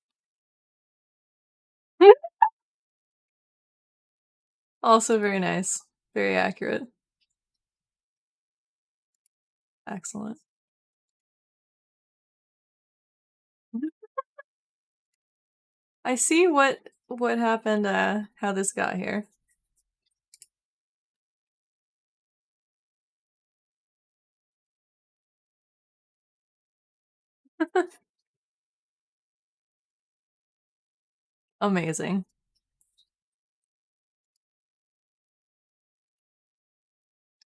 Also very nice. Very accurate. Excellent. I see what happened, how this got here. Amazing.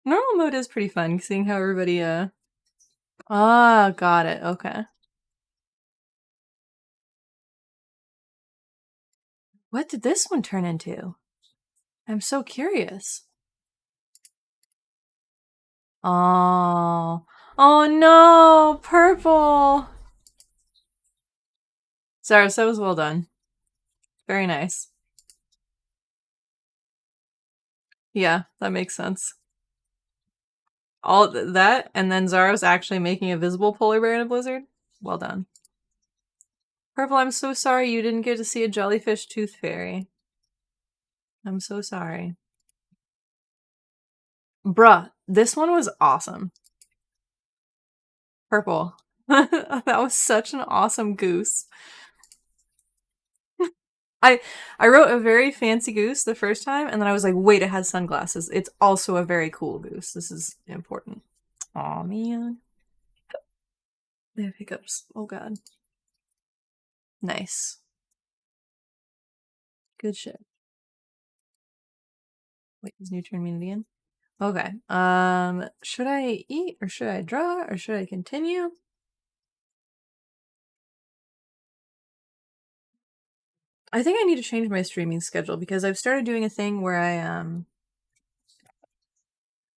Normal mode is pretty fun, seeing how everybody, Ah, got it, okay. What did this one turn into? I'm so curious. Oh. Oh no! Purple! Sorry, that was well done. Very nice. Yeah, that makes sense. All that, and then Zaros actually making a visible polar bear in a blizzard? Well done. Purple, I'm so sorry you didn't get to see a jellyfish tooth fairy. I'm so sorry. Bruh, this one was awesome. Purple. That was such an awesome goose. I wrote a very fancy goose the first time, and then I was like, wait, it has sunglasses. It's also a very cool goose. This is important. Aw, man. They have hiccups. Oh, God. Nice. Good shit. Wait, does new turn mean it again? Okay. Should I eat, or should I draw, or should I continue? I think I need to change my streaming schedule because I've started doing a thing where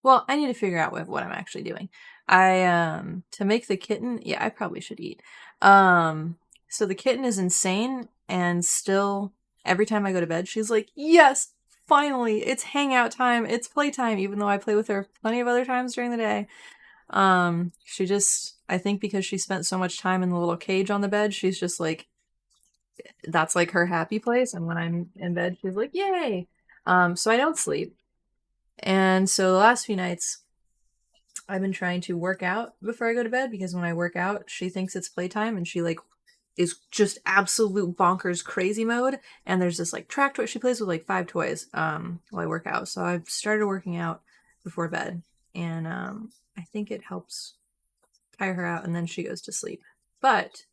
well, I need to figure out what I'm actually doing. To make the kitten, yeah, I probably should eat. So the kitten is insane, and still every time I go to bed, she's like, "Yes, finally, it's hangout time, it's playtime," even though I play with her plenty of other times during the day. She just, I think because she spent so much time in the little cage on the bed, she's just like, that's like her happy place, and when I'm in bed, she's like, "Yay!" So I don't sleep. And so the last few nights, I've been trying to work out before I go to bed because when I work out, she thinks it's playtime and she like is just absolute bonkers crazy mode. And there's this like track toy. She plays with like 5 toys while I work out. So I've started working out before bed, and I think it helps tire her out, and then she goes to sleep. But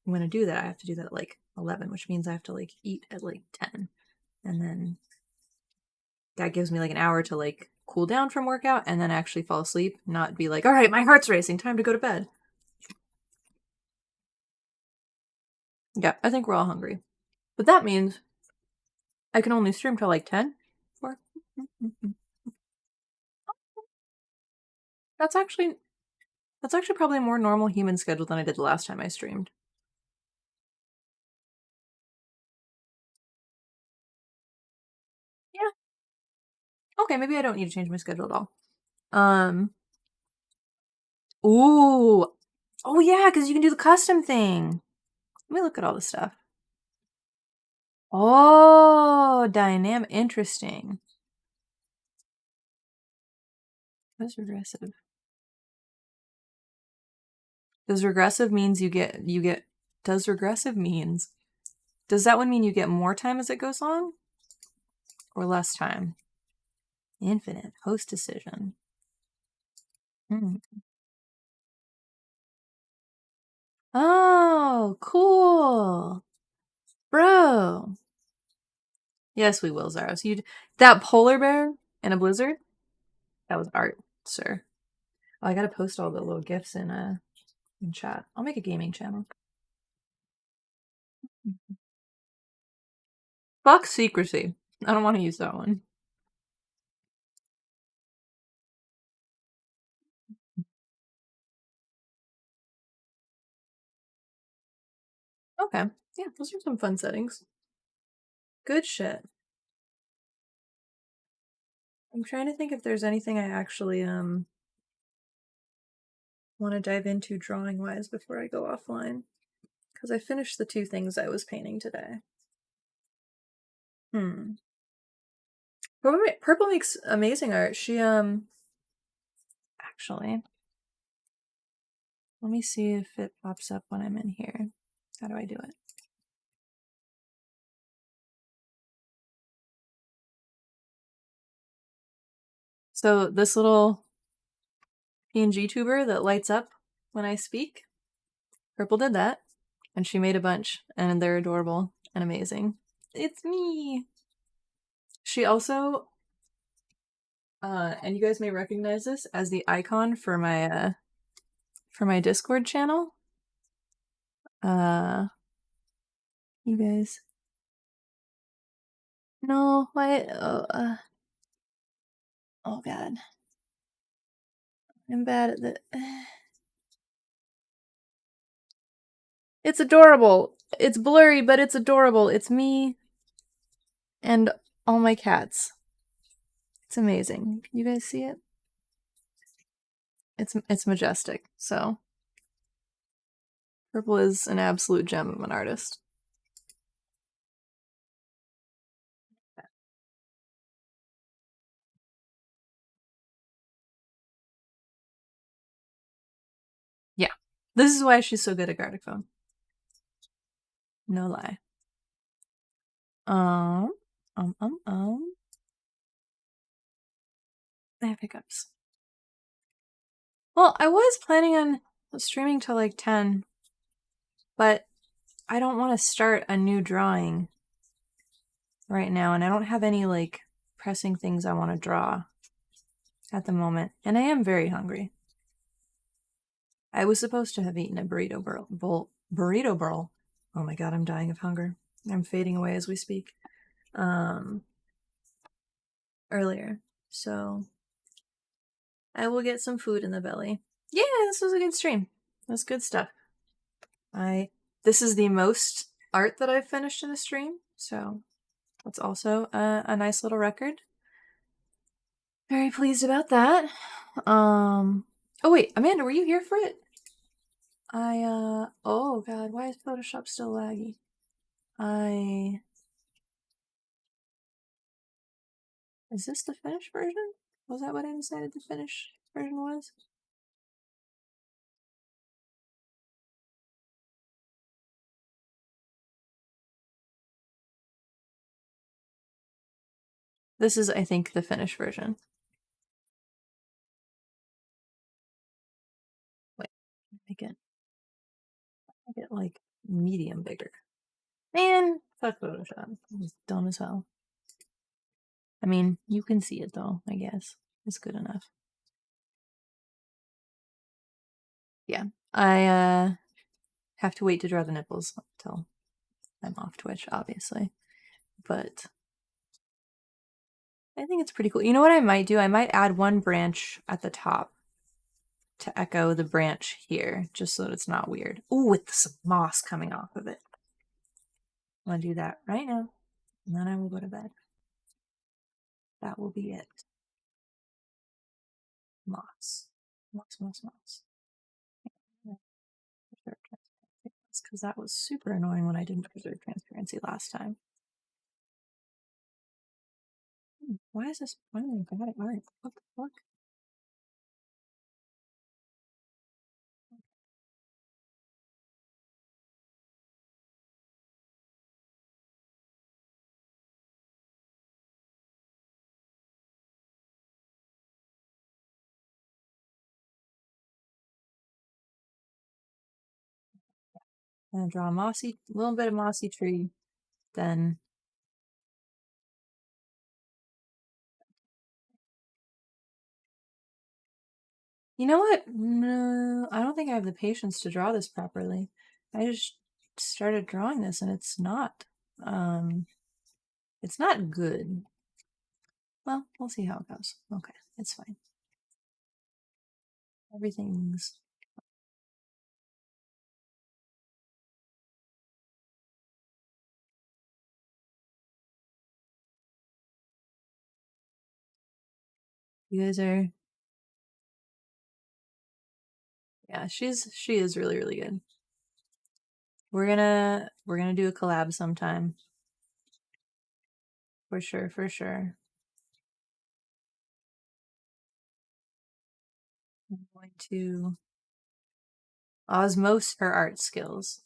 I'm gonna do that. I have to do that at like 11, which means I have to like eat at like 10, and then that gives me like an hour to like cool down from workout and then actually fall asleep, not be like, all right, my heart's racing, time to go to bed. Yeah, I think we're all hungry. But that means I can only stream till like 10. Or that's actually probably a more normal human schedule than I did the last time I streamed. Yeah. Okay, maybe I don't need to change my schedule at all. Ooh. Oh yeah, because you can do the custom thing. Let me look at all the stuff. Oh, dynamic. Interesting. That's regressive. Does regressive means you get does regressive means does that one mean you get more time as it goes on? Or less time? Infinite. Host decision. Oh, cool. Bro. Yes, we will, Zaros. That polar bear in a blizzard? That was art, sir. Oh, I gotta post all the little gifs in chat. I'll make a gaming channel. Fuck secrecy. I don't want to use that one. Okay. Yeah, those are some fun settings. Good shit. I'm trying to think if there's anything I actually want to dive into drawing wise before I go offline, because I finished the 2 things I was painting today. Purple makes amazing art. She actually, let me see if it pops up when I'm in here. How do I do it? So this little PNG tuber that lights up when I speak, Purple did that, and she made a bunch, and they're adorable and amazing. It's me! She also, and you guys may recognize this as the icon for my Discord channel. You guys. No, why? Oh god. I'm bad at the. It's adorable. It's blurry, but it's adorable. It's me and all my cats. It's amazing. Can you guys see it? It's majestic. So Purple is an absolute gem of an artist. Yeah. This is why she's so good at Gartic Phone. No lie. I have hiccups. Well, I was planning on streaming till like 10, but I don't want to start a new drawing right now, and I don't have any like pressing things I want to draw at the moment, and I am very hungry. I was supposed to have eaten a burrito bowl. Oh my god, I'm dying of hunger. I'm fading away as we speak. Earlier, so I will get some food in the belly. Yeah, this was a good stream. That's good stuff. This is the most art that I've finished in a stream, so that's also a nice little record. Very pleased about that. Oh wait, Amanda, were you here for it? Oh god, why is Photoshop still laggy? Is this the finished version? Was that what I decided the finished version was? This is, I think, the finished version. Wait, make it like medium bigger. Man, fuck Photoshop. It's dumb as hell. I mean, you can see it though, I guess. It's good enough. Yeah. I have to wait to draw the nipples until I'm off Twitch, obviously. But I think it's pretty cool. You know what I might do? I might add one branch at the top to echo the branch here, just so that it's not weird. Ooh, with some moss coming off of it. I'm gonna do that right now, and then I will go to bed. That will be it. Moss. Because that was super annoying when I didn't preserve transparency last time. Why is this finally bad at art? What the fuck? I'm gonna draw a little bit of mossy tree, then you know what? No, I don't think I have the patience to draw this properly. I just started drawing this and it's not good. Well, we'll see how it goes. Okay, it's fine. Everything's you guys are yeah, she is really, really good. We're gonna do a collab sometime. For sure, for sure. I'm going to osmose her art skills.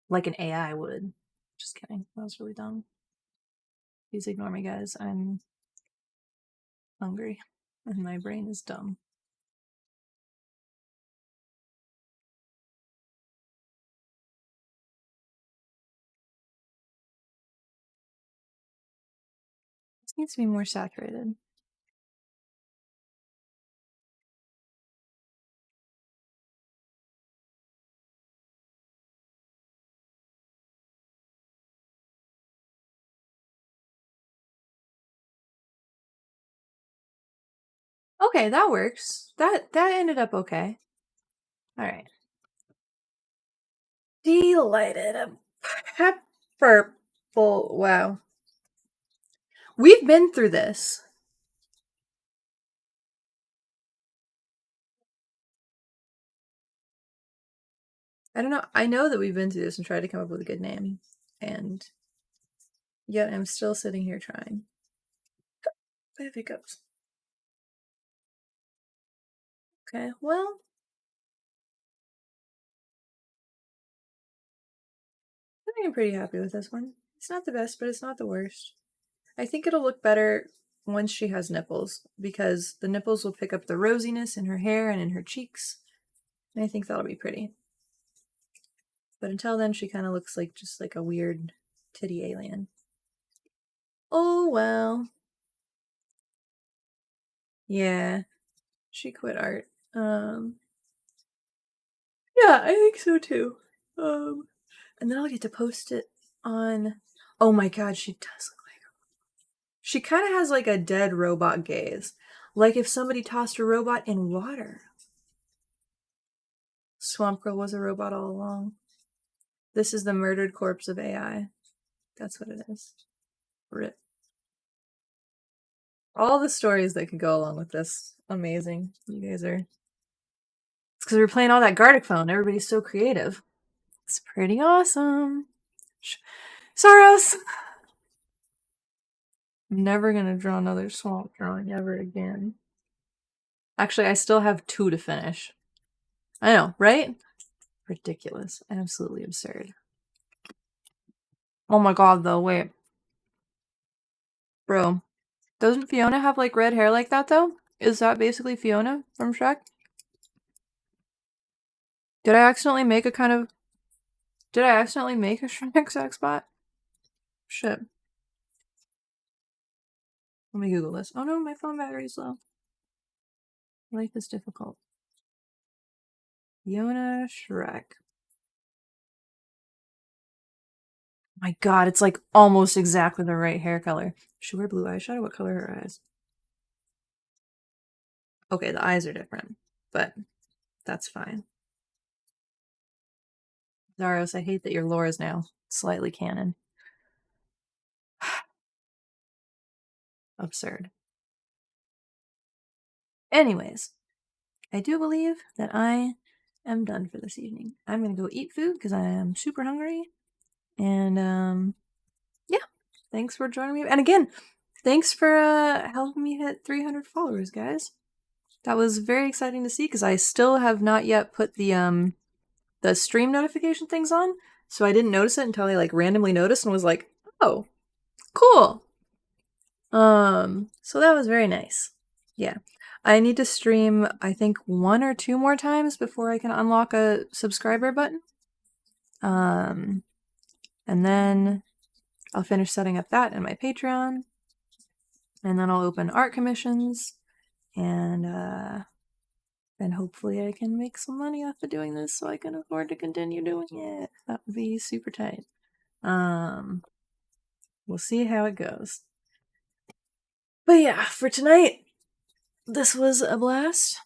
Like an AI would. Just kidding. That was really dumb. Please ignore me, guys. I'm hungry. And my brain is dumb. Needs to be more saturated. Okay, that works. That ended up okay. All right. Delighted. Purple. Wow. We've been through this. I don't know. I know that we've been through this and tried to come up with a good name. And yet I'm still sitting here trying. I have hiccups. Okay, well. I think I'm pretty happy with this one. It's not the best, but it's not the worst. I think it'll look better once she has nipples, because the nipples will pick up the rosiness in her hair and in her cheeks. And I think that'll be pretty. But until then, she kind of looks like just like a weird titty alien. Oh, well. Yeah. She quit art. Yeah, I think so too. And then I'll get to post it on... Oh my god, she does look like... She kind of has like a dead robot gaze. Like if somebody tossed a robot in water. Swamp Girl was a robot all along. This is the murdered corpse of AI. That's what it is. RIP. All the stories that could go along with this. Amazing. You guys are... It's because we're playing all that Gartic phone. Everybody's so creative. It's pretty awesome. Soros! I'm never gonna draw another swamp drawing ever again. Actually, I still have 2 to finish. I know, right? Ridiculous. Absolutely absurd. Oh my god, though, wait. Bro. Doesn't Fiona have, like, red hair like that, though? Is that basically Fiona from Shrek? Did I accidentally make a kind of... Did I accidentally make a Shrek sex bot? Shit. Let me Google this. Oh no, my phone battery's low. Life is difficult. Fiona Shrek. My god, it's like almost exactly the right hair color. Should she wear blue eyeshadow? What color are her eyes? Okay, the eyes are different, but that's fine. Zaros, I hate that your lore is now slightly canon. Absurd. Anyways, I do believe that I am done for this evening. I'm gonna go eat food because I am super hungry. And yeah, thanks for joining me. And again, thanks for helping me hit 300 followers, guys. That was very exciting to see because I still have not yet put the stream notification things on, so I didn't notice it until I like randomly noticed and was like, oh, cool. So that was very nice. Yeah. I need to stream, I think, 1 or 2 more times before I can unlock a subscriber button. And then I'll finish setting up that in my Patreon. And then I'll open art commissions. And then hopefully I can make some money off of doing this so I can afford to continue doing it. That would be super tight. We'll see how it goes. But yeah, for tonight, this was a blast.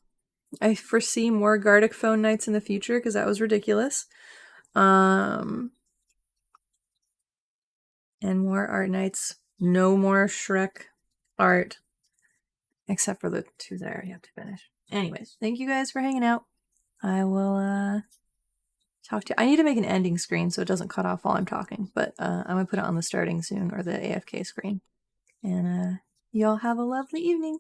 I foresee more Gartic phone nights in the future because that was ridiculous. And more art nights. No more Shrek art. Except for the 2 that I already have to finish. Anyways, thank you guys for hanging out. I will talk to you. I need to make an ending screen so it doesn't cut off while I'm talking. But I'm going to put it on the starting soon, or the AFK screen. And y'all have a lovely evening.